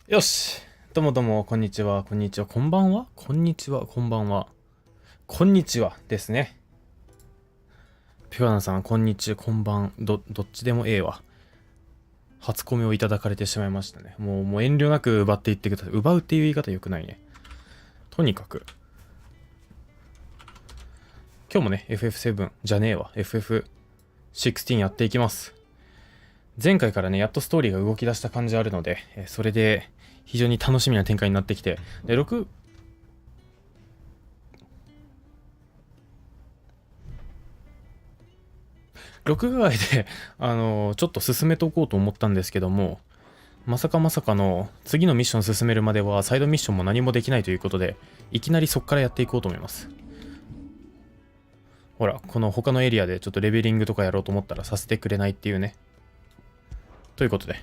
よし。どうもどうも、こんにちは、こんにちは、こんばんは、こんにちは、こんばんは。こんにちはですね。ピュアナさん、こんにちは、こんばん、どっちでもええわ。初コメをいただかれてしまいましたね。もう遠慮なく奪っていってください。奪うっていう言い方良くないね。とにかく。今日もね、FF7 じゃねえわ。FF16 やっていきます。前回からね、やっとストーリーが動き出した感じあるので、それで非常に楽しみな展開になってきて、で、録画外で、ちょっと進めておこうと思ったんですけども、まさかの次のミッション進めるまではサイドミッションも何もできないということで、いきなりそっからやっていこうと思います。ほら、この他のエリアでちょっとレベリングとかやろうと思ったらさせてくれないっていうね。ということで。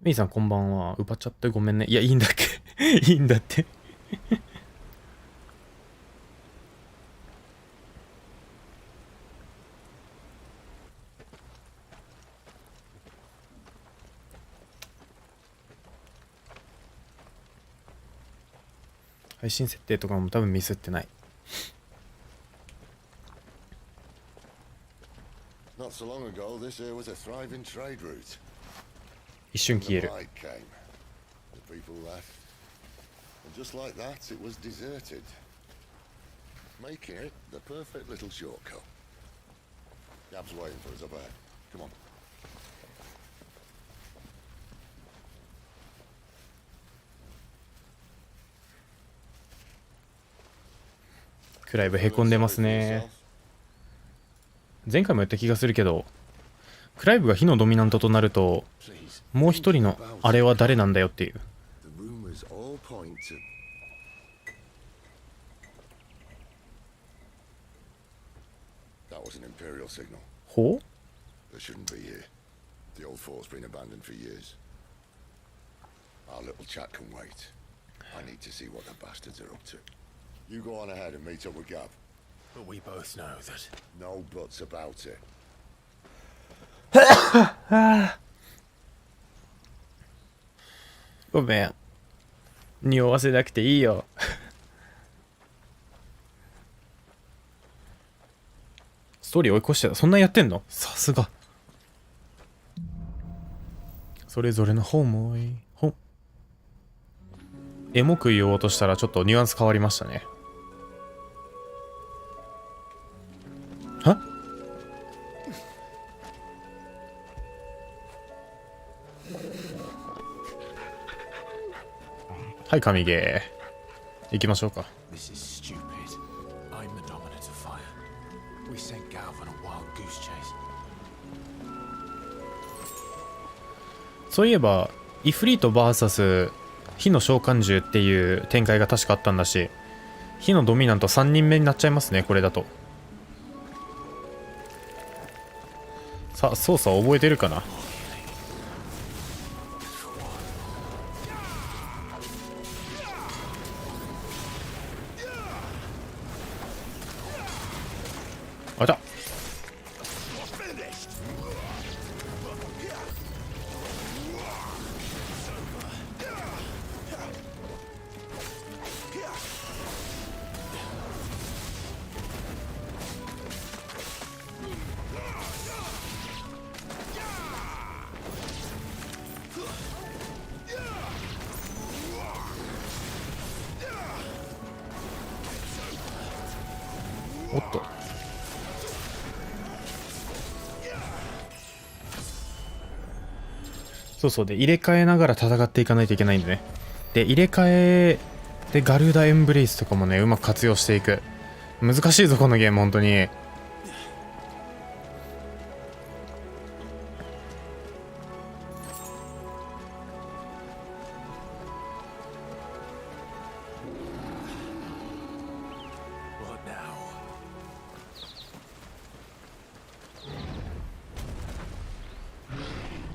メイさんこんばんは。奪っちゃってごめんね。いや、いいんだっけいいんだって。配信設定とかも多分ミスってない。一瞬消える。クライブへこんでますね。前回も言った気がするけど、クライブが火のドミナントとなると、もう一人のあれは誰なんだよっていう。ほう？You go on ahead and meet up with Gab. But we both know that. No buts about it. ごめん。匂わせなくていいよ。ストーリー追い越してた。そんなやってんの？さすが。それぞれの思い。エモく言おうとしたらちょっとニュアンス変わりましたね。は？はい、神ゲー。行きましょうか。そういえば、イフリート VS 火の召喚獣っていう展開が確かあったんだし、火のドミナント3人目になっちゃいますね、これだと。さあ、操作覚えてるかな？あた。おっと。そうそう。で、入れ替えながら戦っていかないといけないんでね。で、入れ替えでガルダエンブレイスとかもね、うまく活用していく。難しいぞ、このゲーム、本当に。What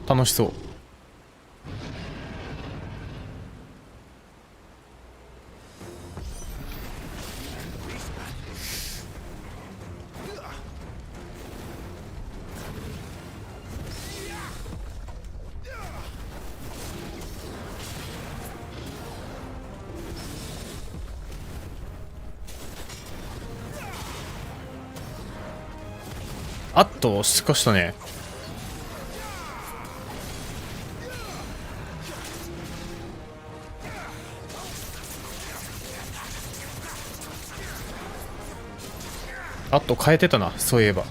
now? 楽しそう。あっと、しかしたね。あっと、変えてたな、そういえば。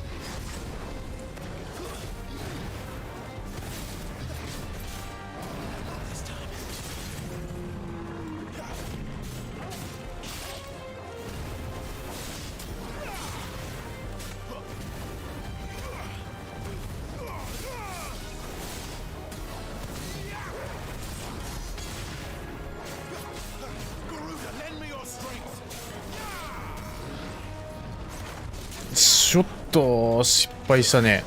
ちょっと失敗したね。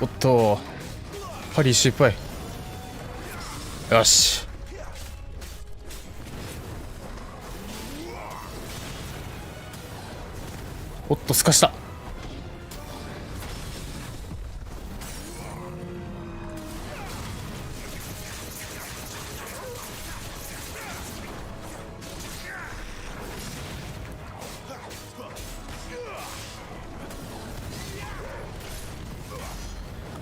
おっと、パリ失敗。よし。おっと、すかした。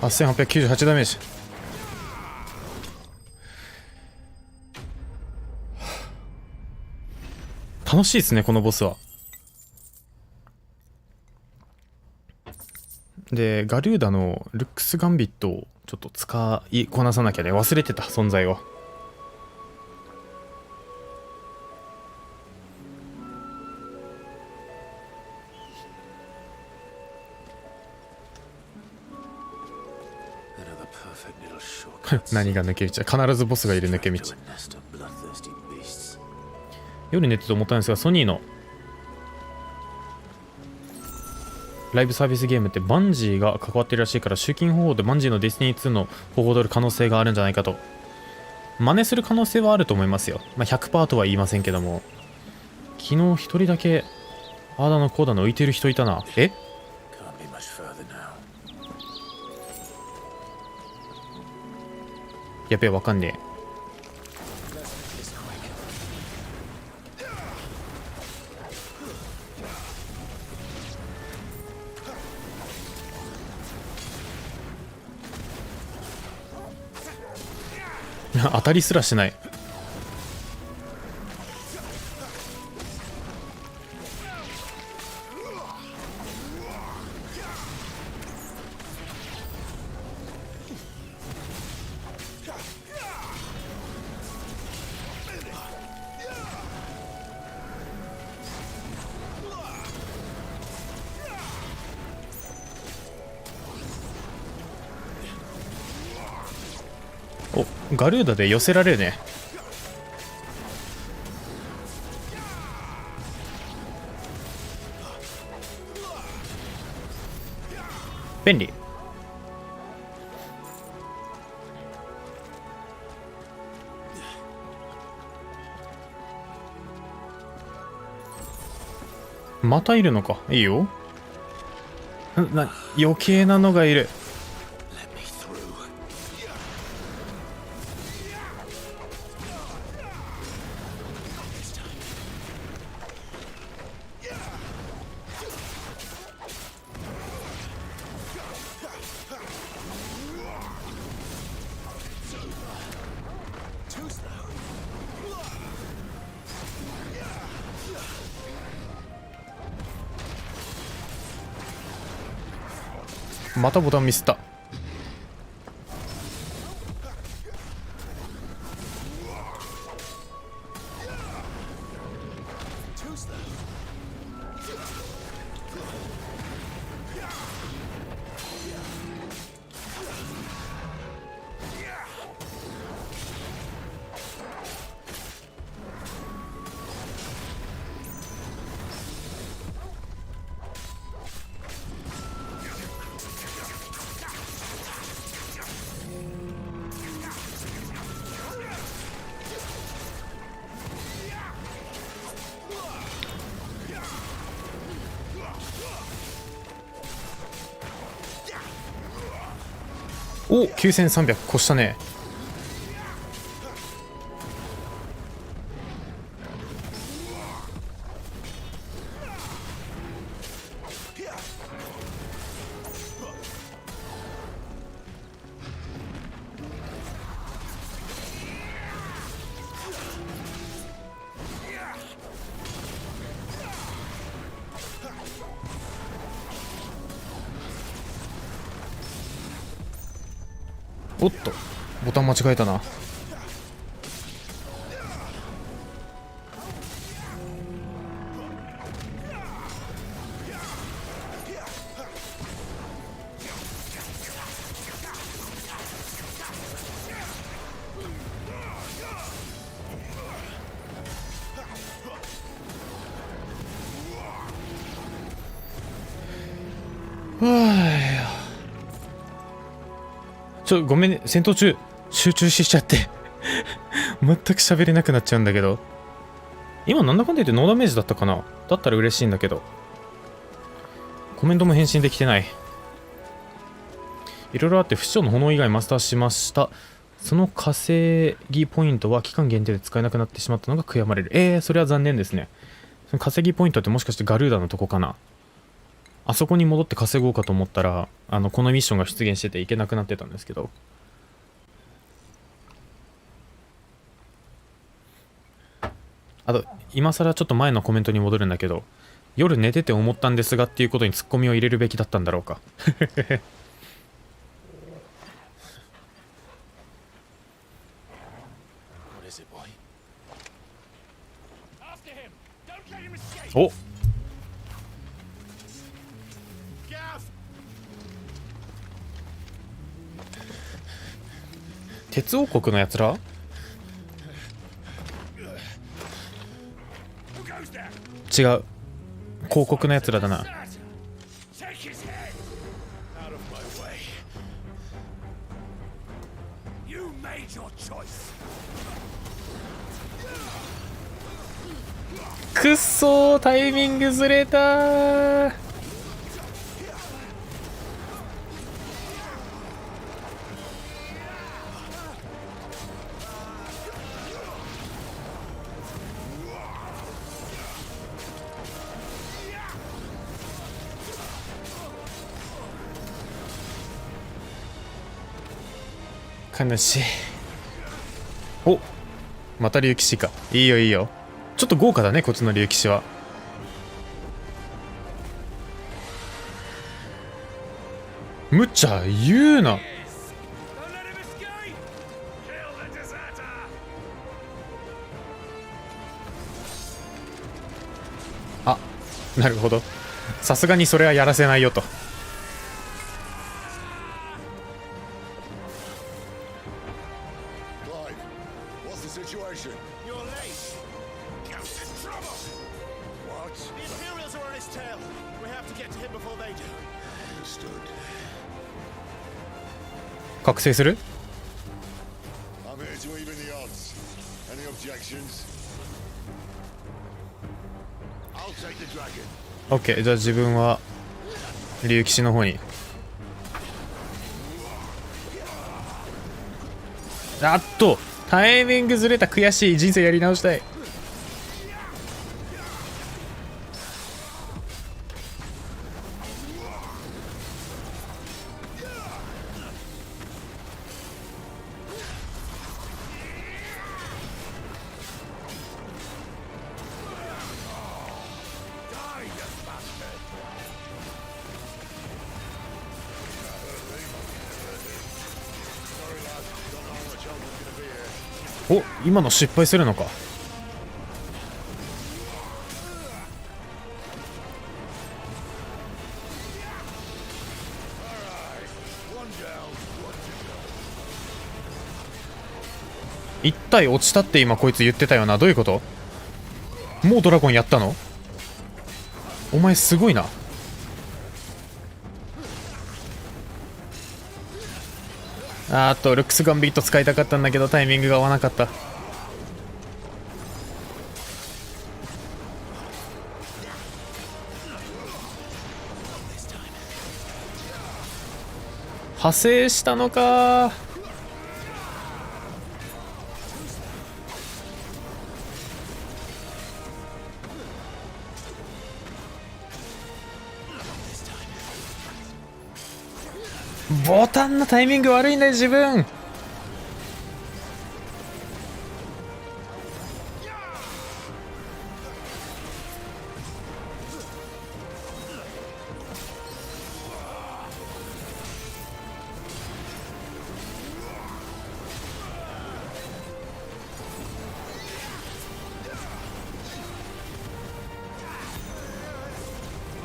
8898ダメージ。楽しいですね、このボスは。で、ガルーダのルックスガンビットをちょっと使いこなさなきゃね。忘れてた、存在を。Another perfect little shortcut. 何が抜け道？必ずボスがいる抜け道。 To a nest of bloodthirsty beasts. 夜寝てて思ったんですが、ソニーのライブサービスゲームってバンジーが関わってるらしいから、集金方法でバンジーのディスティニー2の方法を取る可能性があるんじゃないかと。真似する可能性はあると思いますよ。まあ、100% とは言いませんけども。昨日一人だけあーだのこーだの浮いてる人いたな。え？ Can't be much further now. やべえ、わかんねえ。当たりすらしない。お、ガルーダで寄せられるね。便利。またいるのか。いいよ。余計なのがいる。Let me through. またボタンミスった。お、9300越したね。おっと、ボタン間違えたな。ごめんね、戦闘中集中しちゃって全く喋れなくなっちゃうんだけど、今なんだかんだ言ってノーダメージだったかな。だったら嬉しいんだけど、コメントも返信できてない。いろいろあって、不死鳥の炎以外マスターしました。その稼ぎポイントは期間限定で使えなくなってしまったのが悔やまれる。それは残念ですね。その稼ぎポイントってもしかしてガルーダのとこかな。あそこに戻って稼ごうかと思ったら、このミッションが出現してて行けなくなってたんですけど。あと、今更ちょっと前のコメントに戻るんだけど、夜寝てて思ったんですがっていうことにツッコミを入れるべきだったんだろうか。お、鉄王国のやつら？違う、広告のやつらだな。くっそー、タイミングずれたー。悲しい。お、また竜騎士か。いいよいいよ。ちょっと豪華だね、こっちの竜騎士は。むちゃ言うな。あ、なるほど。さすがにそれはやらせないよと。覚醒する？オッケー、じゃあ自分は竜騎士の方に。あっと、タイミングずれた。悔しい。人生やり直したい。お、今の失敗するのか。一体落ちたって今こいつ言ってたよな。どういうこと？もうドラゴンやったの？お前すごいな。ルックスガンビット使いたかったんだけどタイミングが合わなかった。派生したのか。ボタンのタイミング悪いんだよ自分。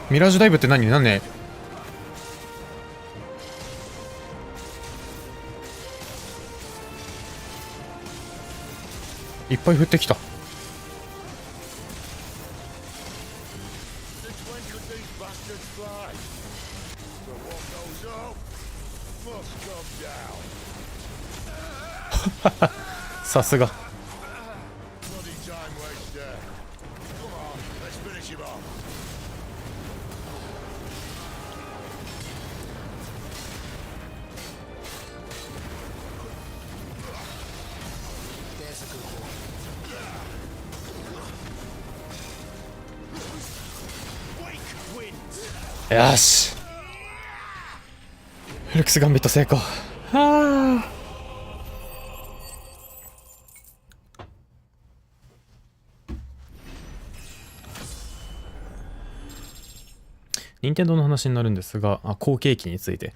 ミラージュダイブって何？なんね。いっぱい降ってきた。さすが。よし、フルクスガンビット成功。はあ。任天堂の話になるんですが、後継機について。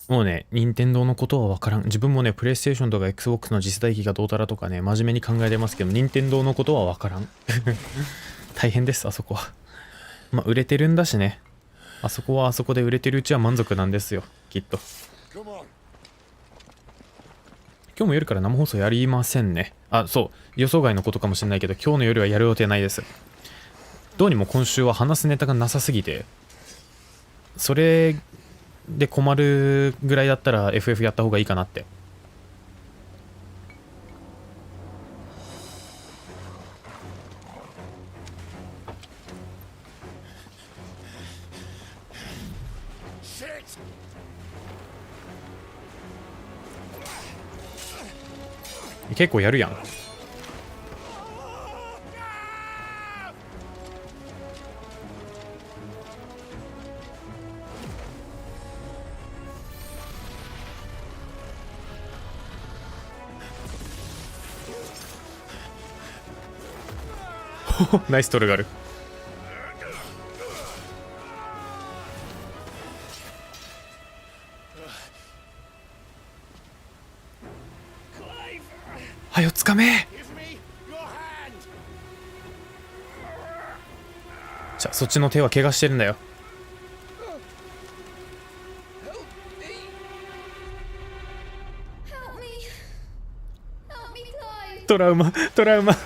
もうね、任天堂のことは分からん。自分もね、プレイステーションとか XBOX の次世代機がどうたらとかね、真面目に考えてますけど、任天堂のことは分からん。大変です、あそこは。まあ、売れてるんだしね。あそこはあそこで売れてるうちは満足なんですよ、きっと。今日も夜から生放送やりませんね。そう、予想外のことかもしれないけど、今日の夜はやる予定ないです。どうにも今週は話すネタがなさすぎて、それで困るぐらいだったら FF やった方がいいかなって。結構やるやん。ナイストルガル。はよつかめ。じゃあそっちの手は怪我してるんだよ。トラウマトラウマ。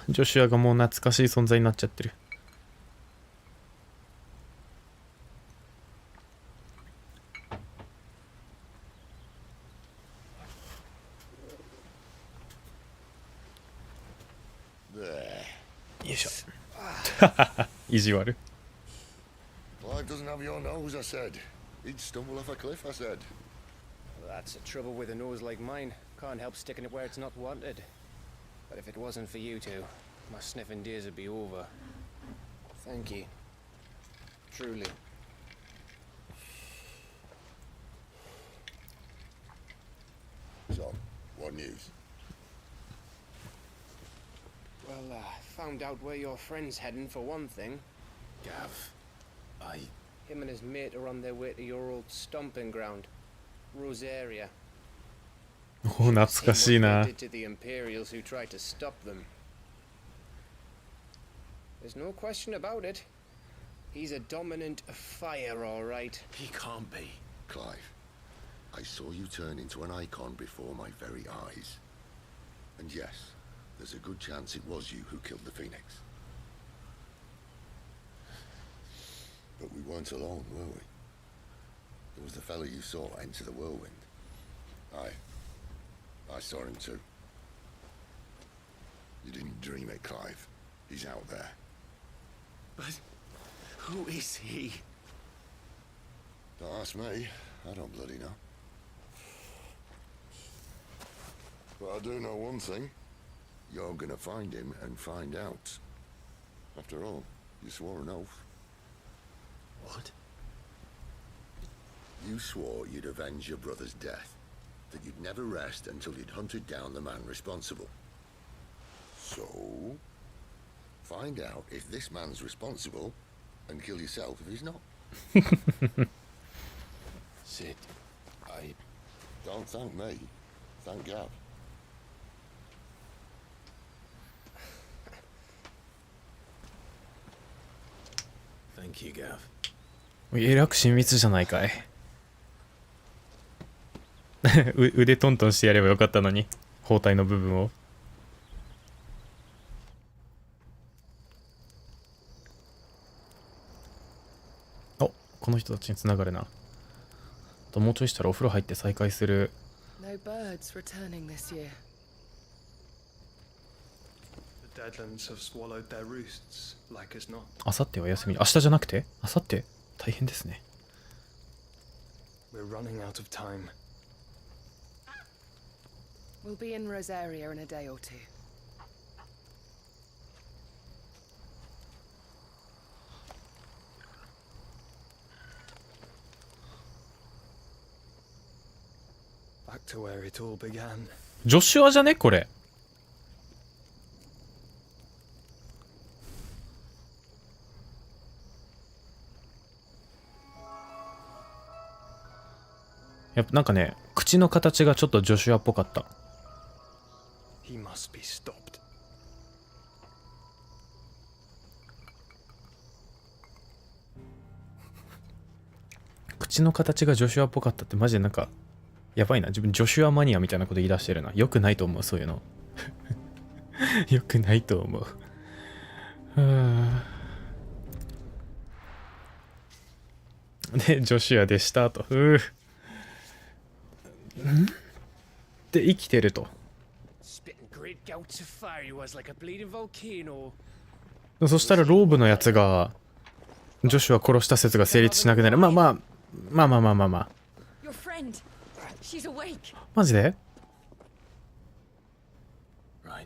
ジョシュアがもう懐かしい存在になっちゃってる。よいしょ。意地悪。Clive doesn't have your nose, I said. He'd stumble off a cliff, I said. That's the trouble with a nose like mine. Can't help sticking it where it's not wanted. But if it wasn't for you two, my sniffing days would be over. Thank you. Truly. So, what news? Well, found out where your friend's heading for one thing. Gav, Him and his mate are on their way to your old stomping ground, Rosaria. おお、懐かしい Seen what な they。did to the Imperials who tried to stop them. There's no question about it. He's a dominant fire, all right. he can't be. Clive, I saw you turn into an icon before my very eyes. And yes, there's a good chance it was you who killed the Phoenix. But we weren't alone, were we? There was the fellow you saw enter the whirlwind. I saw him too. You didn't dream it, Clive. He's out there. But who is he? Don't ask me. I don't bloody know. But I do know one thing. You're gonna find him and find out. After all, you swore an oath. What? You swore you'd avenge your brother's death. That you'd never rest until you'd hunted down the man responsible. So, find out if this man's responsible and kill yourself if he's not. Sid, Don't thank me. Thank Gav. Thank you, Gav. えらく親密じゃないかい。腕トントンしてやればよかったのに、包帯の部分を。お、この人たちに繋がるな。ともうちょいしたらお風呂入って再会する。 No birds returning this year. The Deadlands have swallowed their roosts, like as not. あさっては休み。明日じゃなくてあさって大変ですね。 We're running out of time. We'll be in Rosaria in a day or two. Back to where it all began. ジョシュアじゃねこれ。やっぱなんかね、口の形がちょっとジョシュアっぽかった。 He must be stopped. 口の形がジョシュアっぽかったってマジでなんかやばいな。自分ジョシュアマニアみたいなこと言い出してるな。よくないと思う、そういうの。よくないと思う。で、ジョシュアでしたと。で、生きてると。 Spitting great gouts of fire he was like a bleeding volcano. そしたらローブのやつがジョシュア殺した説が成立しなくなる。まあ。 Your friend. She's awake. マジで Right.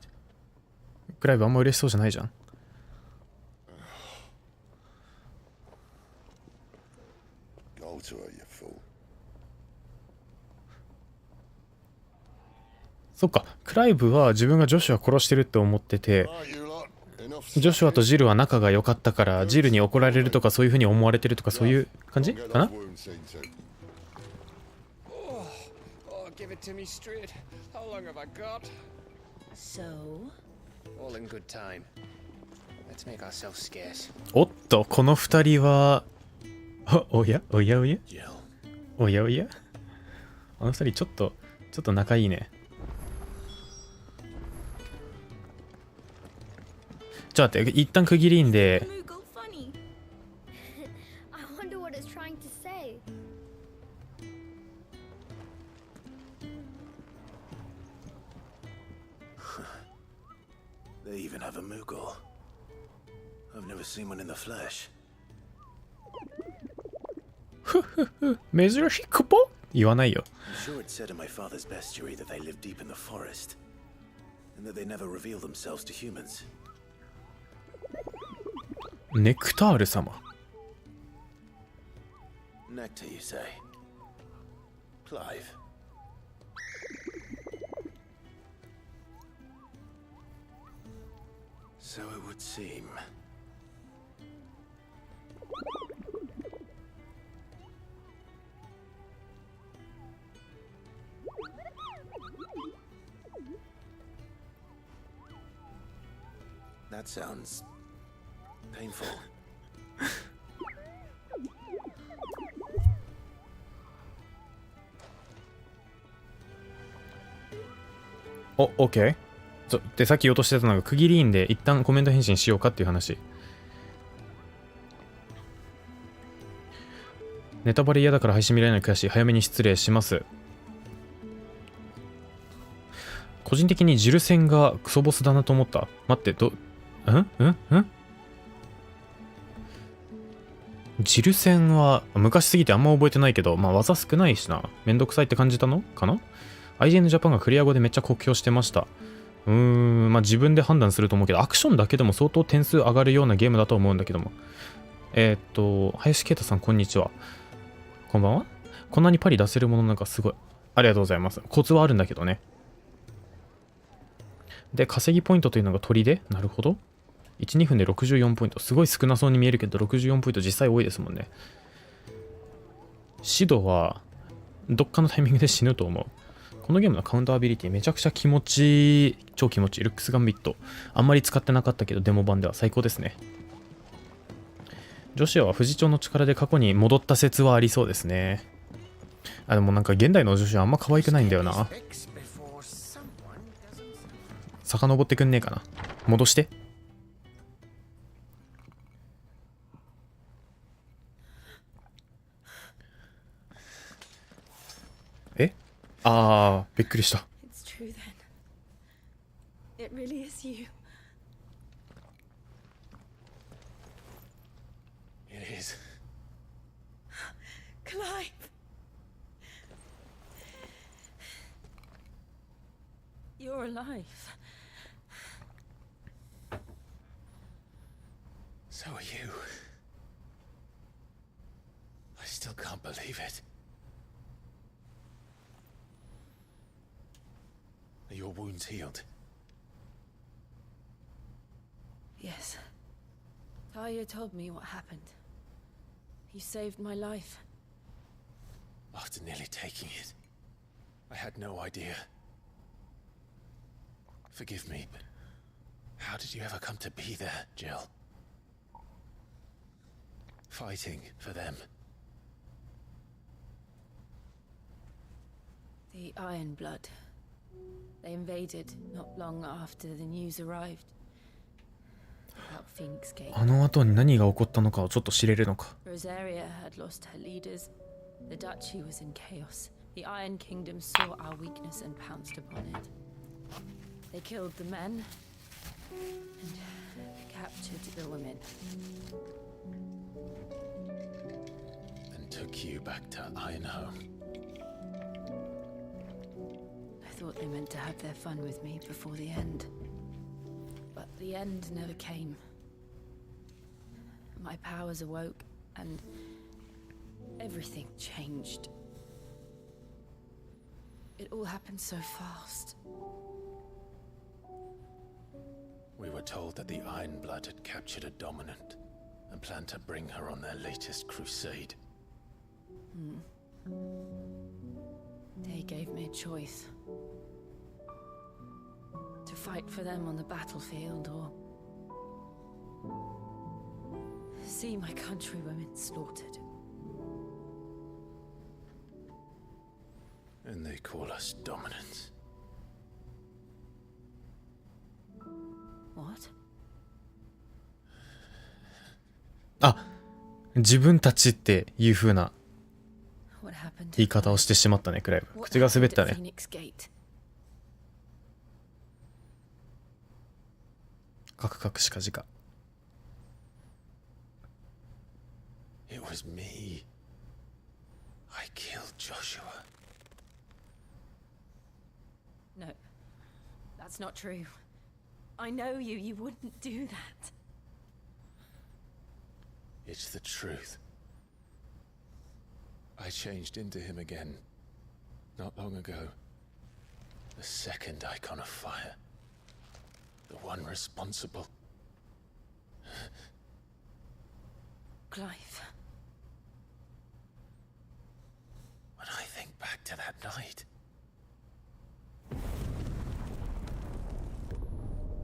クライブあんま嬉しそうじゃないじゃん。 Go to her, you fool. そっか、クライブは自分がジョシュア殺してるって思ってて、 Right, you lot. Enough ジョシュアとジルは仲が良かったからジルに怒られるとかそういう風に思われてるとかそういう感じ Don't get かな that wound seen to. Oh, give it to me straight. How long have I got? So? All in good time. Let's make ourselves scarce. おっと、この二人はおや Jill. あの二人ちょっと仲いいね。ちょっと待って、一旦区切りんで Moogle funny. I wonder what it's trying to say. They even have a Moogle. I've never seen one in the flesh. 珍しくぽ言わないよ。 I'm sure it said in my father's bestiary that they live deep in the forest, and that they never reveal themselves to humans. ネクタール様。 Nectar, you say? Clive. So it would seem. That sounds painful. お、OK。で、さっき言おうとしてたのが区切りいいんで、一旦コメント返信しようかっていう話。ネタバレ嫌だから配信見られない悔しい。早めに失礼します。個人的にジルセンがクソボスだなと思った。待って、ジルセンは昔すぎてあんま覚えてないけど、まあ技少ないしな。めんどくさいって感じたのかな？ IGN ジャパンがクリア後でめっちゃ酷評してました。まあ自分で判断すると思うけど、アクションだけでも相当点数上がるようなゲームだと思うんだけども。林啓太さん、こんにちは。こんばんは。こんなにパリ出せるものなんかすごい。ありがとうございます。コツはあるんだけどね。で、稼ぎポイントというのが砦。なるほど。1、2分で64ポイント。すごい少なそうに見えるけど、64ポイント実際多いですもんね。シドは、どっかのタイミングで死ぬと思う。このゲームのカウンターアビリティめちゃくちゃ気持ちいい。超気持ちいい。ルックスガンビット。あんまり使ってなかったけど、デモ版では最高ですね。女子は不死鳥の力で過去に戻った説はありそうですね。でもなんか現代の女子はあんま可愛くないんだよな。遡ってくんねえかな。戻して。びっくりした。It's true then. It really is you. It is. Clive! You're alive. So are you. I still can't believe it. Are your wounds healed? Yes. Talia told me what happened. You saved my life. After nearly taking it, I had no idea. Forgive me, but how did you ever come to be there, Jill? Fighting for them. The Iron Blood. They invaded not long after the news arrived. About Phoenix Gate. あの後に何が起こったのかをちょっと知れるのか。Rosaria had lost her leaders. The duchy was in chaos. The Iron Kingdom saw our weakness and pounced upon it. They killed the men and captured the women. And took you back to Ironhome. I thought they meant to have their fun with me before the end. But the end never came. My powers awoke and everything changed. It all happened so fast. We were told that the Iron Blood had captured a dominant and planned to bring her on their latest crusade. They gave me a choice. To fight for them on the battlefield or see my countrywomen slaughtered. And they call us dominants. What? 自分たちっていう風な What happened to 言い方をしてしまったね、クライブ。 What 口が滑った happened at ね。 Phoenix Gate? カクカクしかじか。 It was me. I killed Joshua. No, that's not true. I know you. You wouldn't do that. It's the truth. I changed into him again, not long ago. The second icon of fire. The one responsible. Clive. When I think back to that night.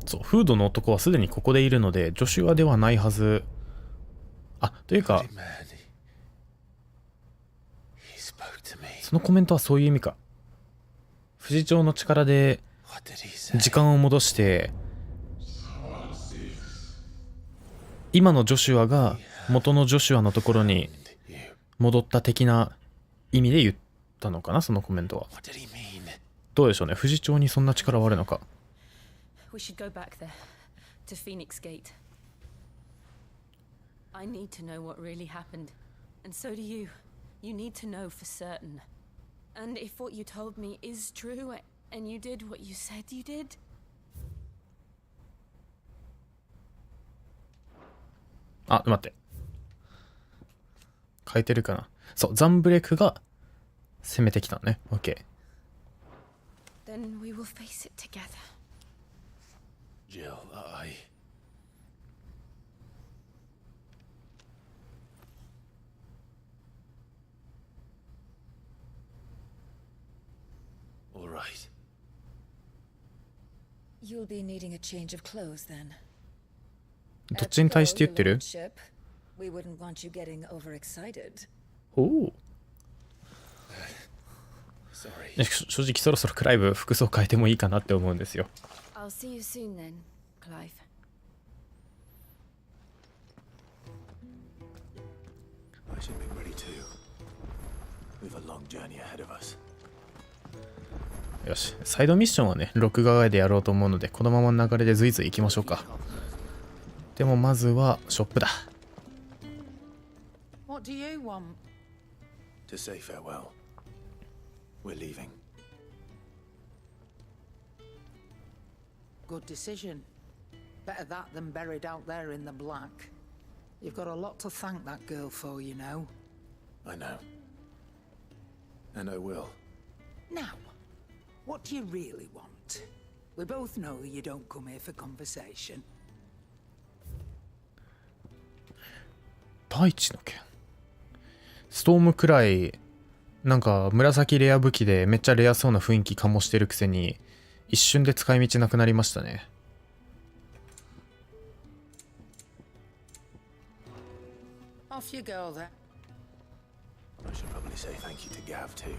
そう、フードの男はすでにここでいるので、ジョシュアではないはず。あ、というか、 Bloody man. He spoke to me. そのコメントはそういう意味か。不死鳥の力で What did he say? 時間を戻して、今のジョシュアが元のジョシュアのところに You. 戻った的な意味で言ったのかな、そのコメントは。 What did he mean? どうでしょうね、不死鳥にそんな力はあるのか。 We should go back there, to Phoenix Gate. I need to know what really happened, and so do you. You need to know for certain. And if what you told me is true, and you did what you said you did, あ、待って。書いてるかな。そう、ザンブレクが攻めてきたのね。OK。then we will face it together. Jill, All right. You'll be needing a change of clothes then. どっちに対して言ってる？ We wouldn't want you getting overexcited. おお。 Sorry. 正直そろそろクライブ服装変えてもいいかなって思うんですよ。 I'll see you soon then, Clive. I should be ready too. We've a long journey ahead of us. よし、サイドミッションはね、録画外でやろうと思うので、このままの流れでずいずい行きましょうか。でもまずはショップだ。 What do you want? To say farewell. We're leaving. Good decision. Better that than buried out there in the black. You've got a lot to thank that girl for, you know. I know. And I will. Now, what do you really want? We both know you don't come here for conversation. 大地の剣。ストームくらい、なんか紫レア武器でめっちゃレアそうな雰囲気醸してるくせに、一瞬で使い道なくなりましたね。Off you go then. I should probably say thank you to Gav too.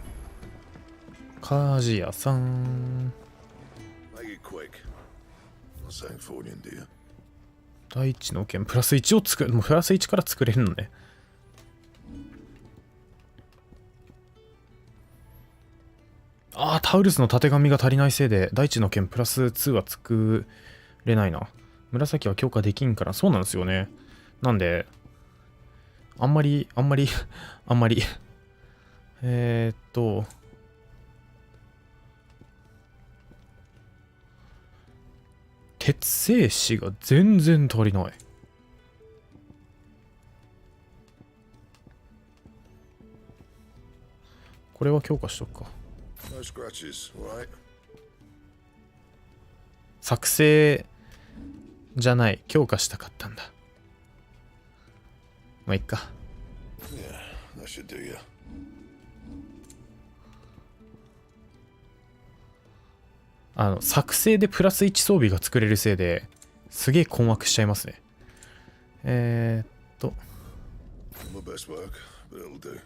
鍛冶屋さん。 Make it quick. Not saying fortune, do you? 大地の剣プラス1を作る。もうプラス1から作れるのね。ああ、タウルスのたてがみが足りないせいで大地の剣プラス2は作れないな。紫は強化できんから。そうなんですよね。なんであんまり鉄製紙が全然足りない。これは強化しとくか。No scratches, all right? 作成じゃない、強化したかったんだ。まあいっか。Yeah, that should do you. 作成でプラス1装備が作れるせいですげえ困惑しちゃいますね。My best work, but it'll do.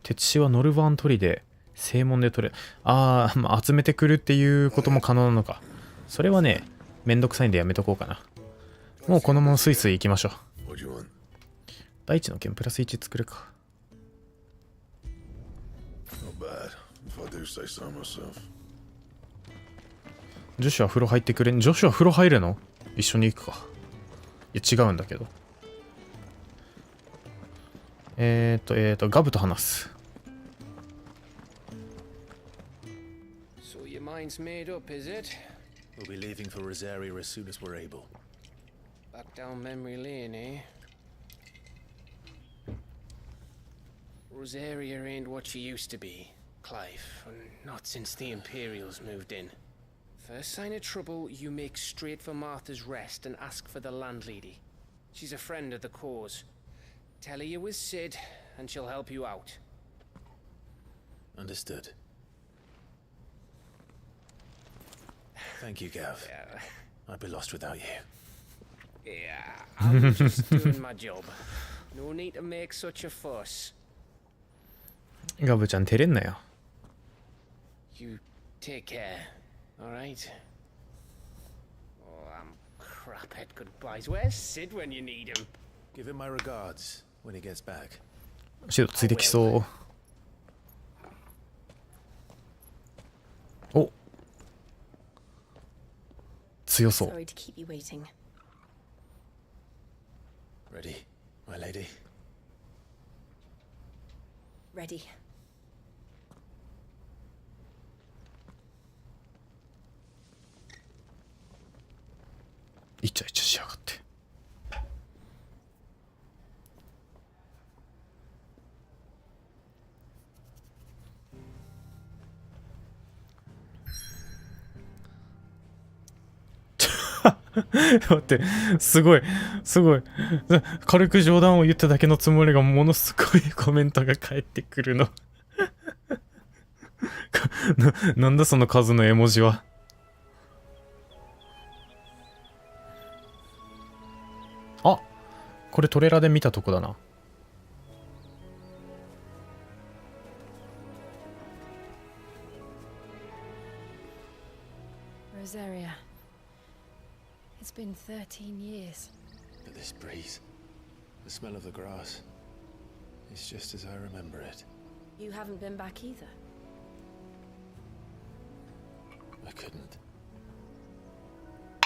鉄紙はノルバーン取りで正門で取れ。まあ、集めてくるっていうことも可能なのか。それはね、めんどくさいんでやめとこうかな。もうこのままスイスイ行きましょう。What do you want? 大地の剣プラス1作るか。 Not bad, if I do say so myself. 女子は風呂入ってくれん。女子は風呂入るの？一緒に行くか。いや違うんだけど。ガブと話す。So your mind's made up, is it? We'll be leaving for Rosaria as soon as we're able. Back down memory lane, eh? Rosaria ain't what she used to be, Clive. Not since the Imperials moved in. First sign of trouble, you make straight for Martha's Rest and ask for the landlady. She's a friend of the cause. Tell her you was Sid, and she'll help you out. Understood. Thank you, Gav. Yeah, I'd be lost without you. yeah, I'm just doing my job. No need to make such a fuss. ガブちゃん照れんなよ。 You take care, alright? Oh, I'm crap at goodbyes. Where's Sid when you need him? Give him my regards when he gets back. シドついてきそう。お、強そう。 Sorry to keep you waiting. Ready, my lady? Ready. イチャイチャしやがって。待って、すごい軽く冗談を言っただけのつもりがものすごいコメントが返ってくるの。なんだその数の絵文字は。あ、これトレーラーで見たとこだな。Rosaria. It's been 13 years. But this breeze, the smell of the grass, it's just as I remember it. You haven't been back either. I couldn't.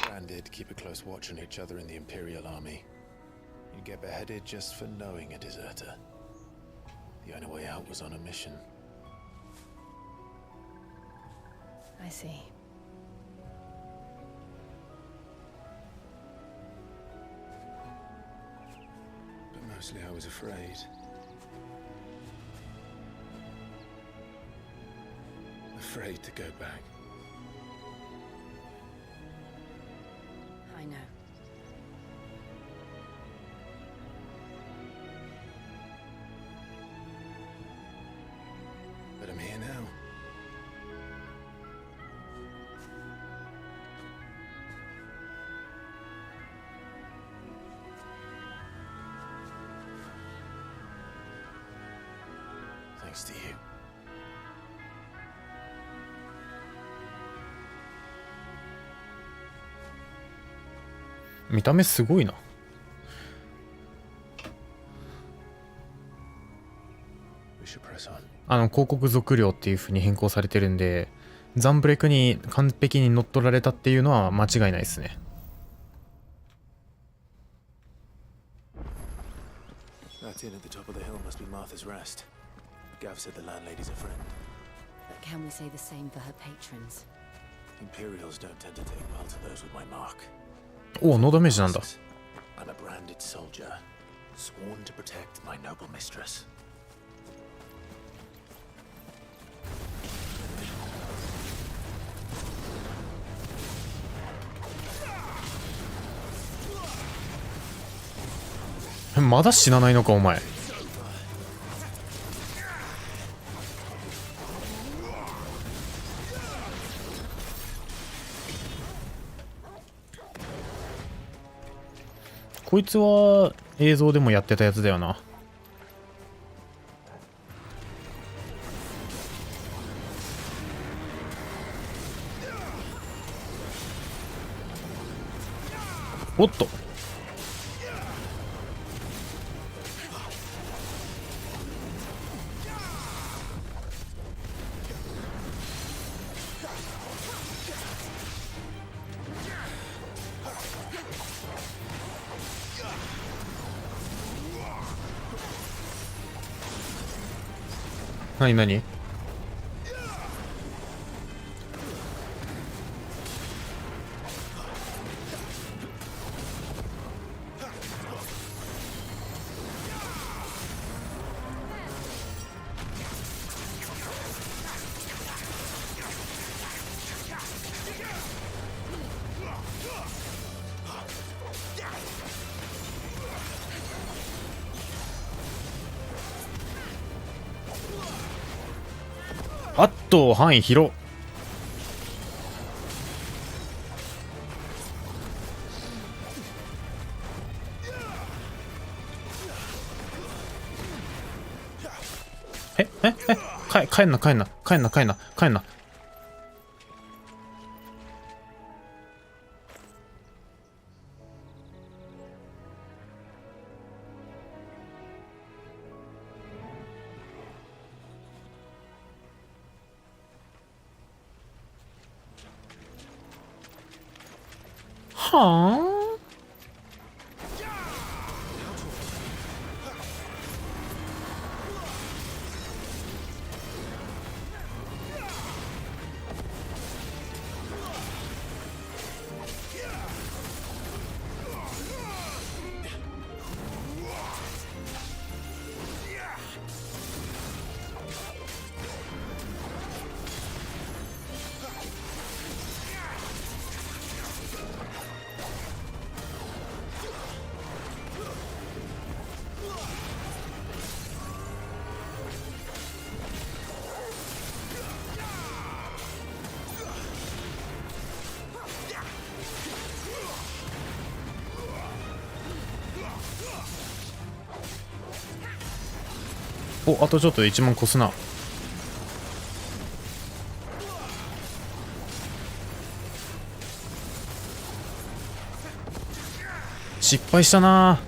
Bran did keep a close watch on each other in the Imperial Army. You'd get beheaded just for knowing a deserter. The only way out was on a mission. I see. But mostly I was afraid. Afraid to go back. I know. But I'm here now. Thanks to you. 見た目すごいな。 We should press on. 広告属料っていう風に変更されてるんで、ザンブレクに完璧に乗っ取られたっていうのは間違いないですね。 That inn at the top of the hill must be Martha's Rest. Gav said the landlady's a friend. But can we say the same for her patrons? Imperials don't tend to take well to those with my mark. おお、ノーダメージなんだ。 I'm a branded soldier, sworn to protect my noble mistress. .まだ死なないのかお前。こいつは映像でもやってたやつだよな。おっと。何何？と範囲広。帰んな。はあ。お、あとちょっとで1万越すな。失敗したな。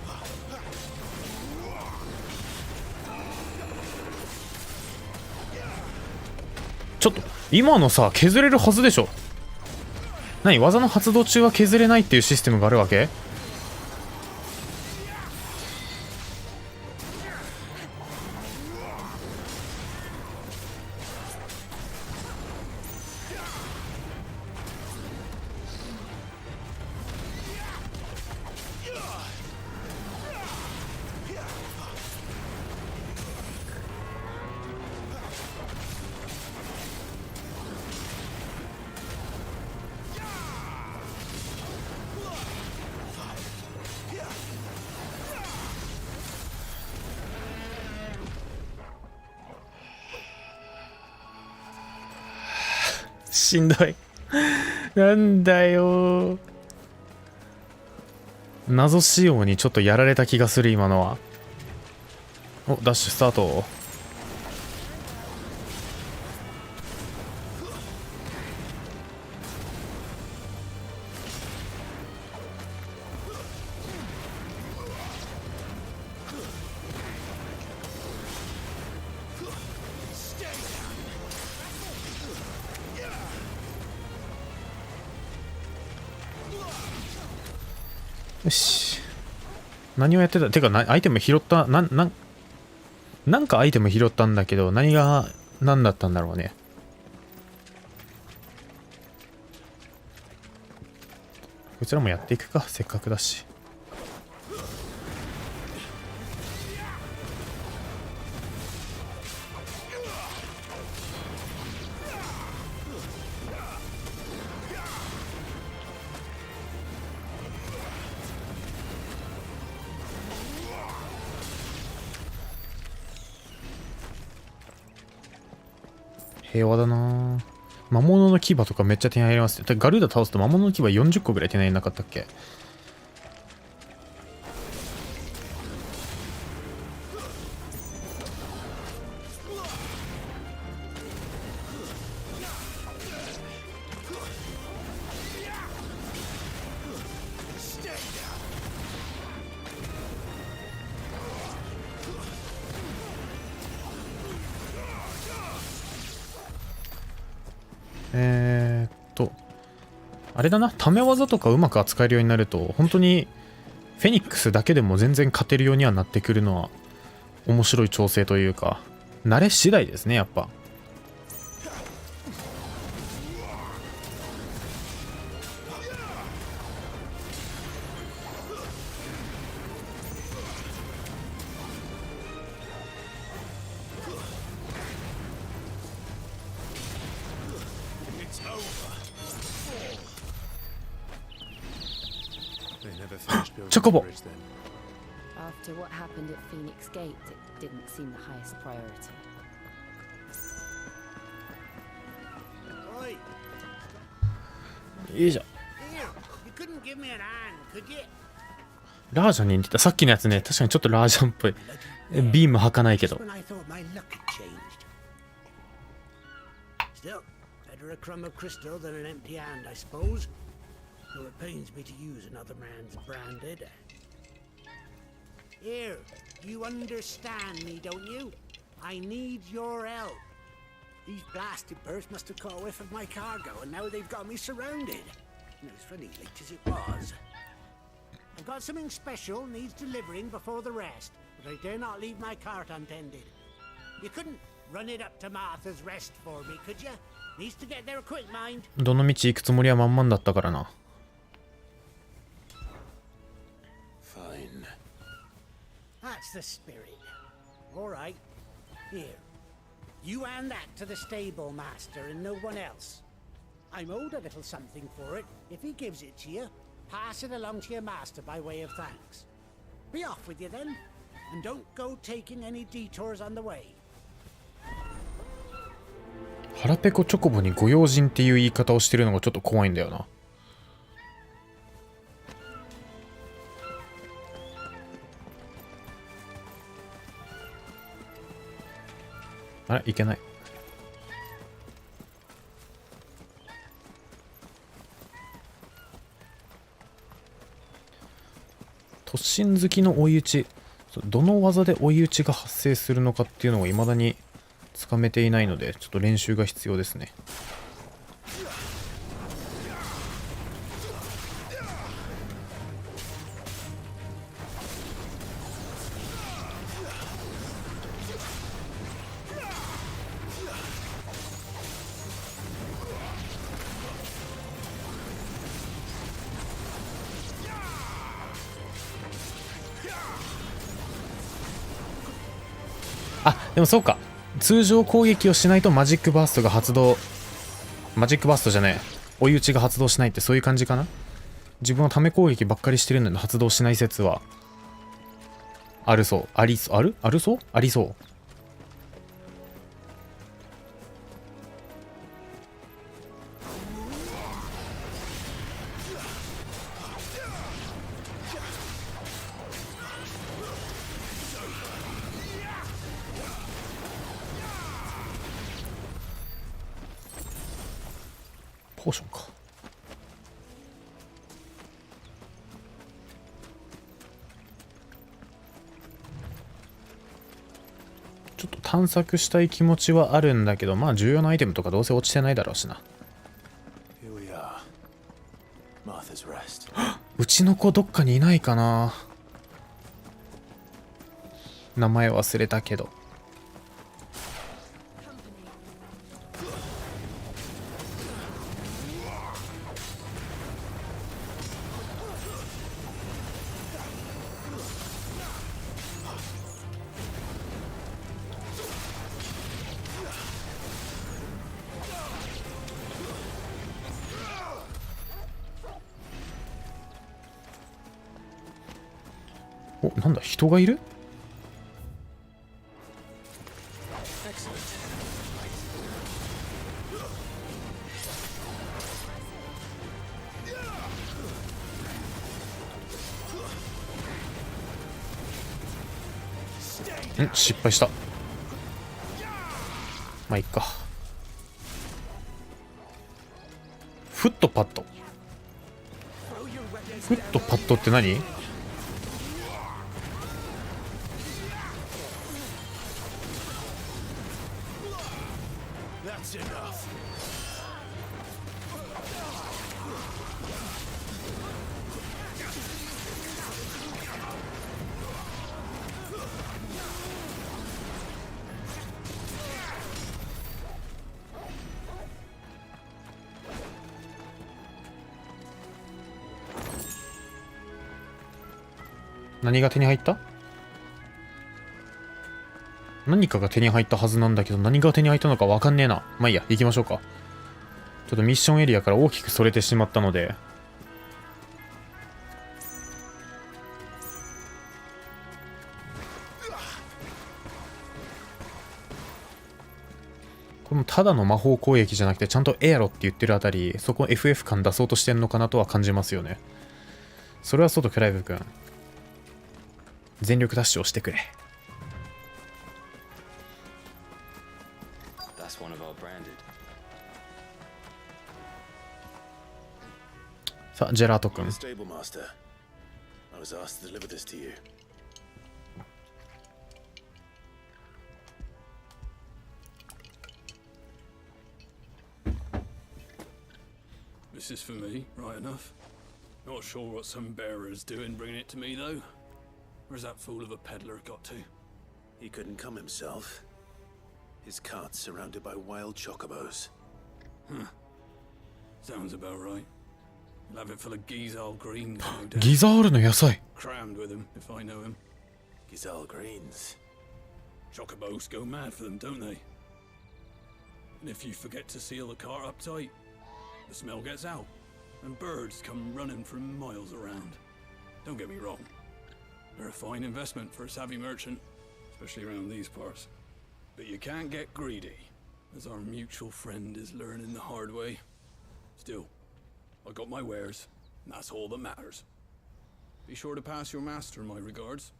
ちょっと今のさ、削れるはずでしょ。何、技の発動中は削れないっていうシステムがあるわけ？しんどい。なんだよ。謎仕様にちょっとやられた気がする今のは。お、ダッシュスタート。よし。何をやってた？てか、アイテム拾った、なんかアイテム拾ったんだけど、何が何だったんだろうね。こちらもやっていくか、せっかくだし。平和だな。魔物の牙とかめっちゃ手に入りますね。ガルーダ倒すと魔物の牙40個ぐらい手に入れなかったっけ？あれだな、ため技とかうまく扱えるようになると、本当にフェニックスだけでも全然勝てるようにはなってくるのは面白い調整というか、慣れ次第ですね、やっぱ。チョコボ。 After what happened at Phoenix Gate, it didn't seem the highest priority. よいしょ。 Here, you couldn't give me an hand, could you? ラージャンに似てた。さっきのやつね、確かにちょっとラージャンっぽい。ビーム吐かないけど。 When I thought my luck had changed. Still, better a crumb of crystal than an empty hand, I suppose. Though it pains me to use another man's branded. Here, you understand me, don't you? I need your help. These blasted birds must have caught a whiff of my cargo, and now they've got me surrounded. And it's funny, late as it was. I've got something special needs delivering before the rest, but I dare not leave my cart untended. You couldn't run it up to Martha's Rest for me, could you? Needs to get there quick, mind. どの道行くつもりは満々だったからな。Fine. That's the spirit. All right. Here. You hand that to the stable master and no one else. I'm owed a little something for it. If he gives it to you, pass it along to your master by way of thanks. Be off with you then, and don't go taking any detours on the way. 腹ペコチョコボにご用心っていう言い方をしてるのがちょっと怖いんだよな。あれ、いけない。突進好きの追い打ち、どの技で追い打ちが発生するのかっていうのが未だにつかめていないので、ちょっと練習が必要ですね。あ、でもそうか。通常攻撃をしないとマジックバーストが発動。マジックバーストじゃねえ。追い打ちが発動しないってそういう感じかな。自分はため攻撃ばっかりしてるのに発動しない説はあるそう。ありそう。あるそうありそう。ポーションか。ちょっと探索したい気持ちはあるんだけど、まあ重要なアイテムとかどうせ落ちてないだろうしな。うちの子どっかにいないかな。名前忘れたけど。お、なんだ、人がいる？ん、失敗した。まあいっか。フットパッド。フットパッドって何？何が手に入った？何かが手に入ったはずなんだけど、何が手に入ったのか分かんねえな。まあいいや、行きましょうか。ちょっとミッションエリアから大きくそれてしまったので。ここのただの魔法攻撃じゃなくてちゃんとエアロって言ってるあたり、そこ FF 感出そうとしてんのかなとは感じますよね。それはそうとクライブ君、全力ダッシュをしてくれ。さあジェラート君。This is for me, right enough. Not sure what some bearer's doing bringing it to me, though. Where's that fool of a peddler got to? He couldn't come himself. His cart's surrounded by wild chocobos. Huh. Sounds about right. He'll have it full of Gizal greens, no doubt. ギザールの野菜。 Crammed with them, if I know him. Gizal greens. Chocobos go mad for them, don't they? And if you forget to seal the cart up tight, the smell gets out, and birds come running from miles around. Don't get me wrong. They're a fine investment for a savvy merchant, especially around these parts. But you can't get greedy, as our mutual friend is learning the hard way. Still, I got my wares, and that's all that matters. Be sure to pass your master my regards.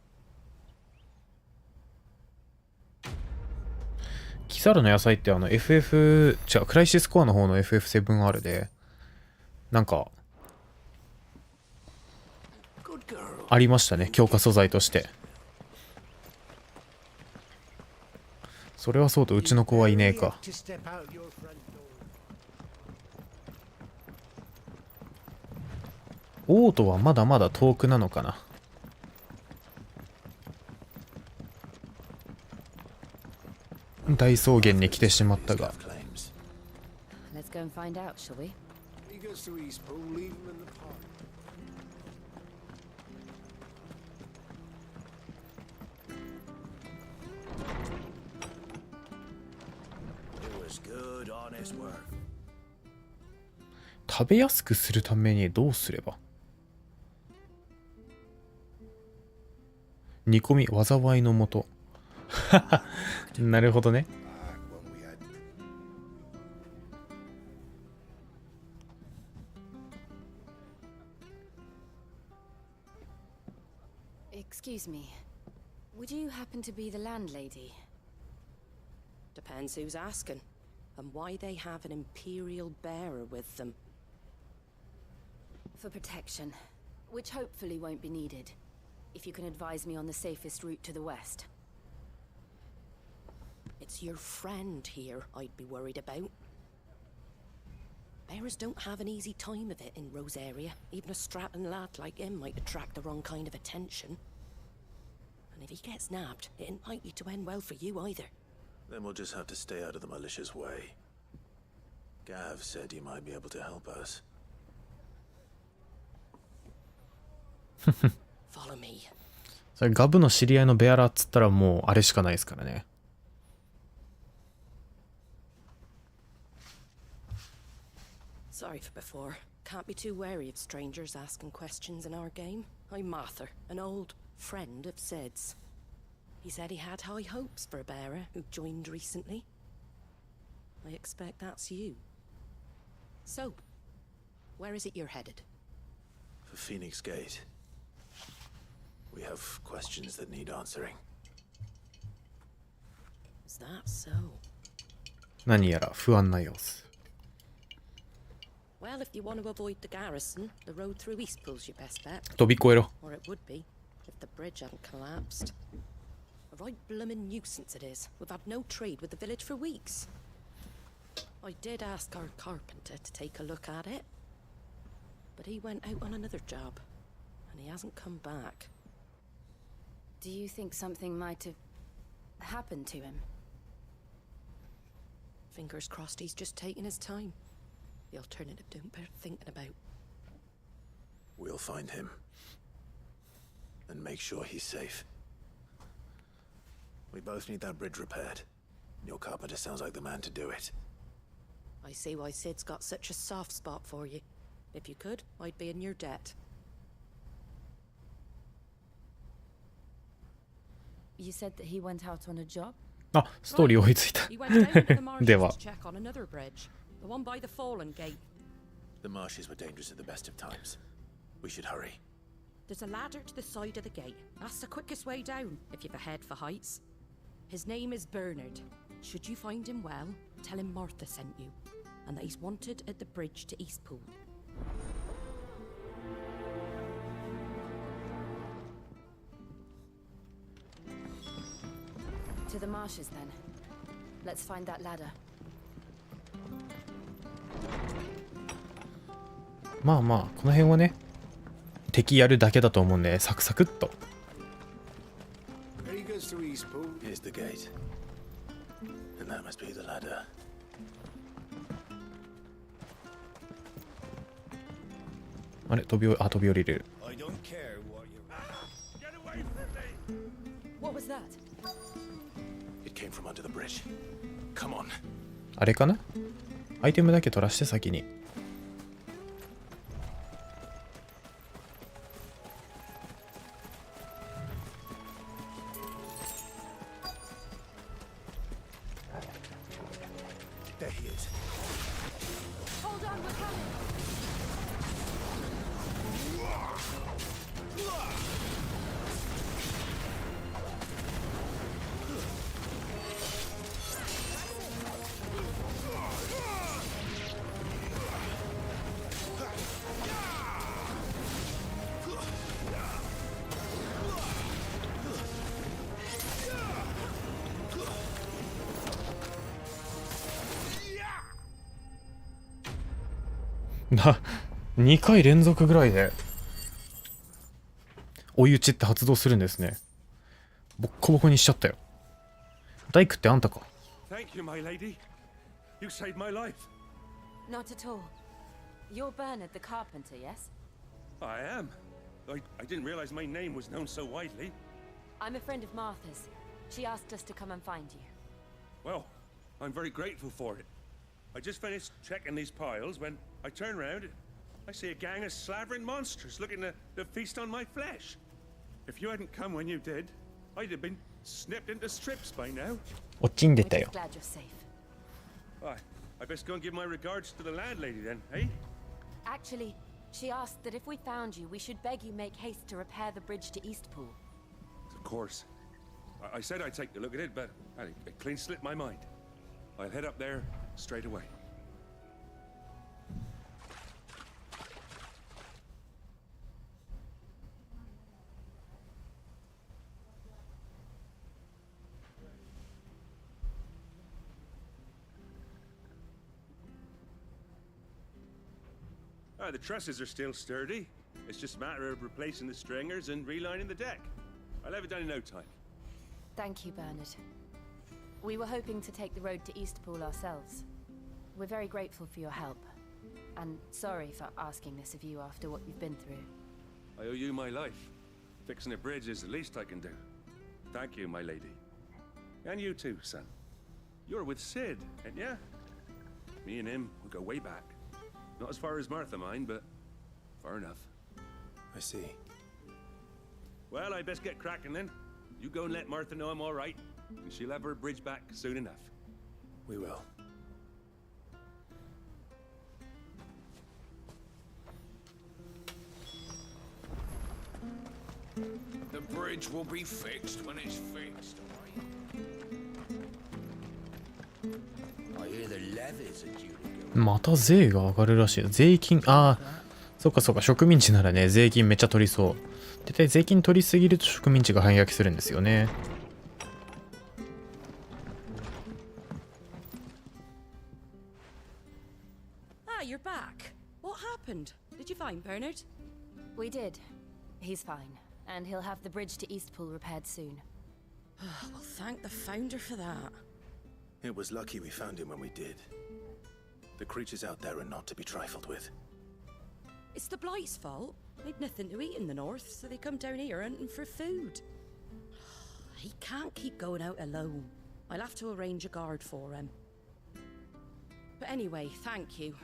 キザールの野菜ってFF、違う、クライシスコアの方の FF7R で、なんか、ありましたね、強化素材として。それはそうと、うちの子はいねえか。オートはまだまだ遠くなのかな。大草原に来てしまったが。Let's go and find out, shall we? He goes to Eastpool, leave him in the park. It was good, honest work. 食べやすくするためにどうすれば。煮込み、災いのもと。なるほどね。Excuse me. Would you happen to be the landlady? Depends who's asking, and why they have an Imperial bearer with them. For protection, which hopefully won't be needed. If you can advise me on the safest route to the west. It's your friend here I'd be worried about. Bearers don't have an easy time of it in Rose area. Even a Stratton lad like him might attract the wrong kind of attention. And if he gets nabbed, it ain't likely to end well for you either. Then we'll just have to stay out of the malicious way. Gav said he might be able to help us. Follow me. それガブの知り合いのベアラーっつったらもうあれしかないですからね。Sorry for before. Can't be too wary of strangers asking questions in our game. I'm Martha, an old friend of Sid's. He said he had high hopes for a bearer who joined recently. I expect that's you. So, where is it you're headed? For Phoenix Gate. We have questions that need answering. Is that so? 何やら不安な様子。Well, if you want to avoid the garrison, the road through Eastpool's your best bet. 飛び越えろ。 Or it would be, if the bridge hadn't collapsed. A right bloomin' nuisance it is. We've had no trade with the village for weeks. I did ask our carpenter to take a look at it, but he went out on another job, and he hasn't come back. Do you think something might have happened to him? Fingers crossed he's just taking his time. The alternative don't bear thinking about. We'll find him. And make sure he's safe. We both need that bridge repaired. Your carpenter sounds like the man to do it. I see why Sid's got such a soft spot for you. If you could, I'd be in your debt. You said that he went out on a job? あ、ストーリー追いついた。では。 check on another bridge, the one by the fallen gate. The marshes were dangerous at the best of times. We should hurry. There's a ladder to the side of the gate. That's the quickest way down if you've a head for heights. His name is Bernard. Should you find him well, tell him Martha sent you, and that he's wanted at the bridge to Eastpool. To the marshes then. Let's find that ladder. まあまあこの辺はね、敵やるだけだと思うんでサクサクっと。 Here's the gate. And that must be the ladder. あれ飛び降りれる。 What was that? It came from under the bridge. Come on. あれかな。アイテムだけ取らして先に。 There he is. Hold on, we're coming. 2回連続ぐらいで追い打ちって発動するんですね。ボッコボコにしちゃったよ。大工ってあんたか。 Thank you, my lady. You saved my life. Not at all. You're Bernard the carpenter, yes? I am. I didn't realize my name was known so widely. I'm a friend of Martha's. She asked us to come and find you. Well, I'm very grateful for it. I just finished checking these piles when I turn around. I see a gang of slavering monsters looking to feast on my flesh. If you hadn't come when you did, I'd have been snipped into strips by now. 落ちんでたよ。 Glad you're safe. I best go and give my regards to the landlady then, eh? Actually, she asked that if we found you, we should beg you make haste to repair the bridge to Eastpool. Of course. I said I'd take a look at it, but it clean slipped my mind. I'll head up there straight away. The trusses are still sturdy. It's just a matter of replacing the stringers and relining the deck. I'll have it done in no time. Thank you, Bernard. We were hoping to take the road to Eastpool ourselves. We're very grateful for your help. And sorry for asking this of you after what you've been through. I owe you my life. Fixing a bridge is the least I can do. Thank you, my lady. And you too, son. You're with Sid, ain't ya? Me and him will go way back. Not as far as Martha, mind, but far enough. I see. Well, I best get cracking then. You go and let Martha know I'm all right, and she'll have her bridge back soon enough. We will. The bridge will be fixed when it's fixed, I hear the levies are due to go. また税が上がるらしい。税金、ああ、そっかそっか、植民地ならね、税金めっちゃ取りそう。大体税金取りすぎると植民地が反撃するんですよね。Ah, you're back. What happened? Did you find Bernard? We did. He's fine, and he'll have the bridge to Eastpool repaired soon. Well, thank the founder for that. It was lucky we found him when we did. The creatures out there are not to be trifled with. It's the Blight's fault. They'd nothing to eat in the north, so they come down here hunting for food. He can't keep going out alone. I'll have to arrange a guard for him. But anyway, thank you.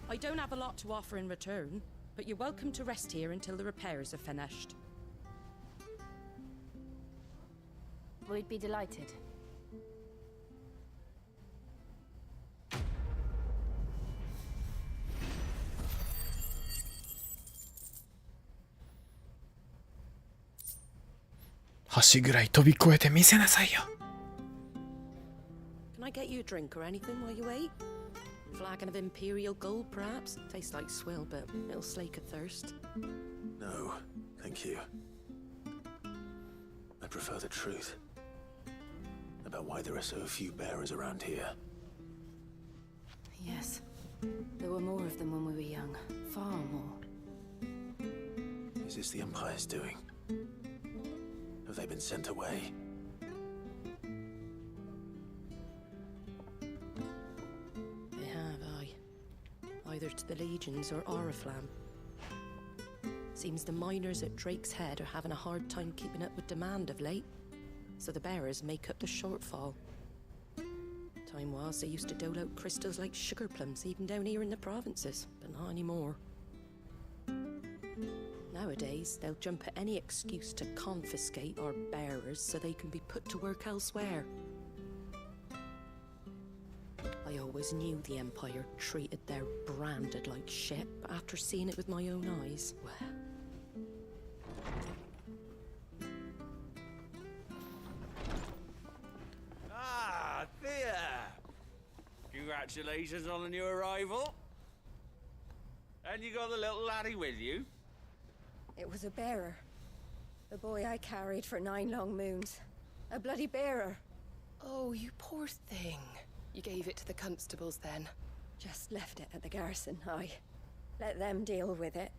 I don't have a lot to offer in return, but you're welcome to rest here until the repairs are finished. We'd be delighted. 橋ぐらい飛び越えてみせなさいよ。 Can I get you a drink or anything while you wait? Flagon of Imperial Gold, perhaps? Tastes like swill, but it'll slake a thirst. No, thank you. I prefer the truth about why there are so few bearers around here. Yes. There were more of them when we were young. Far more. Is this the Empire's doing? Have they been sent away? They have, aye. Either to the Legions or Oriflamme. Seems the miners at Drake's Head are having a hard time keeping up with demand of late, so the bearers make up the shortfall. Time was they used to dole out crystals like sugar plums even down here in the provinces, but not anymore. Nowadays, they'll jump at any excuse to confiscate our bearers so they can be put to work elsewhere. I always knew the Empire treated their branded like shit, but after seeing it with my own eyes, well... Ah, Thea! Congratulations on the new arrival. And you got the little laddie with you? It was a bearer. The boy I carried for 9 long moons. A bloody bearer. Oh, you poor thing. You gave it to the constables then? Just left it at the garrison, I let them deal with it.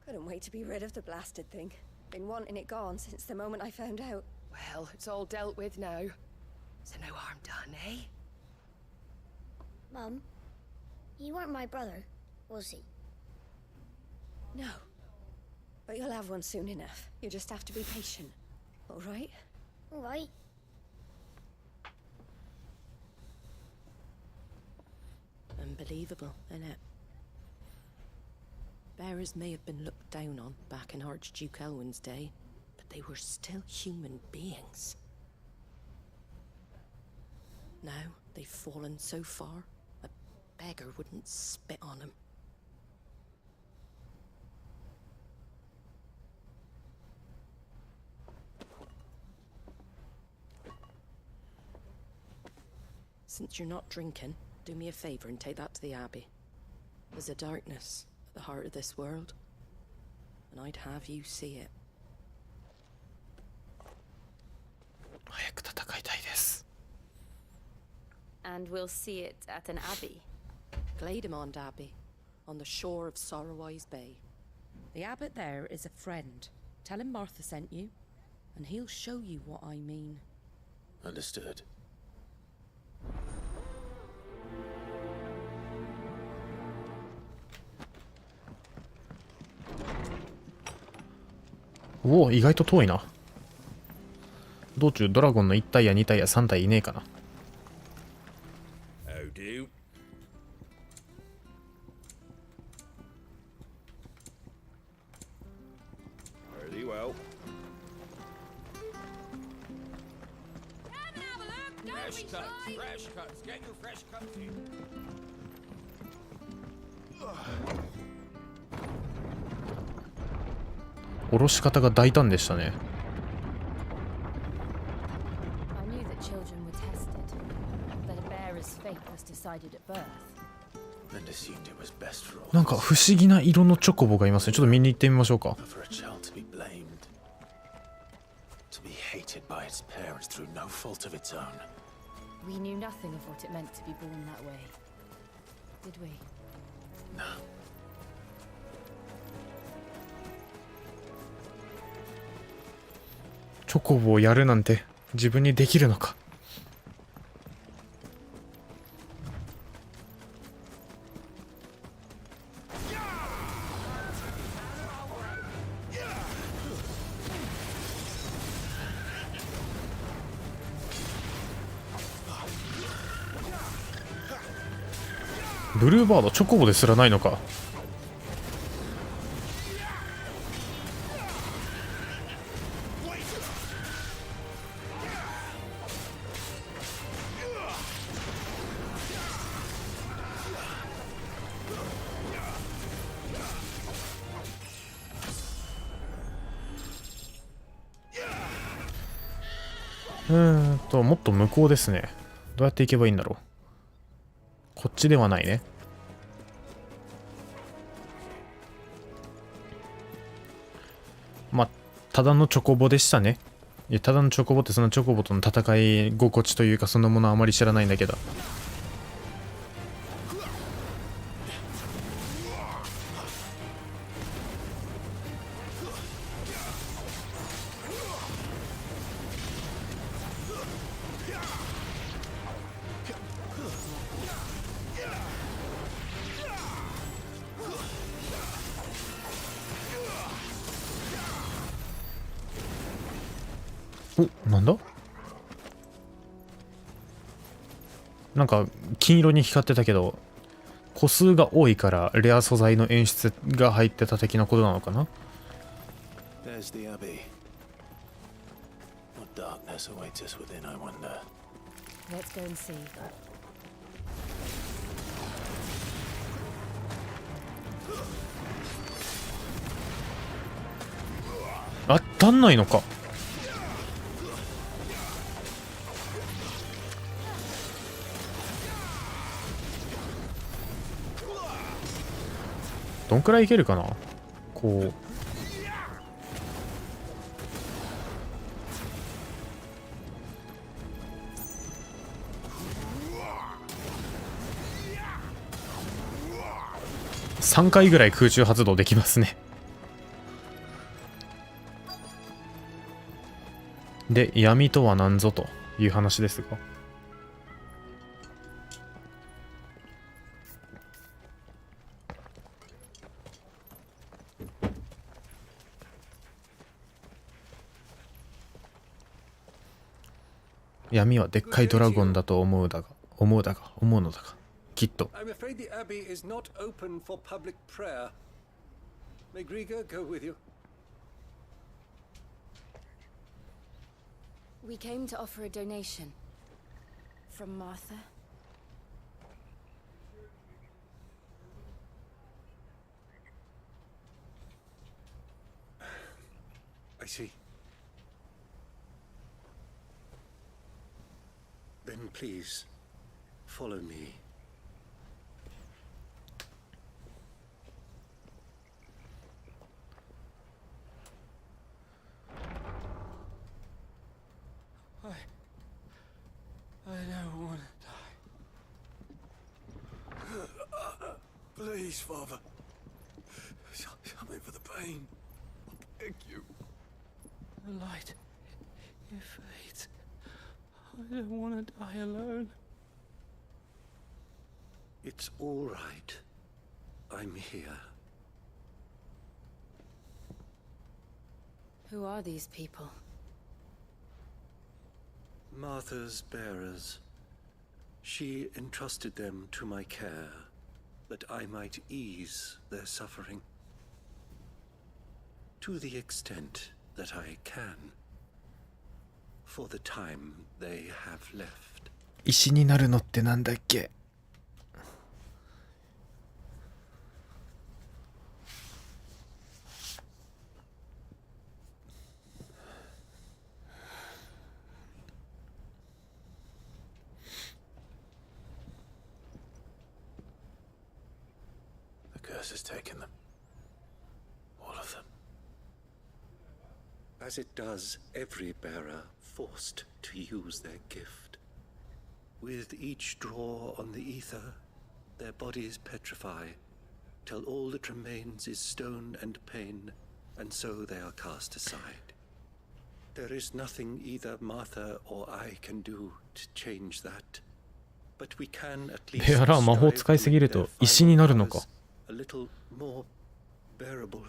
Couldn't wait to be rid of the blasted thing. Been wanting it gone since the moment I found out. Well, it's all dealt with now. So no harm done, eh? Mum, you weren't my brother, was he? No. But you'll have one soon enough. You just have to be patient. All right? All right. Unbelievable, innit? Bearers may have been looked down on back in Archduke Elwin's day, but they were still human beings. Now they've fallen so far, a beggar wouldn't spit on them. Since you're not drinking, do me a favor and take that to the Abbey. There's a darkness at the heart of this world, and I'd have you see it. 早く戦いたいです。 And we'll see it at an abbey. Glademond Abbey, on the shore of Sorrowwise Bay. The abbot there is a friend. Tell him Martha sent you, and he'll show you what I mean. Understood. おお、意外と遠いな。道中ドラゴンの1体や2体や3体いねえかな。Oh, do. Very well. Fresh cuts, fresh cuts. Get your fresh cuts in. 下ろし方が大胆でしたね。I knew that children were tested, that a bearer's fate was decided at birth. And assumed it was best for all. なんか不思議な色のチョコボがいますね。ちょっと見に行ってみましょうか。 For a child to be blamed, to be hated by its parents through no fault of its own. We knew nothing of what it meant to be born that way, did we? No. チョコボをやるなんて自分にできるのか。ブルーバードチョコボですらないのか。もっと向こうですね。どうやって行けばいいんだろう。こっちではないね。まあ、ただのチョコボでしたね。いや、ただのチョコボってそのチョコボとの戦い心地というかそのものはあまり知らないんだけど。お、なんだ？なんか金色に光ってたけど、個数が多いからレア素材の演出が入ってた的なことなのかな。 There's the Abbey. What darkness awaits us within, I wonder. Let's go and see. 当たんないのか。どんくらいいけるかな。こう3回ぐらい空中発動できますね。で、闇とは何ぞという話ですが、闇はでっかいドラゴンだと思うのだが、きっと。 I'm afraid the Abbey is not open for public prayer. May Griga go with you? We came to offer a donation. From Martha. I see. Then please, follow me. I don't want to die. Please, Father. Something for the pain. I beg you. The light. It fades. I don't want to die alone. It's all right. I'm here. Who are these people? Martha's bearers. She entrusted them to my care, that I might ease their suffering. To the extent that I can. For the time they have left. 石になるのってなんだっけ。The curse has taken them. All of them. As it does every bearer forced to use their gift. With each draw on the ether, their bodies petrify, till all that remains is stone and pain, and so they are cast aside. There is nothing either Martha or I can do to change that, but we can at least ベアラは魔法使いすぎると石になるのか。 a little more bearable.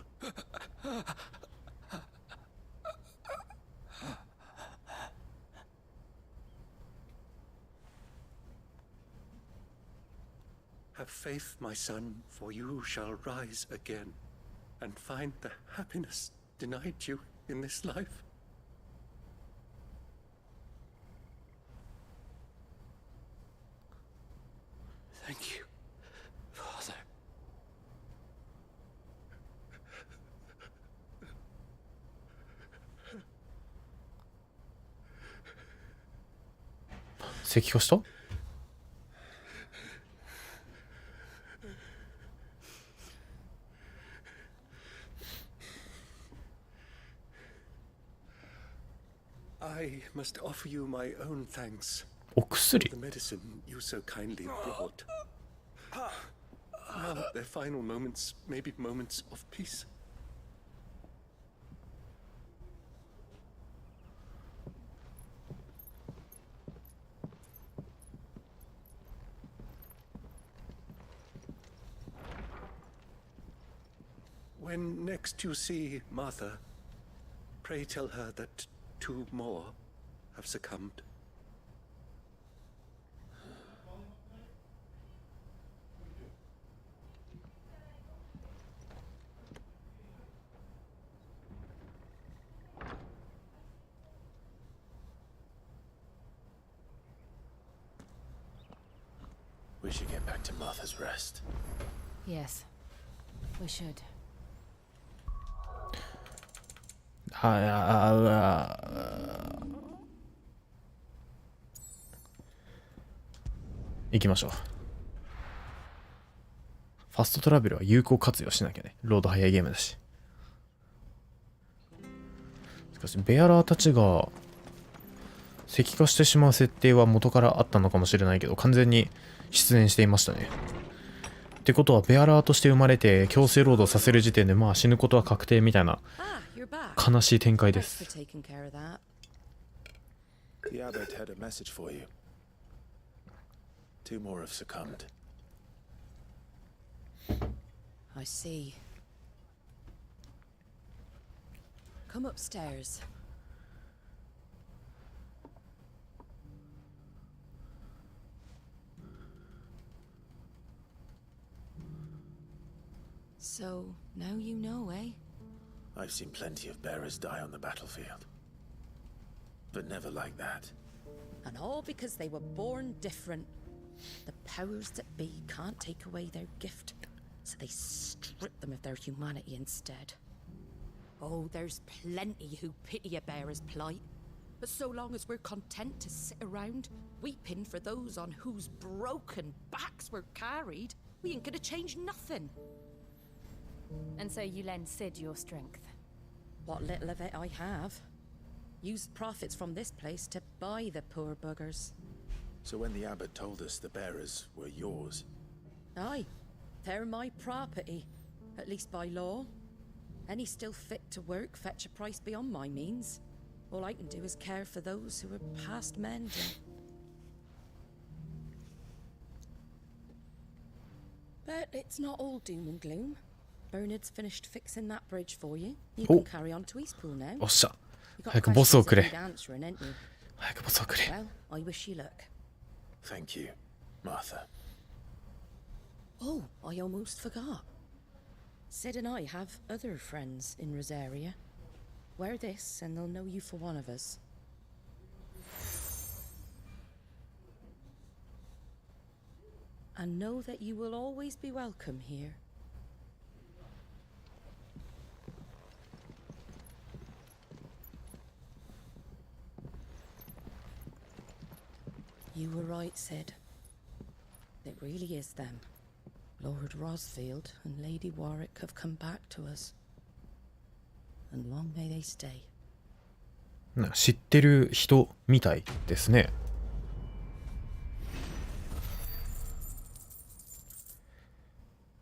Have faith, my son, for you shall rise again and find the happiness denied you in this life. Thank you, Father. 石化した？ I must offer you my own thanks お薬 for the medicine you so kindly brought. Now their final moments may be moments of peace. When next you see Martha, pray tell her that 2 more have succumbed. We should get back to Martha's Rest. Yes, we should. 行きましょう。ファストトラベルは有効活用しなきゃね。ロード早いゲームだし。しかし、ベアラーたちが石化してしまう設定は元からあったのかもしれないけど、完全に出現していましたね。ってことは、ベアラーとして生まれて強制労働させる時点で、まあ死ぬことは確定みたいな悲しい展開です。The abbot had a message for you. 2 more have succumbed. I see. Come upstairs. So, now you know, eh? I've seen plenty of bearers die on the battlefield. But never like that. And all because they were born different. The powers that be can't take away their gift, so they strip them of their humanity instead. Oh, there's plenty who pity a bearer's plight. But so long as we're content to sit around, weeping for those on whose broken backs we're carried, we ain't gonna change nothing. And so you lend Sid your strength? What little of it I have. Used profits from this place to buy the poor buggers. So when the abbot told us the bearers were yours... Aye, they're my property, at least by law. Any still fit to work fetch a price beyond my means. All I can do is care for those who are past mending. But it's not all doom and gloom. Bernard's finished fixing that bridge for you. You can carry on to Eastpool now. おっしゃ。早くボスをくれ。 Answering, ain't you? 早くボスをくれ。 Well, I wish you luck. Thank you, Martha. Oh, I almost forgot. Sid and I have other friends in Rosaria. Wear this and they'll know you for one of us. And know that you will always be welcome here. You were right, Sid. It really is them. Lord Rosfield and Lady Warwick have come back to us. And long may they stay. 知ってる人みたいですね。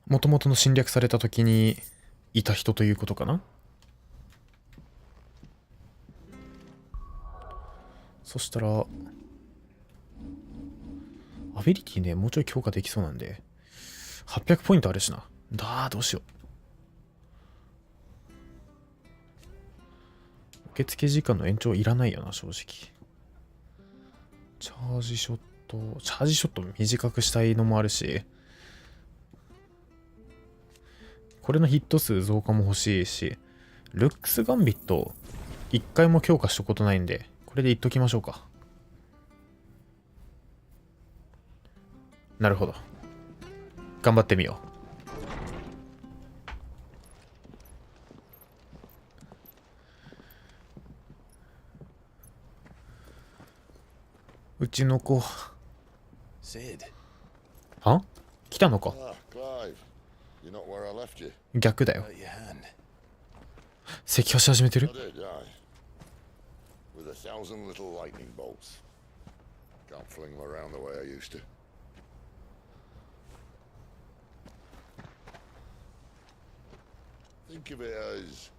もともとの侵略された時にいた人ということかな。そしたらアビリティね、もうちょい強化できそうなんで、800ポイントあるしな。どうしよう。受付時間の延長いらないよな、正直。チャージショット短くしたいのもあるし、これのヒット数増加も欲しいし、ルックスガンビット1回も強化したことないんで、これで言っときましょうか。なるほど。頑張ってみようちの子。 Sid. は？来たのか。 Ah, Clive. You're not where I left you. 逆だよ。 Hurt your hand. 石化し始めて I る？ did, aye. With 1,000 little lightning bolts. Can't fling them around the way I used to. Think of it as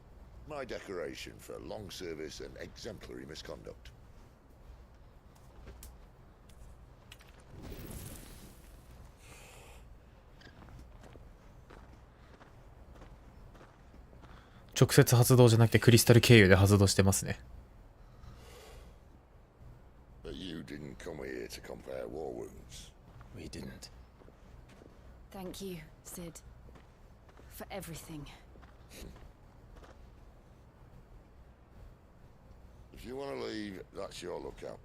my decoration for long service and exemplary misconduct. 直接発動じゃなくてクリスタル経由で発動してますね。 But you didn't come here to compare war wounds. We didn't. Thank you, Sid. For everything. If you want to leave, that's your lookout.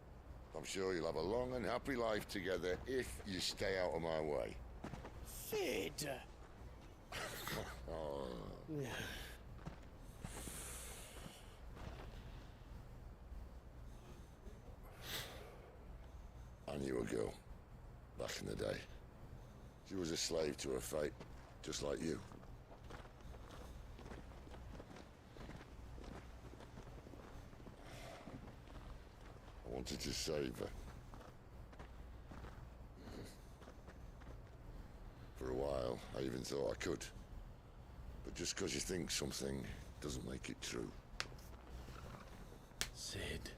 I'm sure you'll have a long and happy life together if you stay out of my way. Sid! Oh. I knew a girl back in the day. She was a slave to her fate, just like you. I wanted to save her. For a while, I even thought I could. But just because you think something doesn't make it true. Sid.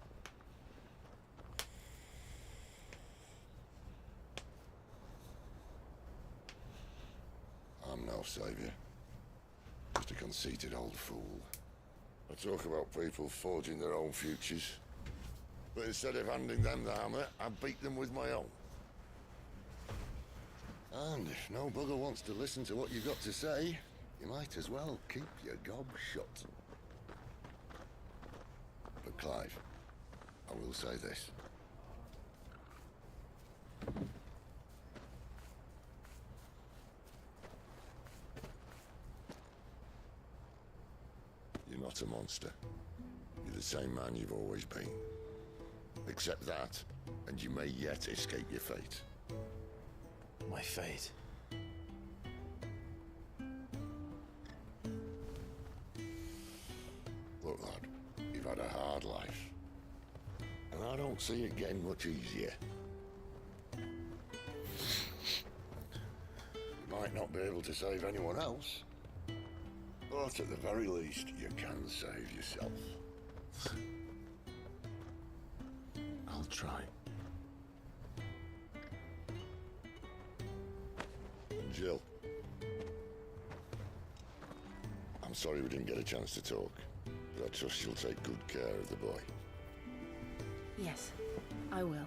I'm no savior. Just a conceited old fool. I talk about people forging their own futures. But instead of handing them the hammer, I beat them with my own. And if no bugger wants to listen to what you've got to say, you might as well keep your gob shut. But Clive, I will say this. You're not a monster. You're the same man you've always been. Accept that, and you may yet escape your fate. My fate. Look, lad, you've had a hard life. And I don't see it getting much easier. You might not be able to save anyone else, but at the very least, you can save yourself. I'll try. Jill. I'm sorry we didn't get a chance to talk, but I trust you'll take good care of the boy. Yes, I will.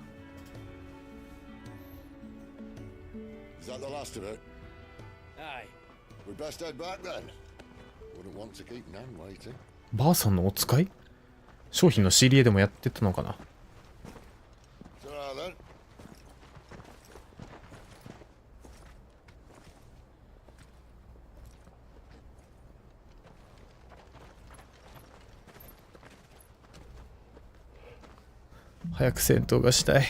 Is that the last of it? Aye. We'd best head back then. Wouldn't want to keep Nan waiting. ばあさんのお使い？商品の仕入れでもやってたのかな。 Ta-ra then. 早く戦闘がしたい。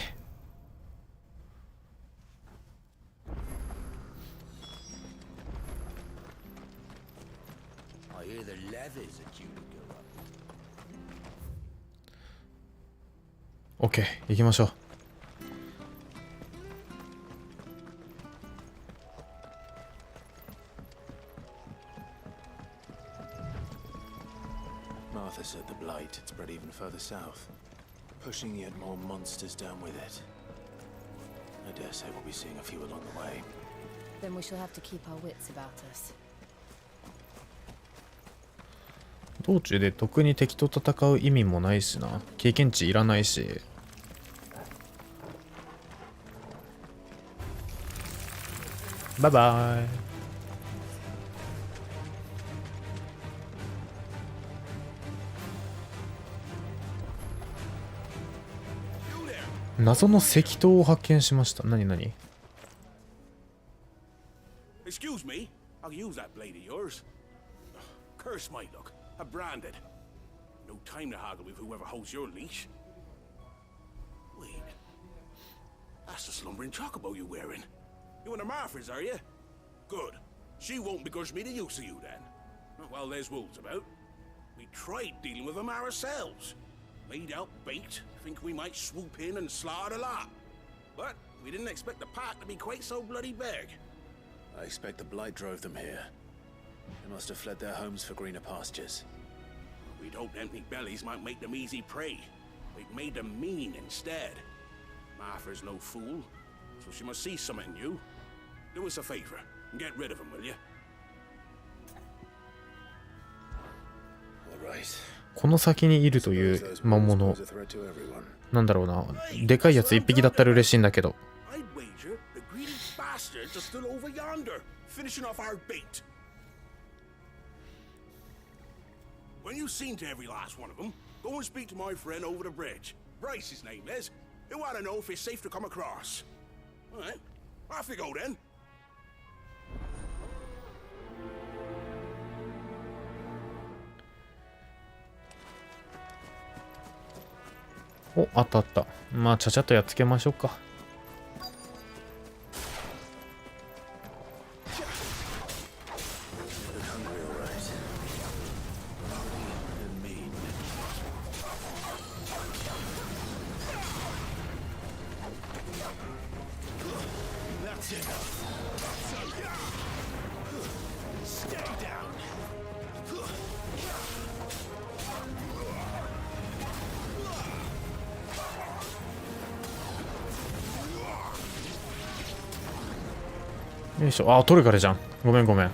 I hear the leathers are due to go up. OK、行きましょう。Martha said the blight had spread even further south, pushing yet more monsters down with it. I dare say we'll be seeing a few along the way. Then we shall have to keep our wits about us. 道中で特に敵と戦う意味もないしな。経験値いらないし。バイバイ。謎の石灯を発見しました。何何？ Excuse me, I'll use that blade of yours. Curse my luck. I'm branded. No time to haggle with whoever holds your leash. Wait. That's the slumbering chocobo you're wearing. You and the Marthas, are you? Good. She won't begrudge me the use of you then. Well, there's wolves about. We tried dealing with them ourselves. Made out bait, think we might swoop in and slaughter the lot. But we didn't expect the pack to be quite so bloody big. I expect the blight drove them here. They must have fled their homes for greener pastures. We'd hoped empty bellies might make them easy prey. We'd made them mean instead. Martha's no fool, so she must see something in you. Do us a favor and get rid of them, will you? All right. この先にいるという魔物、なんだろうな、でかいやつ一匹だったら嬉しいんだけど。I'd wager the greedy bastards are still over yonder, finishing off our bait. When you've seen to every last one of them, go and speak to my friend over the bridge. Bryce, his name is. He'll want to know if it's safe to come across. All right, off you go then. お、あったあった。まあ、ちゃちゃっとやっつけましょうか。よいしょ。あ、取るからじゃん。ごめんごめん。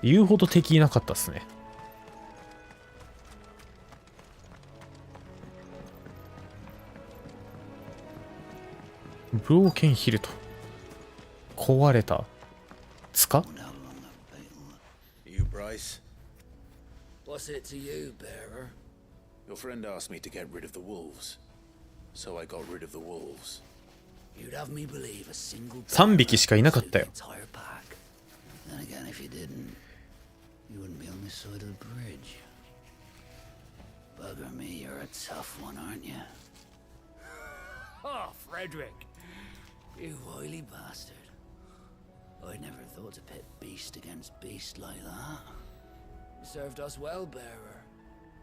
言うほど敵いなかったっすね。ブローケンヒルト。壊れた塚？ You, Bryce? What's it to you, bearer? Your friend asked me to get rid of the wolves, so I got rid of the wolves. You'd have me believe a single 3匹しかいなかったよ。 entire pack. Then again, if you didn't, you wouldn't be on this side of the bridge. Bugger me, you're a tough one, aren't you? Oh, Frederick, you wily bastard. I never thought to pit beast against beast like that. You served us well, bearer.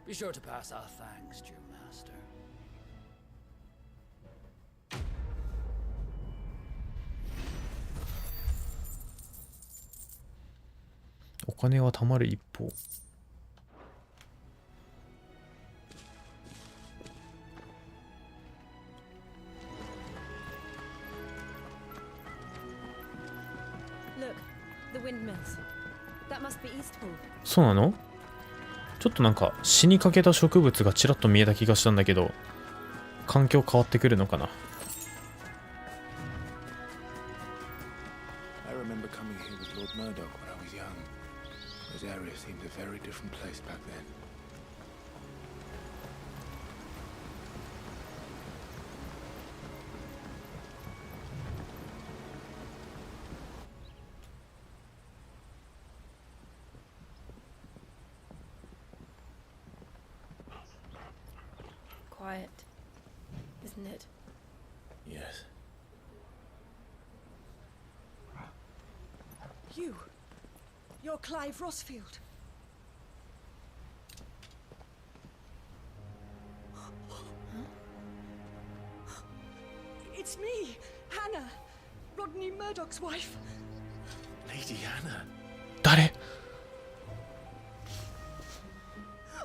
Be sure to pass our thanks to your master. お金は貯まる一方。そうなの？ちょっとなんか死にかけた植物がちらっと見えた気がしたんだけど、環境変わってくるのかな。I remember coming here with Lord Murdoch when I was young. This area seemed a very different place back then. Quiet, isn't it? Yes. You're Clive Rossfield. It's me, Hannah, Rodney Murdoch's wife. Lady Hannah. 誰？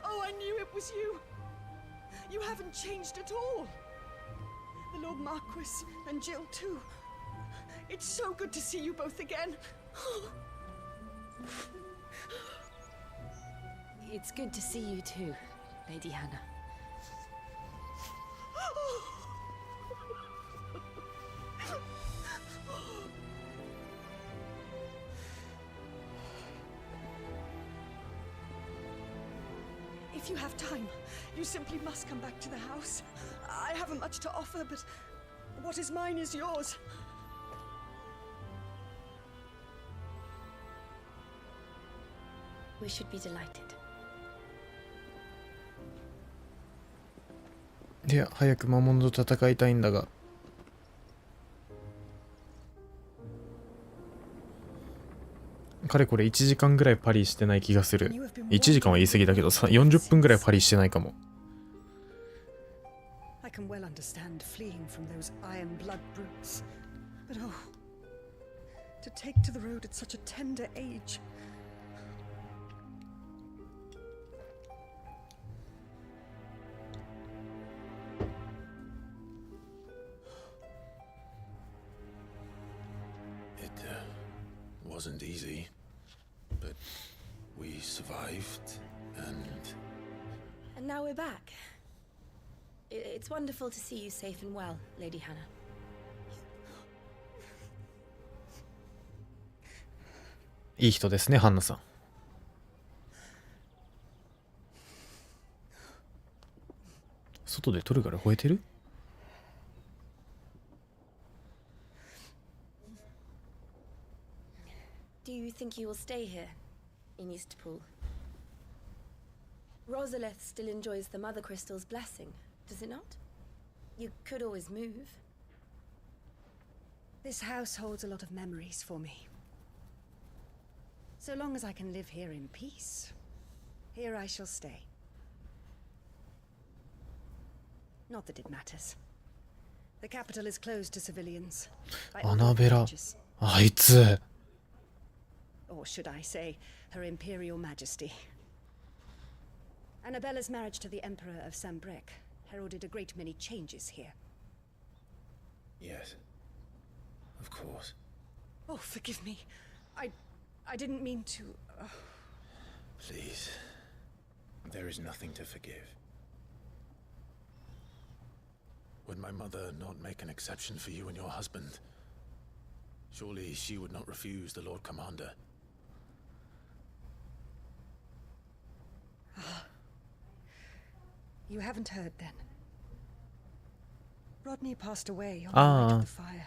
Oh, I knew it was you. You haven't changed at all. The Lord Marquis and Jill too. It's so good to see you both again. It's good to see you too, Lady Hannah. If you have time, you simply must come back to the house. I haven't much to offer, but what is mine is yours. We should be delighted. いや、早く魔物と戦いたいんだが。かれこれ1時間ぐらいパリしてない気がする。1時間は言い過ぎだけど40分ぐらいパリしてないかも。I can well understand fleeing from those iron blood brutes. But oh, to take to the road at such a tender age. It wasn't easy, but we survived, And now we're back. It's wonderful to see you safe and well, Lady Hannah. いい人ですね、ハンナさん。外でトルガル吠えてる？ Do you think you will stay here, in Eastpool? Rosalith still enjoys the Mother Crystal's blessing, does it not? You could always move. This house holds a lot of memories for me. So long as I can live here in peace, here I shall stay. Not that it matters. The capital is closed to civilians. アナベラ、あいつ。Or should I say, Her Imperial Majesty. Annabella's marriage to the Emperor of Sambrec heralded a great many changes here. yes, of course. Oh, forgive me. I didn't mean to... Please, there is nothing to forgive. Would my mother not make an exception for you and your husband? Surely she would not refuse the Lord Commander. You haven't heard then. Rodney passed away on the night of the fire.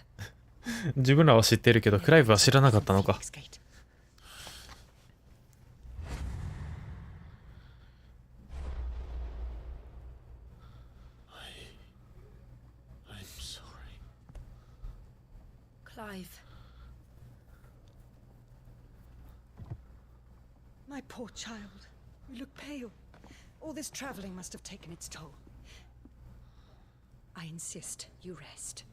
自分らは知ってるけどクライブは知らなかったのか。I'm sorry. Clive. My poor child. You look pale. All this traveling must have taken its toll. I insist you rest.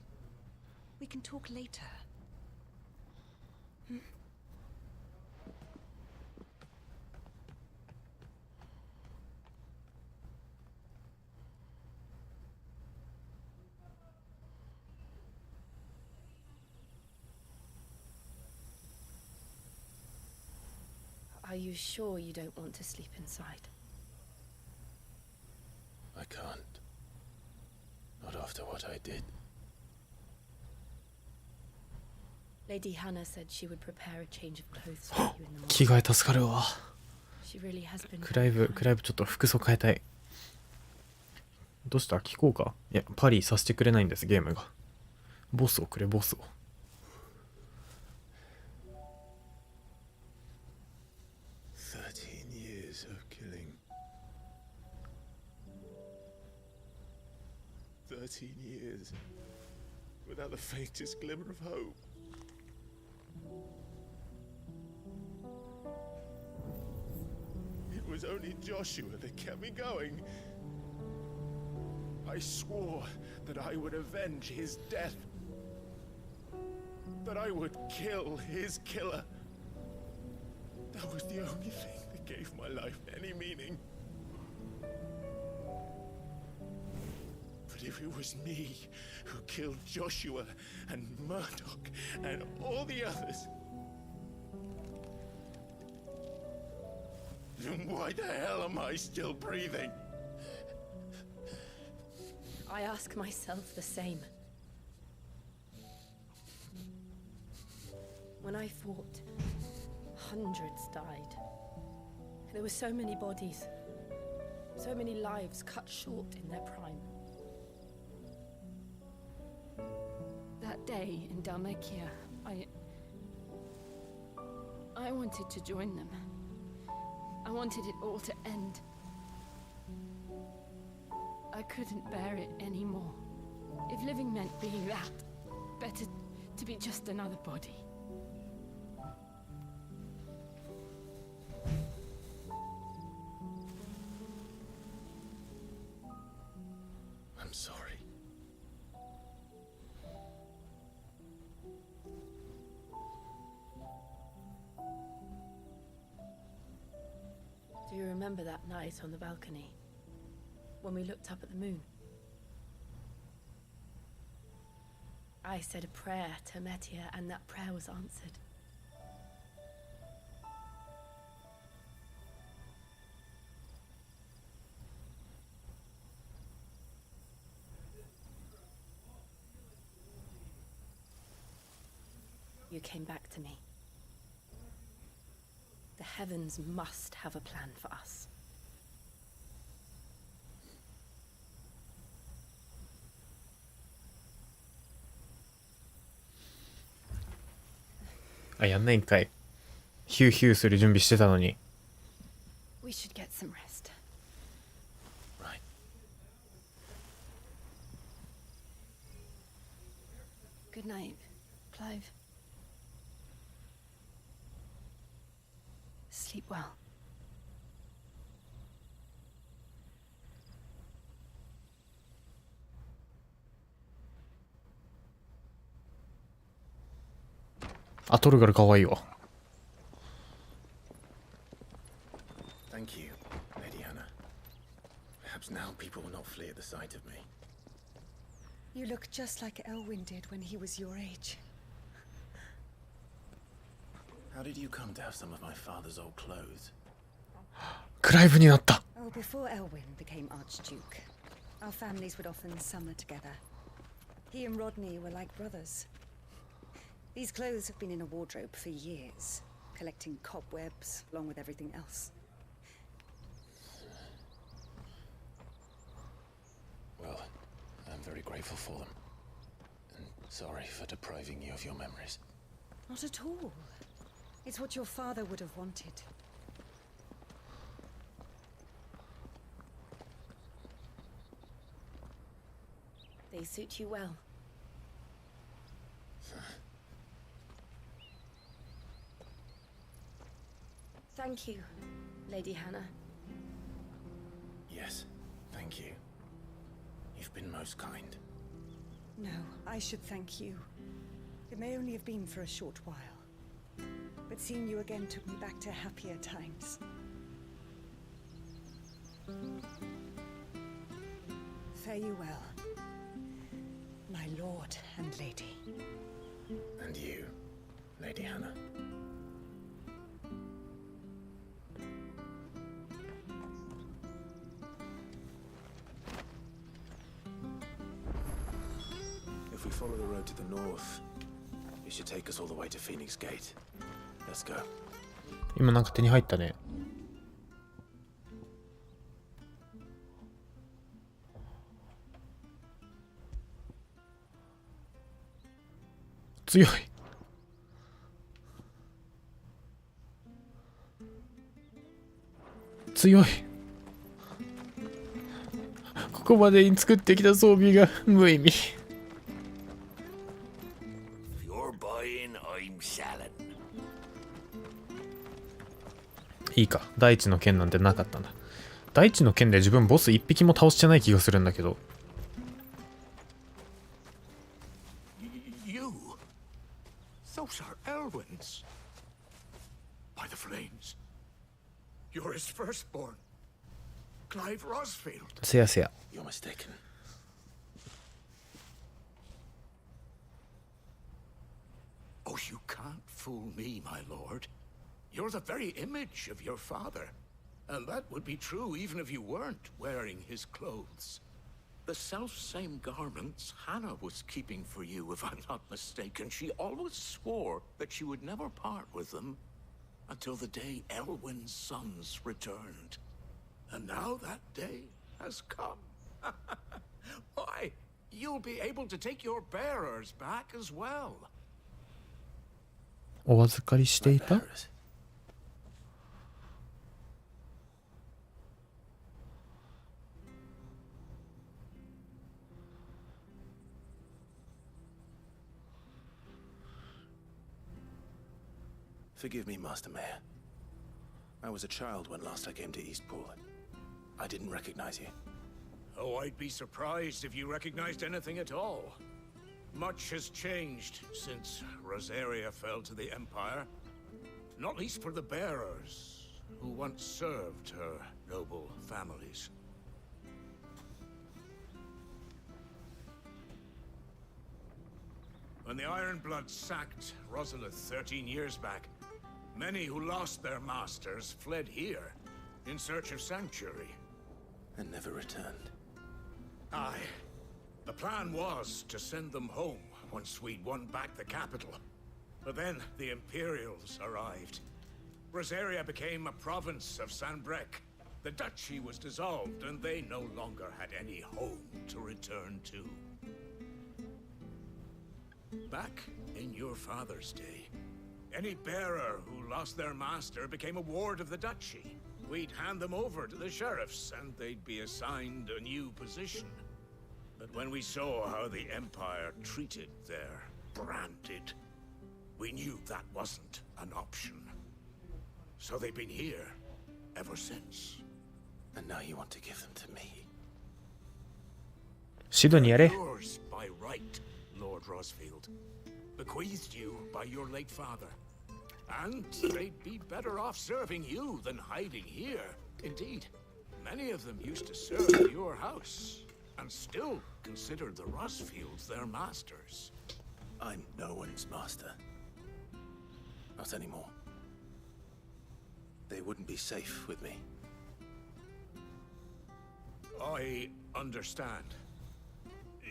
We can talk later. Are you sure you don't want to sleep inside? I can't. Not after what I did. Lady Hannah said she would prepare a change of clothes for you in the morning. 着替え助かるわ。 She really has been クライブちょっと服装変えたい。どうした？聞こうか。いや、パリさせてくれないんです、ゲームが。ボスをくれ、ボスを。13 years of killing. 13 years without the faintest glimmer of hope. It was only Joshua that kept me going. I swore that I would avenge his death. That I would kill his killer. That was the only thing that gave my life any meaning. But if it was me who killed Joshua and Murdoch and all the others, then why the hell am I still breathing? I ask myself the same. When I fought, hundreds died. There were so many bodies, so many lives cut short in their prime. That day in Dalmekia, I wanted to join them. I wanted it all to end. I couldn't bear it anymore. If living meant being that, better to be just another body. I'm sorry. Do you remember that night on the balcony? When we looked up at the moon? I said a prayer to Metia, and that prayer was answered. You came back to me. The heavens must have a plan for us. Ah, やんないんかい。ヒューヒューする準備してたのに。We should get some rest. Right. Good night, Clive. Sleep well. Ah, トルガルかわいいわ。Thank you, Lady Hannah. Perhaps now people will not flee at the sight of me. You look just like Elwyn did when he was your age. How did you come to have some of my father's old clothes? クライブになった。Oh, before Elwyn became Archduke, our families would often summer together. He and Rodney were like brothers. These clothes have been in a wardrobe for years, collecting cobwebs along with everything else. Well, I'm very grateful for them. And sorry for depriving you of your memories. Not at all. It's what your father would have wanted. They suit you well. Thank you, Lady Hannah. Yes, thank you. You've been most kind. No, I should thank you. It may only have been for a short while, but seeing you again took me back to happier times. Fare you well, my lord and lady. And you, Lady Hannah. If we follow the road to the north, it should take us all the way to Phoenix Gate. Let's go. 今なんか手に入ったね。強い。強い。ここまでに作ってきた装備が無意味。いいか、大地の剣なんてなかったんだ。大地の剣で自分ボス一匹も倒してない気がするんだけど。You? Those are Elwyn's. By the flames. You're his firstborn. Clive Rosfield. せやせや。 You're mistaken. Oh, you can't fool me, my lord. You're the very image of your father. And that would be true even if you weren't wearing his clothes. The self-same garments Hannah was keeping for you, if I'm not mistaken. She always swore that she would never part with them until the day Elwyn's sons returned. And now that day has come. Why, you'll be able to take your bearers back as well. お預かりしていた？ Forgive me, Master Mayor. I was a child when last I came to Eastpool. I didn't recognize you. Oh, I'd be surprised if you recognized anything at all. Much has changed since Rosaria fell to the Empire. Not least for the bearers, who once served her noble families. When the Ironbloods sacked Rosalith 13 years back, many who lost their masters fled here in search of sanctuary. And never returned. Aye. The plan was to send them home once we'd won back the capital. But then the Imperials arrived. Rosaria became a province of Sanbreque. The duchy was dissolved, and they no longer had any home to return to. Back in your father's day, any bearer who lost their master became a ward of the duchy. We'd hand them over to the sheriffs, and they'd be assigned a new position. But when we saw how the Empire treated their branded, we knew that wasn't an option. So they've been here ever since. And now you want to give them to me? 시도니아래? Yours by right, Lord Rosfield. Bequeathed you by your late father. And they'd be better off serving you than hiding here. Indeed, many of them used to serve your house, and still consider the Rosfields their masters. I'm no one's master. Not anymore. They wouldn't be safe with me. I understand.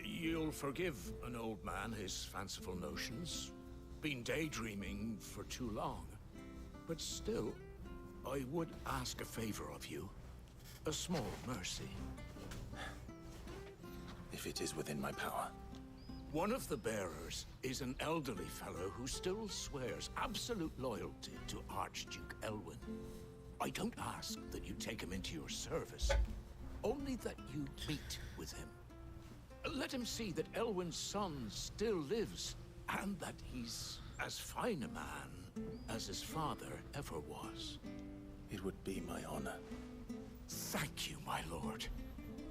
You'll forgive an old man his fanciful notions. Been daydreaming for too long. But still, I would ask a favor of you. A small mercy. If it is within my power. One of the bearers is an elderly fellow who still swears absolute loyalty to Archduke Elwyn. I don't ask that you take him into your service, only that you meet with him. Let him see that Elwyn's son still lives, and that he's as fine a man as his father ever was. It would be my honor. Thank you, my lord.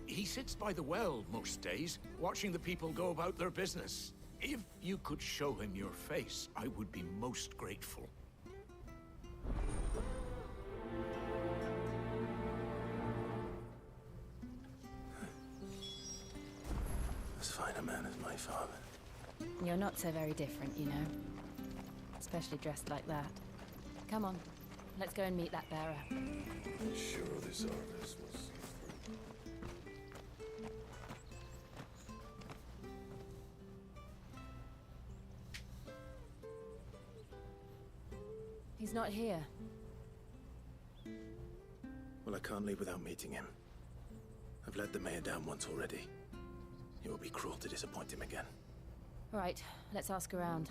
He sits by the well most days, watching the people go about their business. If you could show him your face, I would be most grateful. As fine a man as my father. You're not so very different, you know. Especially dressed like that. Come on, let's go and meet that bearer. Sure, this harvest was. He's not here. Well, I can't leave without meeting him. I've let the mayor down once already. It would be cruel to disappoint him again. Right, let's ask around.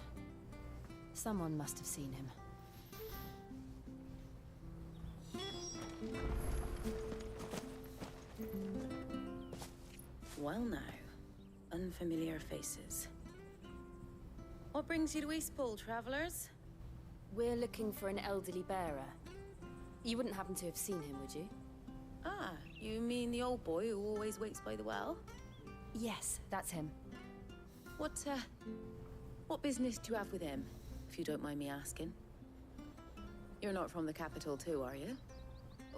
Someone must have seen him. Well now, unfamiliar faces. What brings you to Eastpool, travelers? We're looking for an elderly bearer. You wouldn't happen to have seen him, would you? Ah, you mean the old boy who always waits by the well? Yes, that's him. What business do you have with him, if you don't mind me asking? You're not from the capital too, are you?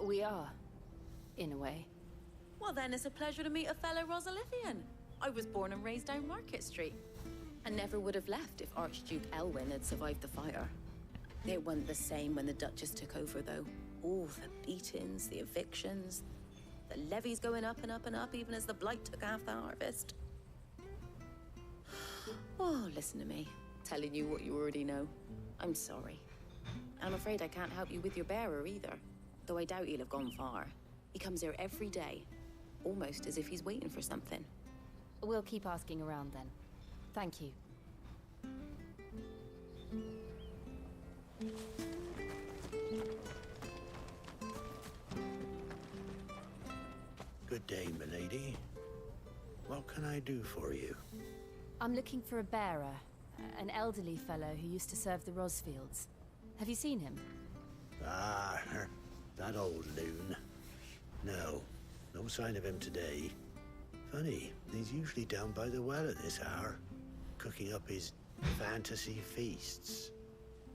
We are, in a way. Well then, it's a pleasure to meet a fellow Rosalithian. I was born and raised down Market Street, and never would have left if Archduke Elwyn had survived the fire. It wasn't the same when the Duchess took over, though. All the beatings, the evictions, the levies going up and up and up, even as the blight took half the harvest. Oh, listen to me, telling you what you already know. I'm sorry. I'm afraid I can't help you with your bearer either, though I doubt he'll have gone far. He comes here every day, almost as if he's waiting for something. We'll keep asking around then. Thank you. Good day, milady. What can I do for you? I'm looking for a bearer, an elderly fellow who used to serve the Rosfields. Have you seen him? Ah, that old loon. No, no sign of him today. Funny, he's usually down by the well at this hour, cooking up his fantasy feasts.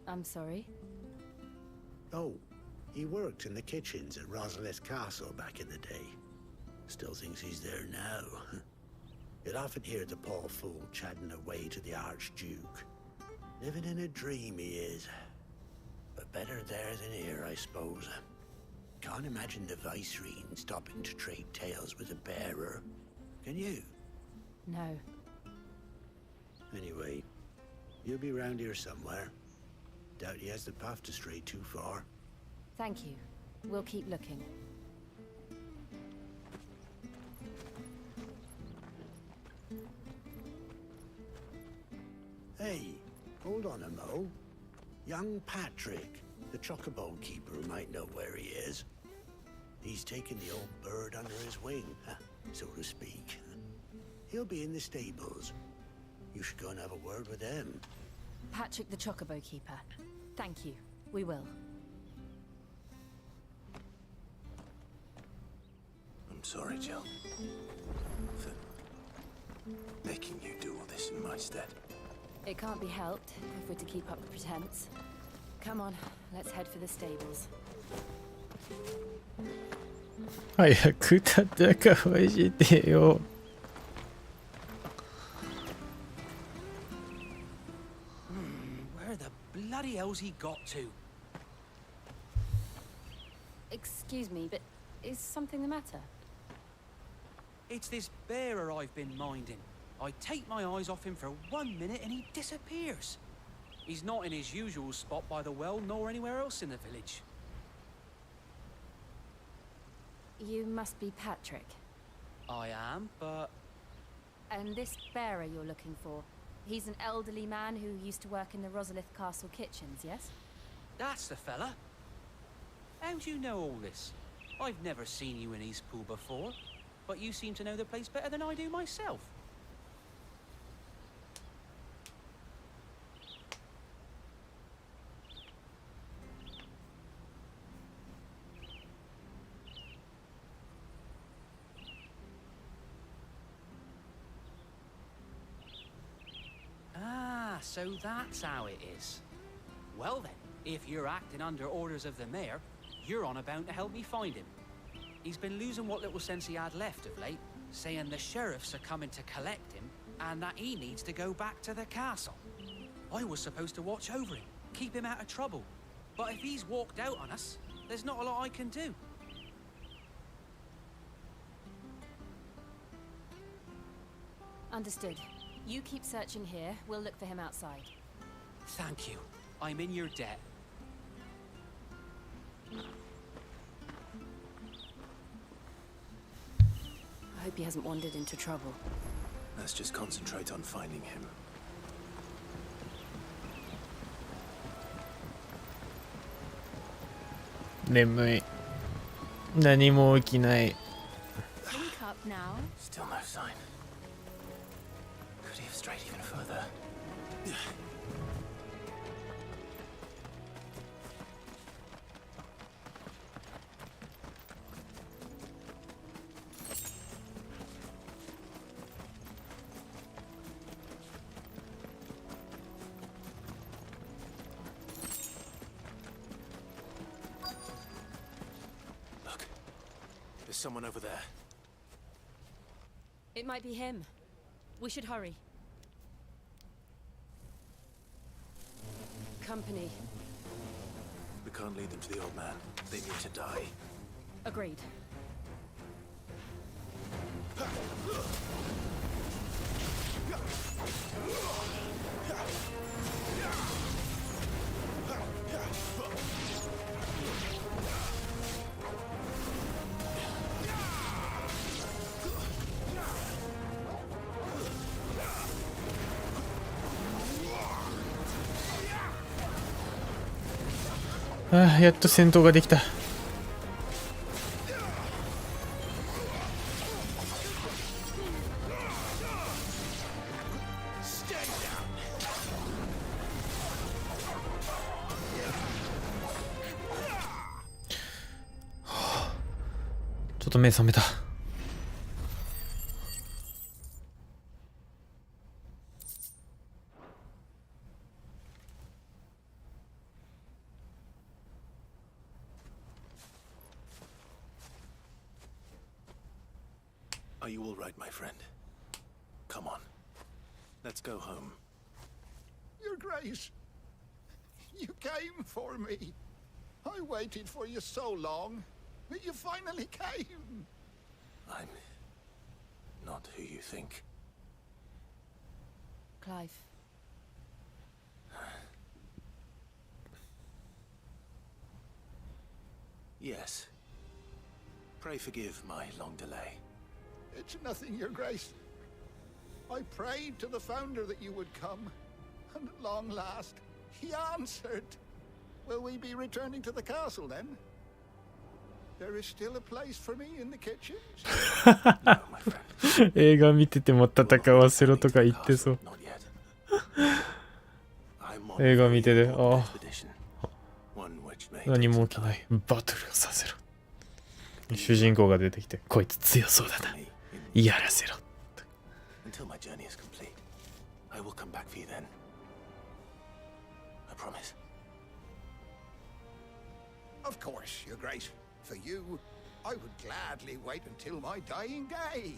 I'm sorry? Oh, he worked in the kitchens at Rosalith Castle back in the day. Still thinks he's there now. You'd often hear the poor fool chatting away to the Archduke. Living in a dream he is. But better there than here, I suppose. Can't imagine the Viceroy stopping to trade tales with a bearer. Can you? No. Anyway, he'll be round here somewhere. Doubt he has the path to stray too far. Thank you. We'll keep looking. Hey, hold on a mo. Young Patrick, the chocobo keeper, might know where he is. He's taken the old bird under his wing, so to speak. He'll be in the stables. You should go and have a word with him. Patrick the Chocobo Keeper. Thank you. We will. I'm sorry, Jill. For making you do all this in my stead. It can't be helped if we're to keep up the pretense. Come on, let's head for the stables. 早く戦わしてよ。Where the bloody hell's he got to? Excuse me, but is something the matter? It's this bearer I've been minding. I take my eyes off him for 1 minute and he disappears. He's not in his usual spot by the well, nor anywhere else in the village. You must be Patrick. I am, but... And this bearer you're looking for, he's an elderly man who used to work in the Rosalith Castle kitchens, yes? That's the fella. How do you know all this? I've never seen you in Eastpool before, but you seem to know the place better than I do myself. So that's how it is. Well then, if you're acting under orders of the mayor, you're on about to help me find him. He's been losing what little sense he had left of late, saying the sheriffs are coming to collect him, and that he needs to go back to the castle. I was supposed to watch over him, keep him out of trouble. But if he's walked out on us, there's not a lot I can do. Understood. You keep searching here, we'll look for him outside. Thank you. I'm in your debt. I hope he hasn't wandered into trouble. Let's just concentrate on finding him.眠い。何も起きない。 Wake up now. Still no sign. Could he have strayed even further? Look, there's someone over there. It might be him. We should hurry. Company. We can't lead them to the old man. They need to die. Agreed.ああ、やっと戦闘ができた。ちょっと目覚めた。Are you all right, my friend? Come on. Let's go home. Your Grace, you came for me. I waited for you so long, but you finally came. I'm not who you think. Clive. Yes. Pray forgive my long delay. It's nothing, Your Grace. I prayed to the Founder that you would come, and at long last, he answered. Will we be returning to the castle then? There is still a place for me in the kitchens. 映画見てても戦わせろとか言ってそう。映画見てて、ああ、何も起きない。バトルをさせろ。主人公が出てきて、こいつ強そうだな。やらせろ。Until my journey is complete, I will come back for you then. I promise. Of course, Your Grace. For you, I would gladly wait until my dying day.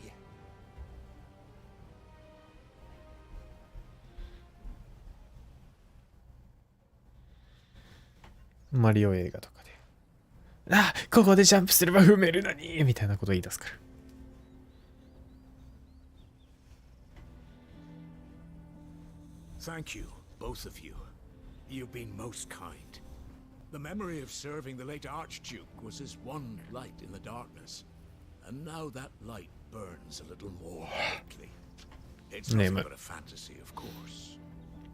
マリオ映画とかで、あ、ここでジャンプすれば踏めるのにみたいなこと言い出すから。Thank you, both of you. You've been most kind. The memory of serving the late Archduke was as one light in the darkness, and now that light burns a little more brightly. It's nothing but a fantasy, of course,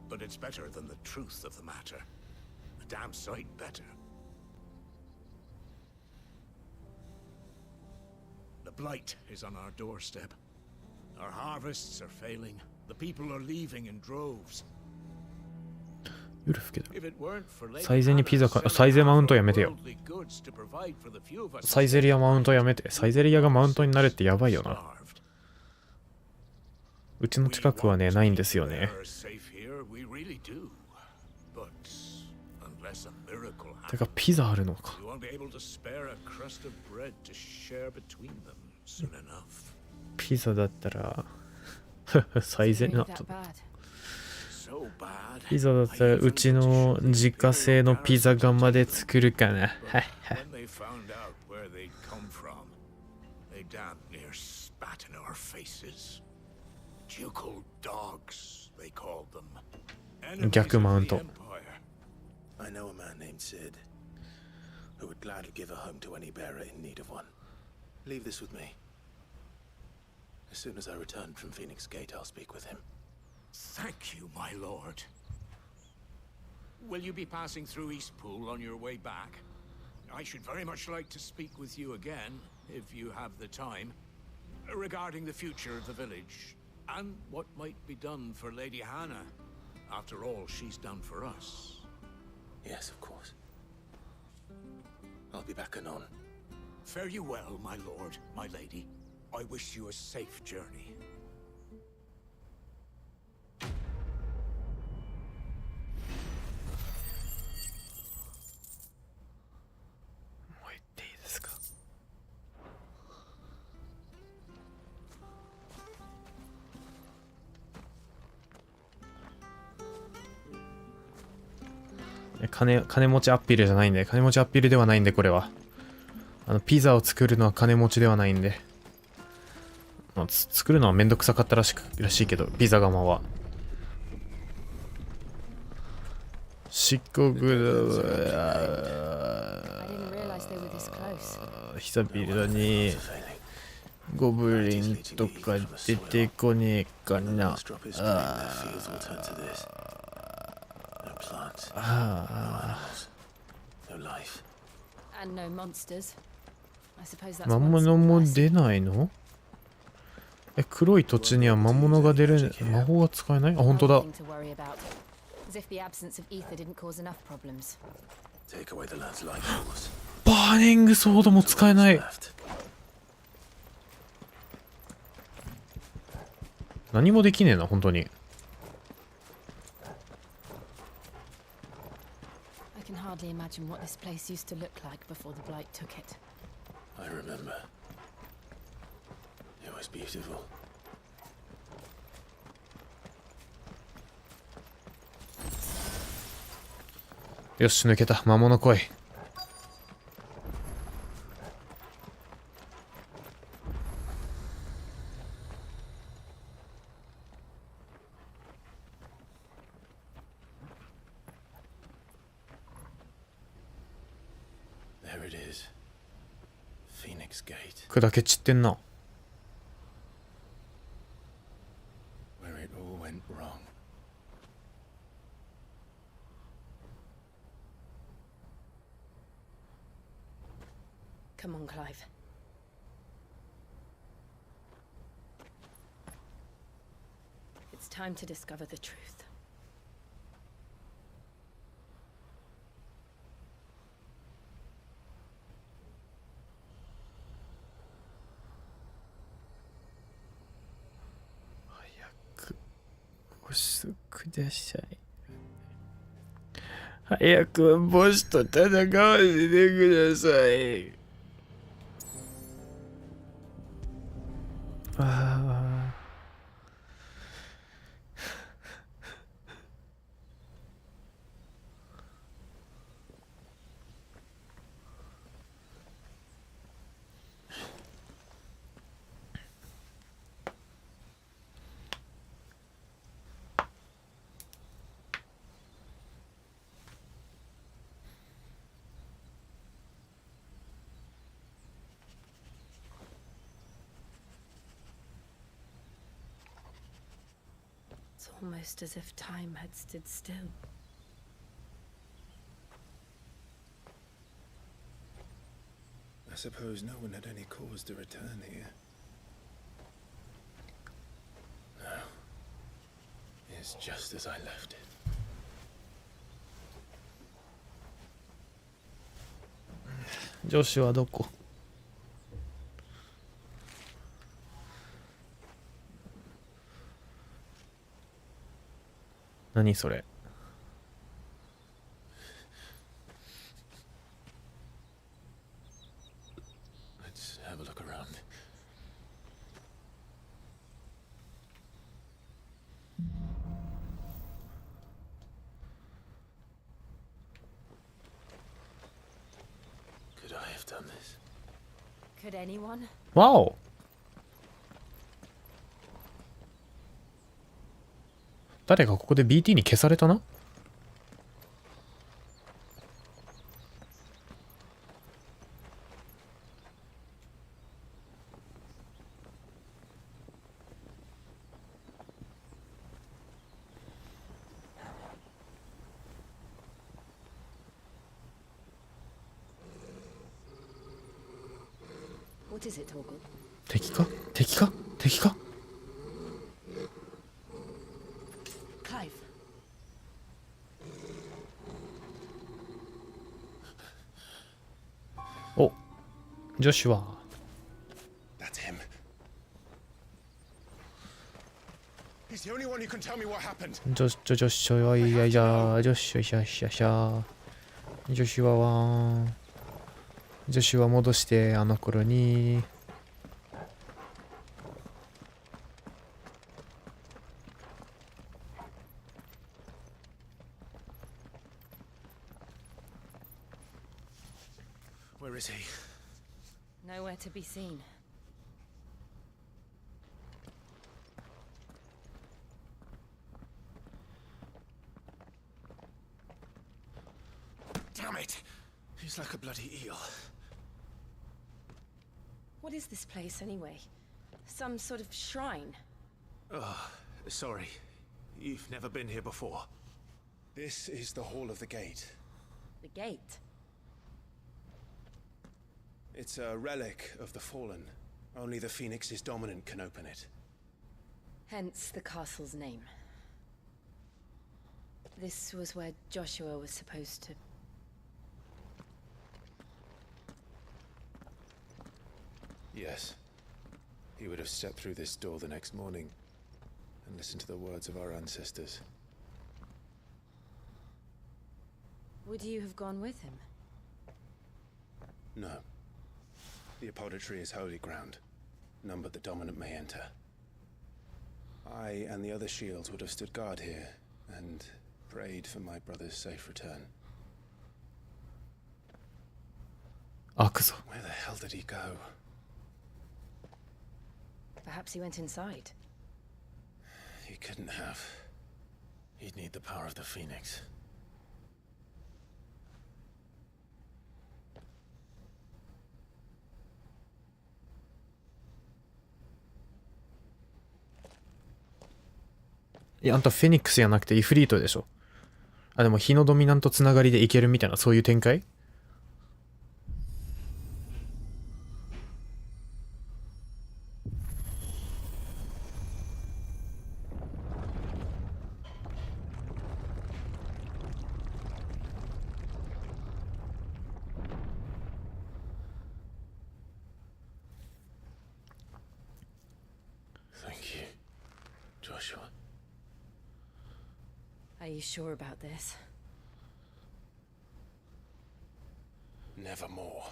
but it's better than the truth of the matter. A damn sight better. The blight is on our doorstep. Our harvests are failing. The people are leaving in droves. 夜更けだ。サイゼにピザか、サイゼマウントやめてよ。サイゼリアマウントやめて。サイゼリアがマウントになれってやばいよな。うちの近くはね、ないんですよね。てか、ピザあるのか。ピザだったら、サイゼなと。ピザだったらうちの自家製のピザ窯で作るかな。逆マウント。I know a man named Sid who would gladly give a home to any bearer in need of one. Leave this with me. As soon as I return from Phoenix Gate, I'll speak with him. Thank you, my lord. Will you be passing through Eastpool on your way back? I should very much like to speak with you again, if you have the time, regarding the future of the village, and what might be done for Lady Hannah, after all she's done for us. Yes, of course. I'll be back anon. Fare you well, my lord, my lady. I wish you a safe journey. 金持ちアピールじゃないんで、金持ちアピールではないんで、これは。ピザを作るのは金持ちではないんで。まあ、作るのはめんどくさかったらしいけど、ピザ窯は。漆黒だ。久々にゴブリンとか出てこねえかな。魔物も出ないの？黒い土地には魔物が出る、魔法が使えない？あ、本当だ。バーニングソードも使えない。何もできねえな、本当に。I can hardly imagine what this place used to look like before the blight took it. I remember. It was beautiful. よし、抜けた。魔物来い。There it is. Phoenix Gate. 砕け散ってんな。Where it all went wrong. Come on, Clive. It's time to discover the truth. Boss ください。早くボスと戦わせてください。ああ。It's almost as if time had stood still. I suppose no one had any cause to return here. No. It's just as I left it. 女子はどこ？何それ？ Let's have a look around. Could I have done this? Could anyone? わお。誰がここで BT に消されたな？What is it, Torgal? 敵か？敵か？敵か？ Clive. お、ジョシュは。That's him. He's the only one who can tell me what happened. ジョシュはいやいや、ジョシュシャシャシャ。ジョシュはジョシュは戻してあの頃に。Where is he? Nowhere to be seen. Damn it! He's like a bloody eel. What is this place anyway? Some sort of shrine? Oh, sorry. You've never been here before. This is the Hall of the Gate. The gate? It's a relic of the Fallen. Only the Phoenix's dominant can open it. Hence the castle's name. This was where Joshua was supposed to... Yes. He would have stepped through this door the next morning. and listen to the words of our ancestors. Would you have gone with him? No. The apodatory is holy ground. None but the dominant may enter. I and the other shields would have stood guard here and prayed for my brother's safe return. あ、クソ。 Where the hell did he go? Perhaps he went inside. He couldn't have. He'd need the power of the Phoenix.いや、あんたフェニックスじゃなくてイフリートでしょ。あ、でも火のドミナントつながりでいけるみたいな、そういう展開？Thank you, Joshua. Are you sure about this? Nevermore.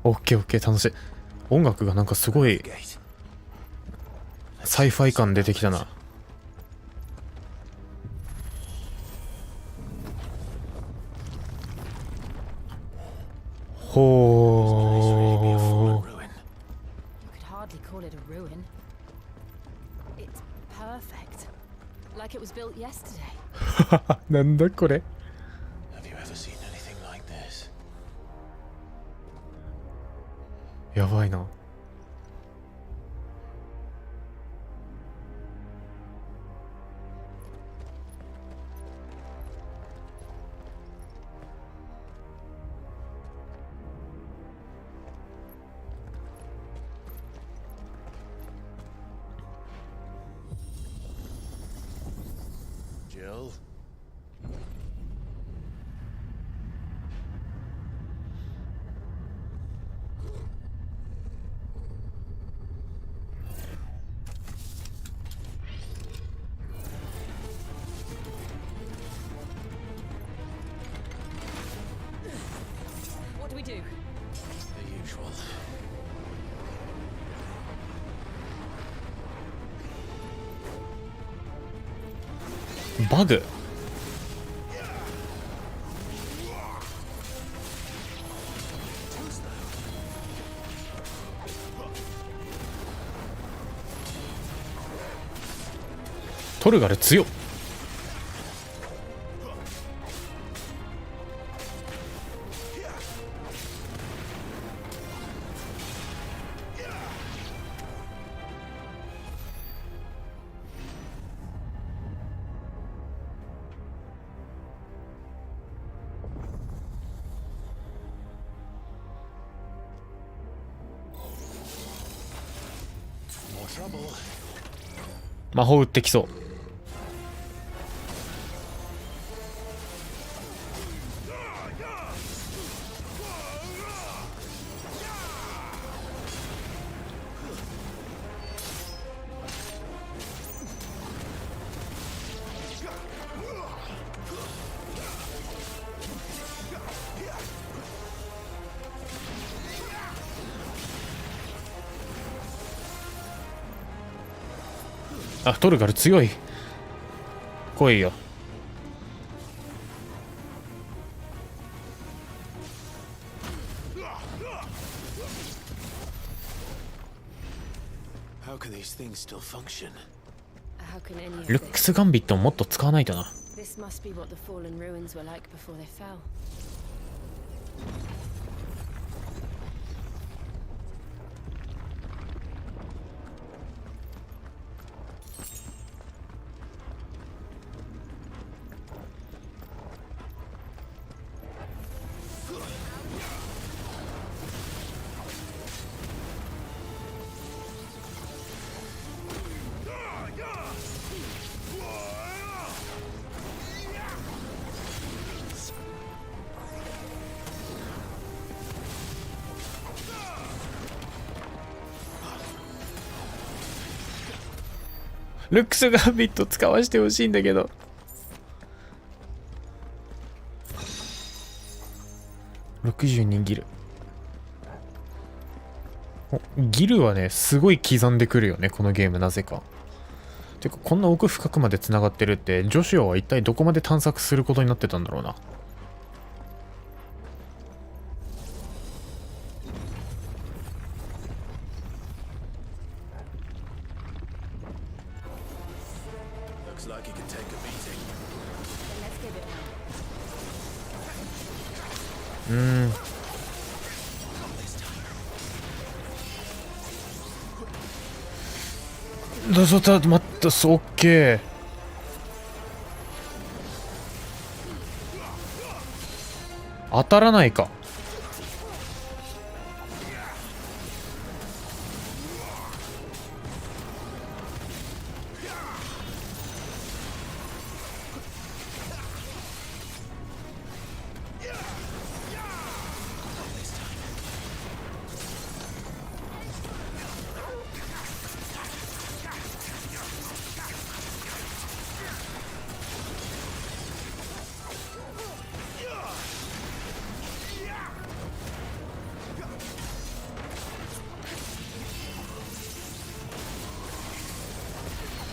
OK OK 楽しい。音楽がなんかすごいサイファイ感出てきたな。ほー。 You could hardly call it a ruin. It's perfect. Like it was built yesterday. なんだこれ。 Have you ever seen anything like this? やばいな。Jill? What do we do? The usual. バグ？トルガル強っ。魔法打ってきそう。あ、トルガル強い。来いよ。How can these things still function? How can any of ルックスガンビットをもっと使わないとな。 This must be what the fallen ruins were like before they fell. ルックスガービット使わせてほしいんだけど。62ギル。ギルはね、すごい刻んでくるよね、このゲーム、なぜか。てか、こんな奥深くまで繋がってるって、ジョシュアは一体どこまで探索することになってたんだろうな。待った、オッケー。当たらないか。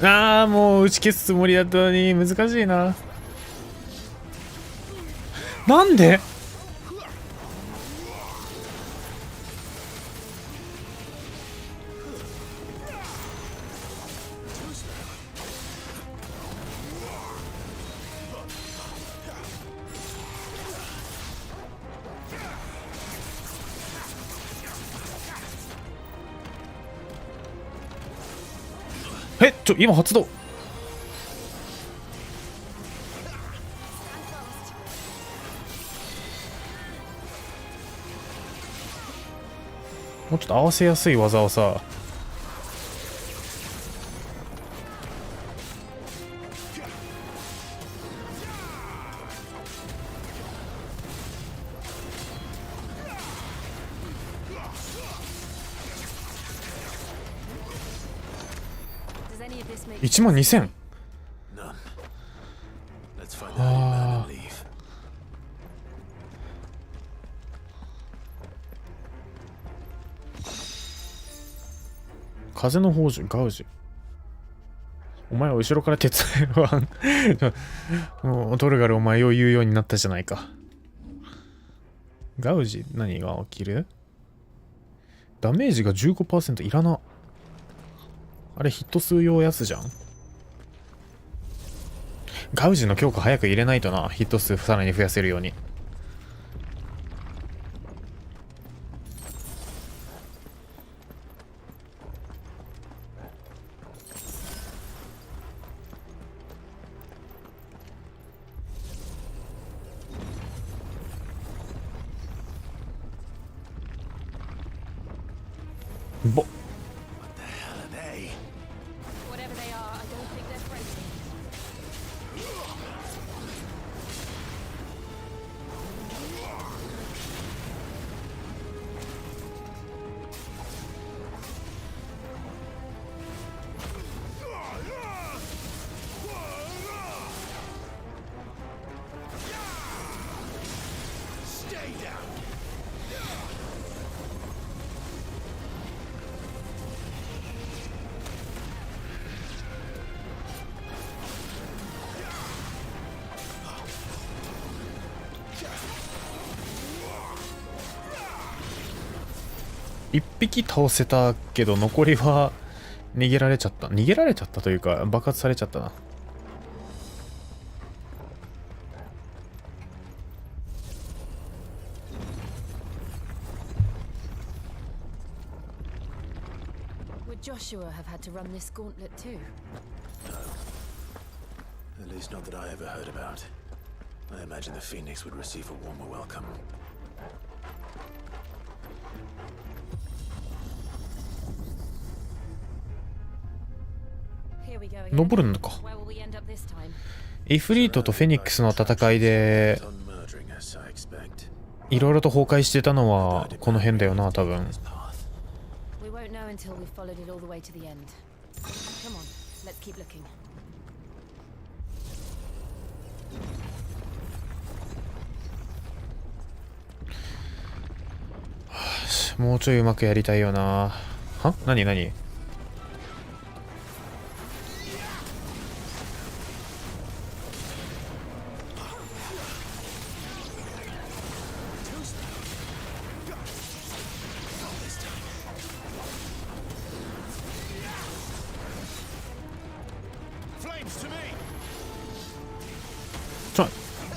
ああ、もう打ち消すつもりだったのに難しいな。なんで？今発動。もうちょっと合わせやすい技をさ。12000。ああ。風の宝珠、ガウジ。お前は後ろから鉄腕もうトルガルお前を言うようになったじゃないか。ガウジ、何が起きる？ダメージが 15% いらな。あれヒット数用やつじゃん。ガウジの強化早く入れないとな。ヒット数さらに増やせるように。ぼっ。一匹倒せたけど残りは逃げられちゃった。逃げられちゃったというか爆発されちゃったな。Would Joshua have had to run this gauntlet too? At least not that I ever heard about. I imagine the Phoenix would receive a warmer welcome. 登るのか。イフリートとフェニックスの戦いでいろいろと崩壊してたのはこの辺だよな、多分。Let's keep looking. もうちょいうまくやりたいよな。は？何？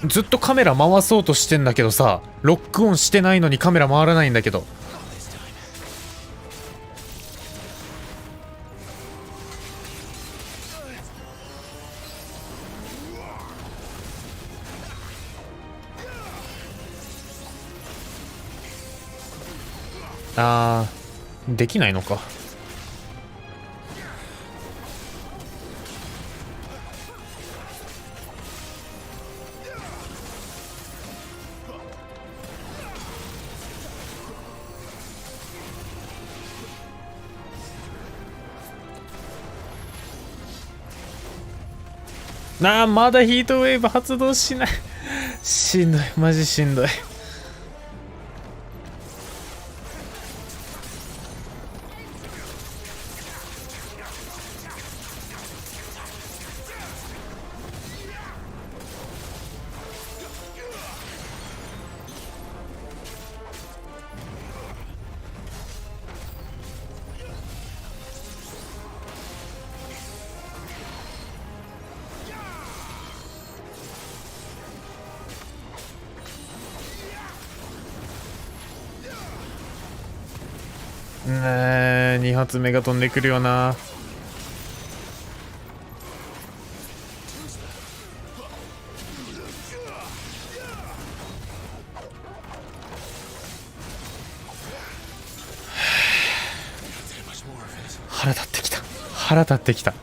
ずっとカメラ回そうとしてんだけどさ、ロックオンしてないのにカメラ回らないんだけど。できないのか。まだヒートウェーブ発動しない。しんどい、マジしんどい。2発目が飛んでくるよな。腹立ってきた。腹立ってきた。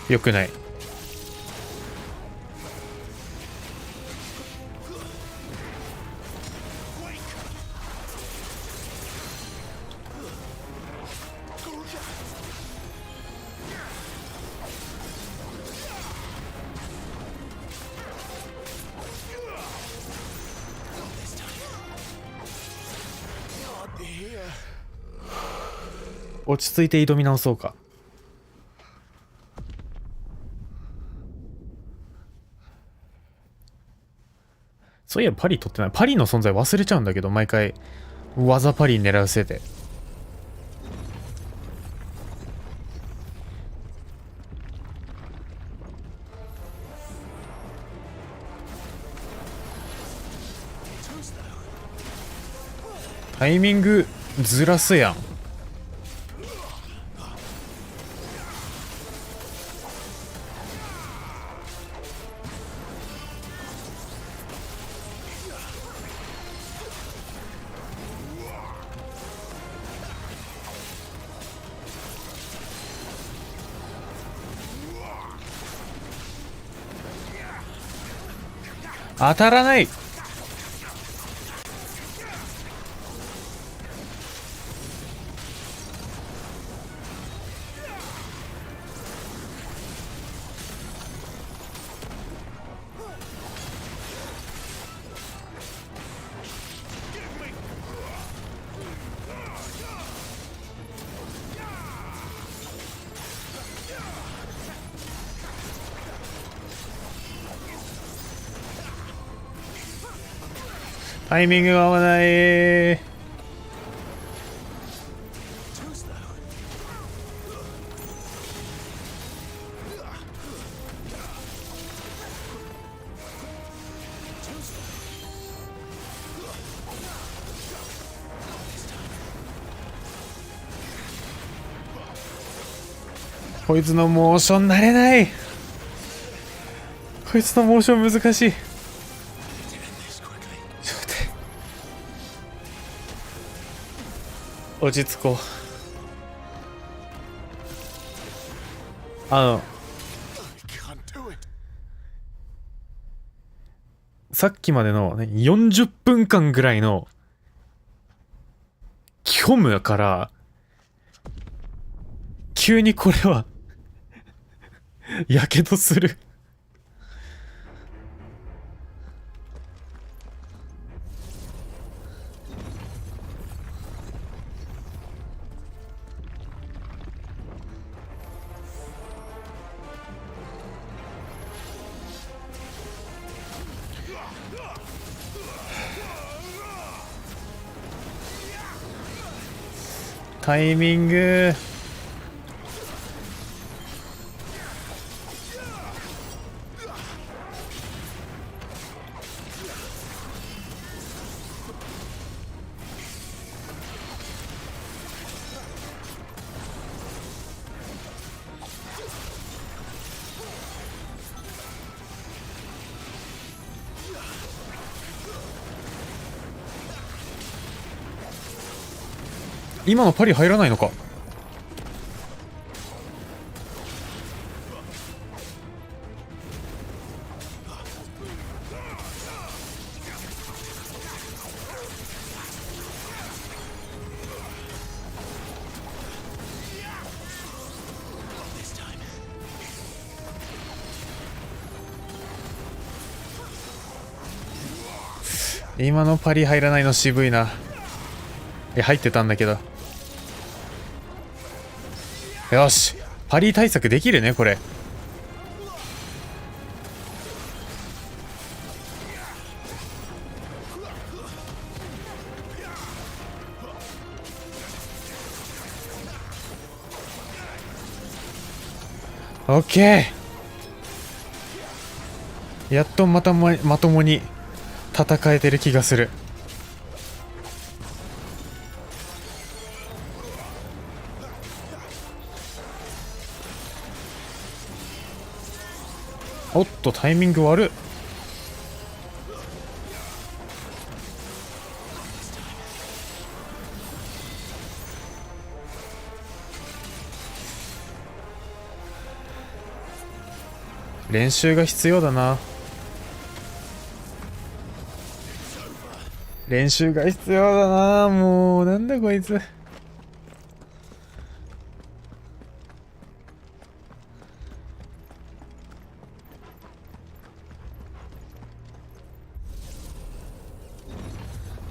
よくない。落ち着いて挑み直そうか。そういえばパリ取ってない。パリの存在忘れちゃうんだけど、毎回技パリ狙わせて。タイミングずらすやん。当たらない。タイミングが合わない。こいつのモーション慣れない。こいつのモーション難しい。落ち着こう。さっきまでの、ね、40分間ぐらいの虚無から急にこれはやけどする。タイミング。今のパリ入らないのか。今のパリ入らないの渋いな。入ってたんだけど。よし、パリ対策できるねこれ。オッケー。やっとまともに戦えてる気がする。おっとタイミング悪っ。練習が必要だな。練習が必要だな。もうなんだこいつ。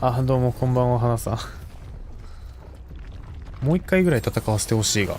あ、どうもこんばんは花さん。もう一回ぐらい戦わせてほしいが。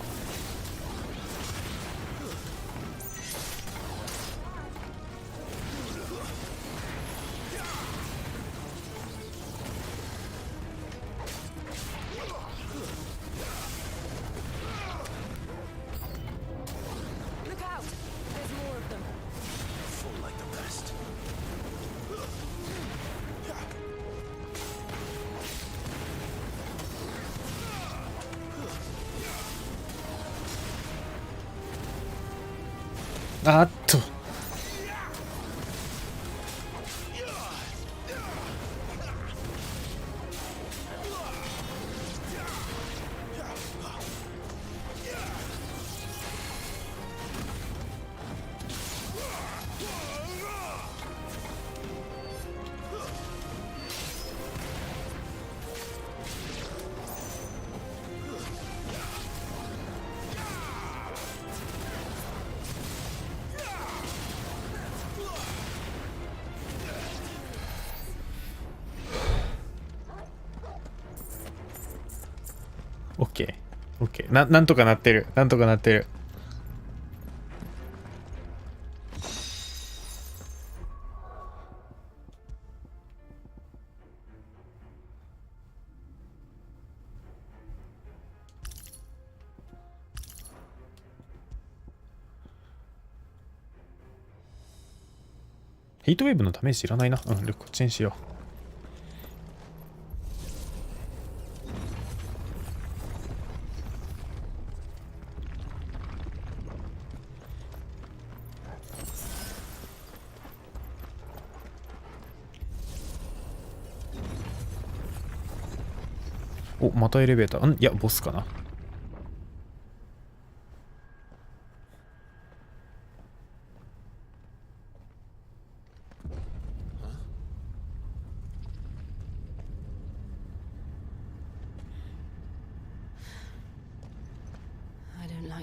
あっと。オッケーオッケー。なんとかなってる。なんとかなってる。ヒートウェーブの試しいらないな。うん、こっちにしよう。お、またエレベーター。いや、ボスかな。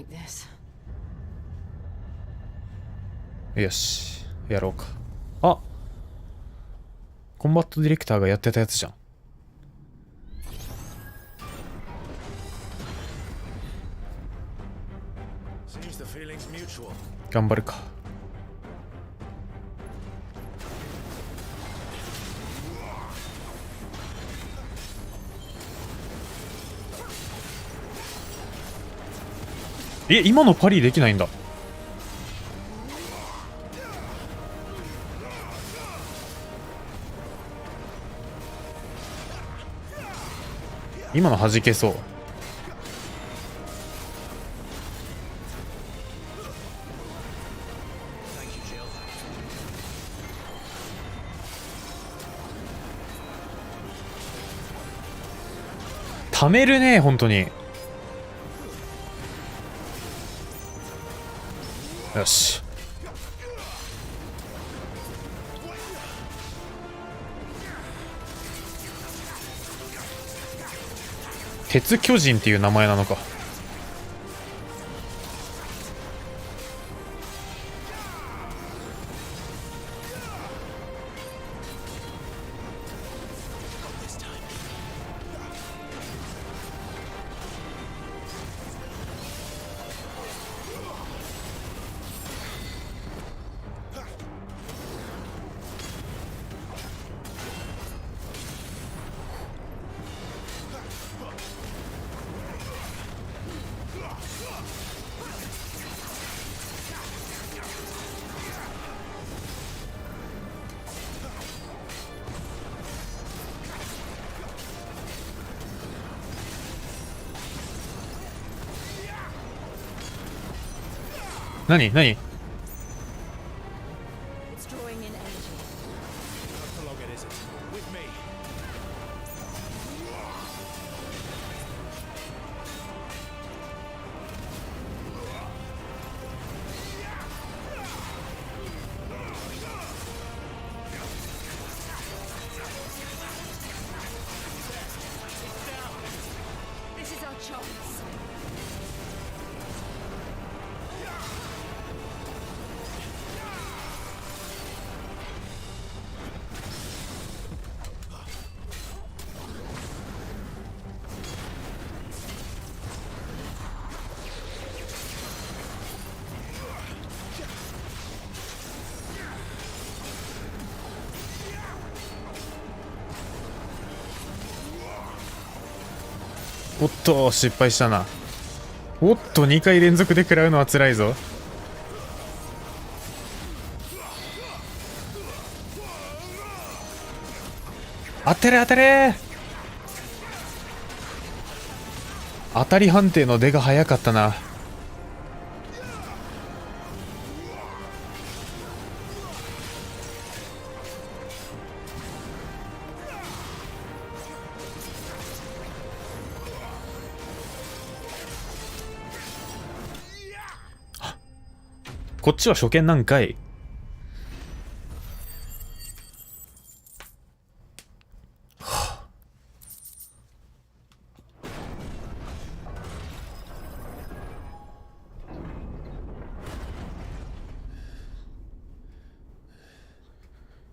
like this. よし、やろうか。あ、コンバットディレクターがやってたやつじゃん。頑張るか。今のパリできないんだ。今の弾けそう。貯めるね、本当に。よし。鉄巨人っていう名前なのか。何 It's drawing in energy. Not for long, it isn't. With me. This is our chance. おっと、失敗したな。おっと、2回連続で食らうのは辛いぞ。当たれ当たれ。当たり判定の出が早かったな。こっちは初見なんかい。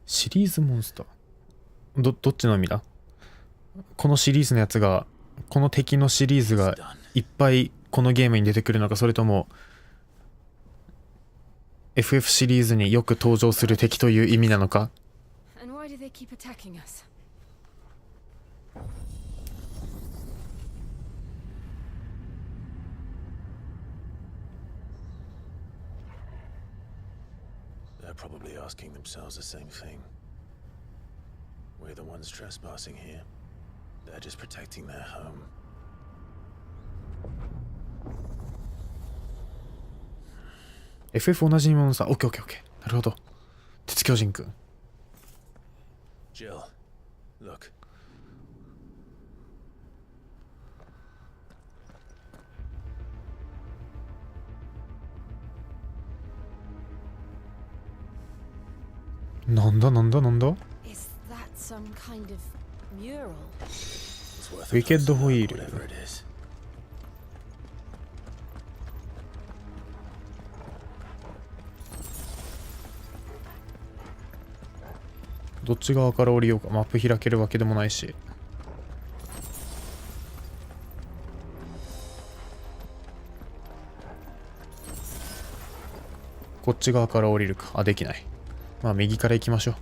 シリーズモンスター。どっちの意味だ？このシリーズのやつが、この敵のシリーズがいっぱいこのゲームに出てくるのか、それともFF シリーズによく登場する敵という意味なのか。 And why do they keep attacking us? They're probably asking themselves the same thing. We're the ones trespassing here. They're just protecting their home. FF 同じものさ。オッケーオッケーオッケー。なるほど。鉄巨人くん。Jill, look. なんだなんだなんだ。 Is that some kind of mural? ウィケッドホイール。どっち側から降りようか。マップ開けるわけでもないし。こっち側から降りるか。あ、できない。まあ右から行きましょう。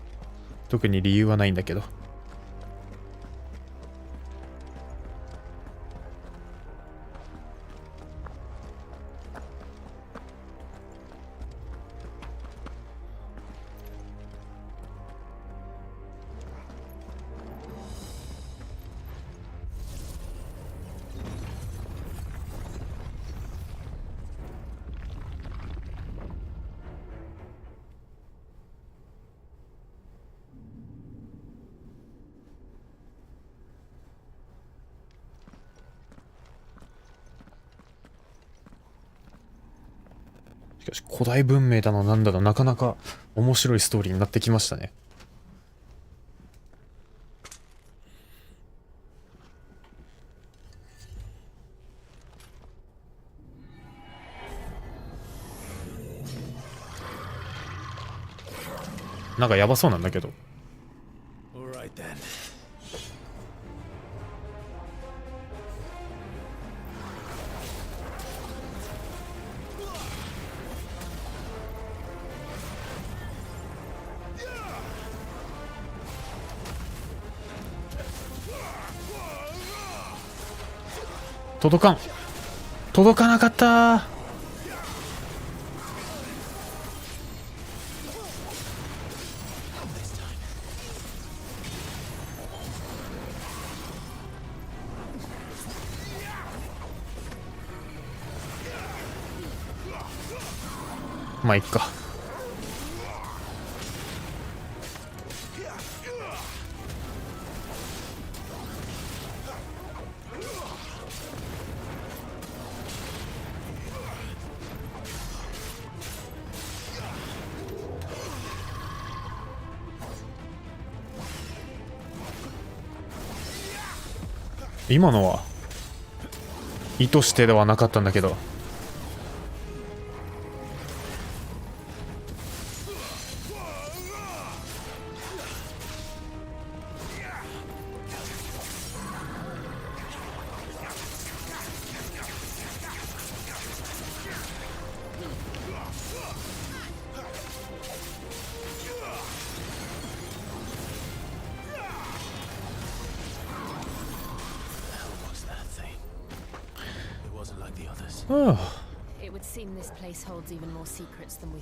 特に理由はないんだけど。しかし古代文明だのなんだの、なかなか面白いストーリーになってきましたね。なんかやばそうなんだけど。届かなかったー。まあいっか。今のは意図してではなかったんだけど。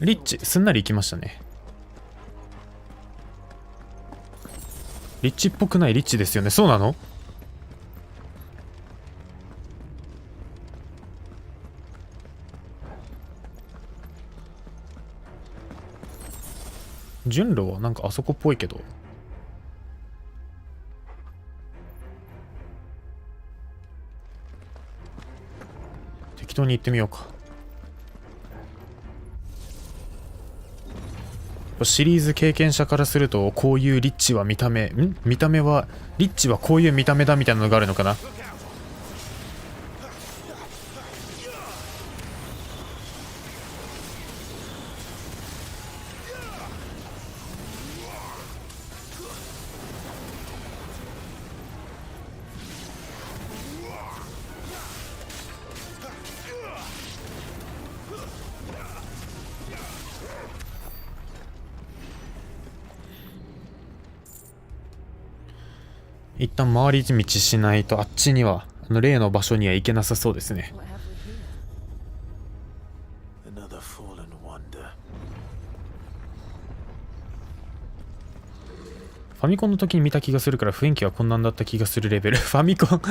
リッチ、すんなり行きましたね。リッチっぽくないリッチですよね。そうなの？順路はなんかあそこっぽいけど。適当に行ってみようか。シリーズ経験者からすると、こういうリッチは見た目はリッチはこういう見た目だみたいなのがあるのかな。一旦回り道しないと、あっちには例の場所には行けなさそうですね。ファミコンの時に見た気がするから雰囲気はこんなんだった気がするレベル。ファミコン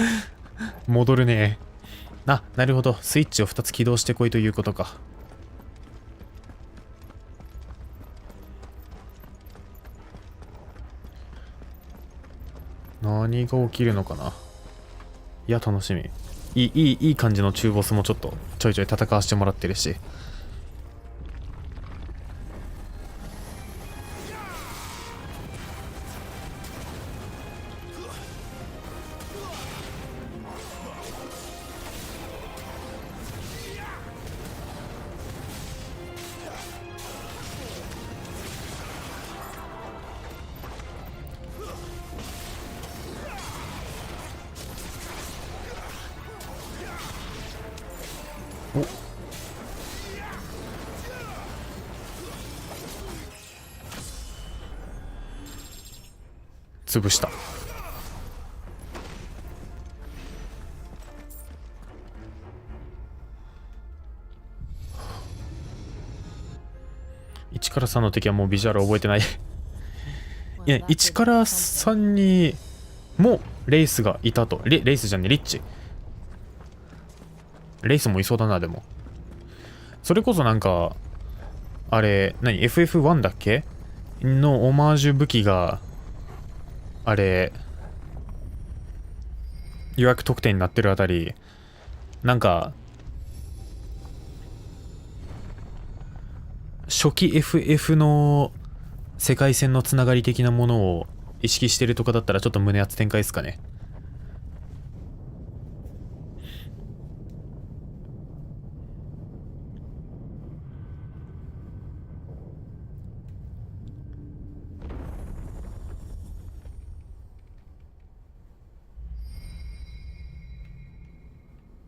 戻るね。あ、なるほど。スイッチを2つ起動してこいということか。何が起きるのかな。いや、楽しみ。いい感じの中ボスもちょっとちょいちょい戦わせてもらってるし。潰した。1から3の敵はもうビジュアル覚えてない。いや、1から3にもレイスがいたと。レイスじゃねえ、リッチ。レイスもいそうだな、でも。それこそなんか、あれ、FF1 だっけのオマージュ武器が、あれ、予約特典になってるあたり、なんか、初期 FF の世界線のつながり的なものを意識してるとかだったらちょっと胸熱展開ですかね。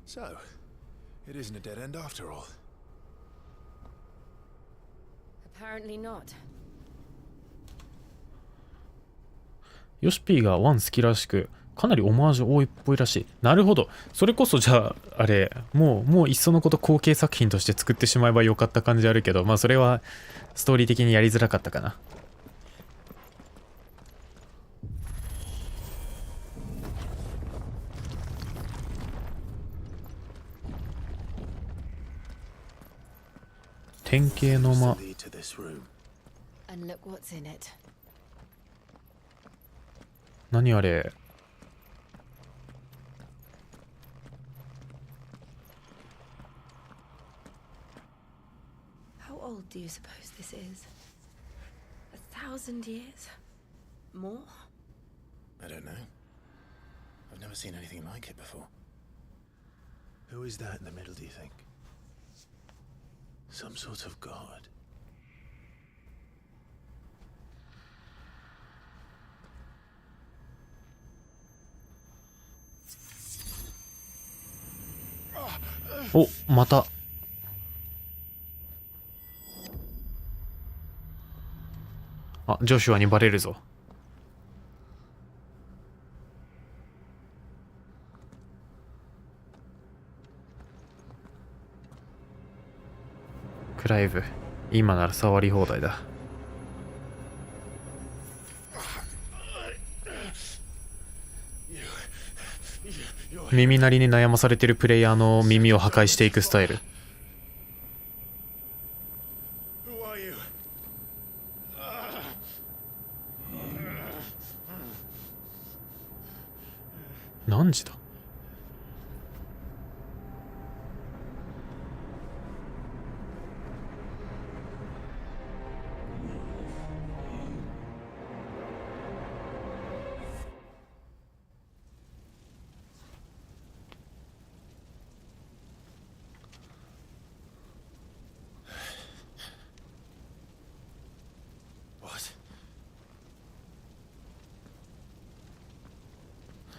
So, it isn't a dead end after all. Apparently not. ヨシピーが1好きらしく、かなりオマージュ多いっぽいらしい。なるほど。それこそじゃあ、あれ、もういっそのこと後継作品として作ってしまえばよかった感じあるけど、まあそれはストーリー的にやりづらかったかな。典型の間。And look what's in it. 何あれ。How old do you suppose this is? 1,000 years? More? I don't know. I've never seen anything like it before. Who is that in the middle, do you think? Some sort of god.お、また。あ、ジョシュアにバレるぞ。クライブ、今なら触り放題だ。耳鳴りに悩まされてるプレイヤーの耳を破壊していくスタイル。何時だ。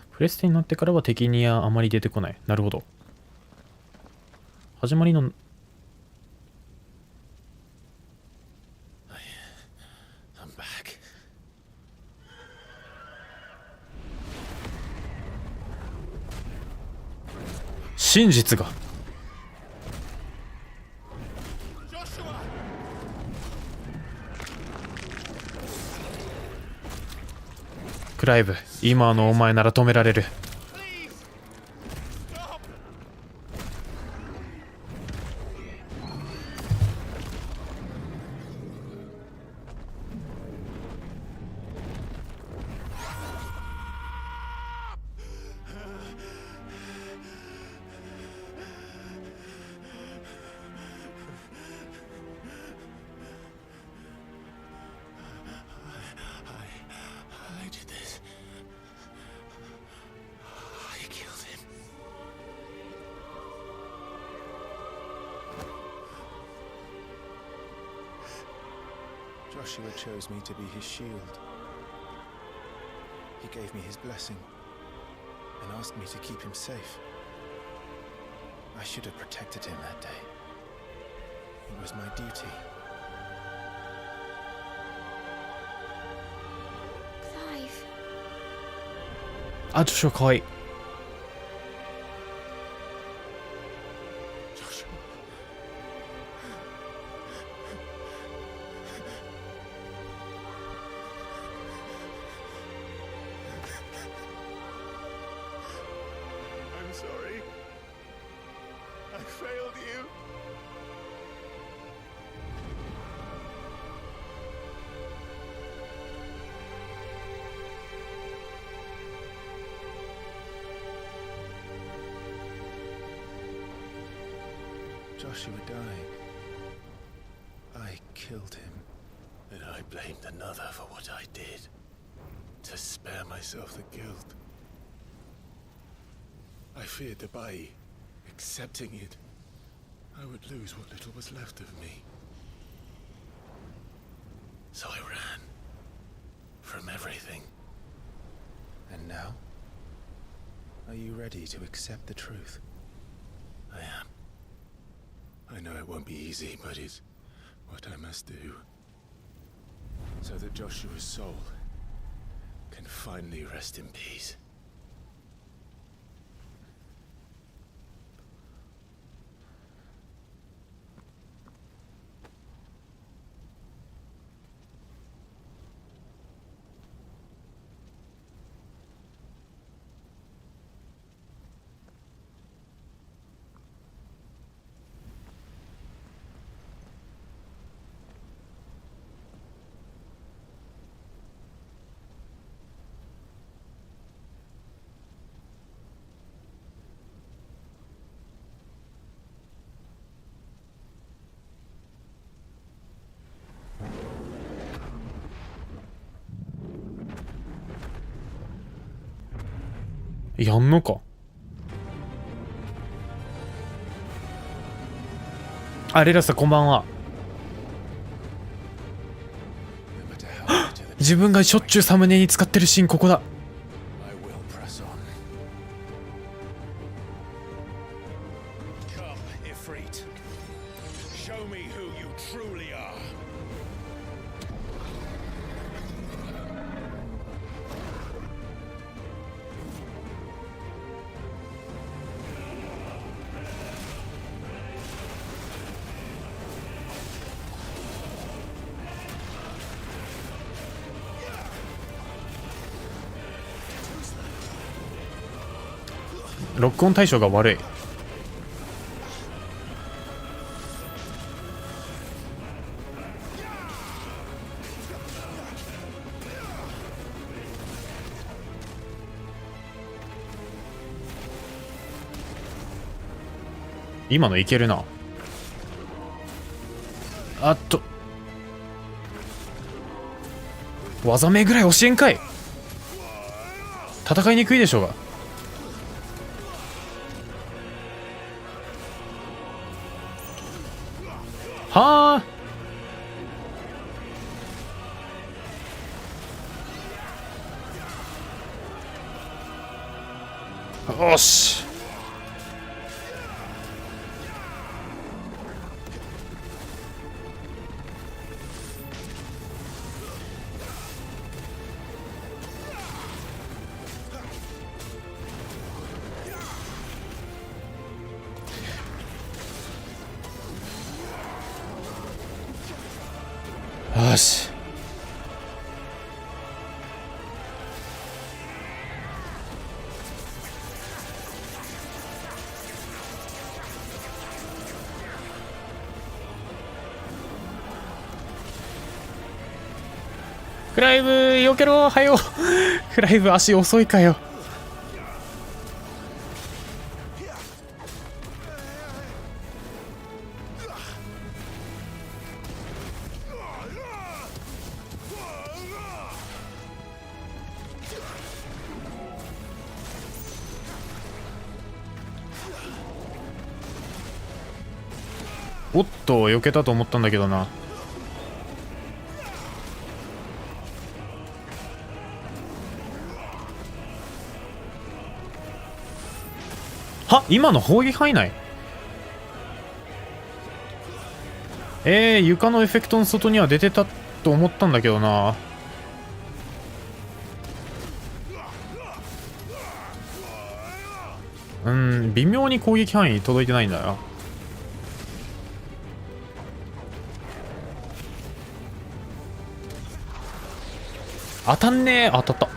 プレステになってからは敵にはあまり出てこない。なるほど。始まりの真実が。クライブ、今のお前なら止められる。Joshua chose me to be his shield. He gave me his blessing and asked me to keep him safe. I should have protected him that day. It was my duty. Clive. あ、女子はかわいい。I'm sorry. I failed you. Joshua died. I killed him. And I blamed another for what I did. To spare myself the guilt. I feared that by accepting it, I would lose what little was left of me. So I ran. From everything. And now? Are you ready to accept the truth? I am. I know it won't be easy, but it's what I must do. So that Joshua's soul can finally rest in peace.やんのか。あ、レラさんこんばんは。自分がしょっちゅうサムネに使ってるシーン、ここだ。ロックオン対象が悪い。今のいけるな。あっと技名ぐらい教えんかい。戦いにくいでしょうが。はあ。よし。よし。クライブ避けろ、はよ。クライブ足遅いかよ。おっと、避けたと思ったんだけどな。は、今の砲撃範囲内。床のエフェクトの外には出てたと思ったんだけどな。微妙に攻撃範囲届いてないんだよ。当たんねえ。当たった。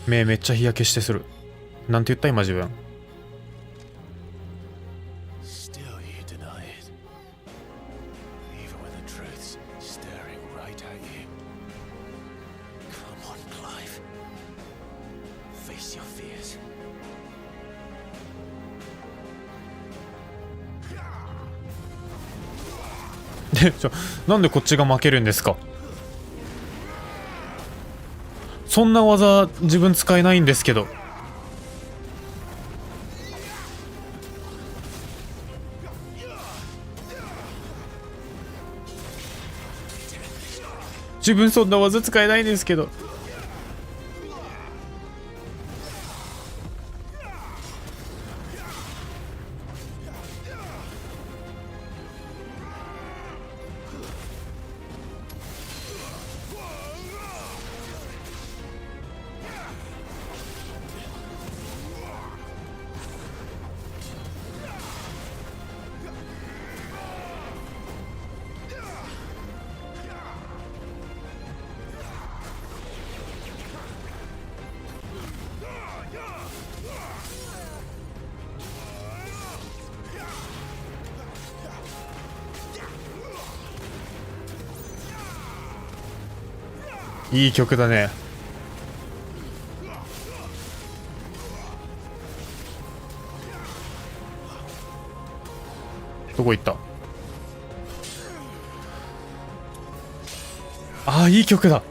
目めっちゃ日焼けしてする。なんて言った今自分。なんでこっちが負けるんですか。そんな技自分使えないんですけど。自分そんな技使えないんですけど。いい曲だね。どこ行った。ああ、いい曲だ。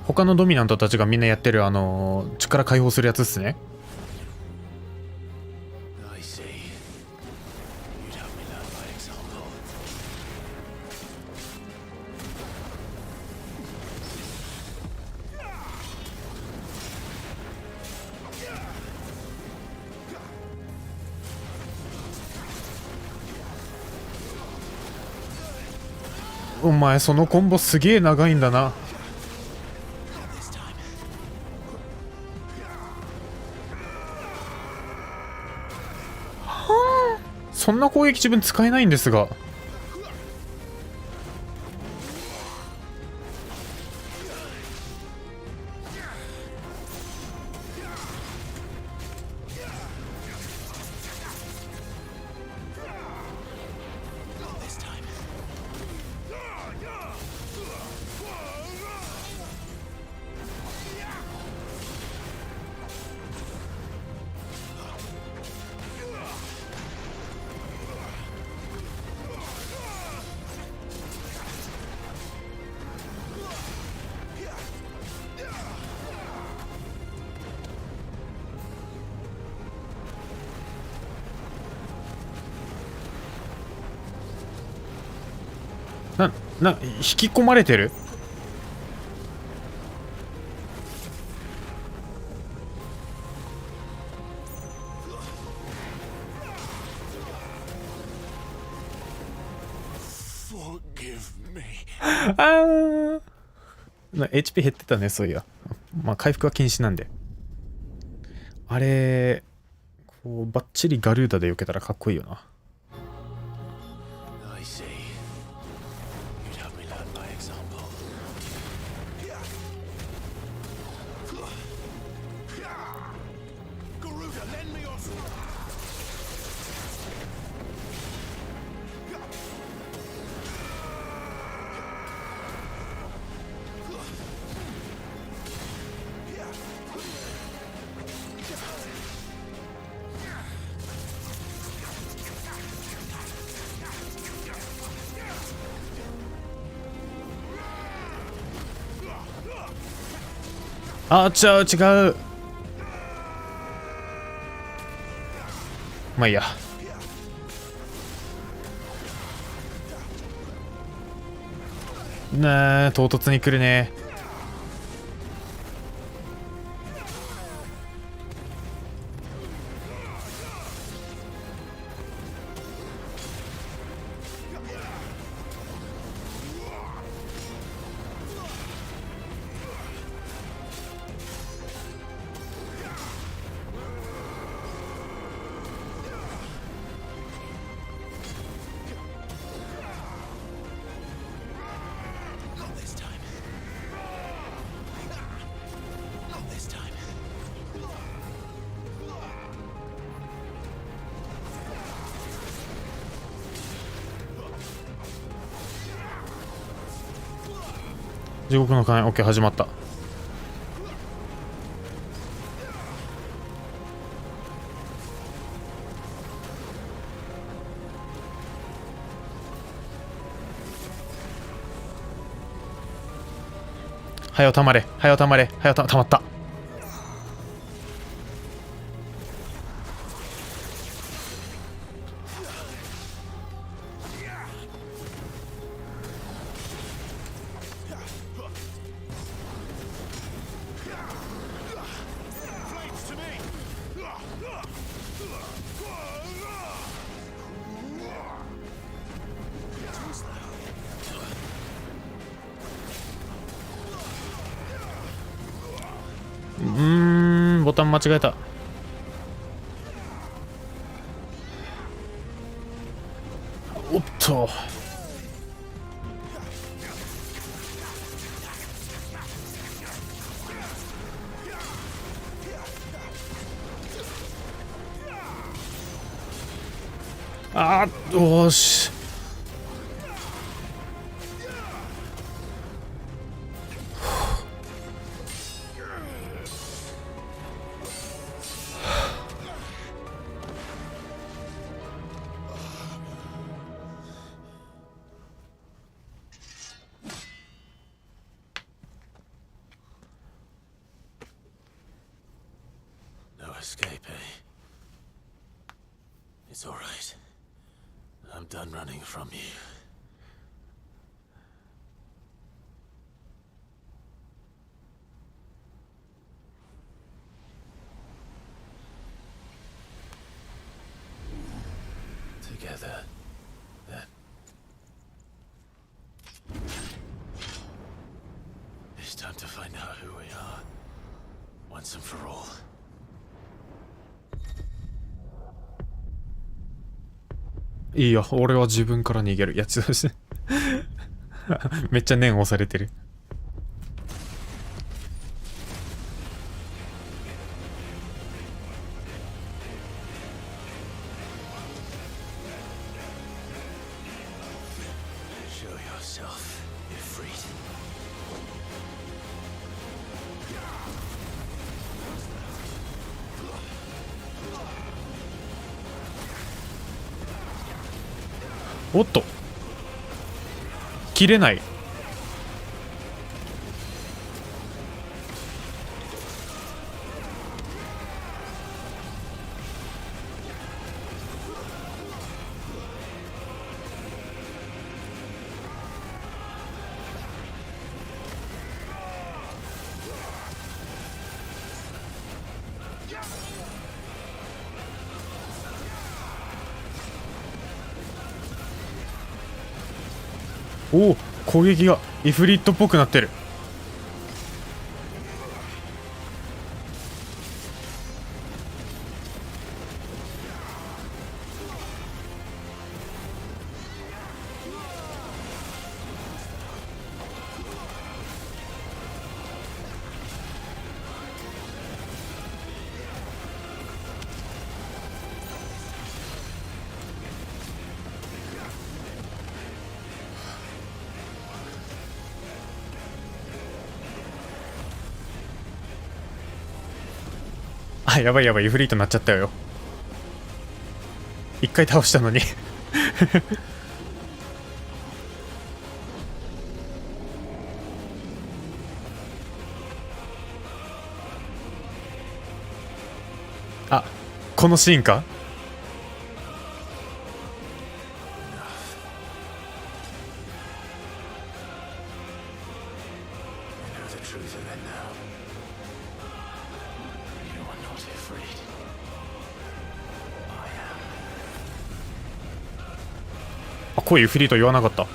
他のドミナントたちがみんなやってる力解放するやつっすね。お前そのコンボすげえ長いんだな。そんな攻撃自分使えないんですが。引き込まれてる。HP 減ってたね、そういや。まあ回復は禁止なんで。あれこうバッチリガルーダで避けたらかっこいいよな。あ、違う。まあいいや。唐突に来るね。地獄の鐘、OK、始まった。はよたまれ、はよたまれ、はよたまった。ボタン間違えた。おっと。あー、よし。Escape, eh? It's all right. I'm done running from you. Together, then. It's time to find out who we are, once and for all. いいよ、俺は自分から逃げる。いや、ちょっとめっちゃ念押されてる。おっと、切れない。おお、攻撃がイフリットっぽくなってる。あ、やばいやばい、イフリートになっちゃったよ。一回倒したのにあ、このシーンか。あ、声フリーと言わなかった。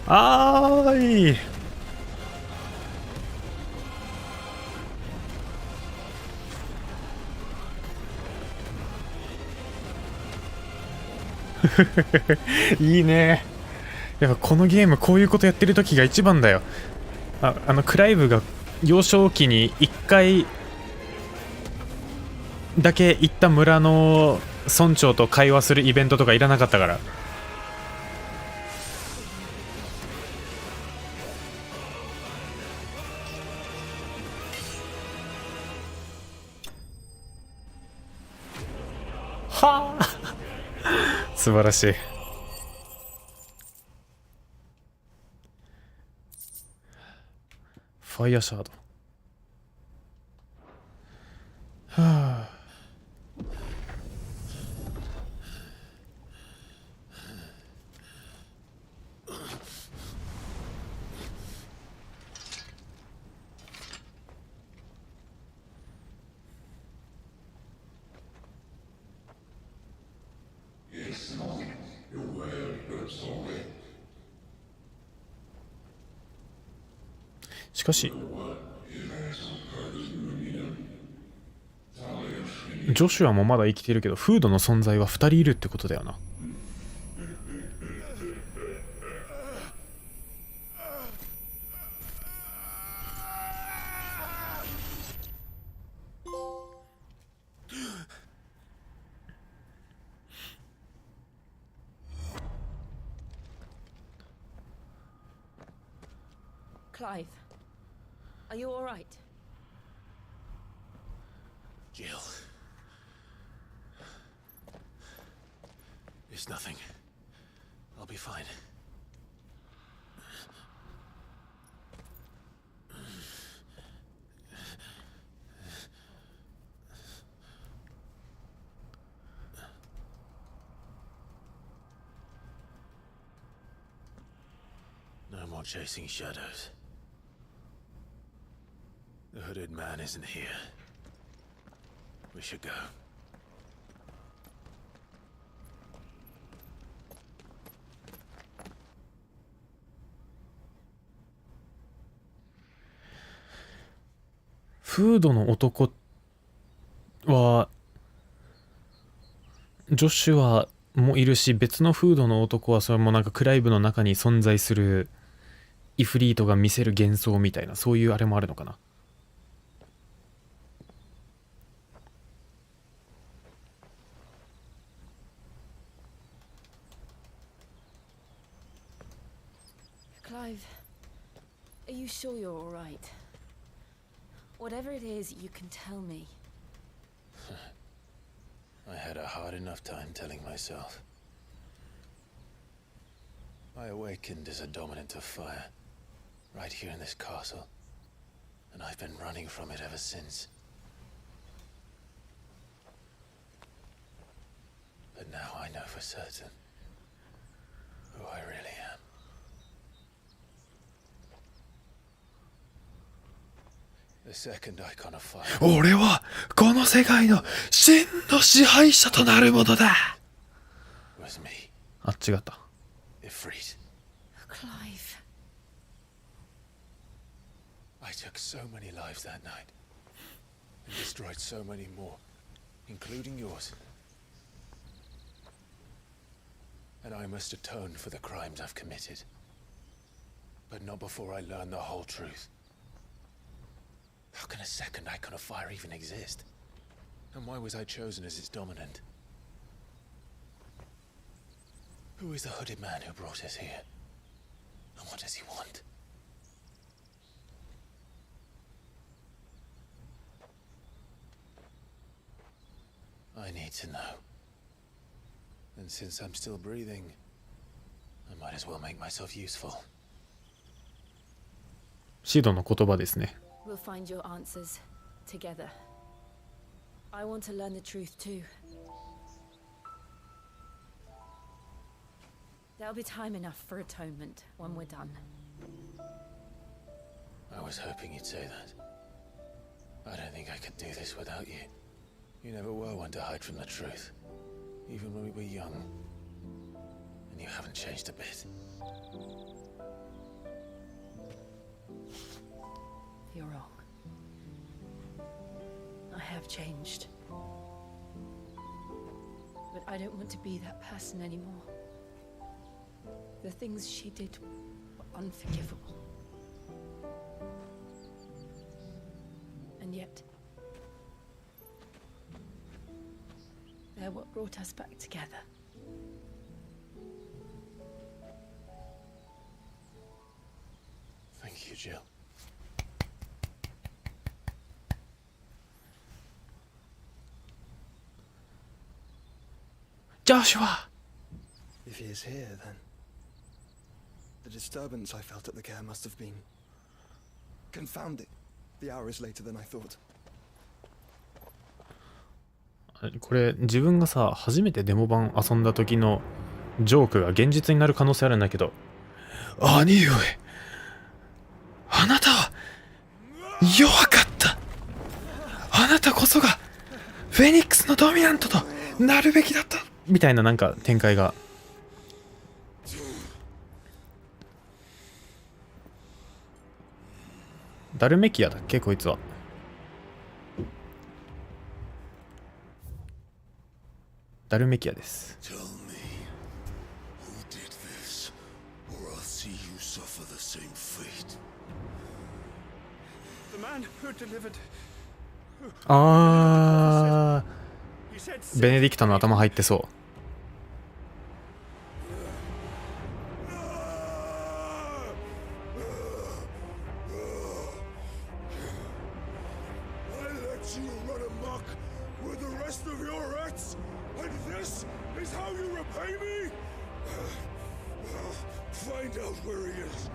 あーいいいね。やっぱこのゲームこういうことやってる時が一番だよ。クライブが幼少期に1回だけ行った村の村長と会話するイベントとかいらなかったから。はあ素晴らしい。ファイヤーシャード。はあ。しかしジョシュアもまだ生きてるけどフードの存在は2人いるってことだよな。Clive, are you all right? Jill. It's nothing. I'll be fine. No more chasing shadows. The hooded man isn't here. We should go.フードの男はジョシュアもいるし、別のフードの男はそれもなんかクライブの中に存在するイフリートが見せる幻想みたいな、そういうあれもあるのかな。Clive, are you sure you're all right? Whatever it is, you can tell me. I had a hard enough time telling myself. I awakened as a dominant of fire, right here in this castle, and I've been running from it ever since. But now I know for certain who I really am. The second icon of fire. 俺はこの世界の真の支配者となるものだ。Was me. あ、違った。Ifrit. Clive. I took so many lives that night and destroyed so many more, including yours. And I must atone for the crimes I've committed. But not before I learn the whole truth. How can a second icon of fire even exist? And why was I chosen as its dominant? Who is the hooded man who brought us here? And what does he want? need to know. And since I'm still breathing, I might as well make myself useful. シードの言葉ですね。 We'll find your answers together. I want to learn the truth too. There'll be time enough for atonement when we're done. I was hoping you'd say that. I don't think I could do this without you. You never were one to hide from the truth, even when we were young. And you haven't changed a bit. You're wrong. I have changed. But I don't want to be that person anymore. The things she did were unforgivable. And yet, they're what brought us back together. Thank you, Jill. Joshua! If he is here, then the disturbance I felt at the care must have been confounded. The hour is later than I thought. これ自分がさ初めてデモ版遊んだ時のジョークが現実になる可能性あるんだけど、兄上、あなたは弱かった。あなたこそがフェニックスのドミナントとなるべきだったみたいななんか展開が。ダルメキアだっけこいつは。ダルメキアです。Tell me who did this, or I'll see you suffer the same fate. The man who delivered. あー、ベネディクトの頭入ってそう。Find out where he is.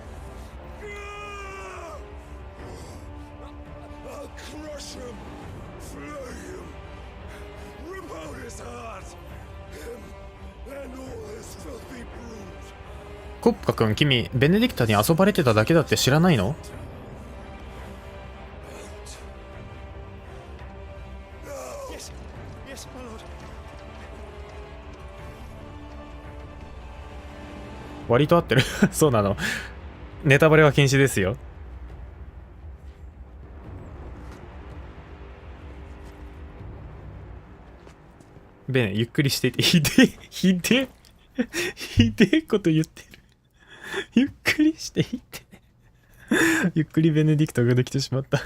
I'll crush him, flay him, rip out his heart, him and all his filthy brood. コッパ君、君ベネディクタに遊ばれてただけだって知らないの？割と合ってるそうなの。ネタバレは禁止ですよ。ベネ、ゆっくりしていて、ひでえこと言ってる。ゆっくりしていってゆっくりベネディクトができてしまった。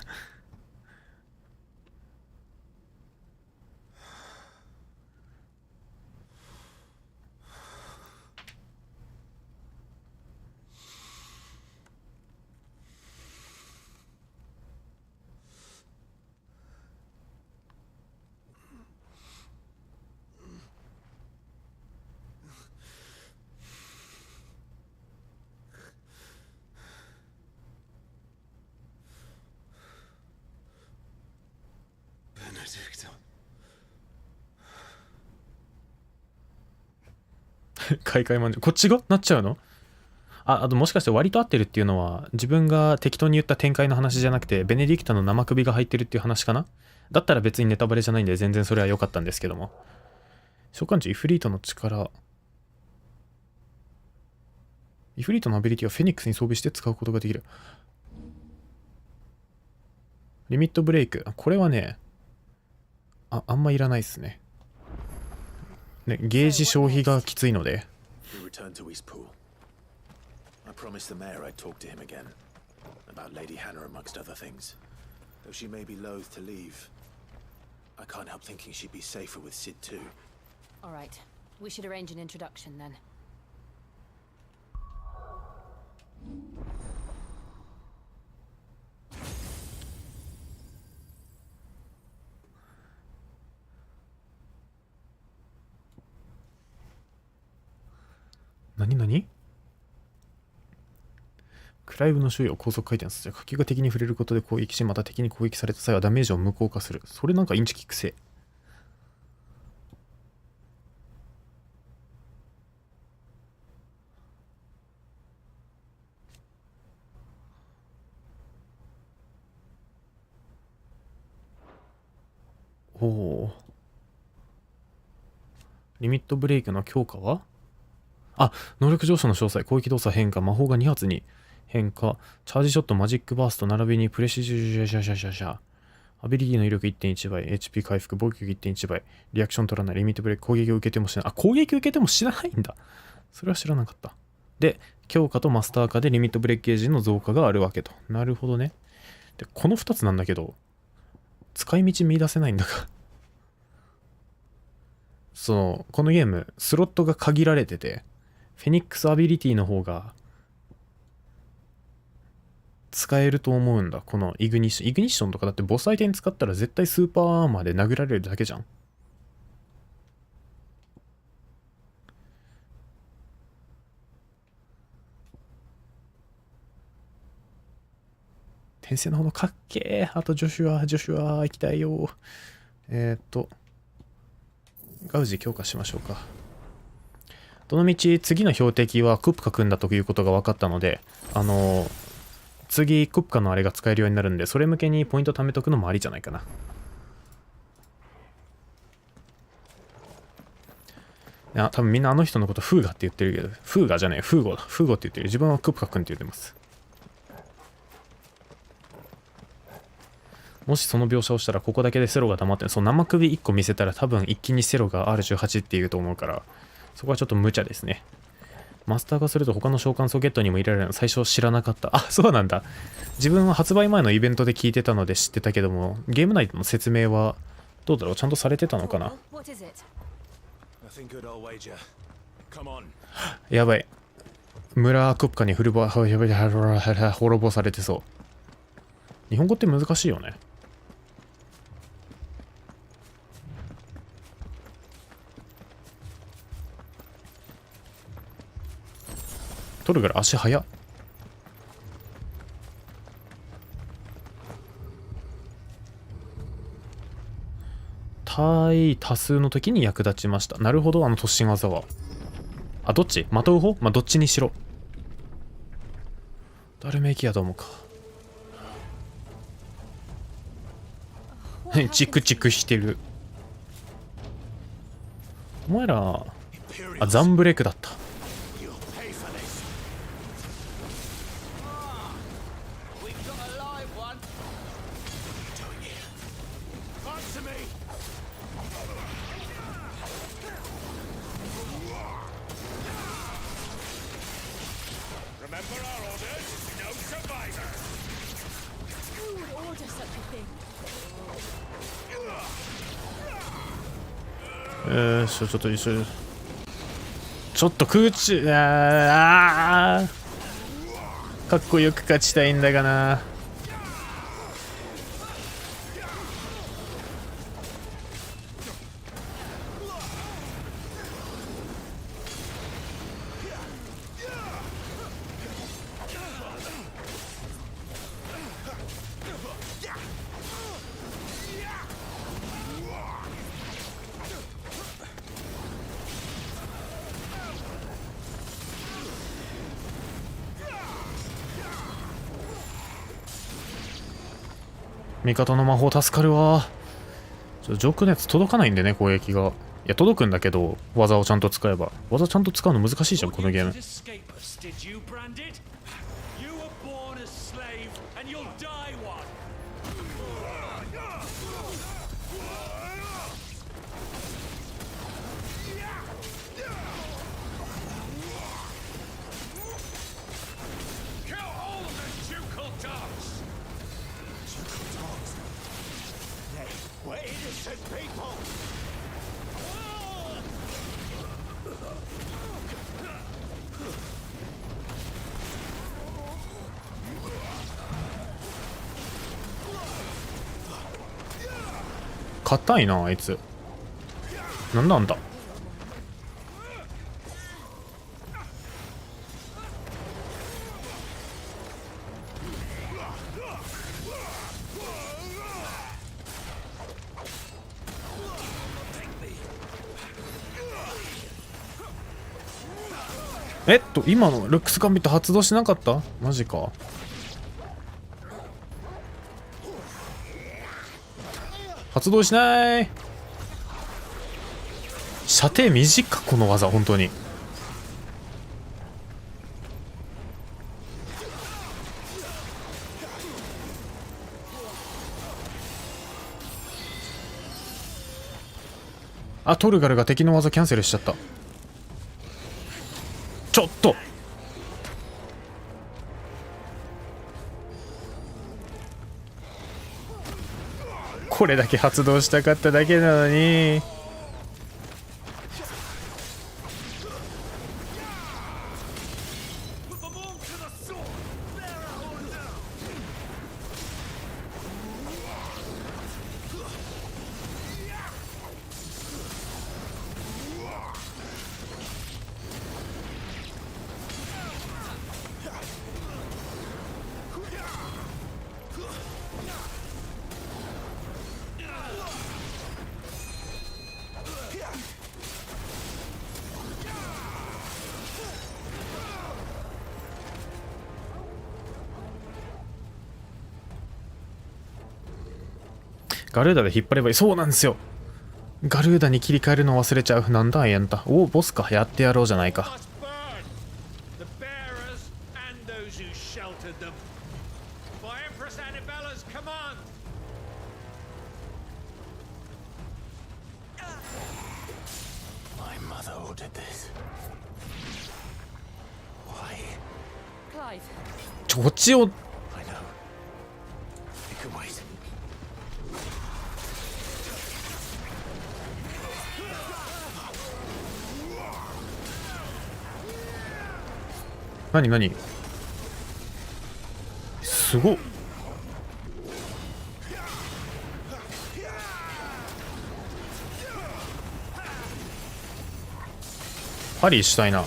開会まんじゅうこっちがなっちゃうの？あともしかして割と合ってるっていうのは自分が適当に言った展開の話じゃなくてベネディクタの生首が入ってるっていう話かな？だったら別にネタバレじゃないんで全然それは良かったんですけども。召喚獣イフリートの力、イフリートのアビリティはフェニックスに装備して使うことができる。リミットブレイク、これはねあんまいらないっすね。ね、ゲージ消費がきついので。I promised the mayor I'd talk to him again about Lady Hannah amongst other things. Though she may be loath to leave, I can't help thinking she'd be safer with Sid too. All right, we should arrange an introduction then. 何クライブの周囲を高速回転させ、火球が敵に触れることで攻撃し、また敵に攻撃された際はダメージを無効化する。それなんかインチキくせ。おお。リミットブレイクの強化は能力上昇の詳細、攻撃動作変化、魔法が2発に変化、チャージショット、マジックバースト、並びにプレシジュシャ、アビリティの威力 1.1 倍、HP 回復、防御力 1.1 倍、リアクション取らない、リミットブレイク、攻撃を受けても死なない。攻撃を受けても死なないんだ。それは知らなかった。で、強化とマスター化でリミットブレイクゲージの増加があるわけと。なるほどね。で、この2つなんだけど、使い道見出せないんだが。このゲーム、スロットが限られてて、フェニックスアビリティの方が使えると思うんだ。このイグニッション。イグニッションとかだってボス相手に使ったら絶対スーパーアーマーで殴られるだけじゃん。転生の方のかっけー。あとジョシュア行きたいよ。ガウジ強化しましょうか。どのみち次の標的はクップカ君だということが分かったので、次クップカのあれが使えるようになるんで、それ向けにポイント貯めとくのもありじゃないかな。いや、多分みんなあの人のことフーガって言ってるけど、フーガじゃねえ、フーゴだ。フーゴって言ってる。自分はクップカ君って言ってます。もしその描写をしたら、ここだけでセロが溜まってる。生首1個見せたら多分一気にセロが R18 って言うと思うから、そこはちょっと無茶ですね。マスター化すると他の召喚ソケットにも入れられるの、最初知らなかった。そうなんだ。自分は発売前のイベントで聞いてたので知ってたけども、ゲーム内での説明はどうだろう、ちゃんとされてたのかな。やばい。村クップカに滅ぼされてそう。日本語って難しいよね。取るから足速っ。対多数の時に役立ちました。なるほど、突進技は。どっち？まとう方？どっちにしろ。誰も駅やと思うか。チクチクしてる。お前ら、ザンブレイクだった。ちょっと空中、かっこよく勝ちたいんだがな。味方の魔法助かるわ。弱熱届かないんでね、攻撃が。いや、届くんだけど、技をちゃんと使えば。技ちゃんと使うの難しいじゃん、このゲーム。硬いなあいつ。なんだ。今のルックスガンビット発動しなかった？マジか。発動しない。射程短っ、この技本当に。あ、トルガルが敵の技キャンセルしちゃった。ちょっとこれだけ発動したかっただけなのに。ガルーダで引っ張ればいい。そうなんですよ。ガルーダに切り替えるの忘れちゃう。なんだあやんた。おお、ボスか。やってやろうじゃないか。こっちを何すごっ。パリしたいな。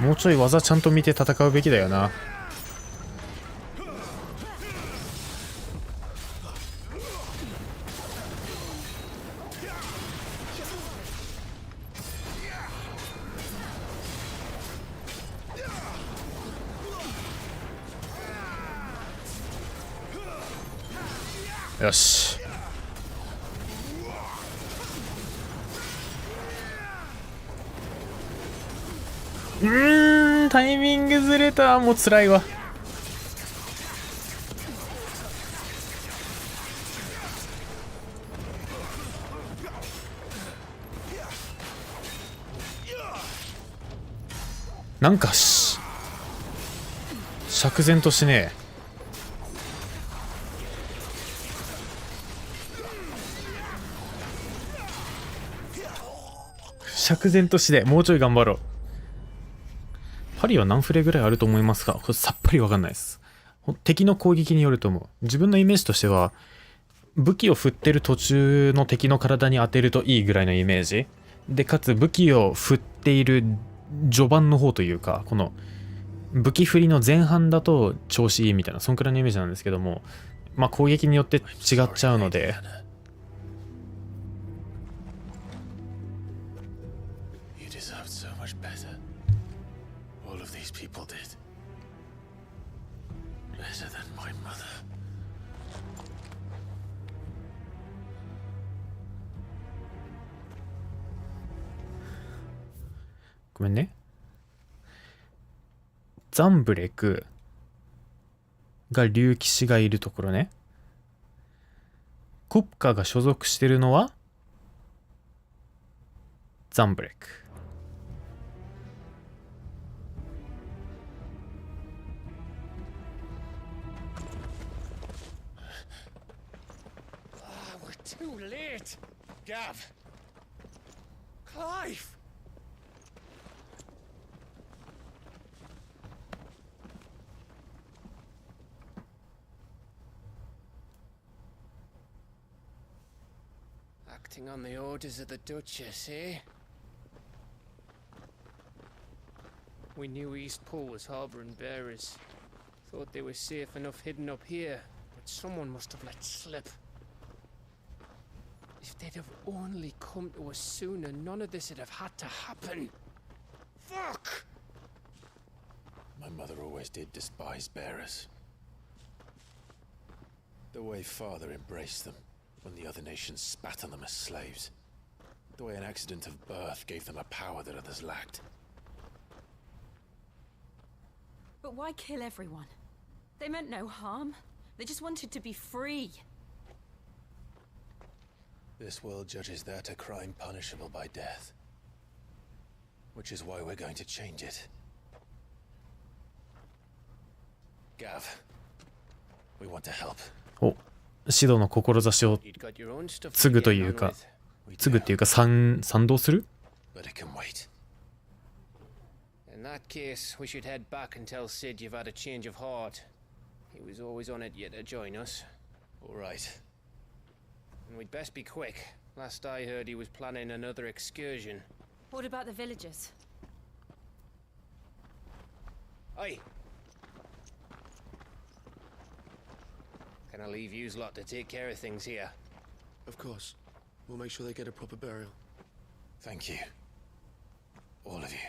もうちょい技ちゃんと見て戦うべきだよな。よし。タイミングずれた。もう辛いわ。なんか釈然としねえ。釈然として、もうちょい頑張ろう。パリは何フレぐらいあると思いますか？これさっぱりわかんないです。敵の攻撃によると思う。自分のイメージとしては、武器を振ってる途中の敵の体に当てるといいぐらいのイメージで、かつ武器を振っている序盤の方というか、この武器振りの前半だと調子いいみたいな、そんくらいのイメージなんですけども、まあ攻撃によって違っちゃうので。ごめんね。ザンブレクが竜騎士がいるところね。国家が所属してるのはザンブレク。Too late! Gav! Clive! Acting on the orders of the Duchess, eh? We knew East Pole was harboring bearers. Thought they were safe enough hidden up here, but someone must have let slip. If they'd have only come to us sooner, none of this would have had to happen. Fuck! My mother always did despise bearers. The way father embraced them when the other nations spat on them as slaves. The way an accident of birth gave them a power that others lacked. But why kill everyone? They meant no harm. They just wanted to be free. This world judges that a crime punishable by death. Which is why we're going to change it. Gav, we want to help. お、指導の志を継ぐというか、継ぐっていうか賛同する？ But it can wait. In that case, we should head back and tell Sid you've had a change of heart. He was always on it yet to join us. All right. And we'd best be quick. Last I heard, he was planning another excursion. What about the villagers? Aye. Can I leave yous lot to take care of things here? Of course. We'll make sure they get a proper burial. Thank you. All of you.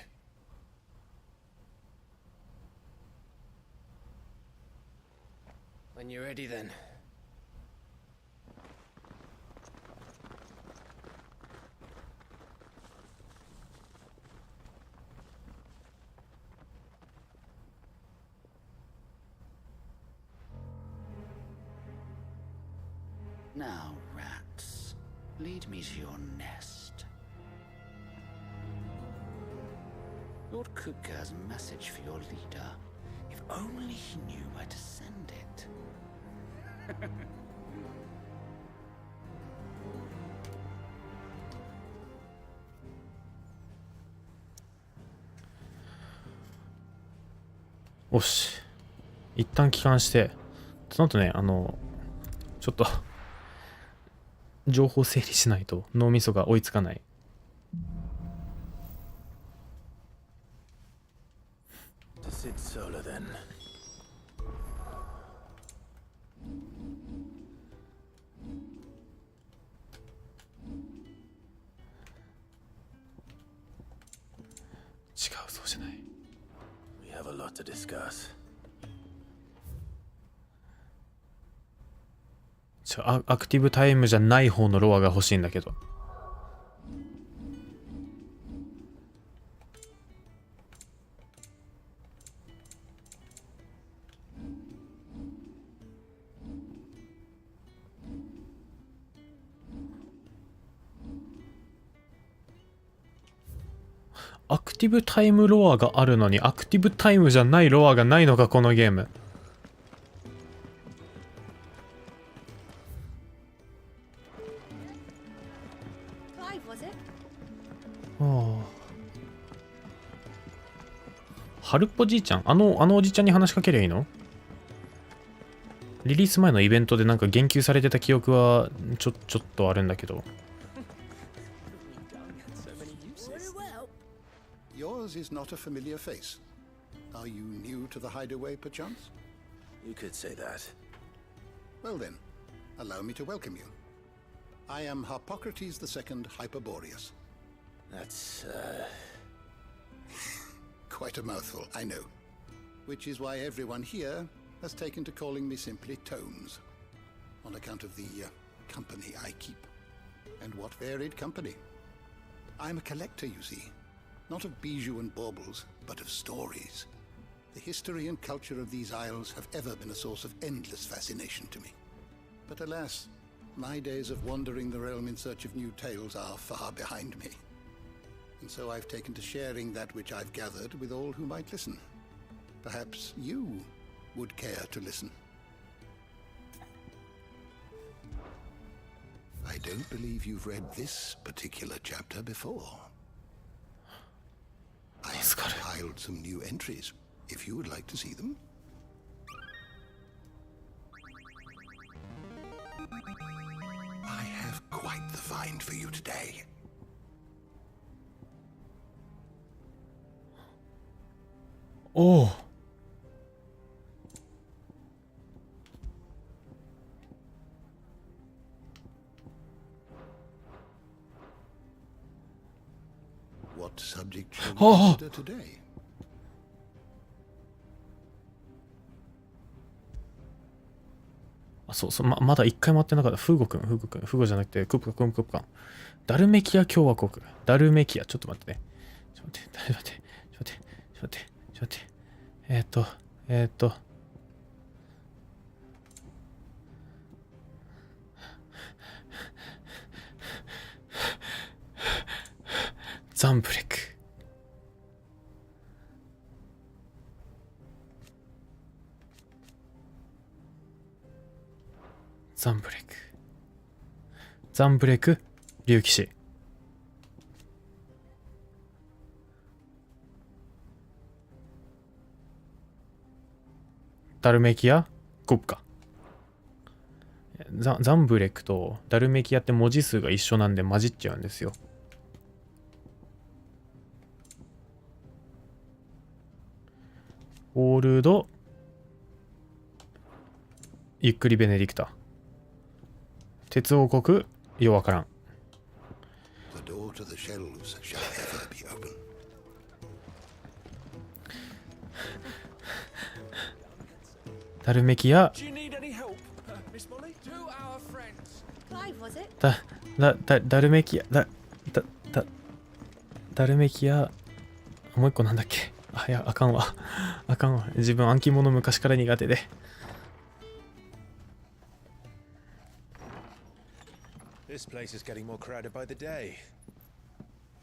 When you're ready, then. Now, rats, lead me to your nest. Lord Kupka's message for your leader. If only he knew where to send it.おし。一旦帰還して、その後ね、ちょっと情報整理しないと脳みそが追いつかない。To Sid Solar then. We have a lot to discuss. アクティブタイムじゃない方のロアが欲しいんだけど。アクティブタイムロアがあるのにアクティブタイムじゃないロアがないのかこのゲーム。春っぽじいちゃん、あのおじちゃんに話しかけりゃいいの？リリース前のイベントでなんか言及されてた記憶はちょっとあるんだけど。Yours is not a familiar face. Are you new to the hideaway, perchance? You could say that. Well then, allow me to welcome you. I am Harpocrates II Hyperboreus. That's, Quite a mouthful, I know. Which is why everyone here has taken to calling me simply Tomes, on account of the company I keep. And what varied company. I'm a collector, you see. Not of bijou and baubles, but of stories. The history and culture of these isles have ever been a source of endless fascination to me. But alas, my days of wandering the realm in search of new tales are far behind me. And so I've taken to sharing that which I've gathered with all who might listen. Perhaps you would care to listen. I don't believe you've read this particular chapter before. I have compiled some new entries, if you would like to see them. I have quite the find for you today. Oh. What subject shall we consider today? あ、そうそう、まだ一回回ってなかった。フーゴじゃなくて、クープか。ダルメキア共和国。ダルメキア、ちょっと待ってね。ちょっと待って。ザンブレク。ザンブレク、竜騎士。ダルメキア、国家。ザンブレクとダルメキアって文字数が一緒なんで混じっちゃうんですよ。オールド、ゆっくりベネディクタ。鉄王国、ようわからん。ダルメキア、ダルメキア、ダルメキア、もう一個なんだっけ。いや、あかんわ。自分暗記物昔から苦手で。This place is getting more crowded by the day.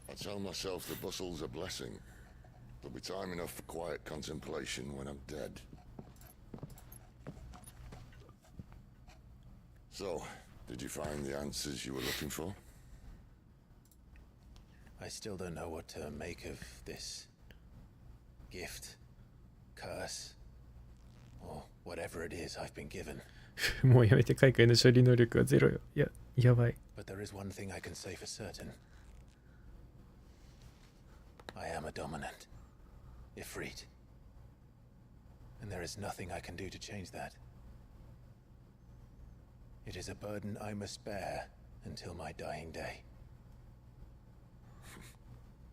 I tell myself the bustle's a blessing. There'll be time enough for quiet contemplation when I'm dead. So, did you find the answers you were looking for? I still don't know what to make of this gift, curse, or whatever it is I've been given. もうやめて、海外の処理能力はゼロよ。やばい。But there is one thing I can say for certain. I am a dominant, Ifrit. And there is nothing I can do to change that. It is a burden I must bear until my dying day.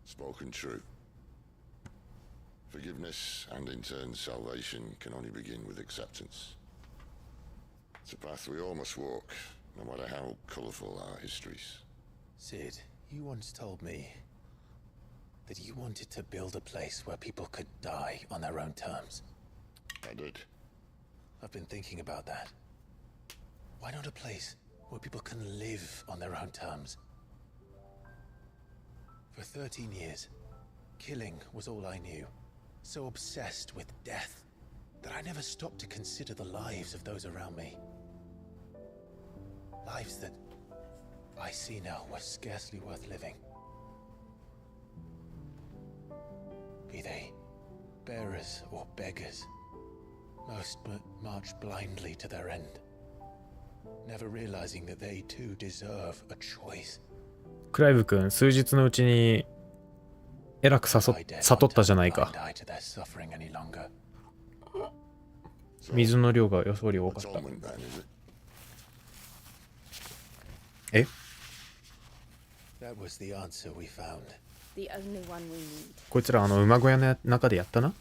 Spoken true. Forgiveness and in turn salvation can only begin with acceptance. It's a path we all must walk, no matter how colourful our histories. Sid, you once told me that you wanted to build a place where people could die on their own terms. I did. I've been thinking about that. Why not a place where people can live on their own terms? For 13 years, killing was all I knew. So obsessed with death that I never stopped to consider the lives of those around me. Lives that I see now were scarcely worth living. Be they bearers or beggars, most march blindly to their end, never realizing that they too deserve a choice. クライブ君、数日のうちにえらく悟ったじゃないか。水の量が予想より多かった。え？こいつら馬小屋の中でやったな。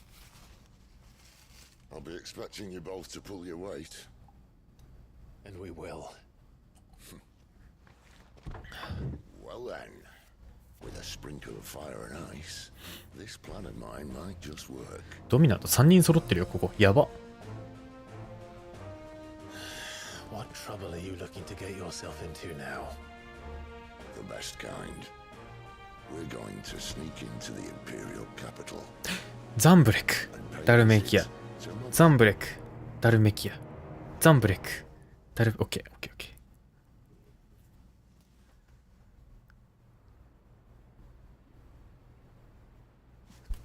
I'll be expecting you both to pull your weight. And we will. Well then, with a sprinkle of fire and ice, this plan of mine might just work. ドミナント3人揃ってるよ、ここ。やば。What trouble are you looking to get yourself into now? The best kind. We're going to sneak into the Imperial capital. ザンブレク、ダルメキア。ザンブレク、ダルメキア。ザンブレク、オッケー。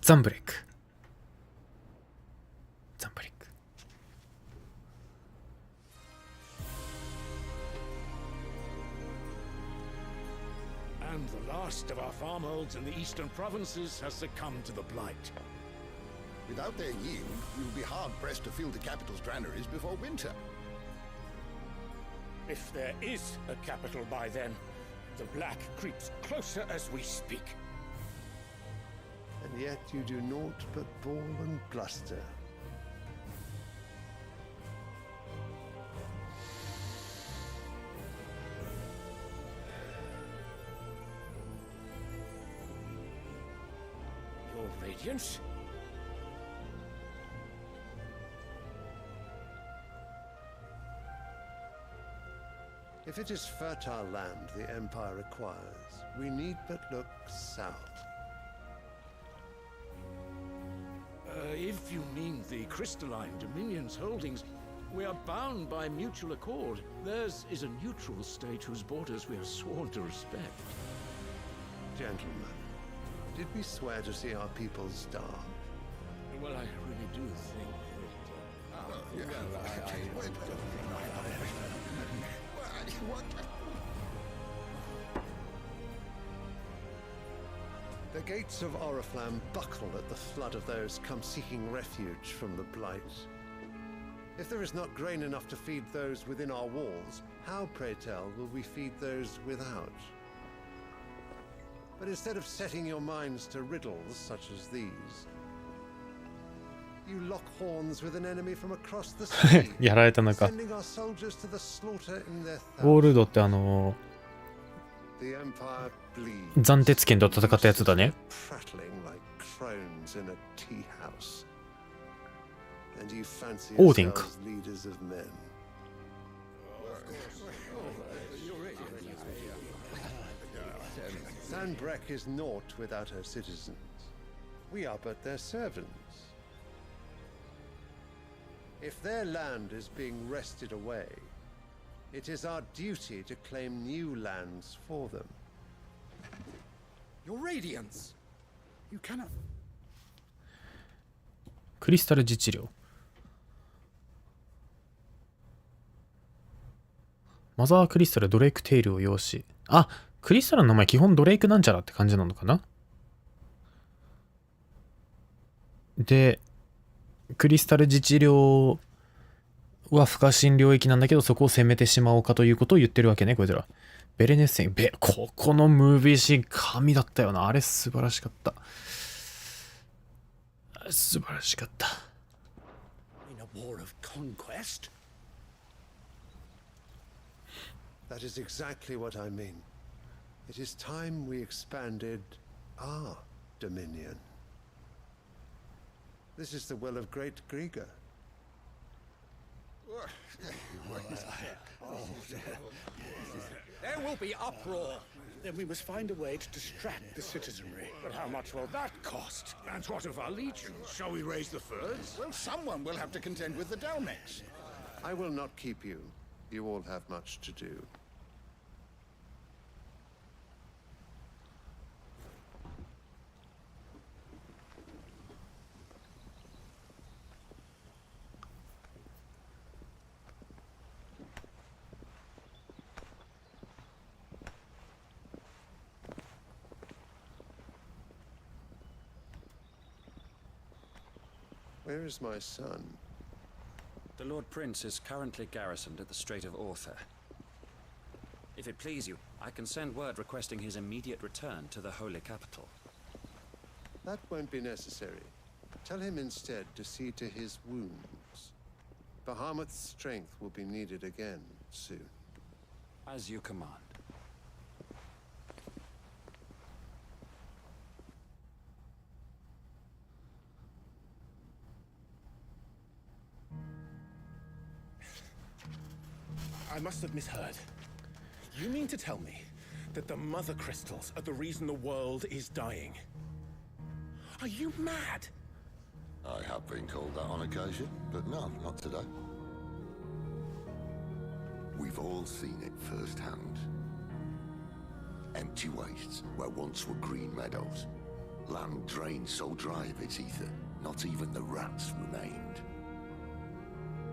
ザンブレック。ザンブレック。And the last of our farmholds in the eastern provinces has succumbed to the blight. Without their yield, we will be hard-pressed to fill the capital's granaries before winter. If there is a capital by then, the black creeps closer as we speak. And yet you do naught but bawl and bluster. Your Radiance? If it is fertile land the Empire requires, we need but look south. If you mean the crystalline Dominion's holdings, we are bound by mutual accord. Theirs is a neutral state whose borders we are sworn to respect. Gentlemen, did we swear to see our people starve? Well, I really do think The gates of Oriflamme buckle at the flood of those come seeking refuge from the blight. If there is not grain enough to feed those within our walls, how, pray tell, will we feed those without? But instead of setting your minds to riddles such as these, you lock horns with an enemy from across the sea, やられたのか。 sending our soldiers to the slaughter in their ウォールドってThe Empire bleeds. 斬鉄剣と戦ったやつだね。 Prattling like crones in a tea house. And you fancy Odin. yourselves leaders of men. Sanbreck is naught without her citizens. We are but their servants. If their land is being wrested away, it is our duty to claim new lands for them. Your Radiance! You cannot. クリスタル自治領。マザークリスタルドレイクテイルを擁し。あ、クリスタルの名前基本ドレイクなんちゃらって感じなのかな。で、クリスタル自治領は不可侵領域なんだけど、そこを攻めてしまおうかということを言ってるわけね、こいつら。ベレネッセン、ここのムービーシーン、神だったよな。あれ素晴らしかった。素晴らしかった。In a war of conquest? That is exactly what I mean. It is time we expanded our dominion. This is the will of great Grieger. There will be uproar. Then we must find a way to distract the citizenry. But how much will that cost? And what of our legions? Shall we raise the furs? Well, someone will have to contend with the Dalmeks. I will not keep you. You all have much to do. Where is my son? The Lord Prince is currently garrisoned at the Strait of Arthur. If it please you, I can send word requesting his immediate return to the Holy Capital. That won't be necessary. Tell him instead to see to his wounds. Bahamut's strength will be needed again soon. As you command. I must have misheard. You mean to tell me that the mother crystals are the reason the world is dying? Are you mad? I have been called that on occasion, but no, not today. We've all seen it firsthand. Empty wastes where once were green meadows. Land drained so dry of its ether, not even the rats remained.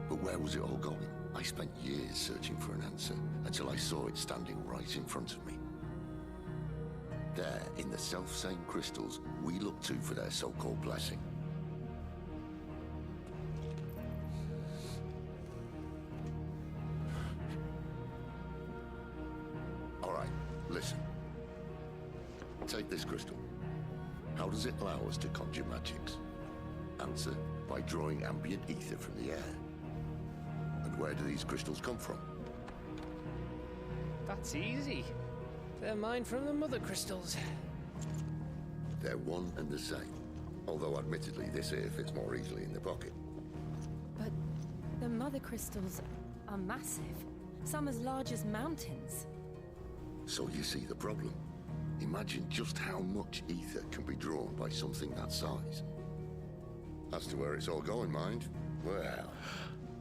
But where was it all going? I spent years searching for an answer until I saw it standing right in front of me. There, in the self-same crystals we look to for their so-called blessing. All right, listen. Take this crystal. How does it allow us to conjure magics? Answer, by drawing ambient ether from the air. And where do these crystals come from? That's easy. They're mined from the mother crystals. They're one and the same. Although admittedly this here fits more easily in the pocket. But the mother crystals are massive. Some as large as mountains. So you see the problem. Imagine just how much ether can be drawn by something that size. As to where it's all going, mind? Well,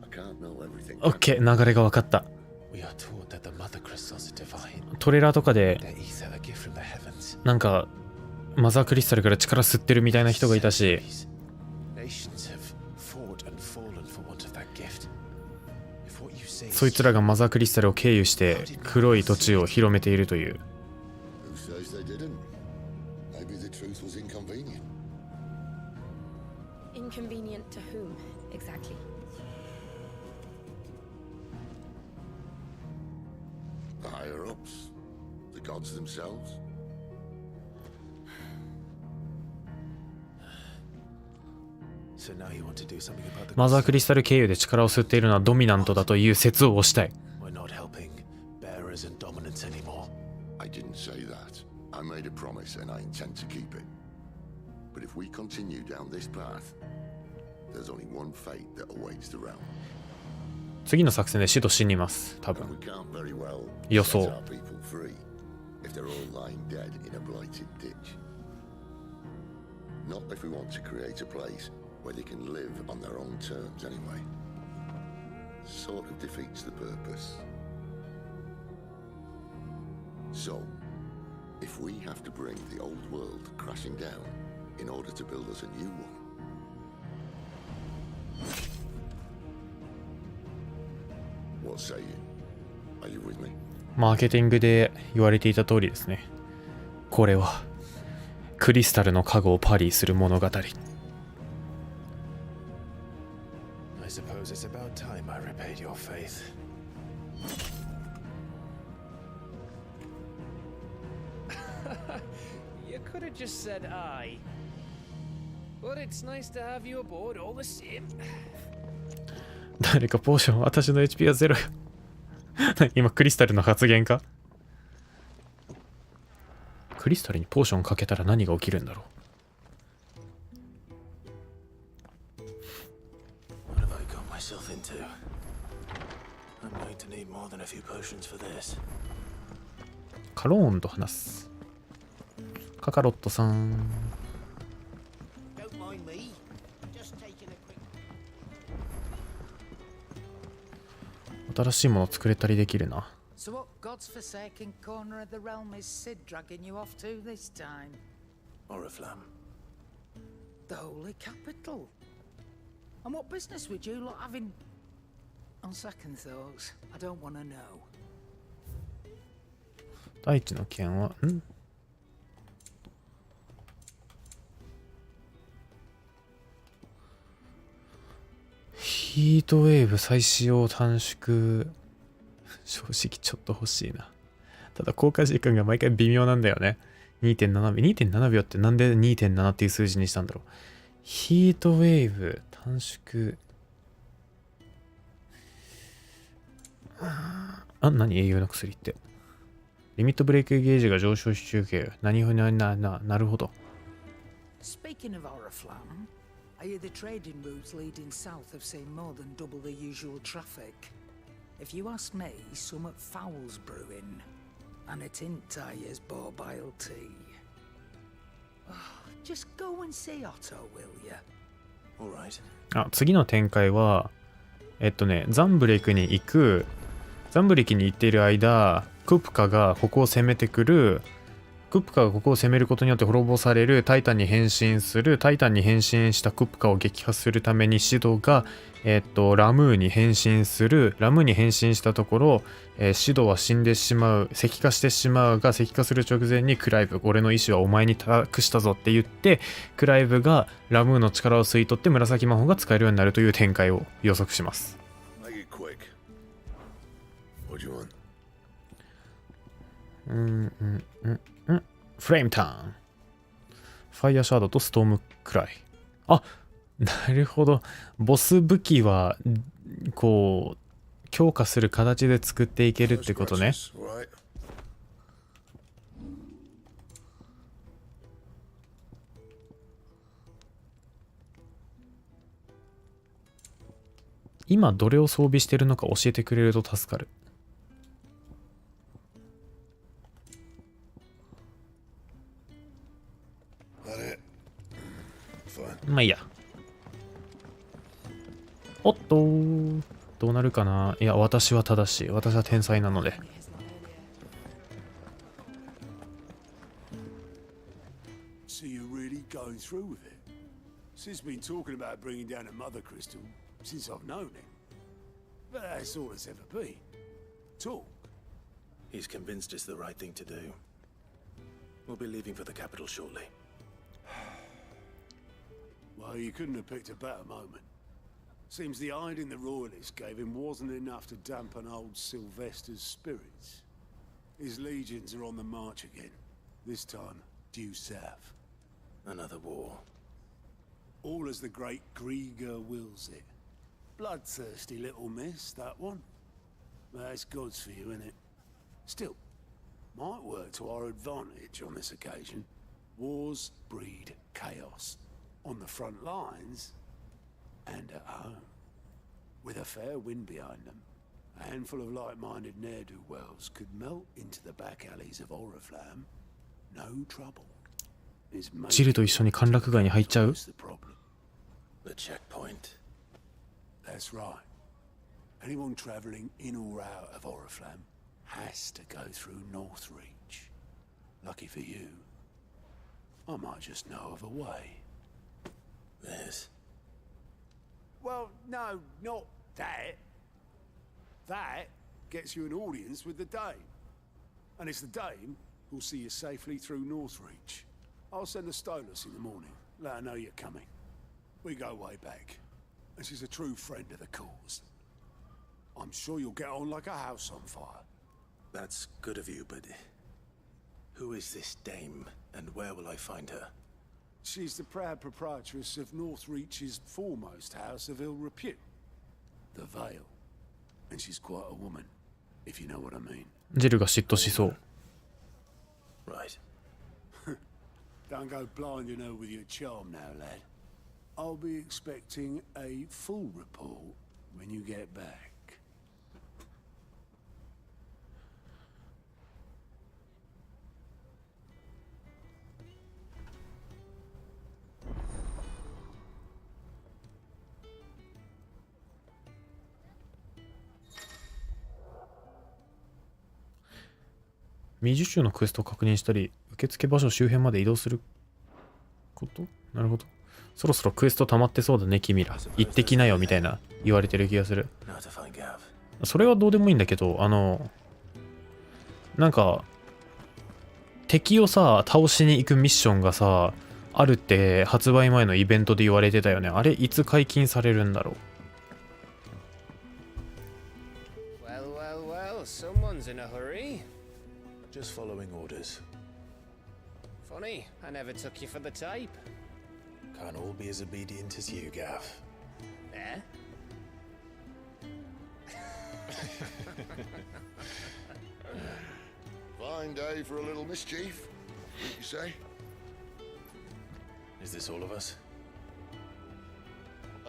I can't know everything. OK、流れが分かった。トレーラーとかでなんかマザークリスタルから力吸ってるみたいな人がいたし、そいつらがマザークリスタルを経由して黒い土地を広めているという。Inconvenient to whom, exactly? The higher-ups, the gods themselves. マザークリスタル経由で力を吸っているのはドミナントだという説を推したい。I didn't say that. I made a promise and I intend to keep it. But if we continue down this path, there's only one fate that awaits the realm. 次の作戦で死と死にます。多分。予想。If they're all lying dead in a blighted ditch. Not if we want to create a place where they can live on their own terms anyway. Sort of defeats the purpose. So, if we have to bring the old world crashing down in order to build us a new one, what say you? Are you with me? マーケティングで言われていた通りですね。これはクリスタルの加護をパリーする物語。I suppose it's about time I repaid your faith. You could have just said aye. But it's nice to have you aboard all the same. 誰かポーション、私の HP はゼロよ。今クリスタルの発言か？クリスタルにポーションかけたら何が起きるんだろう。What have I got myself into? I'm going to need more than a few potions for this. カローンと話す。カカロットさん。新しいもの作れたりできるな。So what God's forsaken corner of the realm is Sid dragging you off to this time? Oriflamme. The holy capital. And what business would you lot have in... On second thoughts, I don't want to know. 大地の剣は、ヒートウェーブ再使用短縮。正直ちょっと欲しいな。ただ効果時間が毎回微妙なんだよね。2.7 秒。2.7 秒ってなんで 2.7 っていう数字にしたんだろう。ヒートウェーブ短縮。何英雄の薬って。リミットブレイクゲージが上昇し中継。なるほど。Speaking of Oriflamme, I hear the trading routes leading south have seen more than double the usual traffic. If you ask me, somewhat foul's brewing. And it ain't Tyre's borbile tea. Just go and see Otto, will you? All right. 次の展開は、ザンブレイクに行っている間、クプカがここを攻めてくる。クップカがここを攻めることによって滅ぼされる。タイタンに変身する。タイタンに変身したクップカを撃破するためにシドが、ラムーに変身する。ラムーに変身したところ、シドは死んでしまう。石化してしまうが、石化する直前にクライブ、俺の意志はお前に託したぞって言って、クライブがラムーの力を吸い取って紫魔法が使えるようになるという展開を予測します。Make it quick. What do you want? フレームターン。ファイヤーシャードとストームクライ。あ、なるほど。ボス武器は、こう、強化する形で作っていけるってことね。今どれを装備してるのか教えてくれると助かる。まあいいや。おっとー、どうなるかな。いや、私は正しい。私は天才なので。So you're really going through with it? Sid's been talking about bringing down a mother crystal since I've known him. But that's all it's ever been. Talk. He's convinced it's the right thing to do. We'll be leaving for the capital shortly. Well, you couldn't have picked a better moment. Seems the hiding the royalists gave him wasn't enough to dampen old Sylvester's spirits. His legions are on the march again, this time due south. Another war. All as the great Grieger wills it. Bloodthirsty little miss, that one. That's God's for you, innit? Still, might work to our advantage on this occasion. Wars breed chaos. On the front lines, and at home. With a fair wind behind them, a handful of like-minded ne'er-do-wells could melt into the back alleys of Oriflamme. No trouble. ジルと一緒に歓楽街に入っちゃう？ The checkpoint. That's right. Anyone travelling in or out of Oriflamme has to go through Northreach. Lucky for you, I might just know of a way. This. Well, no, not that. That gets you an audience with the Dame. And it's the Dame who'll see you safely through Northreach. I'll send a Stolas in the morning, let her know you're coming. We go way back, and she's a true friend of the cause. I'm sure you'll get on like a house on fire. That's good of you, but who is this Dame, and where will I find her? She's the proud proprietress of Northreach's foremost house of ill repute, the Vale. And she's quite a woman, if you know what I mean. ジルが嫉妬しそう。Right. Don't go blinding her with your charm now, lad. I'll be expecting a full report when you get back. 未受注のクエストを確認したり、受付場所周辺まで移動すること？なるほど。そろそろクエスト溜まってそうだね、君ら。行ってきなよ、みたいな言われてる気がする。それはどうでもいいんだけど、なんか、敵をさ、倒しに行くミッションがさ、あるって発売前のイベントで言われてたよね。あれ、いつ解禁されるんだろう。Well, well, well, someone's in a hurry. Just following orders. Funny, I never took you for the type. Can't all be as obedient as you, Gav. Eh? Fine day for a little mischief, wouldn't you say? Is this all of us?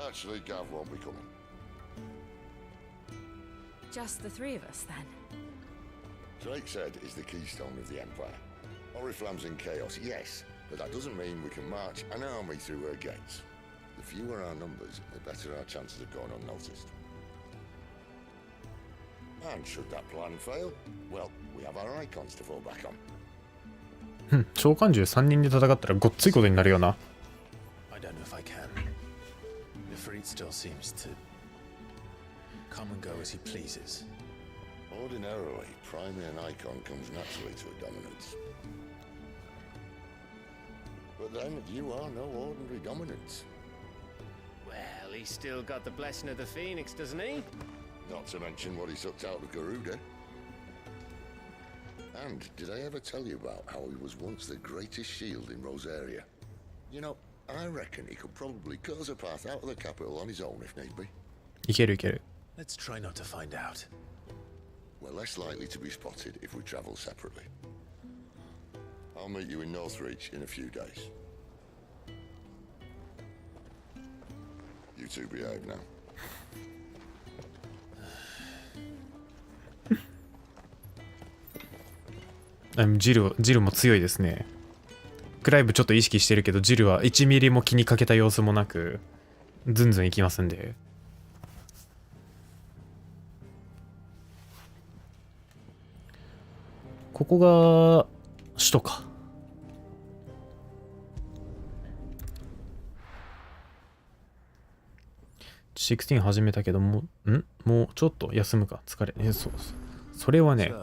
Actually, Gav won't be coming. Just the three of us, then? Drake said is the keystone of the Empire. Oriflamme's in chaos, yes, but that doesn't mean we can march an army through her gates. The fewer our numbers, the better our chances of going unnoticed. And should that plan fail, well, we have our icons to fall back on. 召喚獣3人で戦ったらごっついことになるよな。I don't know if I can. Ifrit still seems to come and go as he pleases. Ordinarily, priming an icon comes naturally to a dominance. But then you are no ordinary dominance. Well, he's still got the blessing of the Phoenix, doesn't he? Not to mention what he sucked out of Garuda. And did I ever tell you about how he was once the greatest shield in Rosaria? You know, I reckon he could probably cut us a path out of the capital on his own if need be. いけるいける。 Let's try not to find out. We're less likely to be spotted if we travel separately. I'll meet you in Northreach in a few days. You two behave now. ジルも強いですね。クライブちょっと意識してるけど、ジルは1ミリも気にかけた様子もなく、ずんずんいきますんで。ここが首都か。16始めたけどもうちょっと休むか。疲れ。それはね。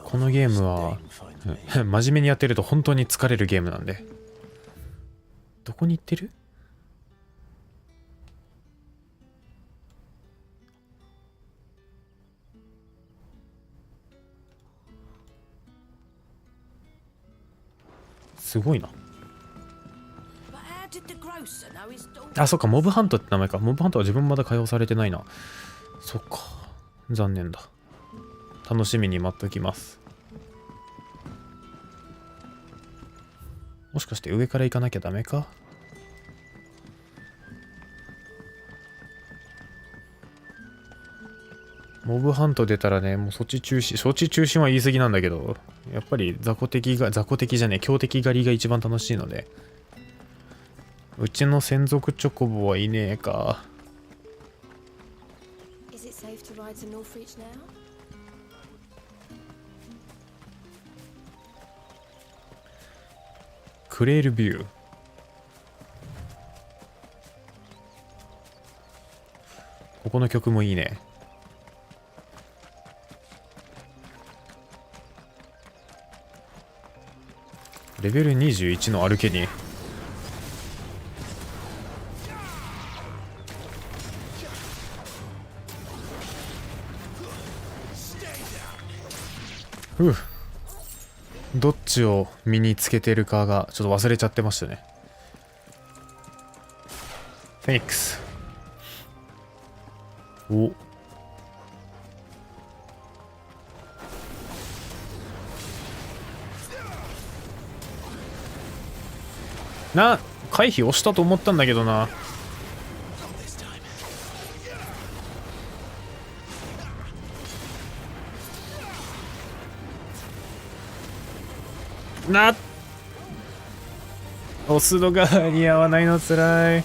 このゲームは真面目にやってると本当に疲れるゲームなんで。どこに行ってる？すごいな。あ、そっか、モブハントって名前か。モブハントは自分まだ解放されてないな。そっか、残念だ。楽しみに待っときます。もしかして上から行かなきゃダメか？モブハント出たらね、もうそっち中心は言い過ぎなんだけど、やっぱり強敵じゃねえ、強敵狩りが一番楽しいので。うちの専属チョコボはいねえか。クレールビュー。ここの曲もいいね。レベル21のアルケニー。どっちを身につけてるかがちょっと忘れちゃってましたね。フェニックス。お。回避押したと思ったんだけどな。押すのが似合わないのつらい。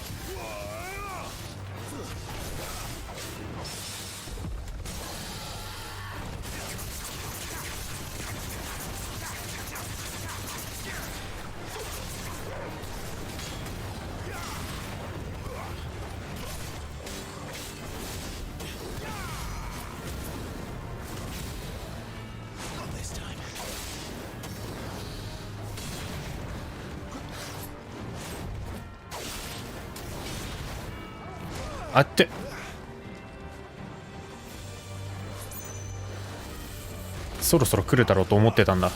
あって。そろそろ来るだろうと思ってたんだ。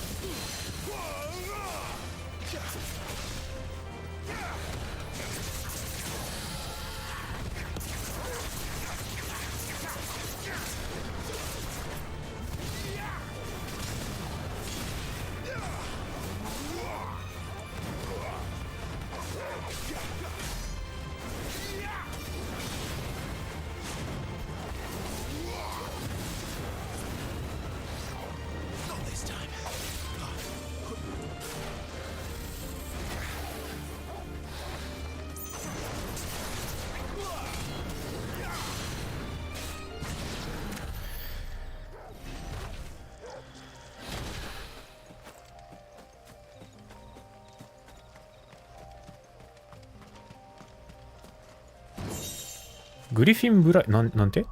グリフィンブライ、なんてク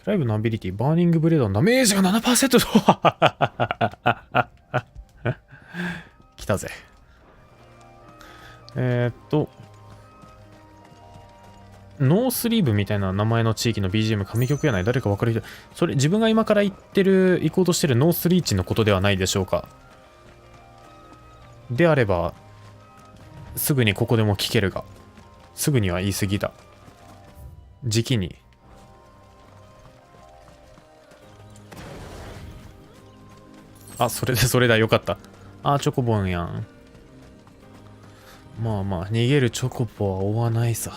ライブのアビリティ、バーニングブレードのダメージが 7% 来たぜ。ノースリーブみたいな名前の地域の BGM 神曲やない。誰か分かる人。それ自分が今から行こうとしてるノースリーチのことではないでしょうか。であればすぐにここでも聞けるが、すぐには言い過ぎだ。時期に。あ、それだ、よかった。あ、チョコボンやん。まあまあ、逃げるチョコボは追わないさ。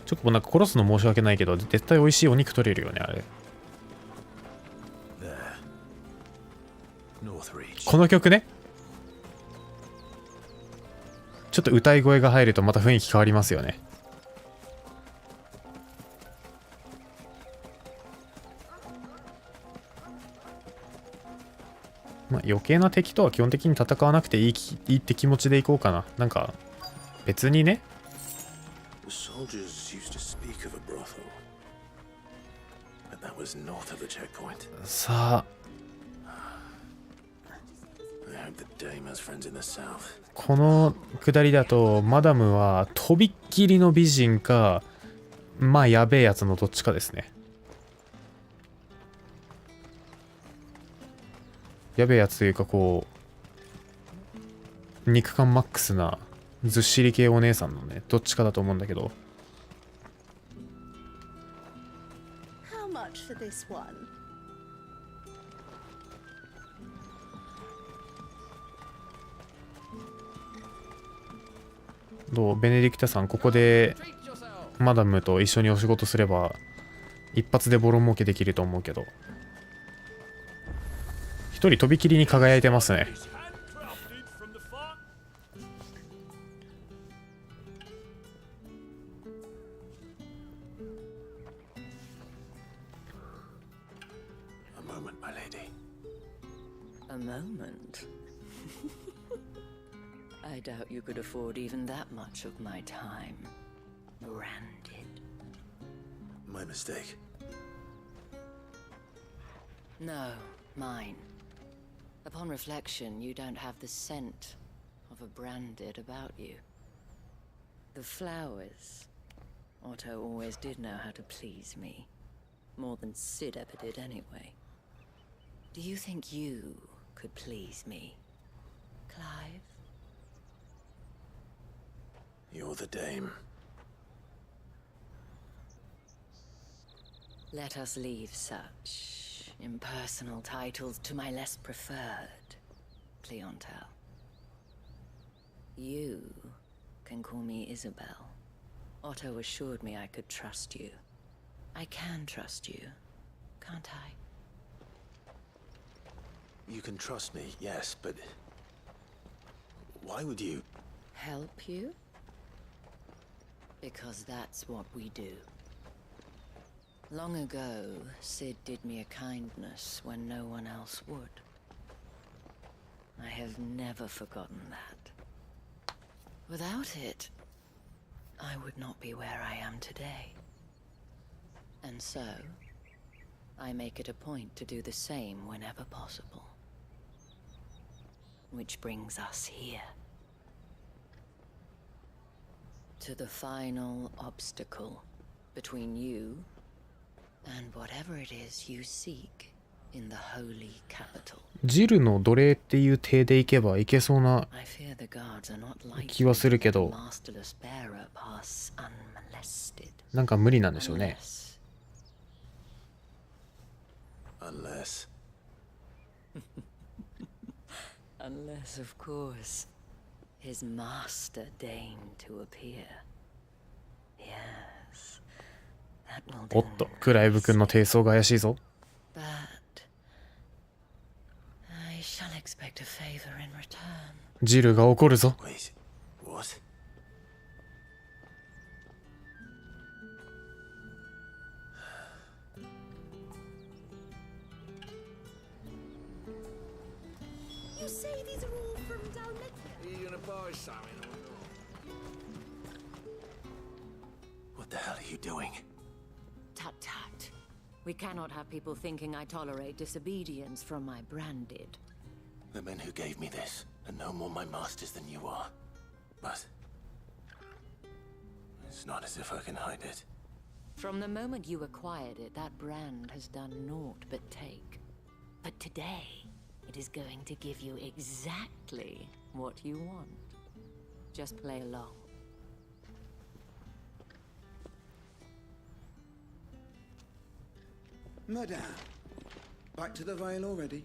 チョコボなんか殺すの申し訳ないけど、絶対美味しいお肉取れるよね、あれ。この曲ね。ちょっと歌い声が入るとまた雰囲気変わりますよね。まあ、余計な敵とは基本的に戦わなくていいって気持ちでいこうかな。なんか別にね。さあ、この下りだとマダムはとびっきりの美人か、まあやべえやつのどっちかですね。やべえやつというか、こう肉感マックスなずっしり系お姉さんのね、どっちかだと思うんだけど。どうベネディクタさん、ここでマダムと一緒にお仕事すれば一発でボロ儲けできると思うけど、一人とびきりに輝いてますね。A moment? I doubt you could afford even that much of my time. Branded. My mistake. No, mine. Upon reflection, you don't have the scent of a branded about you. The flowers. Otto always did know how to please me. More than Sid ever did anyway. Do you think you could please me, Clive? You're the dame. Let us leave such impersonal titles to my less preferred clientele. You can call me Isabel. Otto assured me I could trust you. I can trust you, can't I? You can trust me, yes, but why would you? Help you? Because that's what we do. Long ago, Sid did me a kindness when no one else would. I have never forgotten that. Without it, I would not be where I am today. And so, I make it a point to do the same whenever possible. Which brings us here. To the final obstacle between you and whatever it is you seek in the holy capital. ジルの奴隷っていう体でいけばいけそうな I fear the guards are not like 気はするけど、 masterless bearer pass unmolested. なんか無理なんでしょうね。 Unless. Unless, of course, his master deigned to appear. Yes, that will おっ do. と、クライブ君の低層が怪しいぞ。 But I shall expect a favor in return. ジルが怒るぞ。 Wait, what? You say these are What the hell are you doing? Tut tut. We cannot have people thinking I tolerate disobedience from my branded. The men who gave me this are no more my masters than you are. But it's not as if I can hide it. From the moment you acquired it, that brand has done naught but take. But today, it is going to give you exactly what you want. Just play along. Madame, back to the Vale already?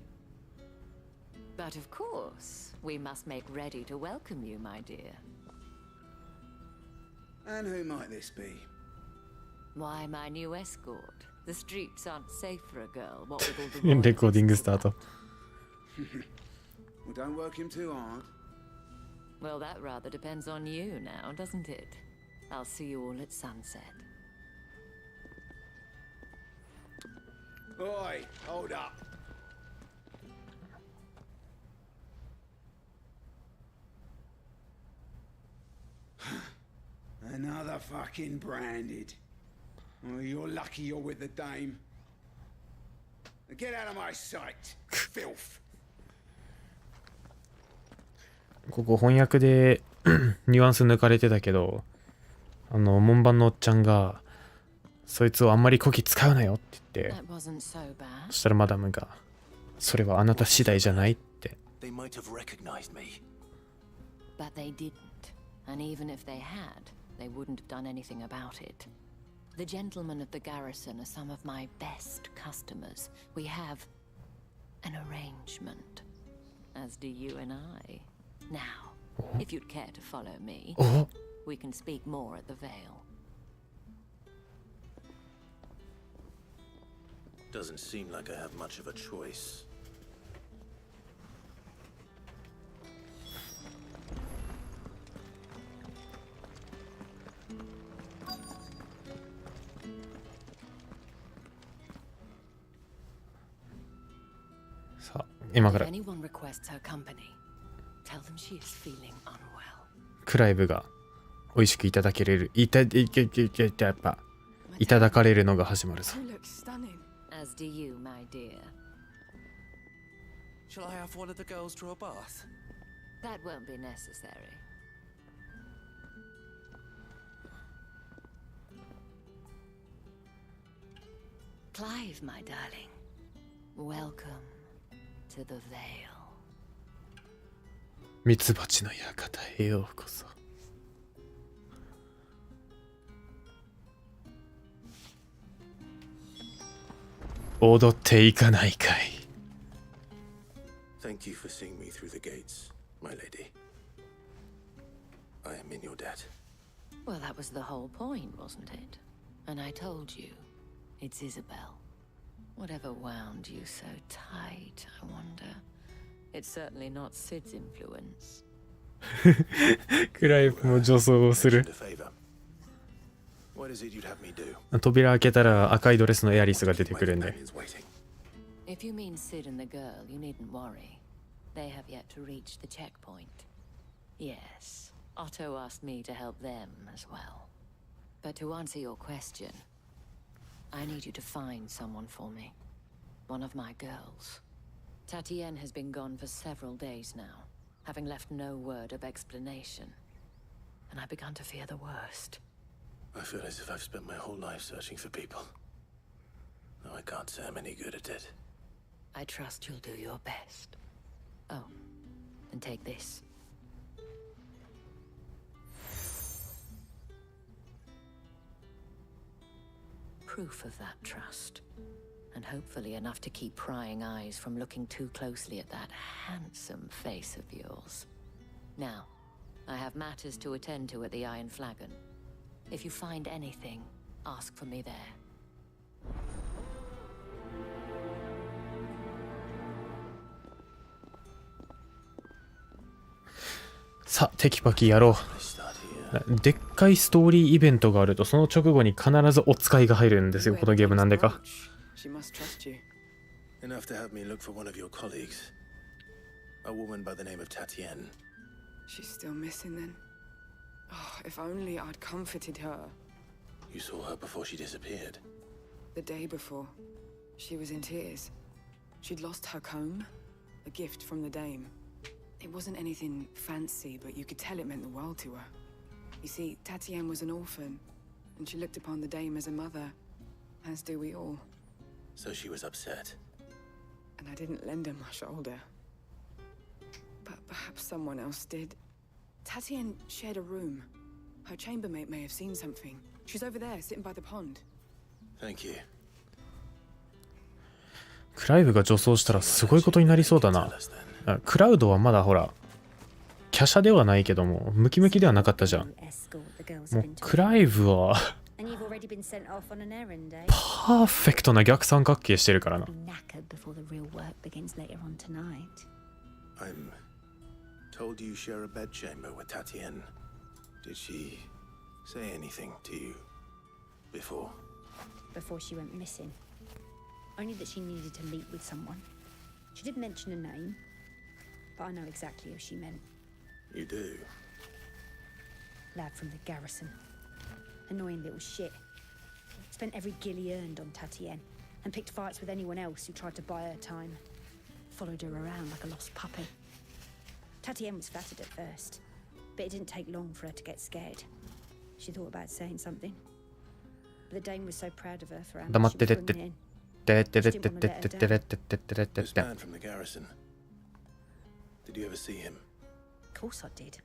But of course, we must make ready to welcome you, my dear. And who might this be? Why, my new escort. The streets aren't safe for a girl, what with all the royalties. レコーディングスタート。Well, don't work him too hard. Well, that rather depends on you now, doesn't it? I'll see you all at sunset. Oi, hold up. Another fucking branded. Oh, you're lucky you're with the dame. Get out of my sight, filth. ここ翻訳でニュアンス抜かれてたけど、門番のおっちゃんがそいつをあんまりこき使うなよって言って、そしたらマダムがそれはあなた次第じゃないって。 They might have recognized me. But they didn't. And even if they had, they wouldn't have done anything about it. The gentlemen of the garrison are some of my best customers. We have an arrangement, as do you and I. Now, if you'd care to follow me, we can speak more at the Vale. Doesn't seem like I have much of a choice. If anyone requests her company, tell them she is feeling unwell. クライブが美味しくいただけれる、やっぱいただかれるのが始まるぞ。 As do you, my dear. Shall I have one of the girls draw a bath? That won't be necessary. Clive, my darling. Welcome to the Vale. ミツバチの館へようこそ。踊っていかないかい。 Thank you for seeing me through the gates, my lady. I am in your debt. Well, that was the whole point, wasn't it? And I told you, it's Isabel. Whatever wound you so tight, I wonder. It's certainly not Sid's influence. クライブも女装をする。 What is it you'd have me do? 扉開けたら赤いドレスのエアリスが出てくるんで。 If you mean Sid and the girl, you needn't worry. They have yet to reach the checkpoint. Yes, Otto asked me to help them as well. But to answer your question, I need you to find someone for me. One of my girls. Tatienne has been gone for several days now, having left no word of explanation. And I've begun to fear the worst. I feel as if I've spent my whole life searching for people. Though I can't say I'm any good at it. I trust you'll do your best. Oh, and take this. Proof of that trust. And hopefully enough to keep prying eyes from looking too closely at that handsome face of yours. Now, I have matters to attend to at the Iron Flagon. If you find anything, ask for me there. さあ、テキパキやろう。でっかいストーリーイベントがあると、その直後に必ずお使いが入るんですよ、このゲームなんでか。She must trust you. Enough to have me look for one of your colleagues. A woman by the name of Tatienne. She's still missing then. Oh, if only I'd comforted her. You saw her before she disappeared? The day before. She was in tears. She'd lost her comb, a gift from the dame. It wasn't anything fancy, but you could tell it meant the world to her. You see, Tatienne was an orphan, and she looked upon the dame as a mother, as do we all. So she was upset. And I didn't lend her my shoulder. But perhaps someone else did. Tatienne shared a room. Her chambermaid may have seen something. She's over there, sitting by the pond. Thank you. クライブが女装したらすごいことになりそうだな。クラウドはまだほら、華奢ではないけども、ムキムキではなかったじゃん。もうクライブはパーフェクトな逆三角形してるからな。I'm told you share a bedchamber with Tatienne. Did she say anything to you before? Before she went missing. Only that she needed to meet with someone. She did mention a name, but I know exactly who she meant. You do? Lad from the garrison. Annoying little shit. Spent every guil he earned on Tatienne, and picked fights with anyone else who tried to buy her time. Followed her around like a lost puppy. Tatienne was flattered at first, but it didn't take long for her to get scared. She thought about saying something, but the dame was so proud of her for how much she was bringing in. This man from the garrison. Did you ever see him? Of course I did.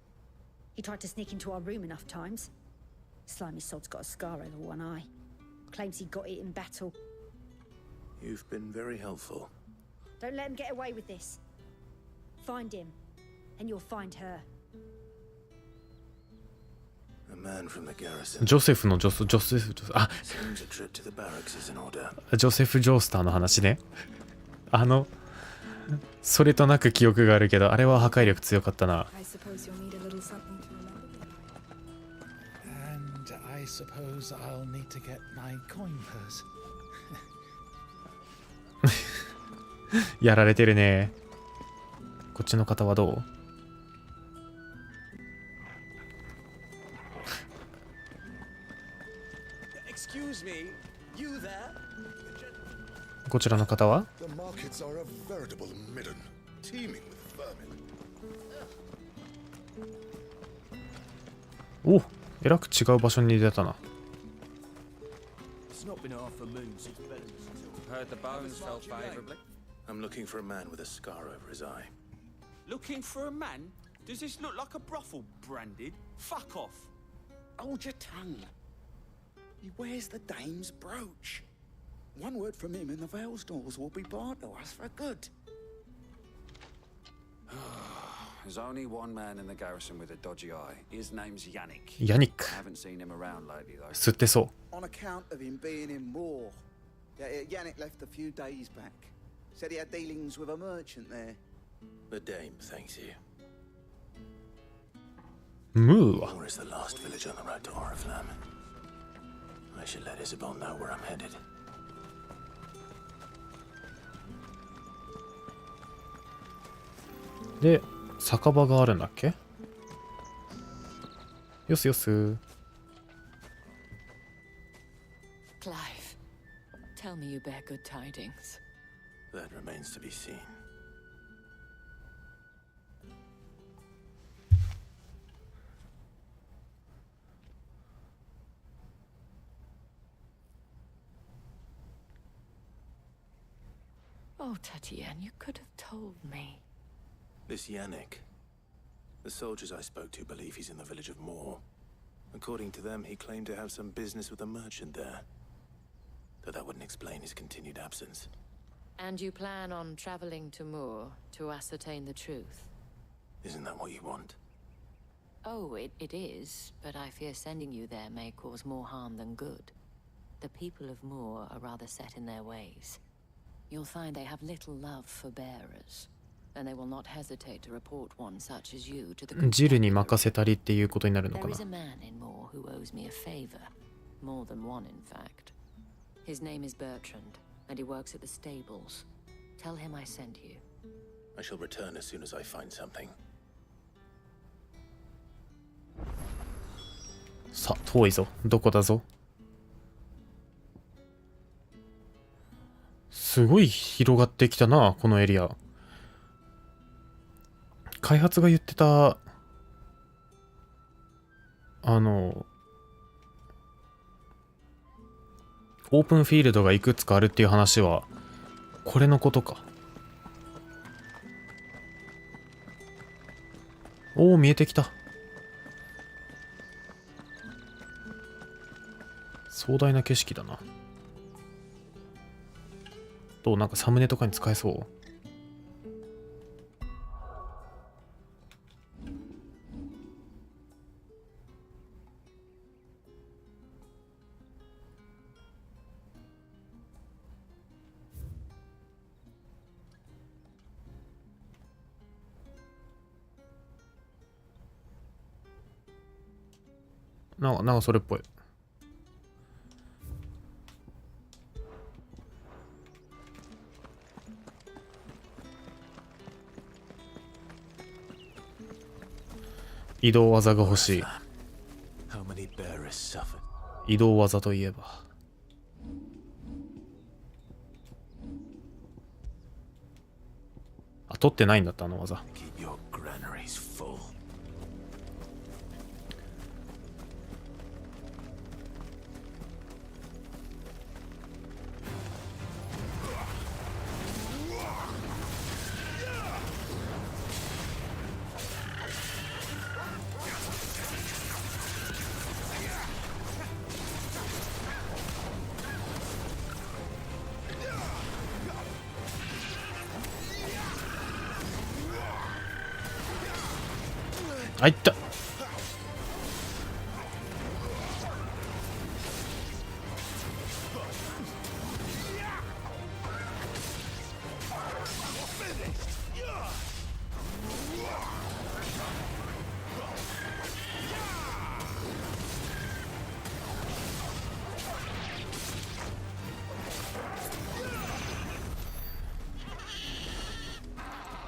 He tried to sneak into our room enough times. Slimy sod's got a scar over one eye. Claims he got it in battle. You've been very helpful. Don't let him get away with this. Find him, and you'll find her. A man from the garrison. ジョセフのジョセフ、あ、 Seems a trip to the barracks is in order. ジョセフ・ジョースターの話ね。それとなく記憶があるけど、あれは破壊力強かったな。I suppose you'll need a little something to remember me. And I suppose I'll need to get my coin purse. やられてるね。こっちの方はどう？ Excuse me, you there? こちらの方は？ The markets are a veritable midden, teeming with vermin. お、えらく違う場所に出たな。 It's not been half a moon since Bellen's. Heard the bones fell favorably. I'm looking for a man with a scar over his eye. Looking for a man? Does this look like a brothel branded? Fuck off. Hold your tongue. He wears the dame's brooch. One word from him and the Vale's doors will be barred to us for good. There's only one man in the garrison with a dodgy eye. His name's Yannick. Yannick. I haven't seen him around lately though. 吸ってそう。 On account of him being in war. Yannick left a few days back. Said he had dealings with a merchant there. The dame thanks you. Moo. Moor is the last village on the road to Oriflamme. I should let Isabel know where I'm headed. で、酒場があるんだっけ？よすよす。 Clive, tell me you bear good tidings. That remains to be seen. Oh, Tatienne, you could have told me. This Yannick. The soldiers I spoke to believe he's in the village of Moor. According to them, he claimed to have some business with a merchant there. Though that wouldn't explain his continued absence. And you plan on traveling to Moor to ascertain the truth? Isn't that what you want? Oh, it is, but I fear sending you there may cause more harm than good. The people of Moor are rather set in their ways. You'll find they have little love for bearers, and they will not hesitate to report one such as you to the ジルに任せたりっていうことになるのか There な。 is a man in Moor who owes me a favor. More than one, in fact. His name is Bertrand, and he works at the stables. Tell him I sent you. I shall return as soon as I find something. さあ、遠いぞ。どこだぞ。すごい広がってきたな、このエリア。開発が言ってた、オープンフィールドがいくつかあるっていう話は、これのことか。おお、見えてきた。壮大な景色だな。どう、なんかサムネとかに使えそう？なんかそれっぽい。移動技が欲しい。移動技といえば。あ、取ってないんだった、あの技。あ、いった。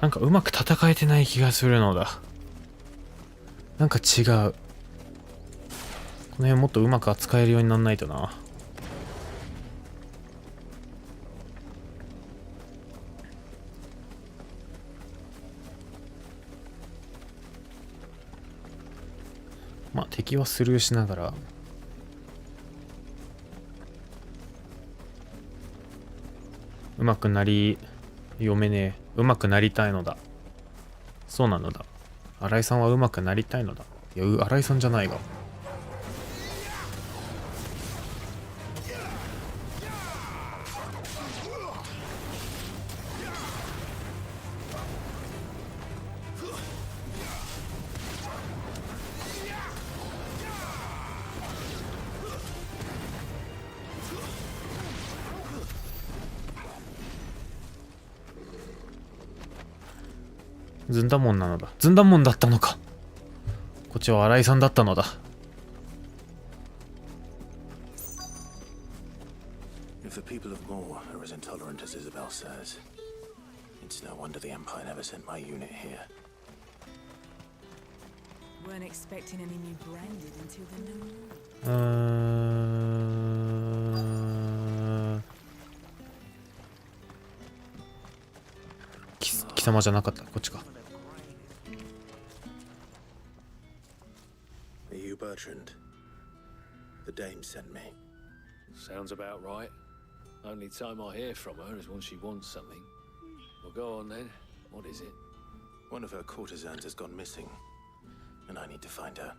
なんかうまく戦えてない気がするのだ。なんか違う。この辺もっとうまく扱えるようにならないとな。まあ敵はスルーしながら。うまくなり、読めねえ。うまくなりたいのだ。そうなのだ。新井さんはうまくなりたいのだ。いや、新井さんじゃないが。ずんだもんなのだ。ずんだもんだったのか。こっちは新井さんだったのだ。If the people of Moor are as intolerant as Isabel says, it's no wonder the Empire never sent my unit here. Weren't expecting any new branded until the new moon. 貴様じゃなかった。こっちか。Are you Bertrand? The dame sent me. Sounds about right. Only time I hear from her is when she wants something. Well, go on then. What is it? One of her courtesans has gone missing, and I need to find her.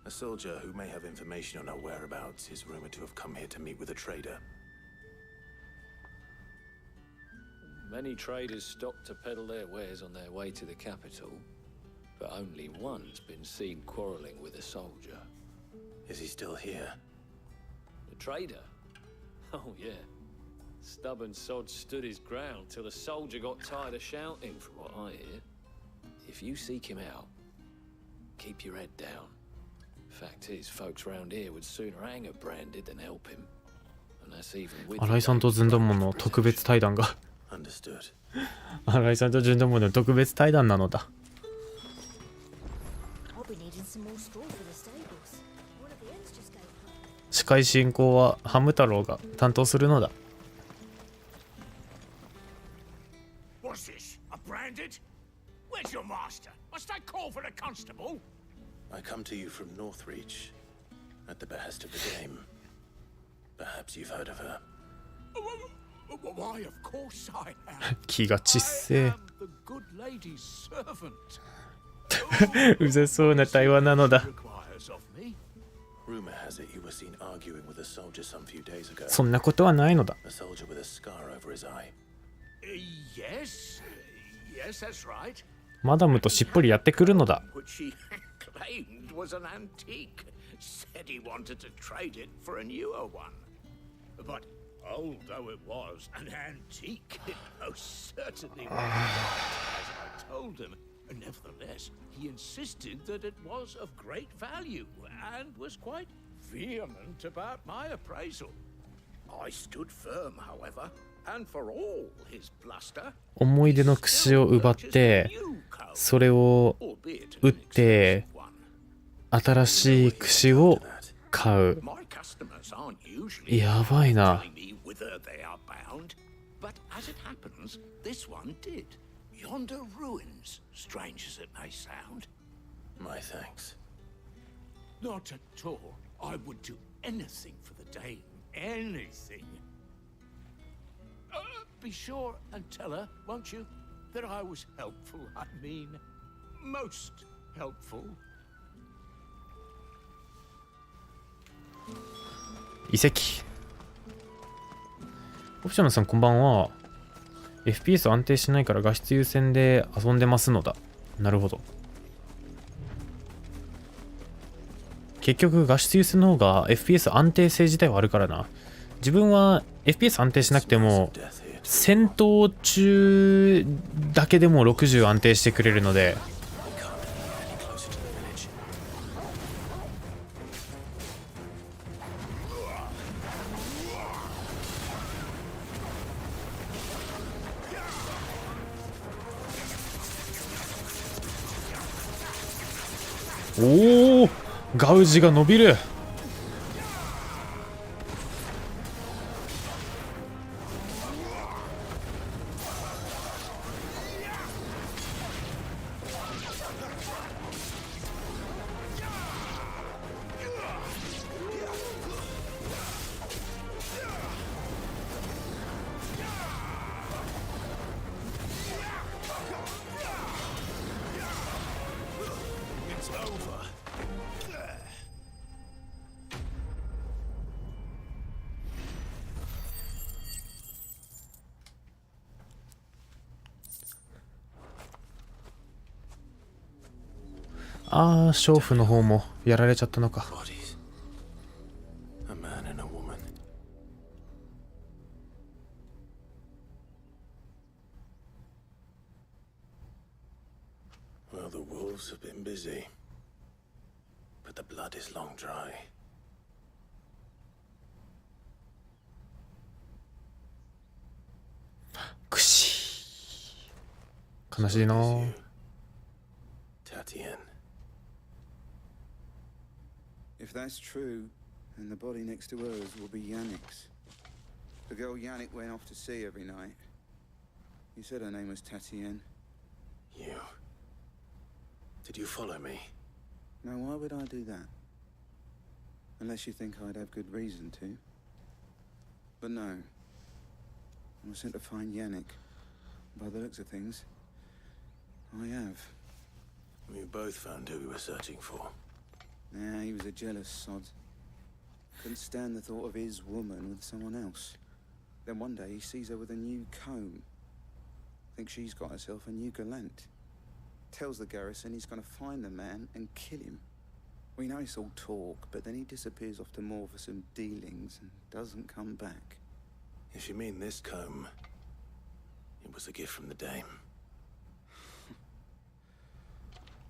A soldier who may have information on her whereabouts is rumored to have come here to meet with a trader. Many traders stop to peddle their wares on their way to the capital, but only one's been seen quarreling with a soldier. Is he still here? The trader? Oh, yeah. Stubborn sod stood his ground till the soldier got tired of shouting, from what I hear. If you seek him out, keep your head down. Fact is, folks round here would sooner hang a branded than help him. And that's even with 新井さんとずんだもんの特別対談が。Understood. 新井さんとずんだもんの特別対談なのだ。What we need 司会進行はハム太郎が担当するのだ。What's this? A branded? Where's your master? Must I call for a constable? I come to you from Northreach, at the behest of the dame. Perhaps you've heard of her. Why, of course I am. 気がちっせ The good lady's servant. え。うざそうな対話なのだ。 Requires of me. Rumor has it you were seen arguing with a soldier some few days ago. そんなことはないのだ。 A soldier with a scar over his eye. Yes, that's right. マダムとしっぽりやってくるのだ。 Which he claimed was an antique. Said he wanted to trade it for a newer one. But old though it was, an antique, it most certainly wasn't, as I told him. Nevertheless, he insisted that it was of great value and was quite vehement about my appraisal. I stood firm, however, and for all his bluster, 思い出の櫛を奪って、それを売って、新しい櫛を買う。やばいな。But as it happens, this one did. Yonder ruins, strange as it may sound. My thanks. Not at all. I would do anything for the dame. Anything. Be sure and tell her, won't you, that I was helpful. I mean, most helpful. 遺跡。オプショナルさんこんばんは。FPS 安定しないから画質優先で遊んでますのだ。なるほど。結局画質優先の方が FPS 安定性自体はあるからな。自分は FPS 安定しなくても戦闘中だけでも60安定してくれるので。おお、ガウジが伸びる。ああ、娼婦の方もやられちゃったのか。A man and a woman. Well, the wolves have been busy, but the blood is long dry. くし。悲しいな。Tatian. If that's true, then the body next to hers will be Yannick's. The girl Yannick went off to sea every night. You said her name was Tatian. You? Did you follow me? Now, why would I do that? Unless you think I'd have good reason to. But no. I was sent to find Yannick. By the looks of things, I have. We both found who we were searching for. Yeah, he was a jealous sod. Couldn't stand the thought of his woman with someone else. Then one day he sees her with a new comb. Thinks she's got herself a new gallant. Tells the garrison he's gonna find the man and kill him. We know it's all talk, but then he disappears off to Moor for some dealings and doesn't come back. If you mean this comb, it was a gift from the dame.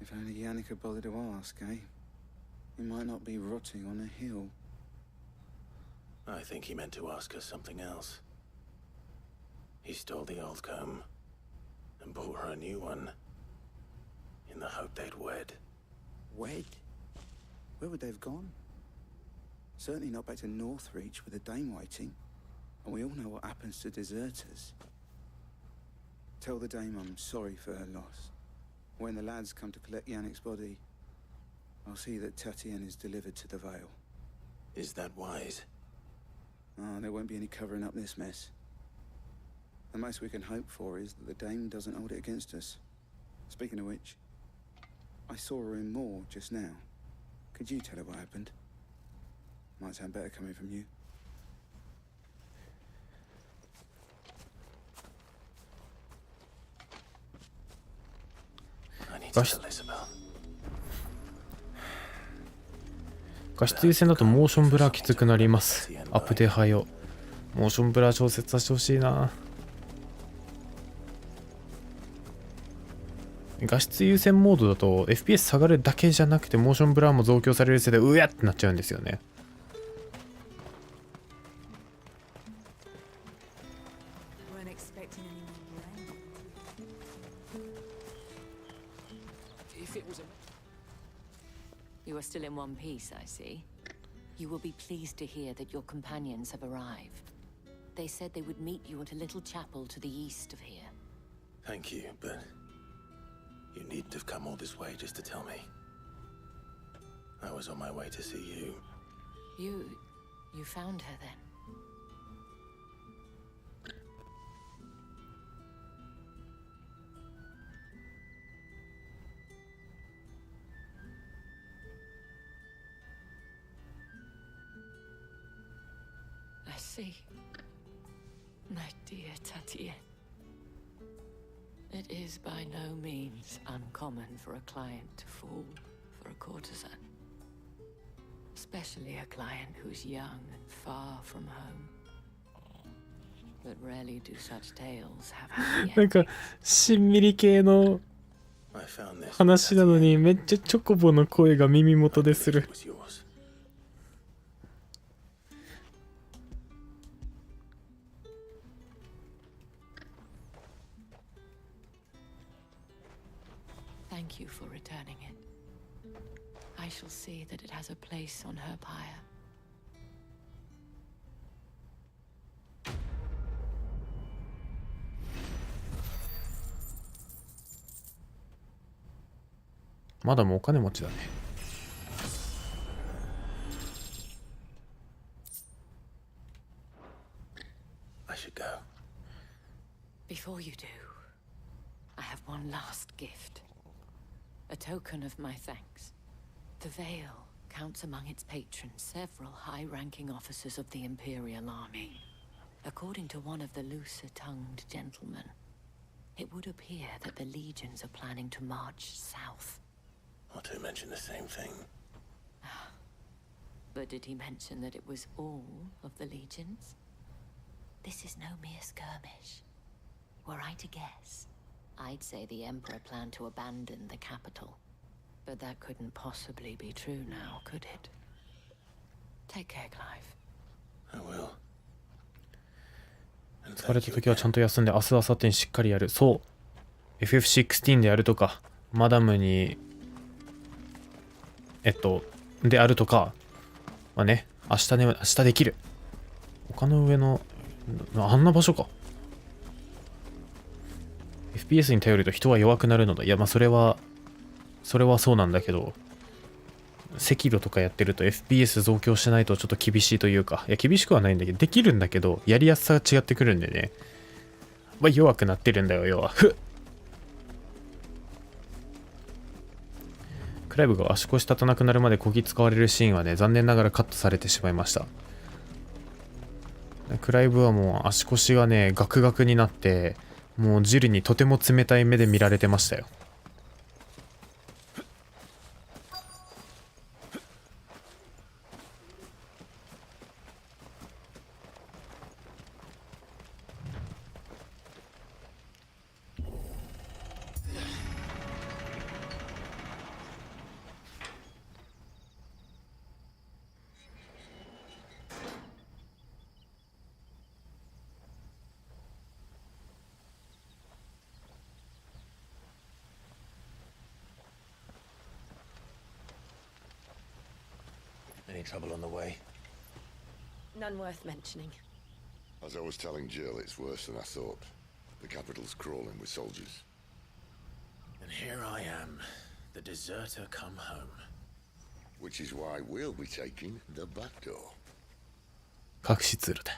If only Yannick had bothered to ask, eh? He might not be rotting on a hill. I think he meant to ask her something else. He stole the old comb and bought her a new one in the hope they'd wed. Wed? Where would they have gone? Certainly not back to Northreach with a dame waiting. And we all know what happens to deserters. Tell the dame I'm sorry for her loss. When the lads come to collect Yannick's body, I'll see that Tatienne is delivered to the Vale. Is that wise? Oh, there won't be any covering up this mess. The most we can hope for is that the dame doesn't hold it against us. Speaking of which, I saw her in Moor just now. Could you tell her what happened? Might sound better coming from you. I need to tell Isabel. 画質優先だとモーションブラーきつくなります。アップデーハイを。モーションブラー調節させてほしいな。画質優先モードだと FPS 下がるだけじゃなくてモーションブラーも増強されるせいでうやってなっちゃうんですよね。You are still in one piece, I see. You will be pleased to hear that your companions have arrived. They said they would meet you at a little chapel to the east of here. Thank you, but you needn't have come all this way just to tell me. I was on my way to see you. You found her then? I see. My dear Tatienne. It is by no means uncommon for a client to fall for a courtesan. Especially a client who's young and far from home. But rarely do such tales have happy endings. なんかしんみり系の話なのにめっちゃチョコボの声が耳元でする。Thank you for returning it. I shall see that it has a place on her pyre. マダムお金持ちだね。I should go. Before you do, I have one last gift. A token of my thanks. The Vale counts among its patrons several high-ranking officers of the Imperial Army. According to one of the looser-tongued gentlemen, it would appear that the legions are planning to march south. Otto mentioned the same thing. But did he mention that it was all of the legions? This is no mere skirmish. Were I to guess, I'd say the Emperor planned to abandon the capital. But that couldn't possibly be true now, could it? Take care, Clive. I will. 疲れた時はちゃんと休んで明日明後日にしっかりやる。そう。FF16 でやるとか、マダムに、であるとか、まあね、明日できる。丘の上の、あんな場所か。FPS に頼ると人は弱くなるのだ。いや、まあそれはそうなんだけど、赤炉とかやってると FPS 増強しないとちょっと厳しいというか、いや、厳しくはないんだけど、できるんだけど、やりやすさが違ってくるんでね。まあ弱くなってるんだよ、要は。クライブが足腰立たなくなるまでこぎ使われるシーンはね、残念ながらカットされてしまいました。クライブはもう足腰がね、ガクガクになって、もうジルにとても冷たい目で見られてましたよ。Any trouble on the way? None worth mentioning. As I was telling Jill, it's worse than I thought. The capital's crawling with soldiers. And here I am, the deserter come home. Which is why we'll be taking the back door. 隠しツールだ。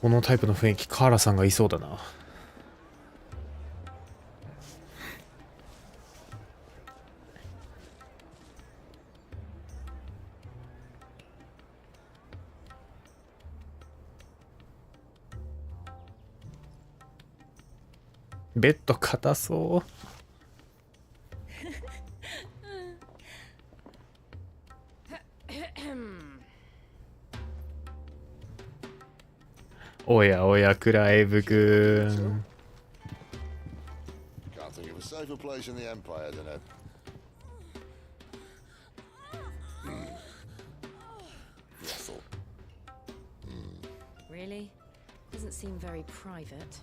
このタイプの雰囲気、カーラさんがいそうだな。ベッド硬そう。おやおや、クライブくん。Can't think of a safer place in the Empire than a... brothel. Really? Doesn't seem very private.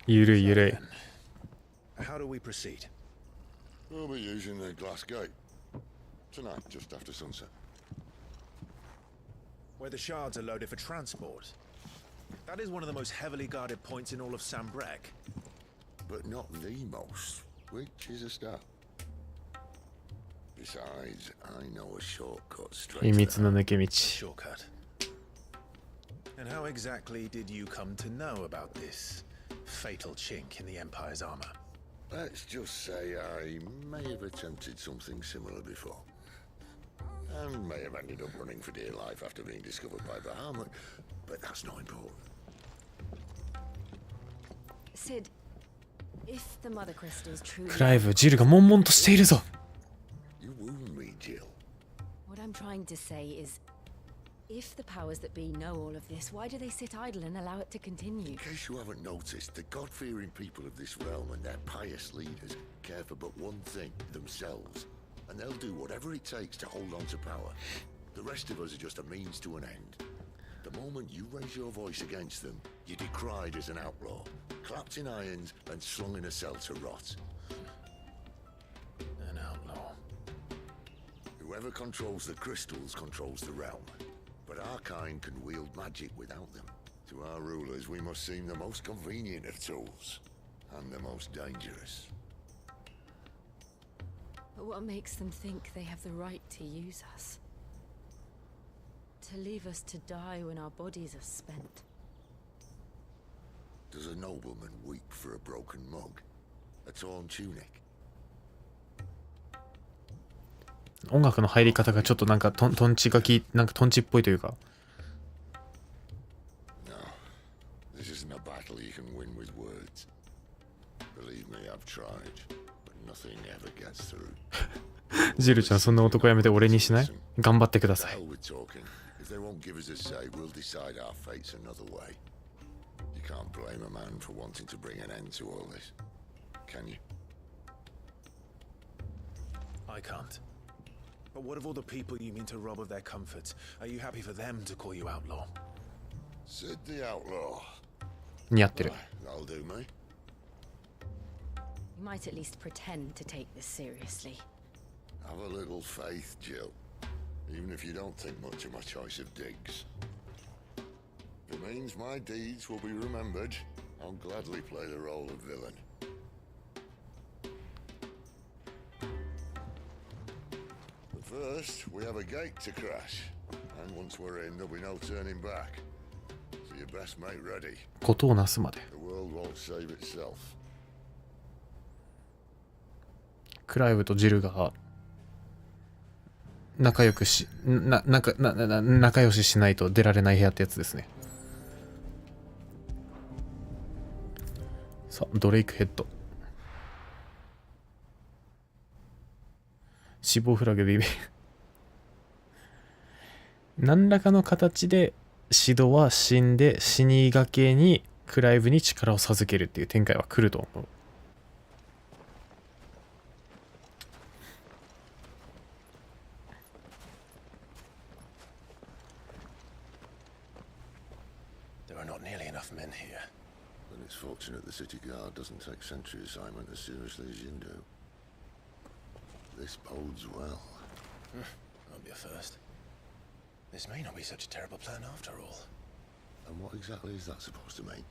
Yurui, yurui. How do we proceed? We'll be using the glass gate. Tonight, just after sunset. Where the shards are loaded for transport. That is one of the most heavily guarded points in all of Sambrek. But not the most, which is a start. Besides, I know a shortcut straight 秘密の抜け道。 Shortcut. And how exactly did you come to know about this fatal chink in the Empire's armor? Let's just say I may have attempted something similar before. And may have ended up running for dear life after being discovered by Bahamut, but that's not important. Sid, if the mother crystals truly... クライブ、ジルが悶々としているぞ。 You wound me, Jill. What I'm trying to say is, if the powers that be know all of this, why do they sit idle and allow it to continue? In case you haven't noticed, the God-fearing people of this realm and their pious leaders care for but one thing, themselves. And they'll do whatever it takes to hold on to power. The rest of us are just a means to an end. The moment you raise your voice against them, you're decried as an outlaw, clapped in irons and slung in a cell to rot. An outlaw. Whoever controls the crystals controls the realm. But our kind can wield magic without them. To our rulers, we must seem the most convenient of tools, and the most dangerous. But what makes them think they have the right to use us? To leave us to die when our bodies are spent? Does a nobleman weep for a broken mug? A torn tunic? 音楽の入り方がちょっとなんかトンチっぽいというか。 No, this isn't a battle you can win with words. Believe me, I've tried, but nothing ever gets through. ジルちゃん、そんな男やめて俺にしない？頑張ってください。 Hell with talking. If they won't give us a say, we'll decide our fates another way. You can't blame a man for wanting to bring an end to all this, can you? I can't. But what of all the people you mean to rob of their comforts? Are you happy for them to call you outlaw? Sid the outlaw. 似合ってる。 That'll do me. You might at least pretend to take this seriously. Have a little faith, Jill. Even if you don't think much of my choice of digs. If it means my deeds will be remembered, I'll gladly play the role of villain. But first, we have a gate to crash. And once we're in, there'll be no turning back. So you best make ready. 事をなすまで。 The world won't save itself. クライブとジルが仲良ししないと出られない部屋ってやつですね。さあ、ドレイクヘッド。死亡フラグビビ。何らかの形でシドは死んで死にがけにクライブに力を授けるっていう展開は来ると思う。Men here. Then it's fortunate the city guard doesn't take sentry assignment as seriously as you do. This bodes well. I'll be a first. This may not be such a terrible plan after all. And what exactly is that supposed to mean?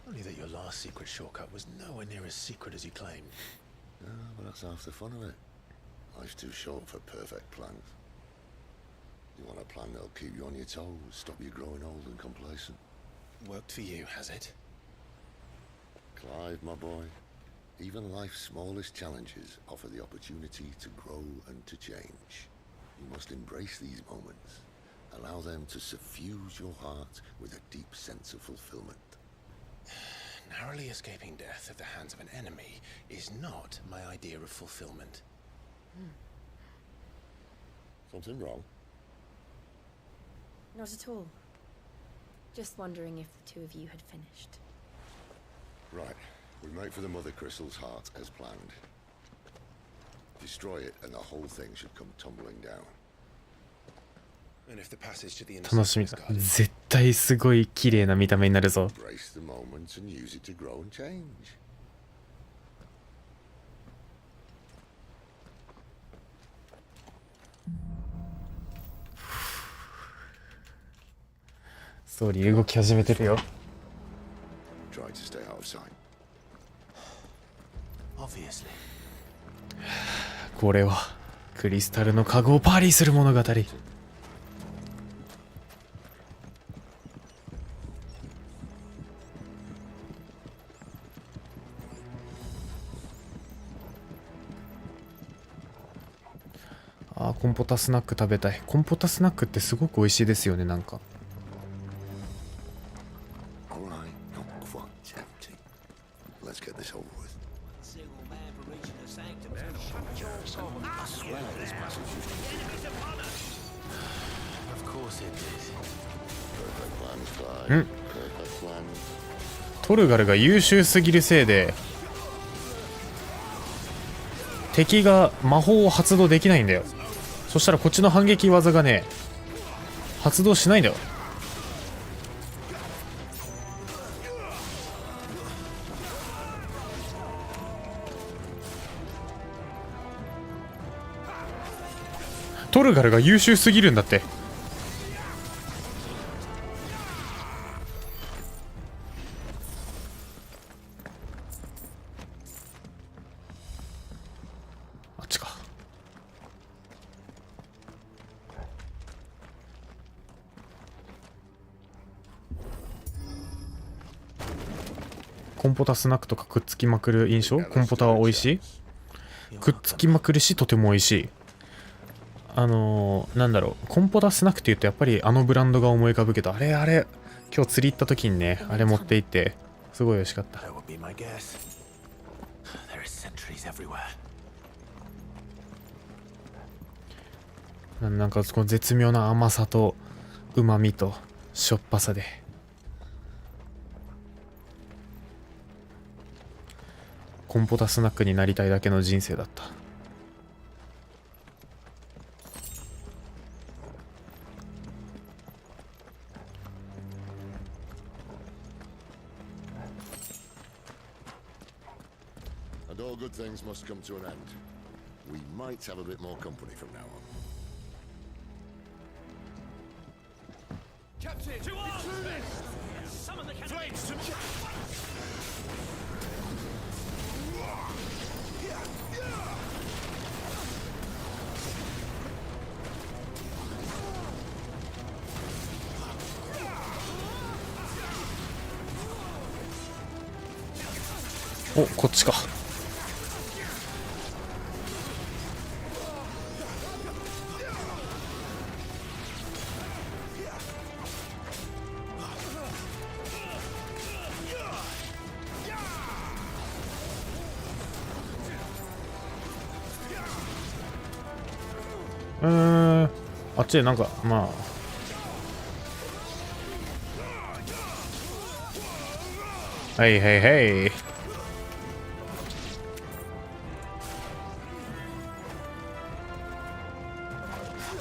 Only that your last secret shortcut was nowhere near as secret as you claimed. Yeah, but that's half the fun of it. Life's too short for perfect plans. You want a plan that'll keep you on your toes, stop you growing old and complacent. Worked for you, has it? Clive, my boy, even life's smallest challenges offer the opportunity to grow and to change. You must embrace these moments. Allow them to suffuse your heart with a deep sense of fulfillment. Narrowly escaping death at the hands of an enemy is not my idea of fulfillment. Something wrong? Not at all. Just wondering if the two of you had finished. Right. We make for the Mother Crystal's heart as planned. Destroy it and the whole thing should come tumbling down. And if the passage to the 楽しみだ。絶対すごい綺麗な見た目になるぞ。 Embrace the moment and use it to grow and change. ストーリー動き始めてるよ。 Try to stay out of sight. Obviously. これはクリスタルのカゴをパリーする物語。あー、コンポタスナック食べたい。コンポタスナックってすごく美味しいですよね、なんか。Let's get this over with. Single man for reaching the sanctum. Of course it is. Perfect plans, Clive. Perfect plans. トルガルが優秀すぎるせいで敵が魔法を発動できないんだよ。そしたらこっちの反撃技がね発動しないんだよ。トルガルが優秀すぎるんだって。あっちか。コンポタスナックとかくっつきまくる印象。コンポタは美味しい。くっつきまくるしとても美味しい。なんだろう、コンポタスナックって言うとやっぱりあのブランドが思い浮かぶけど、あれ今日釣り行った時にね、あれ持って行ってすごい美味しかった。なんかこの絶妙な甘さとうまみとしょっぱさでコンポタスナックになりたいだけの人生だった。All good things must come to an end. We might have a bit more company from now on. Captain, to arms! Summon the flames toお、こっちか。あっちでなんかまあはいはいはい。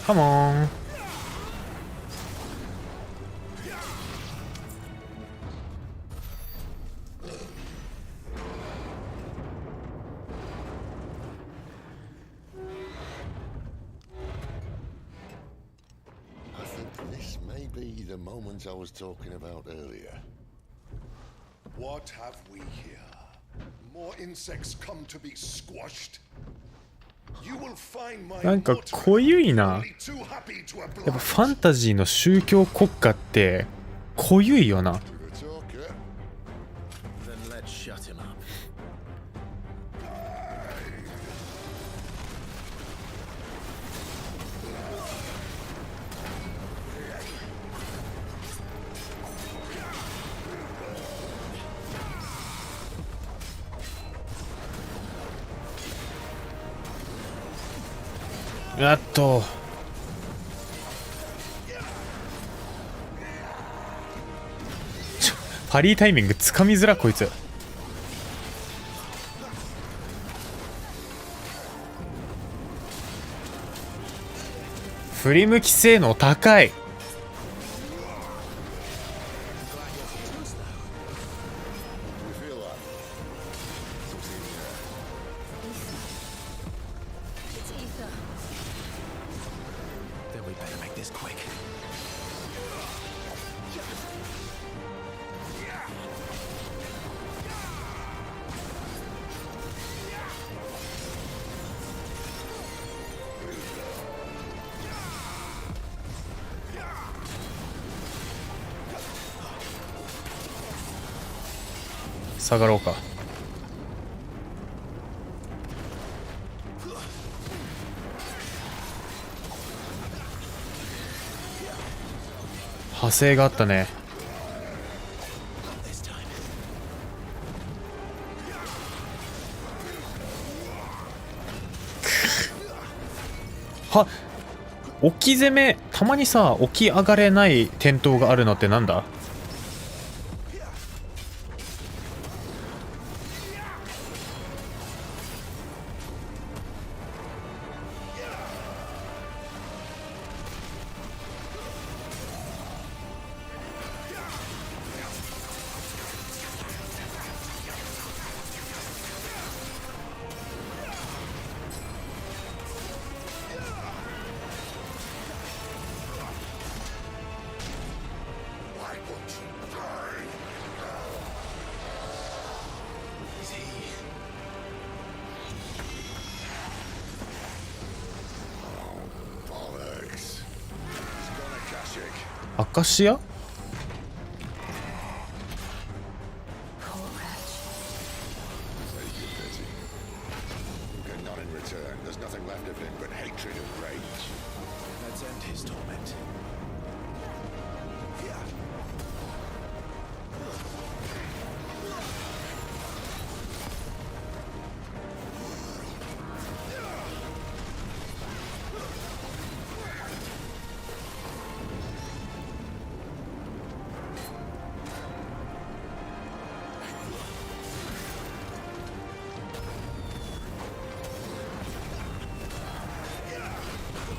カモン。This may be the moment I was talking about earlier. What have we here? More insects come to be squashed. You will find my なんか濃ゆいな。やっぱファンタジーの宗教国家って濃ゆいよな。やっとパリータイミングつかみづらこいつ。振り向き性能高い。下がろうか。派生があったね。は置き攻め、たまにさ起き上がれない転倒があるのってなんだ。アカシア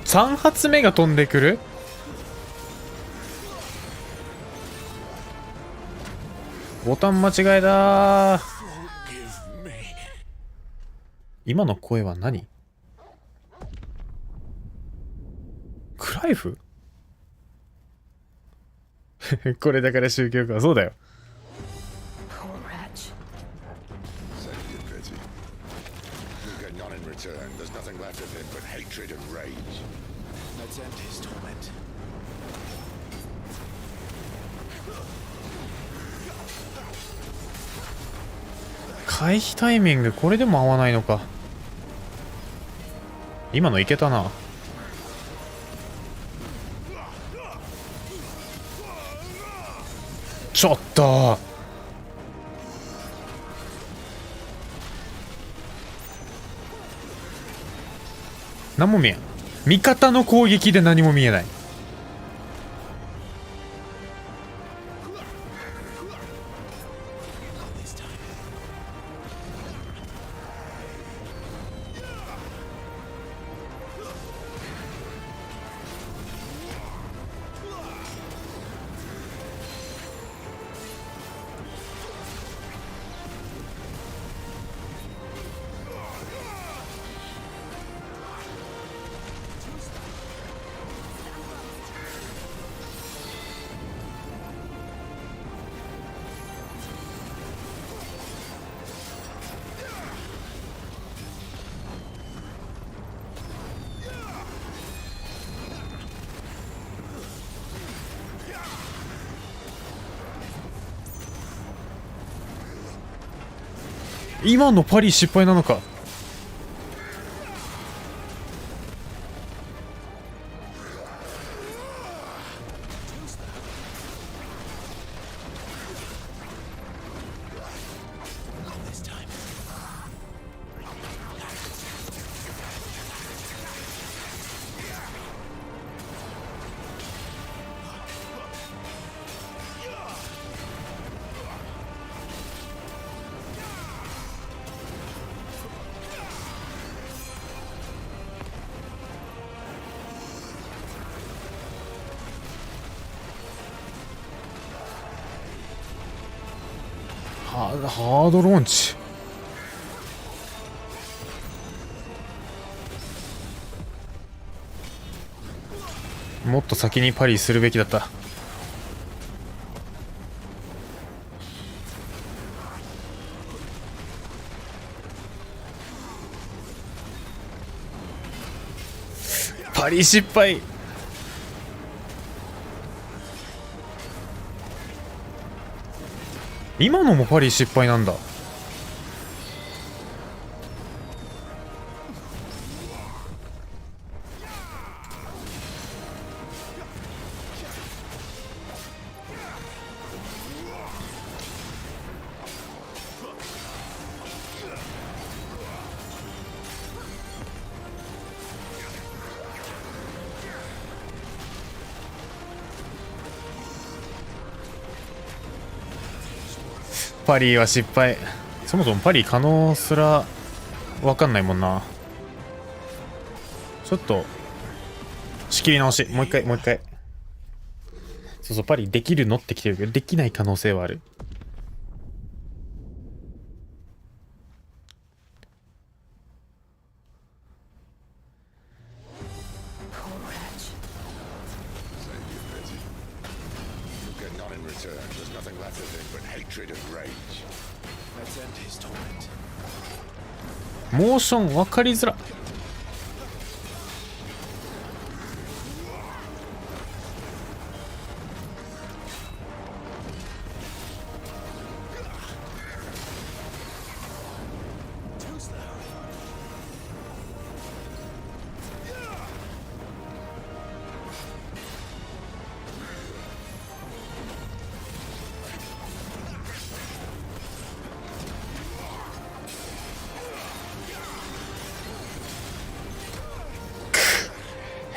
？3発目が飛んでくる。ボタン間違えだ。今の声は何？クライフ？これだから宗教か。そうだよ。回避タイミングこれでも合わないのか。今のいけたな。ちょっと何も見えん。味方の攻撃で何も見えない。今のパリ失敗なのか。ハードローンチ。もっと先にパリするべきだった。パリ失敗。今のもパリ失敗なんだ。パリは失敗。そもそもパリ可能すら分かんないもんな。ちょっと仕切り直し。もう一回。そうそう、パリできるのってきてるけど、できない可能性はある。モーション分かりづら。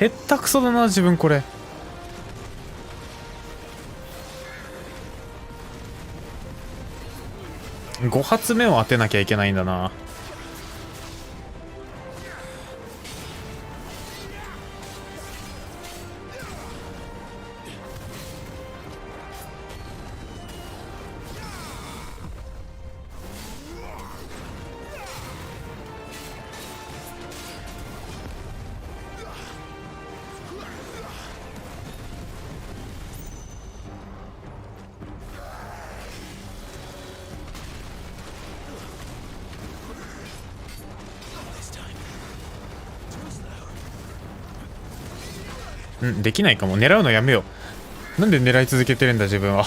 へったくそだな自分これ。5発目を当てなきゃいけないんだな。できないかも。狙うのやめよう。なんで狙い続けてるんだ自分は。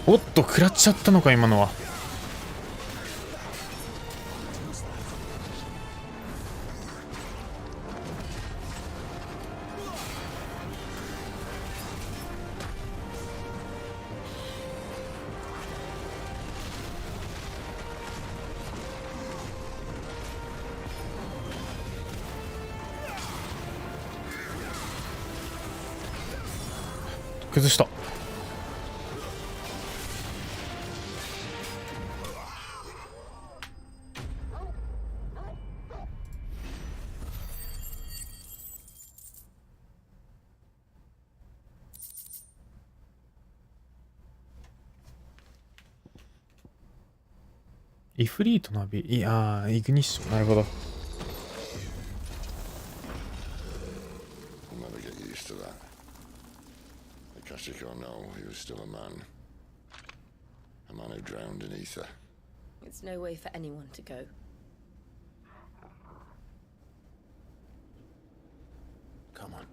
おっと食らっちゃったのか今のは。崩した。イフリートナビ、いやー、イグニッション、なるほど。I'll never get used to that. Akashiko know he was still a man. A man who drowned in ether. It's no way for anyone to go. Come on.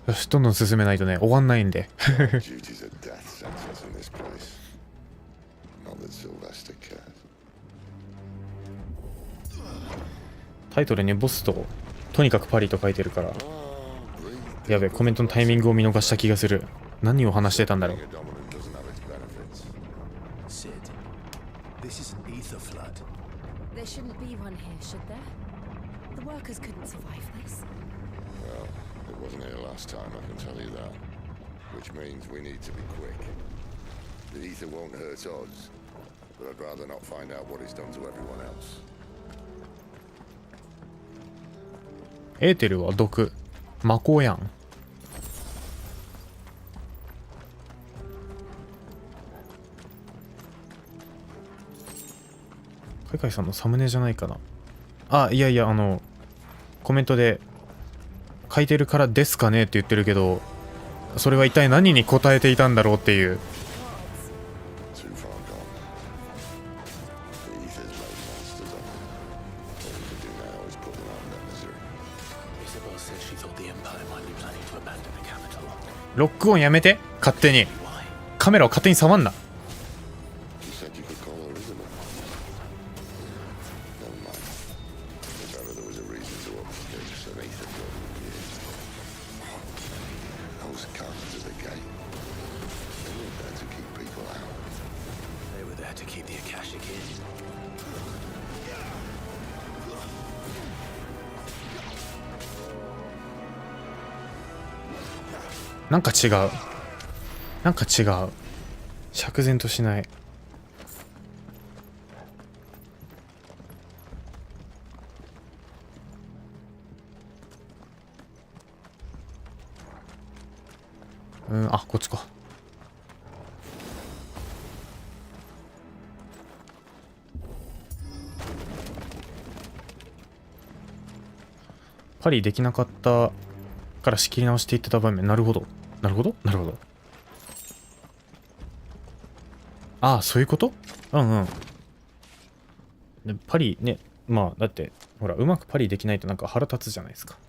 よし、どんどん進めないとね、終わんないんで。Duties of death sentence in this place. Not that Sylvester cares. タイトルにボスと、とにかくパリと書いてるから。やべ、コメントのタイミングを見逃した気がする。何を話してたんだろう。Sid, this is an ether flood. There shouldn't be one here, should there? The workers couldn't survive this. Well, it wasn't here last time, I can tell you that. Which means we need to be quick. The ether won't hurt us, but I'd rather not find out what it's done to everyone else. エーテルは毒。魔法やん。カイカイさんのサムネじゃないかな。あ、いやいや、コメントで書いてるからですかねって言ってるけど、それは一体何に答えていたんだろうっていう。ロックオンやめて、勝手にカメラを勝手に触んな。なんか違う。なんか違う。釈然としない。あ、こっちか。パリできなかったから仕切り直していってた場面。なるほど。なるほど。なるほど。ああ、そういうこと？うんうん。で、パリね、まあ、だって、ほら、うまくパリできないとなんか腹立つじゃないですか。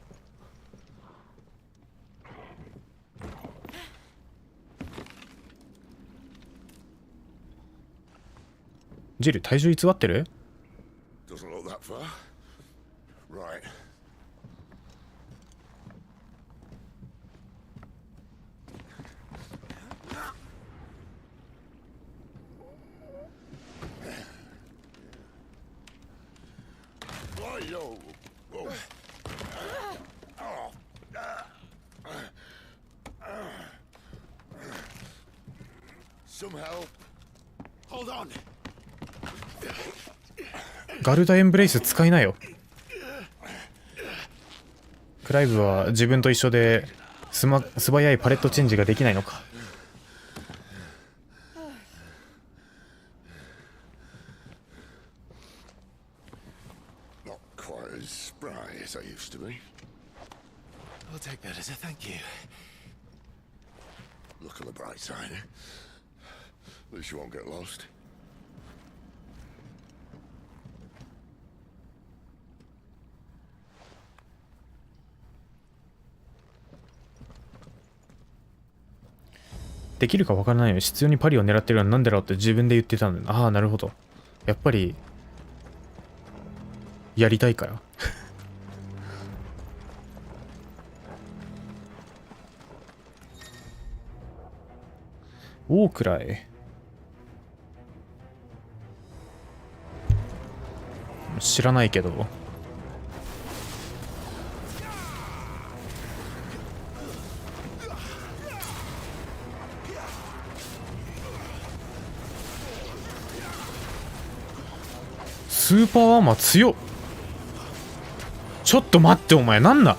ジル、体重偽ってる？ Doesn't look that far. Right. Yo. Whoa. Some help. Hold on. ガルダエンブレイス使いなよ。クライブは自分と一緒で素早いパレットチェンジができないのか。Not quite as spry as I used to be. I'll take that as a thank you. Look on the bright side. At least you won't get lost. できるかわからないのに必要にパリを狙ってるのはなんでだろうって自分で言ってたんだ。ああ、なるほど。やっぱりやりたいから大くらい知らないけど、スーパーアーマー強っ。ちょっと待って、お前なんだ。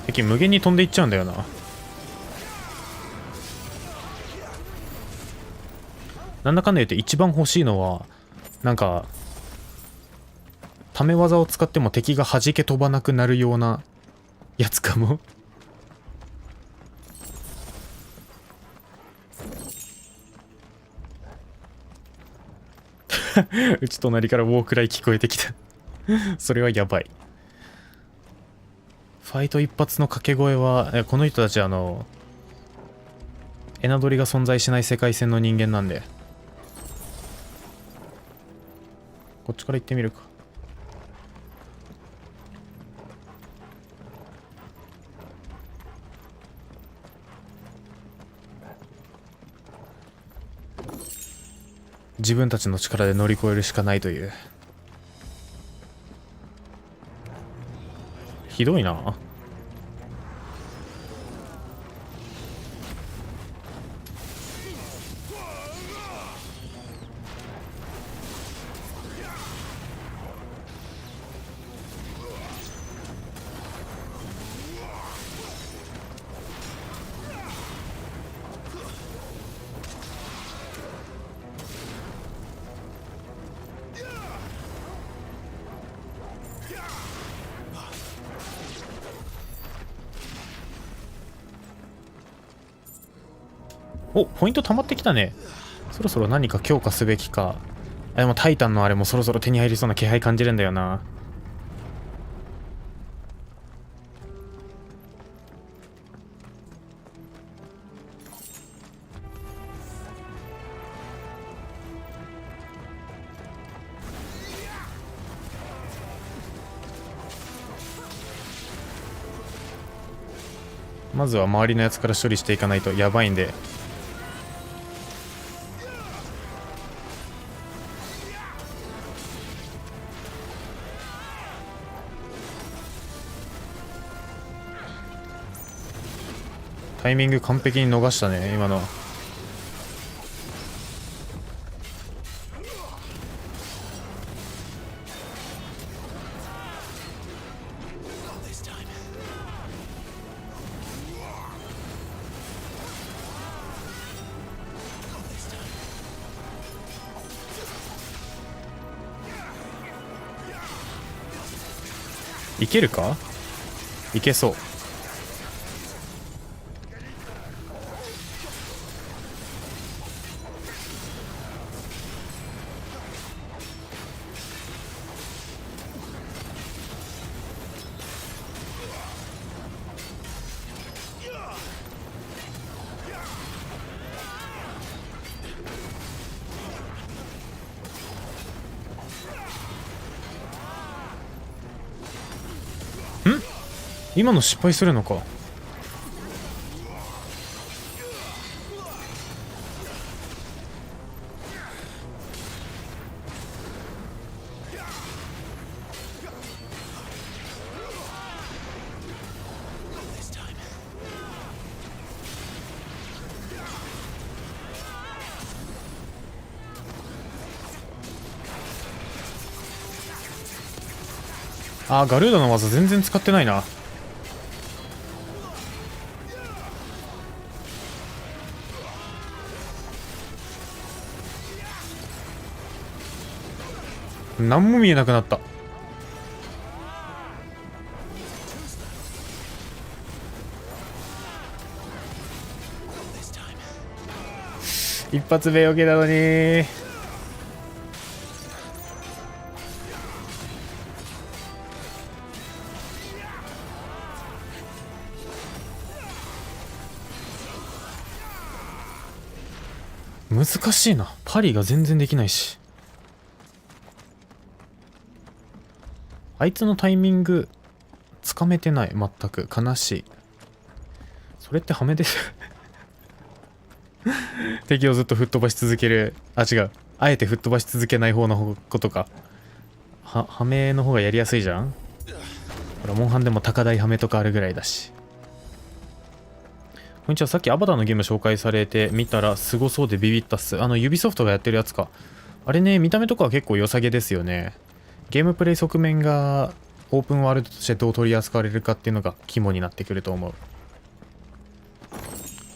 敵無限に飛んでいっちゃうんだよな。なんだかんだ言って一番欲しいのはなんかため技を使っても敵が弾け飛ばなくなるようなやつかもうち隣からウォークライ聞こえてきたそれはやばい。ファイト一発の掛け声はこの人たちエナドリが存在しない世界線の人間なんで、こっちから行ってみるか。自分たちの力で乗り越えるしかないという。ひどいな。お、ポイント溜まってきたね。そろそろ何か強化すべきか。でもタイタンのあれもそろそろ手に入りそうな気配感じるんだよな。まずは周りのやつから処理していかないとやばいんで。タイミング完璧に逃したね、今のは。いけるか？いけそう。今の失敗するのか。あー、ガルーダの技全然使ってないな。何も見えなくなった。一発目よけなのに。難しいな。パリが全然できないし。あいつのタイミングつかめてない。全く悲しい。それってハメです敵をずっと吹っ飛ばし続ける。あ、違う。あえて吹っ飛ばし続けない方のことか。ハメの方がやりやすいじゃん。ほら、モンハンでも高台ハメとかあるぐらいだし。こんにちは。さっきアバターのゲーム紹介されて見たらすごそうでビビったっす。指ソフトがやってるやつか。あれね、見た目とかは結構良さげですよね。ゲームプレイ側面がオープンワールドとしてどう取り扱われるかっていうのが肝になってくると思う。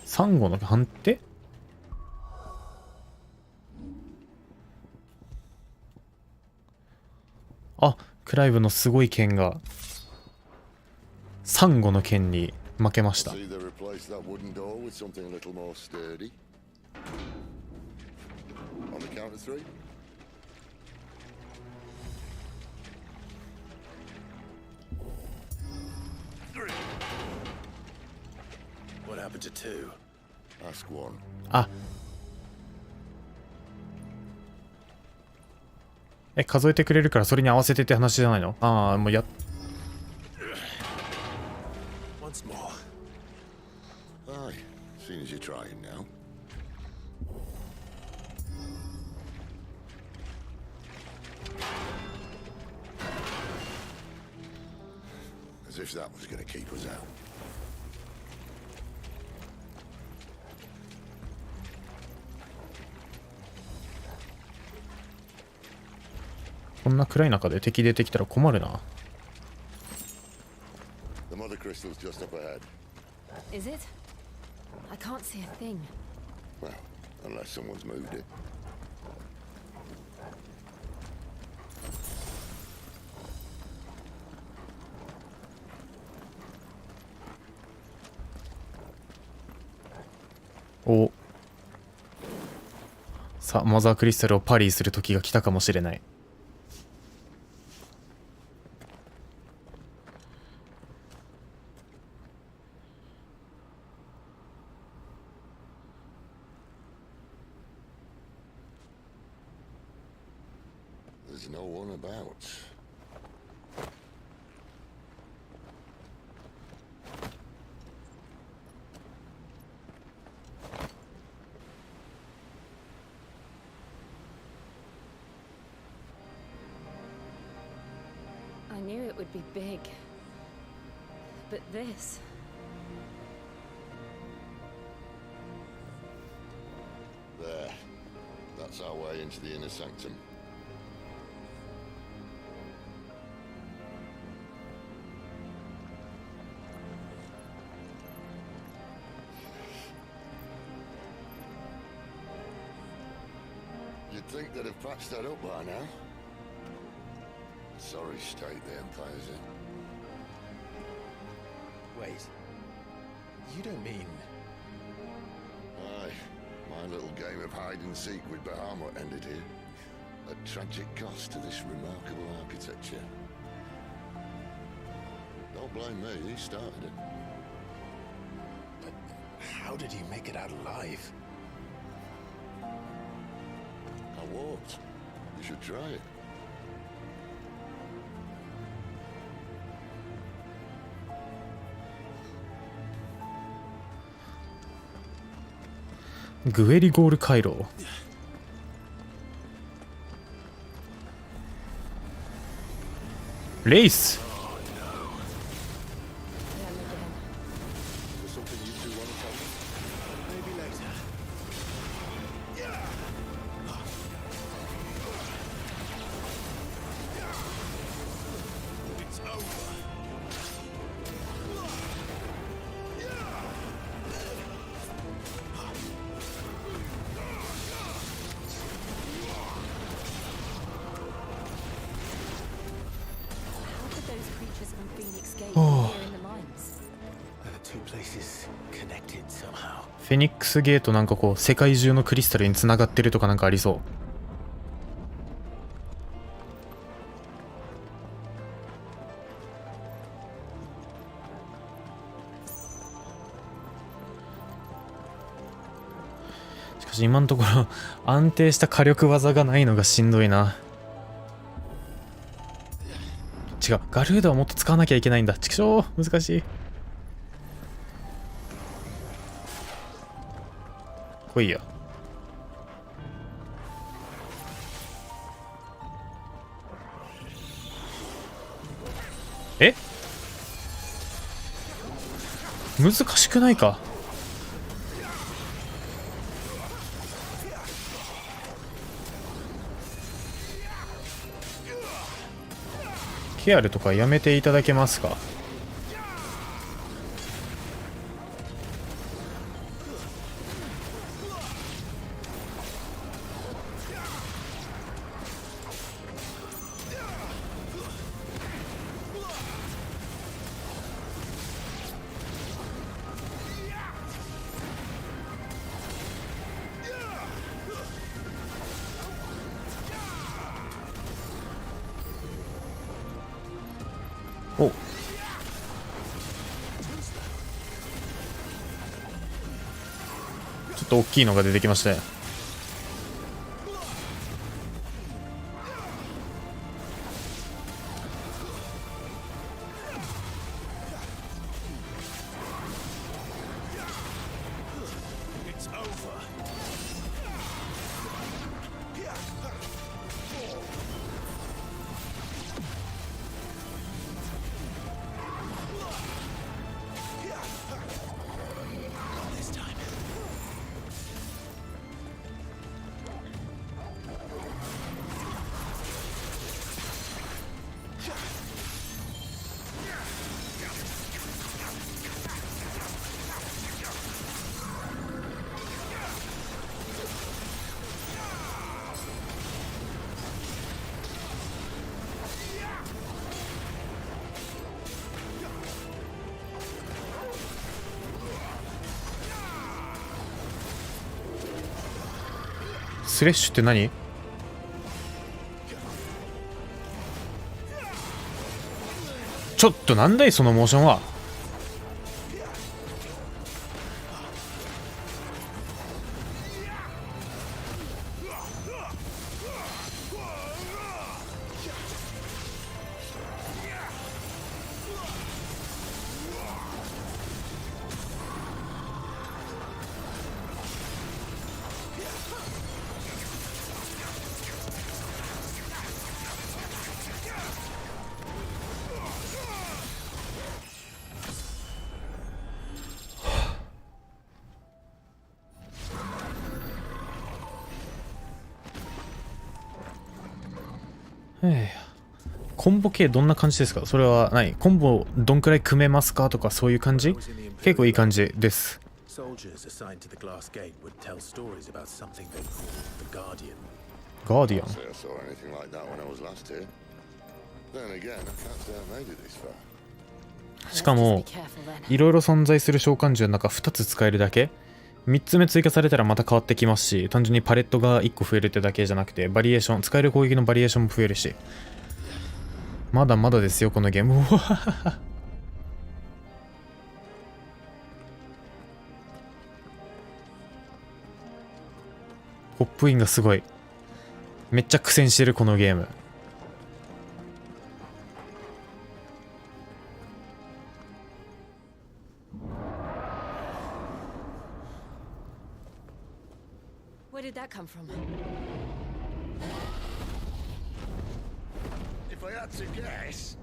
サンゴの判定？あ、クライブのすごい剣がサンゴの剣に負けました。あ、数えてくれるからそれに合わせてって話じゃないの？ああ、もうやっこんな暗い中で敵出てきたら困るな。Is it? I can't see a thing. Well, unless someone's moved it.お。さあ、マザークリスタルをパリーする時が来たかもしれない。There's no one about. I knew it would be big. But this... There. That's our way into the inner sanctum. You'd think they'd have patched that up by now. Sorry state the Empire's in. Wait. You don't mean... Aye. My little game of hide-and-seek with Bahamut ended here. A tragic cost to this remarkable architecture. Don't blame me, he started it. But how did you make it out alive? I walked. You should try it.グエリゴール回廊。レイス。フェニックスゲートなんかこう世界中のクリスタルにつながってるとかなんかありそう。しかし今のところ安定した火力技がないのがしんどいな。違う、ガルードはもっと使わなきゃいけないんだ。ちくしょう、難しい。来いや。え？難しくないか？ケアルとかやめていただけますか？お、ちょっと大きいのが出てきましたね。スレッシュって何？ちょっとなんだいそのモーションは。コンボ系どんな感じですか？それは何？コンボどんくらい組めますかとかそういう感じ？結構いい感じです。ガーディアン。しかもいろいろ存在する召喚獣の中2つ使えるだけ。3つ目追加されたらまた変わってきますし、単純にパレットが1個増えるってだけじゃなくてバリエーション、使える攻撃のバリエーションも増えるし、まだまだですよこのゲーム。ポップインがすごい。めっちゃ苦戦してるこのゲーム。Where did that come from? If I had to guess.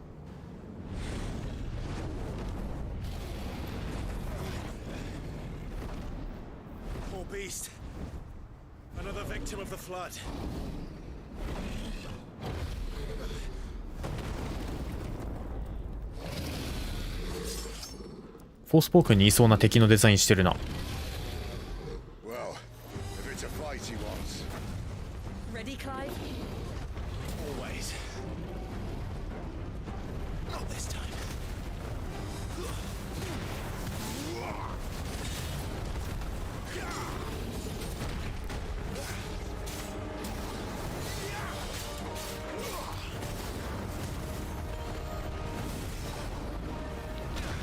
Poor beast. Another victim of the flood. フォースポークにいそうな敵のデザインしてるな。Ready, Clive? Always. Not this time.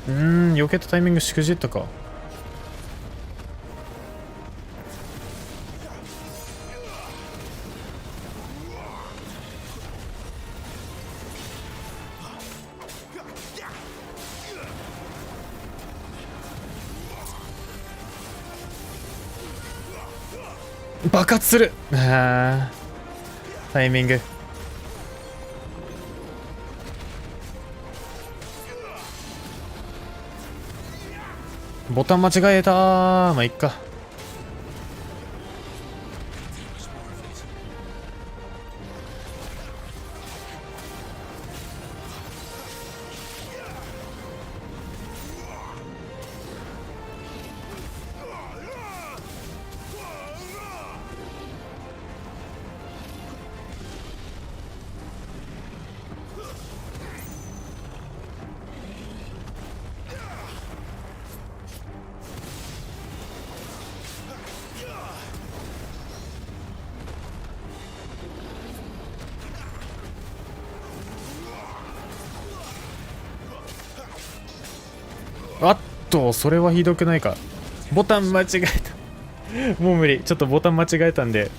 避けたタイミングしくじったか。爆発する。あー、タイミング。ボタン間違えたー。まあいっか。あっと、それはひどくないか。ボタン間違えた。もう無理。ちょっとボタン間違えたんで。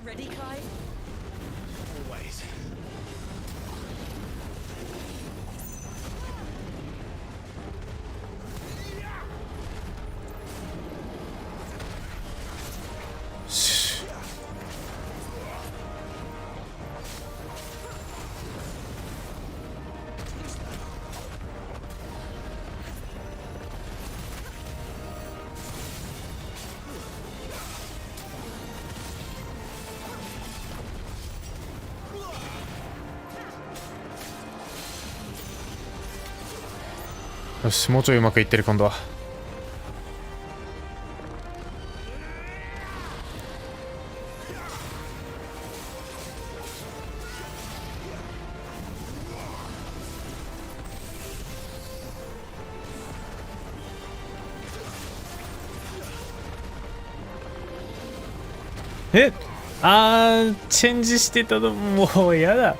Ready, Kai? Always.よし、もうちょいうまくいってる今度は。チェンジしてたのもうやだ。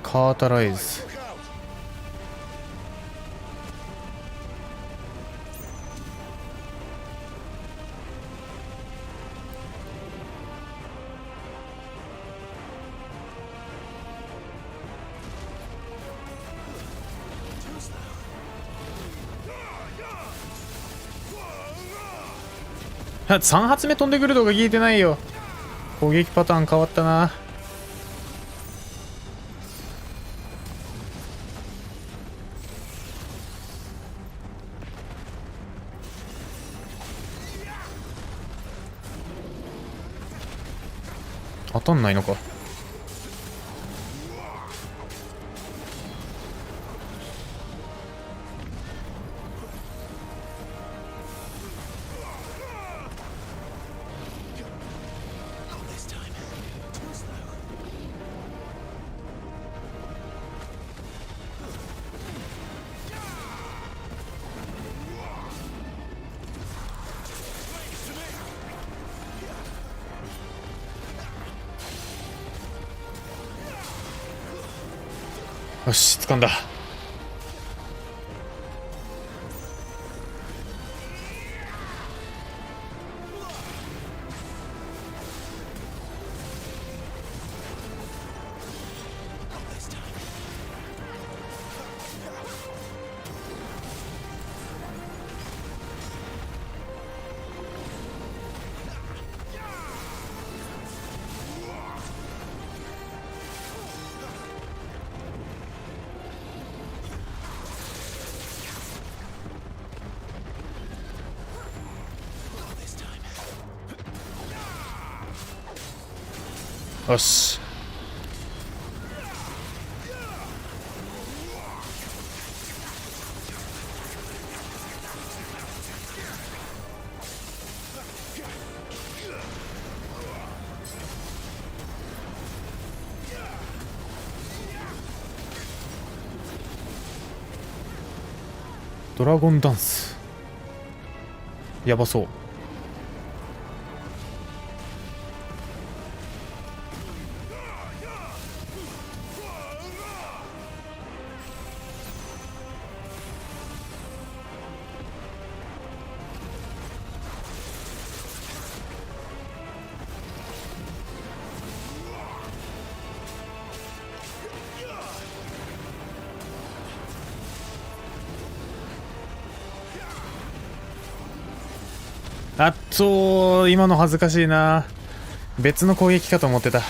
カータライズ。3発目飛んでくるとか聞いてないよ。攻撃パターン変わったな。当たんないのか。よし、掴んだ。よし。ドラゴンダンスやばそう。あっと、今の恥ずかしいな。別の攻撃かと思ってた。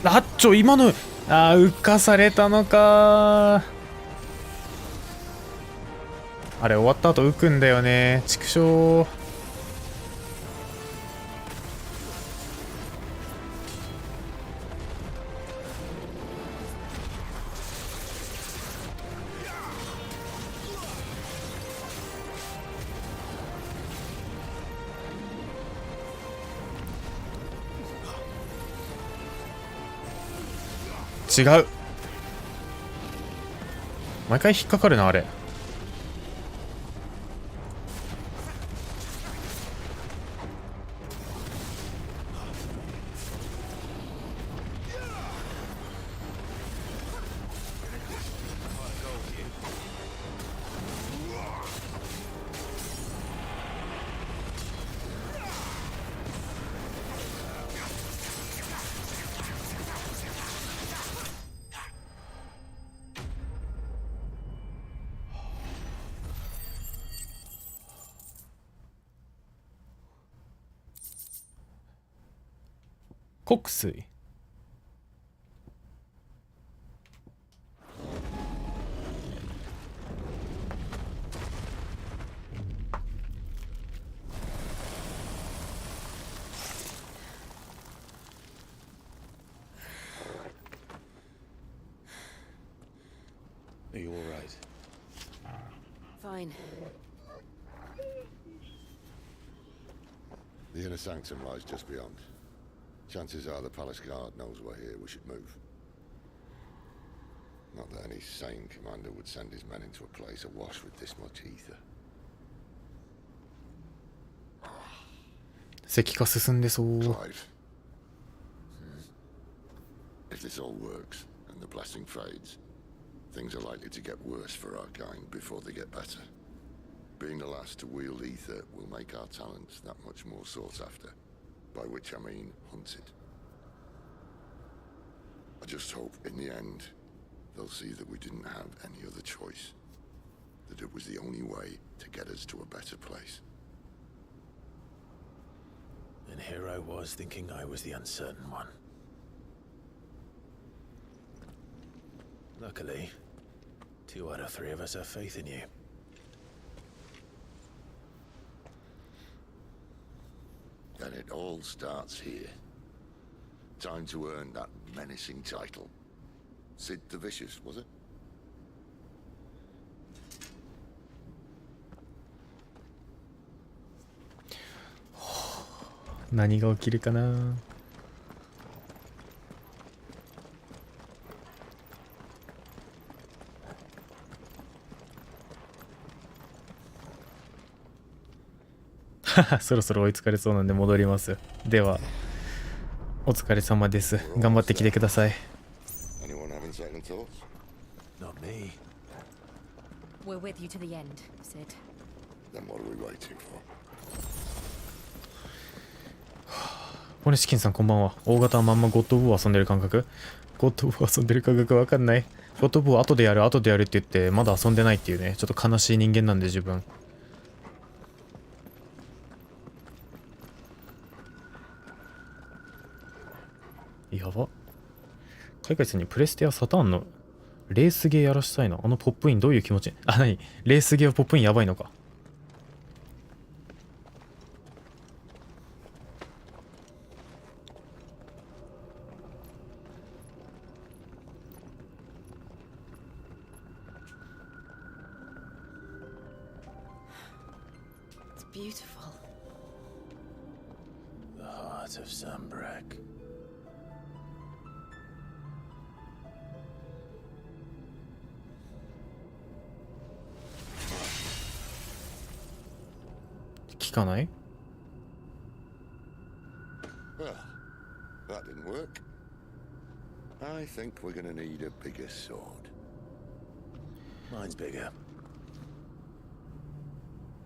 あっちょ、今の浮かされたのか。あれ終わった後浮くんだよね。畜生。違う。毎回引っかかるなあれ。国水。Are you all right? Fine. The inner sanctum lies just beyond. Chances are the palace guard knows we're here. We should move. Not that any sane commander would send his men into a place awash with this much ether. 石化進んでそう。 Clive. If this all works and the blessing fades, things are likely to get worse for our kind before they get better. Being the last to wield ether will make our talents that much more sought after. By which I mean hunted. I just hope in the end they'll see that we didn't have any other choice. That it was the only way to get us to a better place. And here I was thinking I was the uncertain one. Luckily, 2 out of 3 of us have faith in you. And it all starts here. Time to earn that menacing title. Sid the Vicious, was it? 何が起きるかな。そろそろ追いつかれそうなんで戻ります。ではお疲れ様です。頑張ってきてください。 Anyone having second thoughts? Not me. We're with you to the end, Sid. Then what are we waiting for? これ、チキンさんこんばんは。大型はまんまゴッド・オブ・ウォー遊んでる感覚？ゴッド・オブ・ウォー遊んでる感覚わかんない。ゴッド・オブ・ウォー後でやるって言って、まだ遊んでないっていうね、ちょっと悲しい人間なんで自分。やば。海外さんにプレステやサターンのレースゲーやらしたいな。あのポップインどういう気持ち？あ、何？レースゲーはポップインやばいのか。Beautiful. The heart of Sunbreak. Well, that didn't work. I think we're gonna need a bigger sword. Mine's bigger.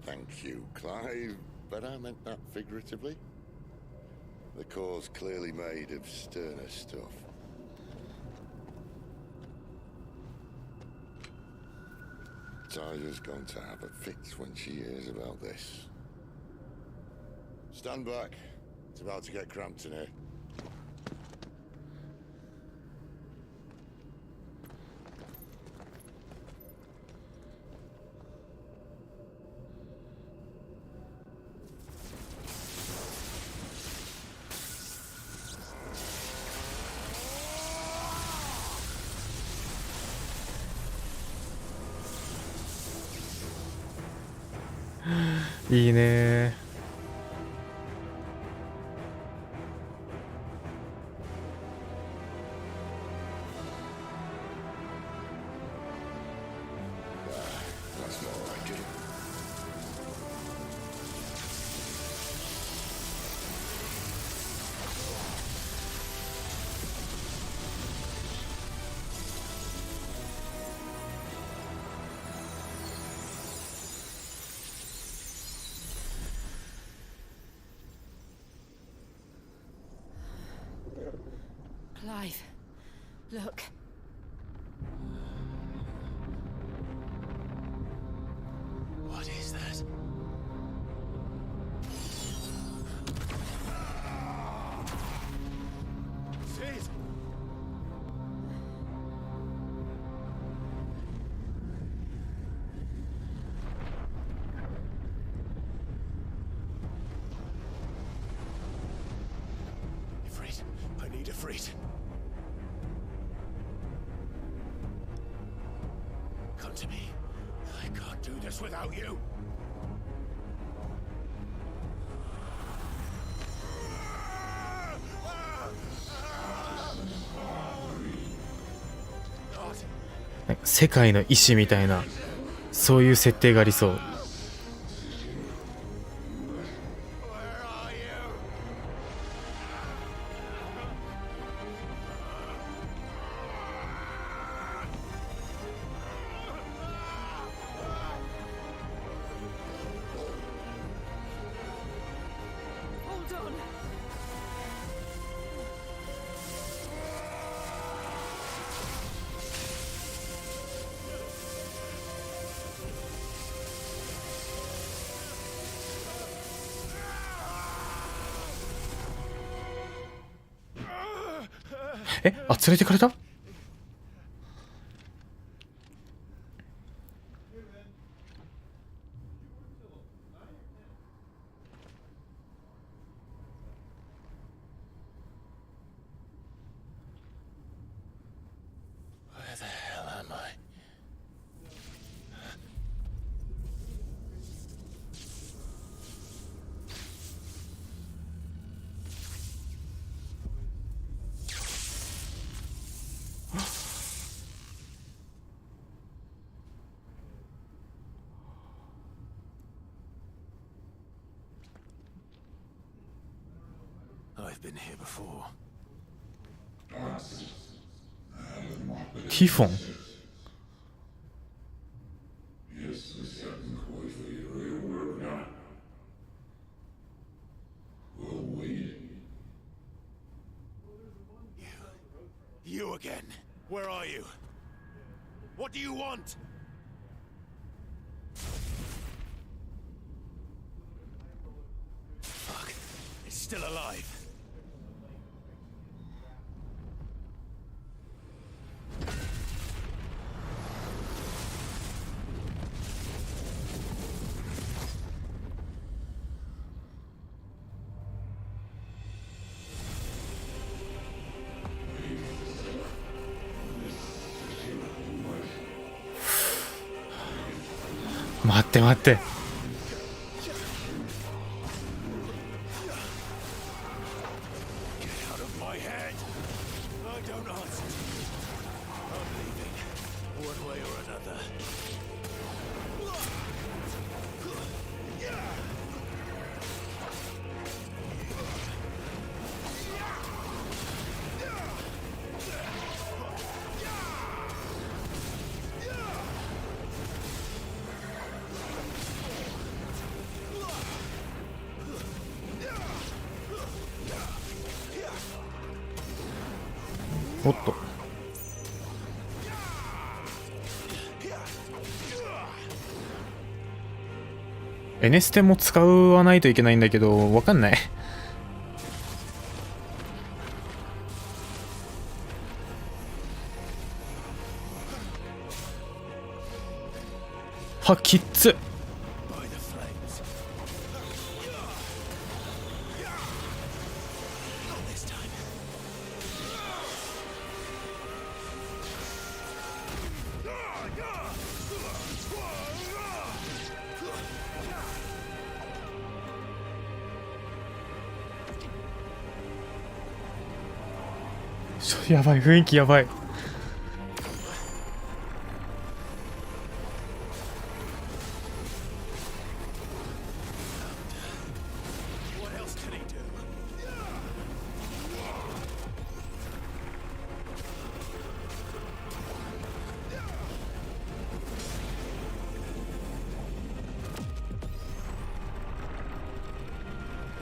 Thank you, Clive, but I meant that figuratively. The core's clearly made of sterner stuff. Tyler's going to have a fit when she hears about this. Stand back. It's about to get cramped in here. いいねー。Clive, look. What is that? Sid! Ifrit, I need Ifrit. Come to me. I can't do this without you. 世界の意志みたいな、そういう設定がありそう。え、あ、連れてかれた？Where the hell am I? I've been here before. ティフォン。Jest występny chłopcy i again. Where are you? What do you want? Fuck. It's still alive.待って待って。おっと。エネステも使わないといけないんだけど、わかんない。は、きっつ。やばい、雰囲気やばい。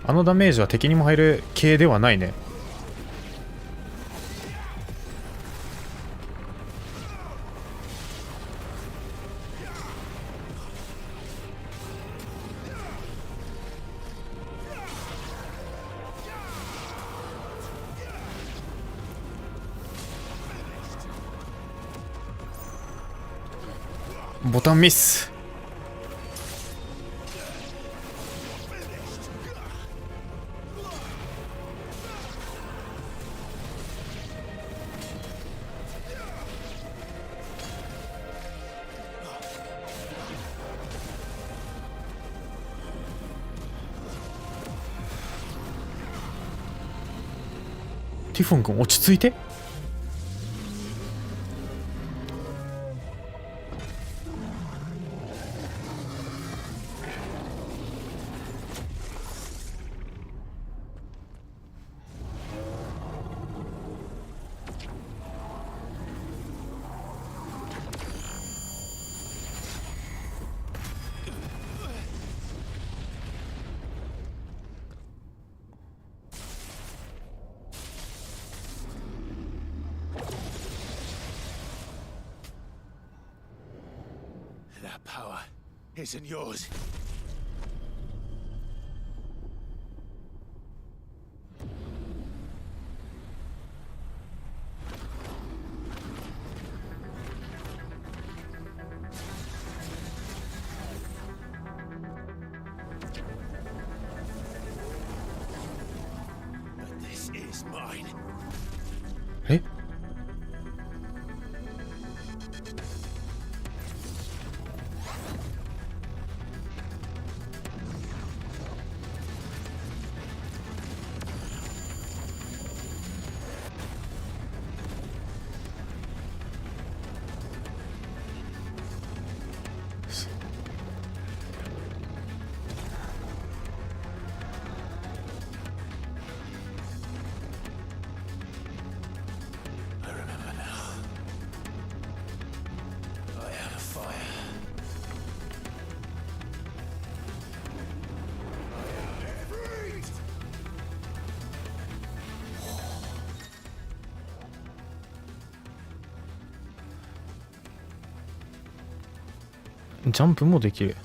あのダメージは敵にも入る系ではないね。ボタンミス。ティフォン君落ち着いて。That power isn't yours. But this is mine. え？ジャンプもできる。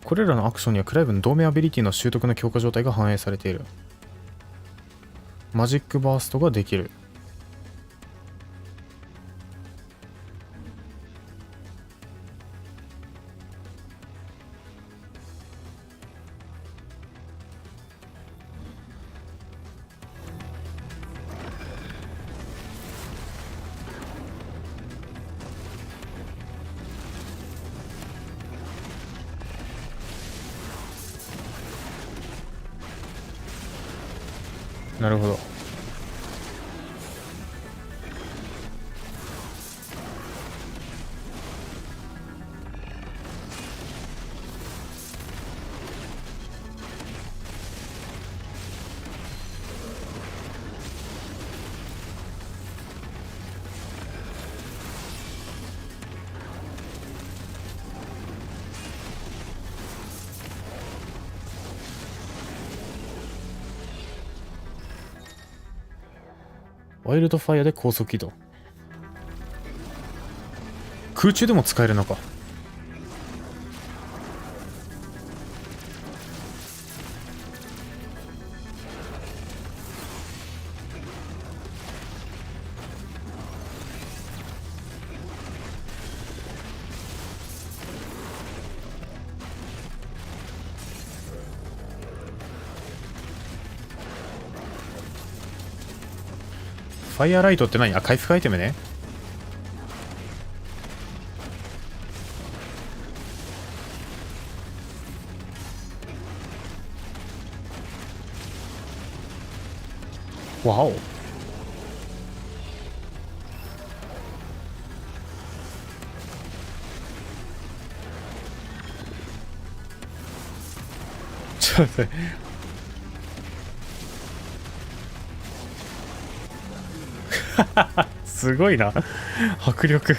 これらのアクションにはクライブの同盟アビリティの習得の強化状態が反映されている。マジックバーストができる。なるほど。ワイルドファイアで高速移動。空中でも使えるのか。ファイアライトって何？あ、回復アイテムね。わお。ちょっと待って。すごいな、迫力。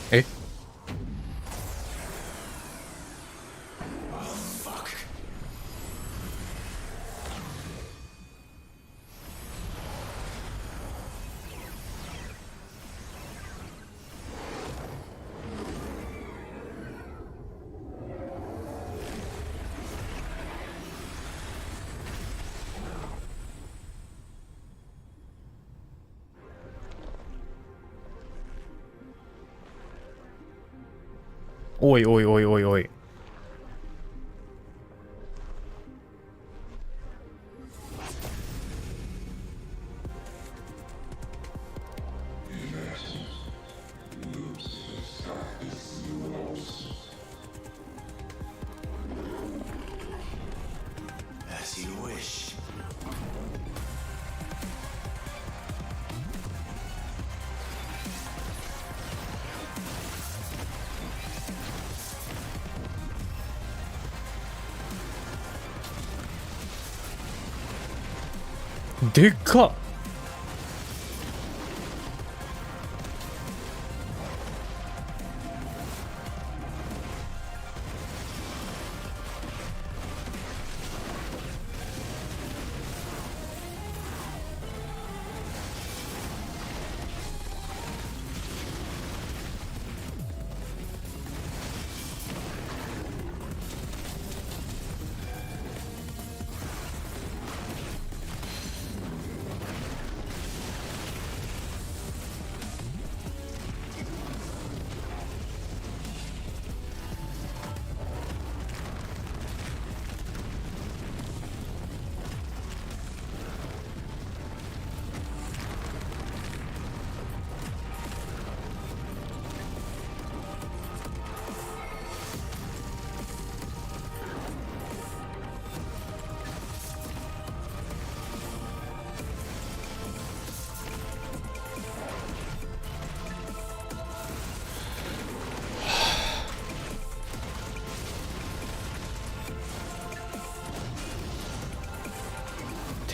え？おいおいおいおいおい。でっかっ。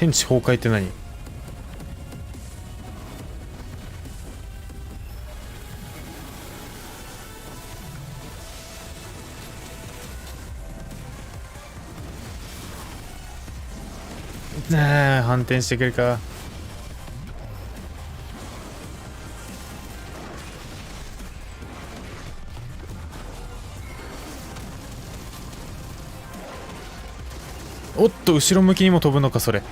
天地崩壊って何？ねえ、反転してくるか。おっと、後ろ向きにも飛ぶのかそれ。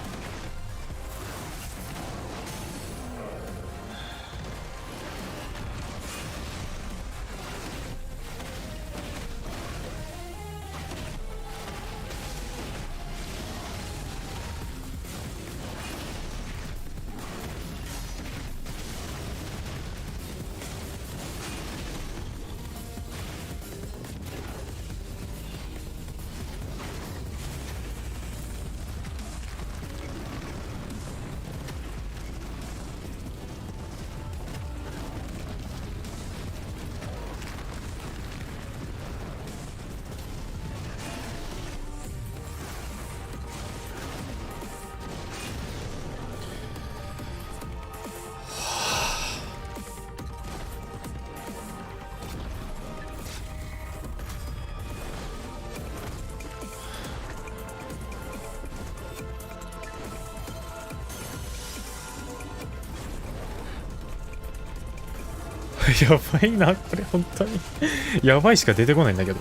やばいなこれ本当にやばいしか出てこないんだけど。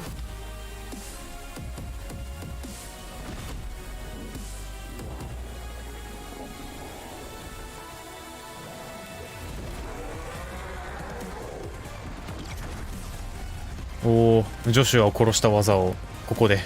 おお、ジョシュアを殺した技をここで。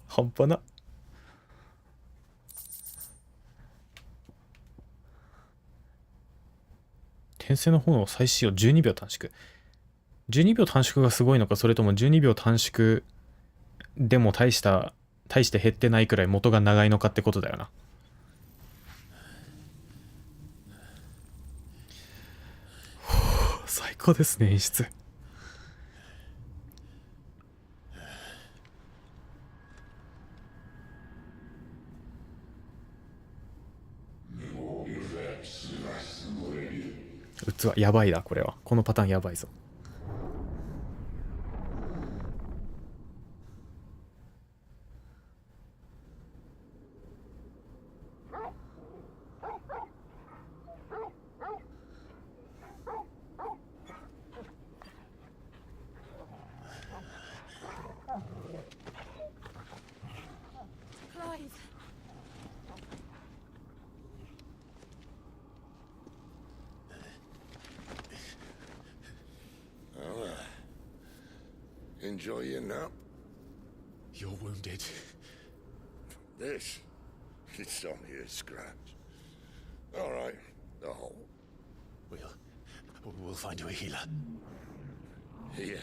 半端な。転生の炎再使用12秒短縮。12秒短縮がすごいのか、それとも12秒短縮でも大して減ってないくらい元が長いのかってことだよな。最高ですね、演出。器やばいな、これは。このパターンやばいぞ。Enjoy your nap? You're wounded. This? It's only a scratch. All right, the hole. We'll find you a healer. Here?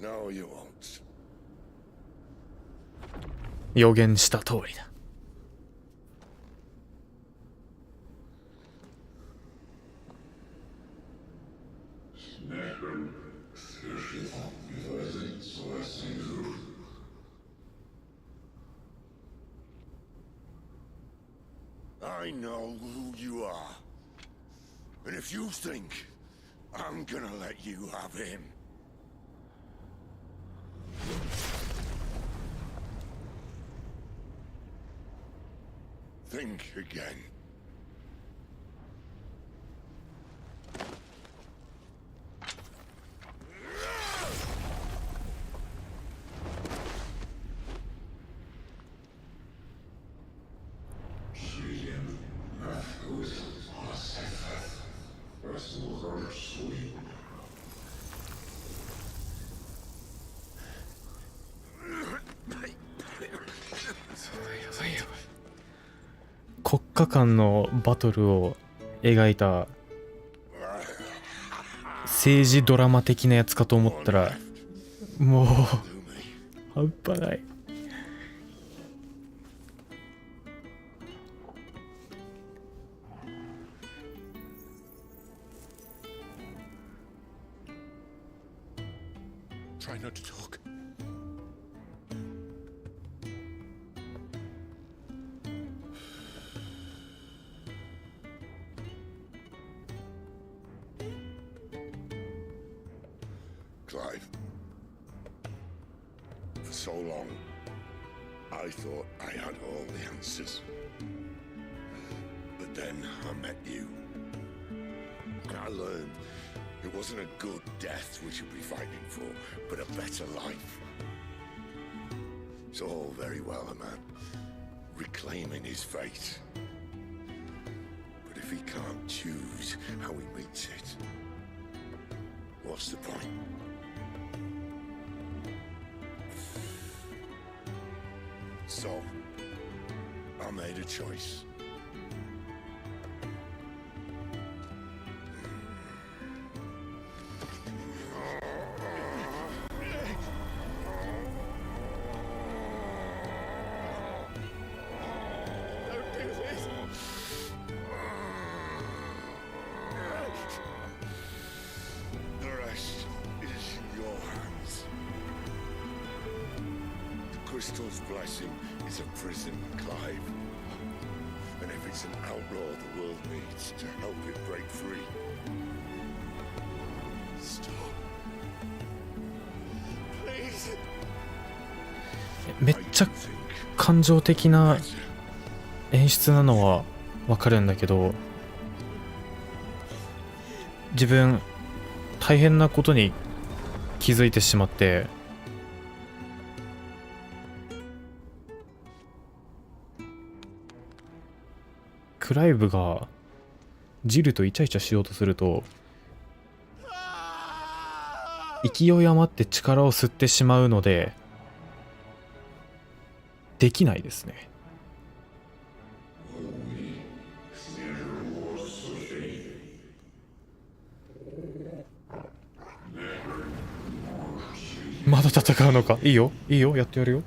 No, you won't. 予言した通りだ。I know who you are. And if you think I'm gonna let you have him, think again.国家間のバトルを描いた政治ドラマ的なやつかと思ったら、もう半端ない。Try not to talk. Clive, for so long, I thought I had all the answers. But then I met you. And I learned it wasn't a good death we should be fighting for, but a better life. It's all very well, a man reclaiming his fate. But if he can't choose how he meets it, what's the point? So, I made a choice. The rest is in your hands. The crystal's blessing is a prison, Clive. And if it's an outlaw the world needs to help it break free. Stop. Please. めっちゃ感情的な演出なのはわかるんだけど、自分大変なことに気づいてしまって、クライブがジルとイチャイチャしようとすると、勢い余って力を吸ってしまうのでできないですね。まだ戦うのか。いいよいいよ、やってやるよ。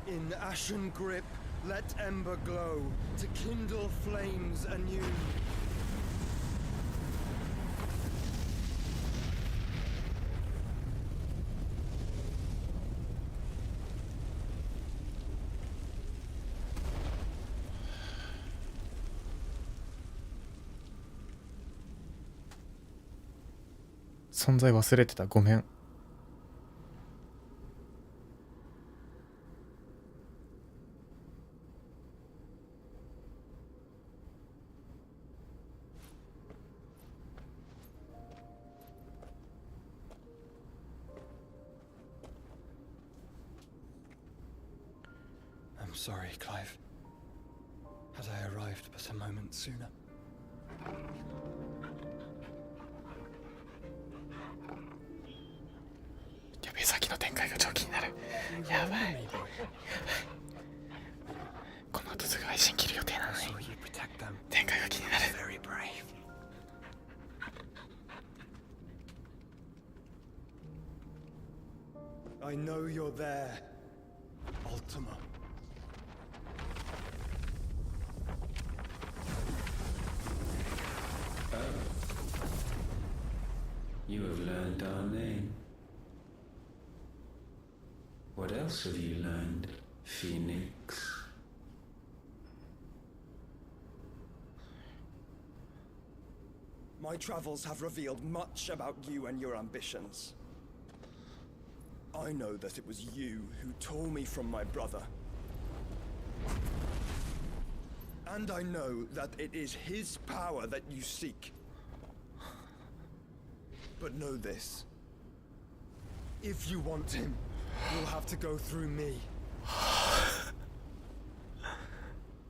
In ashen grip, let ember glow to kindle flames anew.「存在忘れてた、ごめん」。I'm sorry, Clive. Had I arrived but a moment sooner. やべえ、先の展開が超気になる。やばい。この後すぐ配信切る予定なのに。I know you're there, Ultima. You have learned our name. What else have you learned, Phoenix? My travels have revealed much about you and your ambitions. I know that it was you who tore me from my brother. And I know that it is his power that you seek. But know this. If you want him, you'll have to go through me.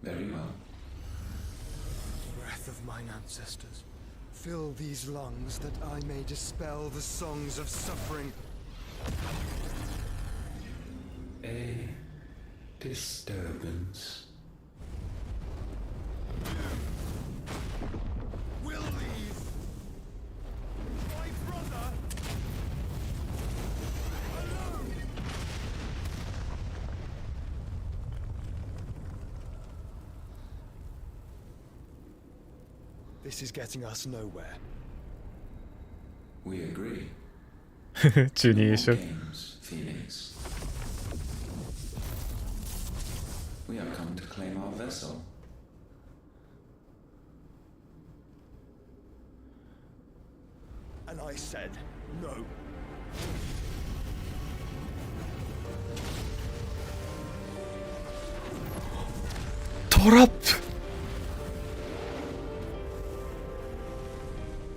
Very well. Breath of mine ancestors, fill these lungs that I may dispel the songs of suffering. A disturbance. We'll leave. My brother. Alone. This is getting us nowhere. We agree. 中二でしょ。 Games, Phoenix. We have come to claim our vessel. And I said no. Trap.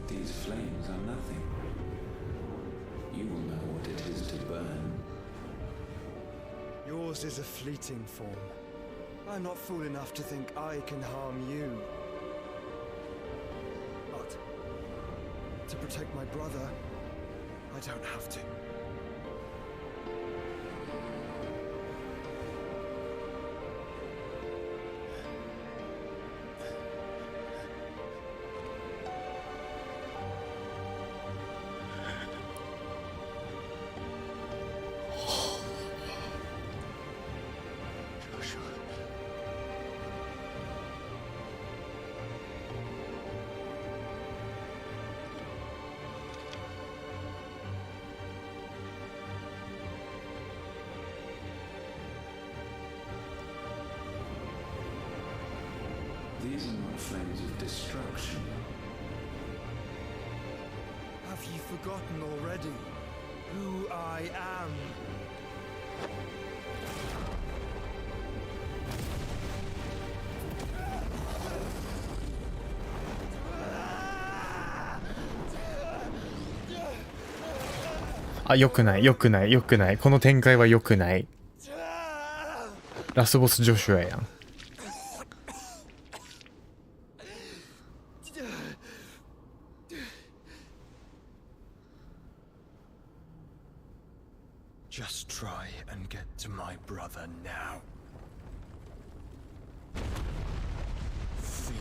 These flames are nothing. You will know what it is to burn. Yours is a fleeting form. I'm not fool enough to think I can harm you. But to protect my brother, I don't have to. These are not flames of destruction. Have you forgotten already who I am? Ah, 良くない、良くない、良くない。この展開は良くない。ラスボスジョシュアやん。Just try and get to my brother now. Fiend.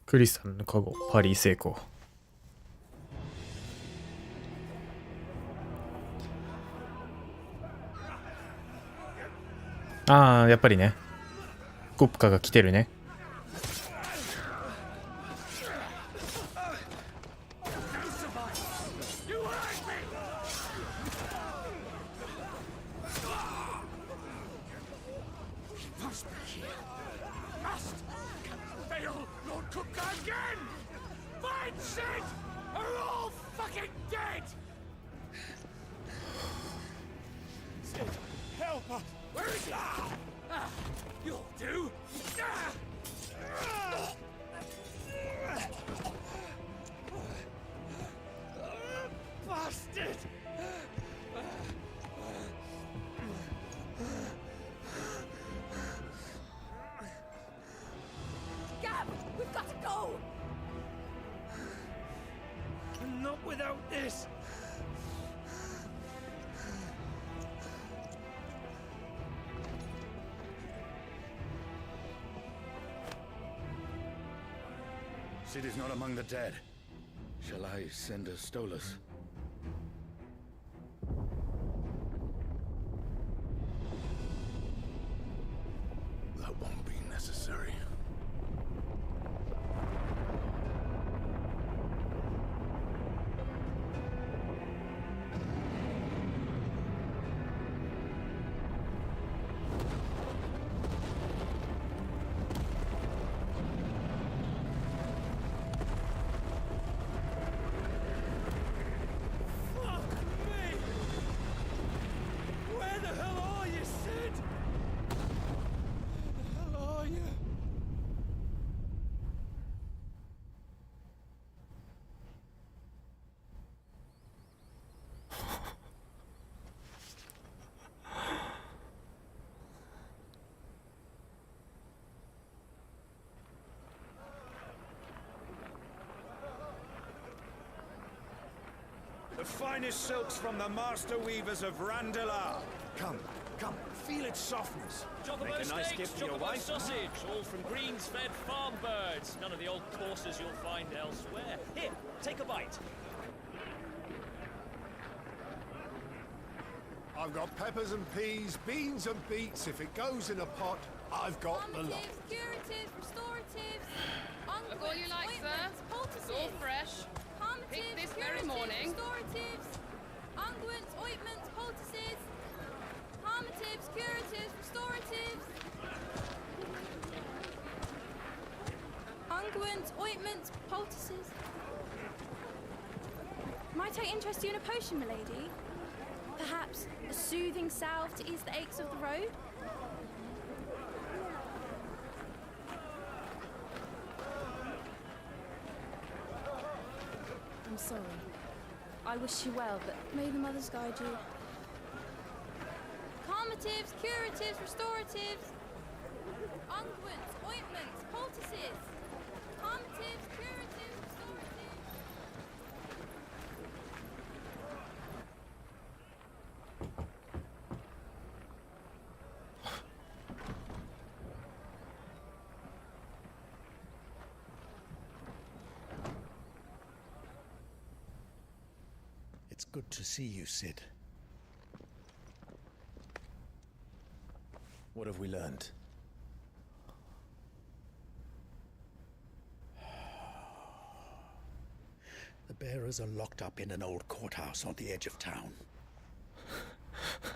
クリスタルの加護、パリ成功。ああ、やっぱりね。コップカが来てるね。Not without this! Cid is not among the dead. Shall I send a Stolas? That won't be necessary. The finest silks from the master weavers of Randalar. Come, feel its softness. Chocobo Make a nice steaks, gift for your chocobo wife. sausage, all from greens-fed farm birds. None of the old courses you'll find elsewhere. Here, take a bite. I've got peppers and peas, beans and beets. If it goes in a pot, I've got the lot. Curatives, restoratives, Look all you like, sir. It's all fresh. Picked this very morning. Restoratives, unguents, ointments, poultices, palmatives, curatives, restoratives, unguents, ointments, poultices. Might I interest you in a potion, milady? Perhaps a soothing salve to ease the aches of the road? I'm sorry. I wish you well, but may the mothers guide you. Calmatives, curatives, restoratives, unguents, ointments, poultices. Calmatives, curatives, restoratives. It's good to see you, Cid. What have we learned? The bearers are locked up in an old courthouse on the edge of town.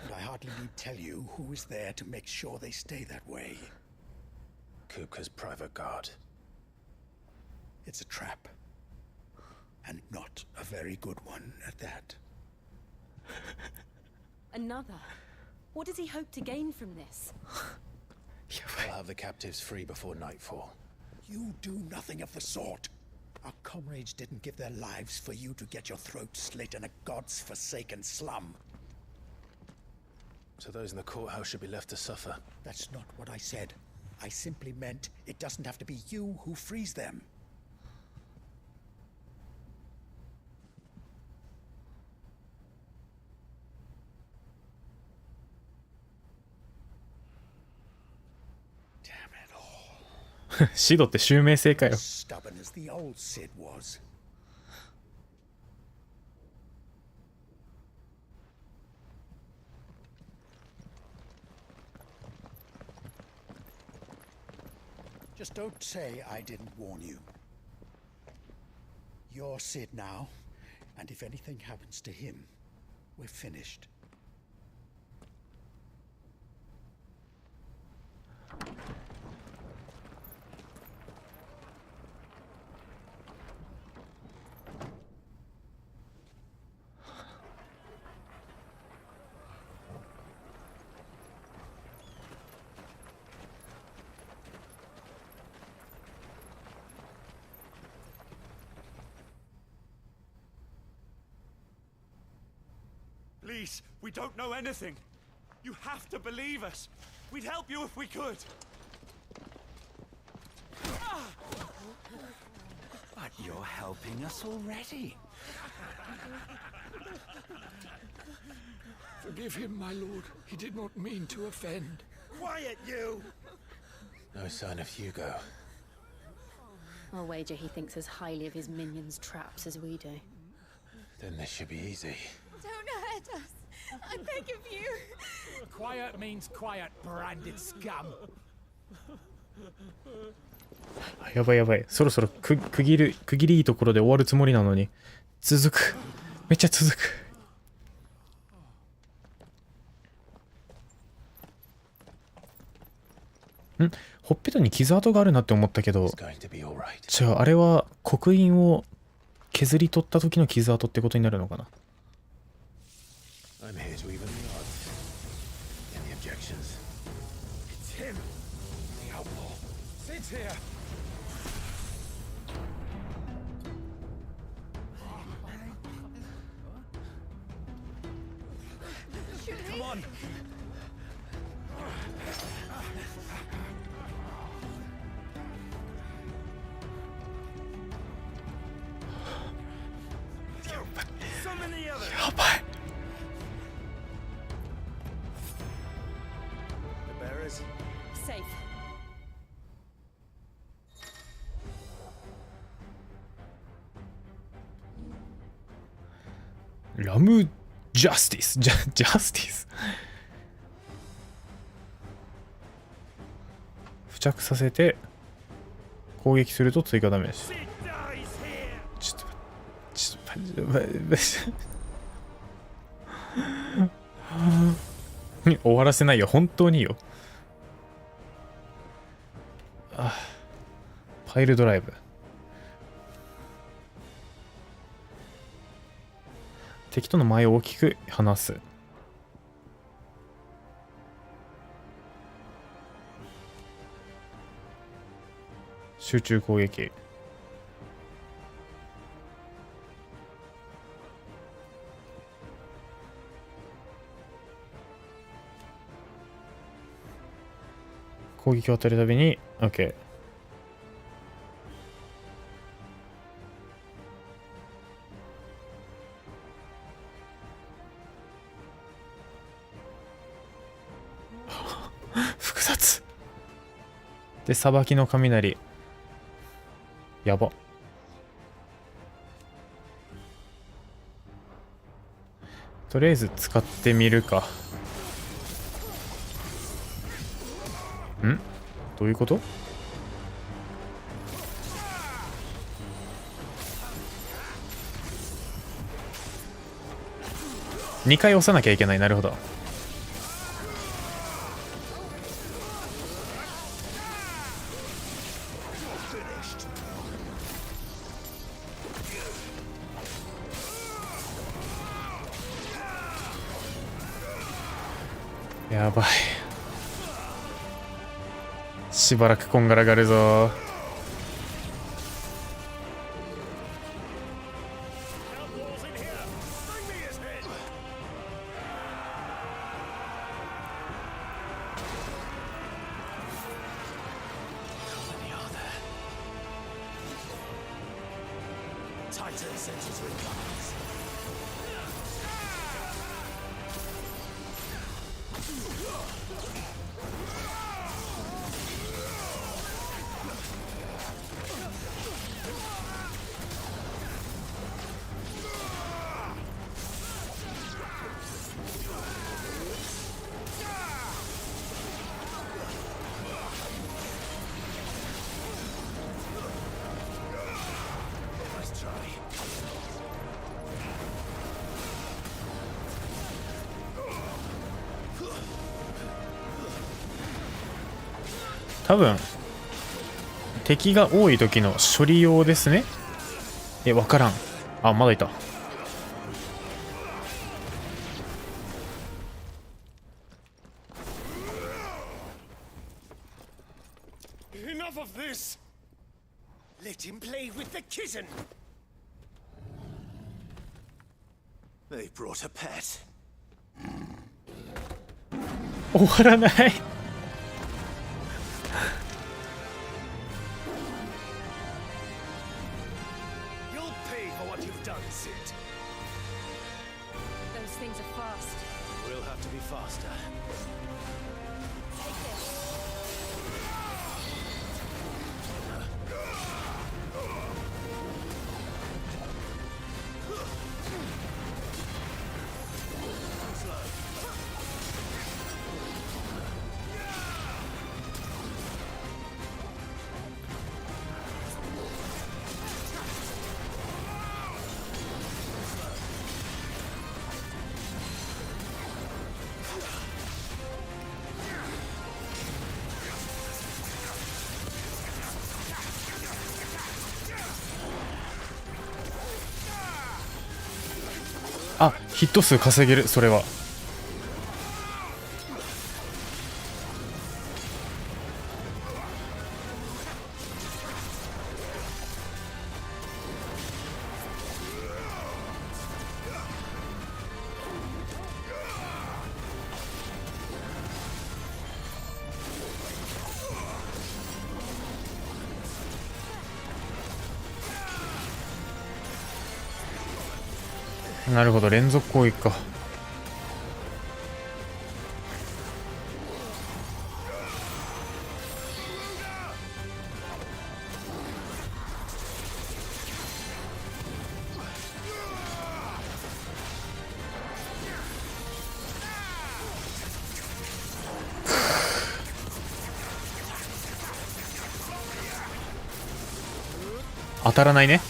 And I hardly need tell you who is there to make sure they stay that way. Kupka's private guard. It's a trap. And not a very good one at that. Another? What does he hope to gain from this? I'll have the captives free before nightfall. You do nothing of the sort. Our comrades didn't give their lives for you to get your throat slit in a god's forsaken slum. So those in the courthouse should be left to suffer? That's not what I said. I simply meant it doesn't have to be you who frees them.シドって襲名制かよ。 Stubborn as the old Cid was. Just don't say I didn't warn you. You're Cid now, and if anything happens to him, we're finished. Please, we don't know anything. You have to believe us. We'd help you if we could. But you're helping us already. Forgive him, my lord. He did not mean to offend. Quiet, you! No sign of Hugo. I'll wager he thinks as highly of his minions' traps as we do. Then this should be easy. Don't hurt us. I beg of you. Quiet means quiet, branded scum. やばいやばい。そろそろ区切りいいところで終わるつもりなのに。続く。めっちゃ続く。ほっぺたに傷跡があるなって思ったけど、じゃああれは刻印を削り取った時の傷跡ってことになるのかな。I'm here to even the odds. Any objections? It's him, the outlaw. Sit here. Come on. Summon the others. やばい。The bearers. Safe. ラムジャスティス。ジャスティス。付着させて攻撃すると追加ダメージ。ちょっと終わらせないよ、本当によ。パイルドライブ。敵との前を大きく離す。集中攻撃。攻撃を当てるたびに OK。 複雑で、さばきの雷。やば。とりあえず使ってみるか。ん？どういうこと？2回押さなきゃいけない。なるほど。やばい。しばらくこんがらがるぞ。多分敵が多い時の処理用ですね。わからん。あ、まだいた。Enough of this. Let him play with the kitten. They brought a pet. 終わらない。done, Sid. Those things are fast. We'll have to be faster. Take this.あ、ヒット数稼げる、それは。なるほど、連続攻撃か。当たらないね。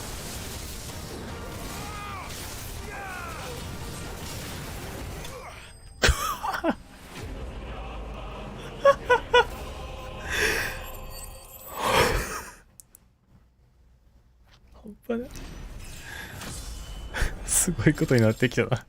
すごいことになってきたな。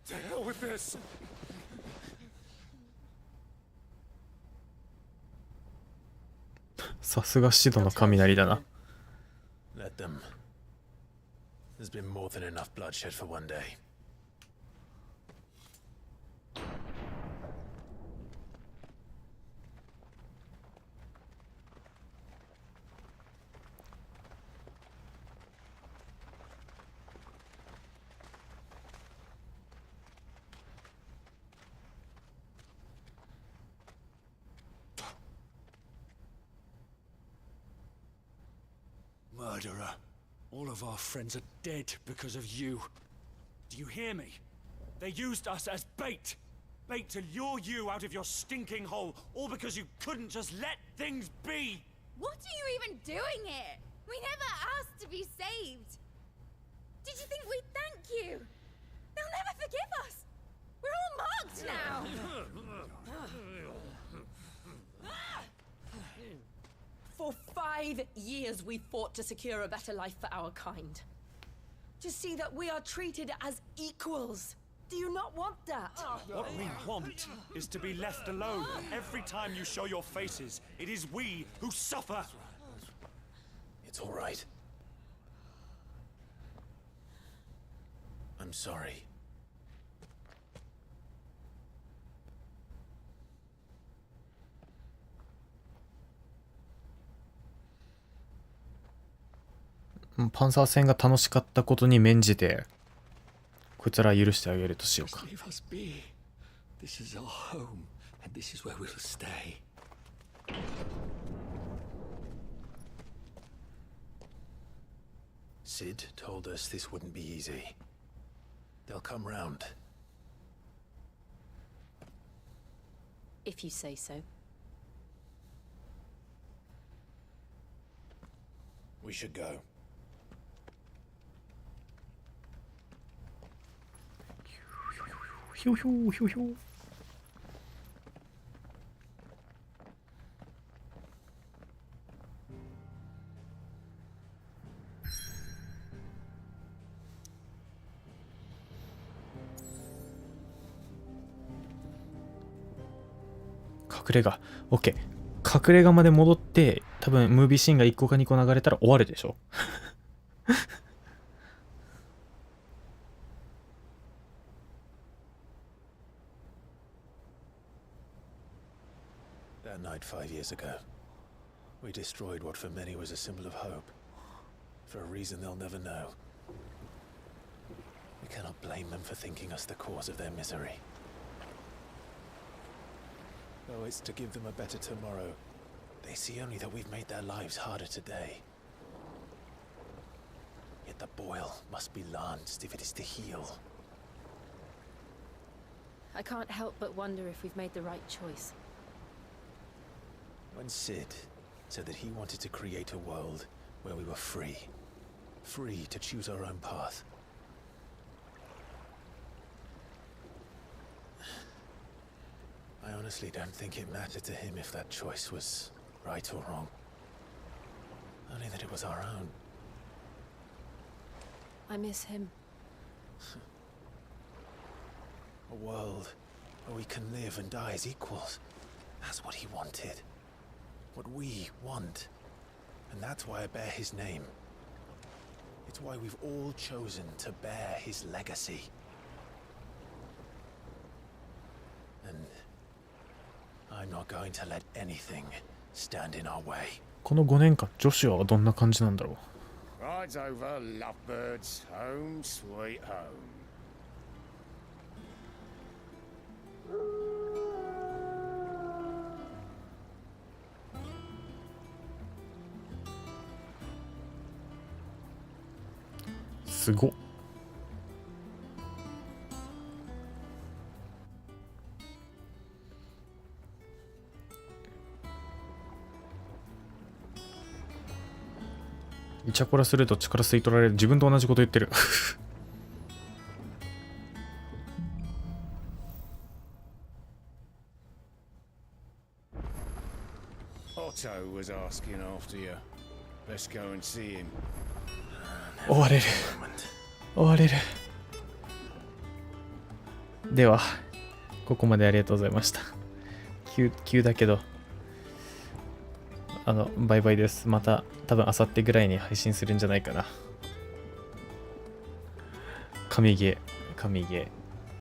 To hell with this. さすがシドの雷だな。Let them. There's been more than enough bloodshed for one day. Murderer. All of our friends are dead because of you. Do you hear me? They used us as bait. Bait to lure you out of your stinking hole, all because you couldn't just let things be. What are you even doing here? We never asked to be saved. Did you think we'd thank you? They'll never forgive us. We're all marked now. For 5 years we fought to secure a better life for our kind. To see that we are treated as equals. Do you not want that? What we want is to be left alone. Every time you show your faces, it is we who suffer. It's all right. I'm sorry. パンサー戦が楽しかったことに免じてこいつら許してあげるとしようか。 Leave us be. This is our home, and this is where we'll stay. Sid told us this wouldn't be easy. They'll come round. If you say so. We should go. ひょひょひょひょ。隠れ家 OK。 隠れ家まで戻って多分ムービーシーンが1個か2個流れたら終わるでしょ。that night 5 years ago. We destroyed what for many was a symbol of hope. For a reason they'll never know. We cannot blame them for thinking us the cause of their misery. Though it's to give them a better tomorrow, they see only that we've made their lives harder today. Yet the boil must be lanced if it is to heal. I can't help but wonder if we've made the right choice. When Sid said that he wanted to create a world where we were free. Free to choose our own path. I honestly don't think it mattered to him if that choice was right or wrong. Only that it was our own. I miss him. A world where we can live and die as equals. That's what he wanted. What we want. And that's why I bear his name. It's why we've all chosen to bear his legacy. And I'm not going to let anything stand in our way. この5年間、ジョシュアはどんな感じなんだろう。 Rides over lovebirds, home sweet home.すごっ。イチャコラすると力吸い取られる。自分と同じこと言ってる。Otto was asking after you. Let's go and see him. 終われる。終われる。では、ここまでありがとうございました。急だけど、バイバイです。また多分明後日ぐらいに配信するんじゃないかな。神ゲー。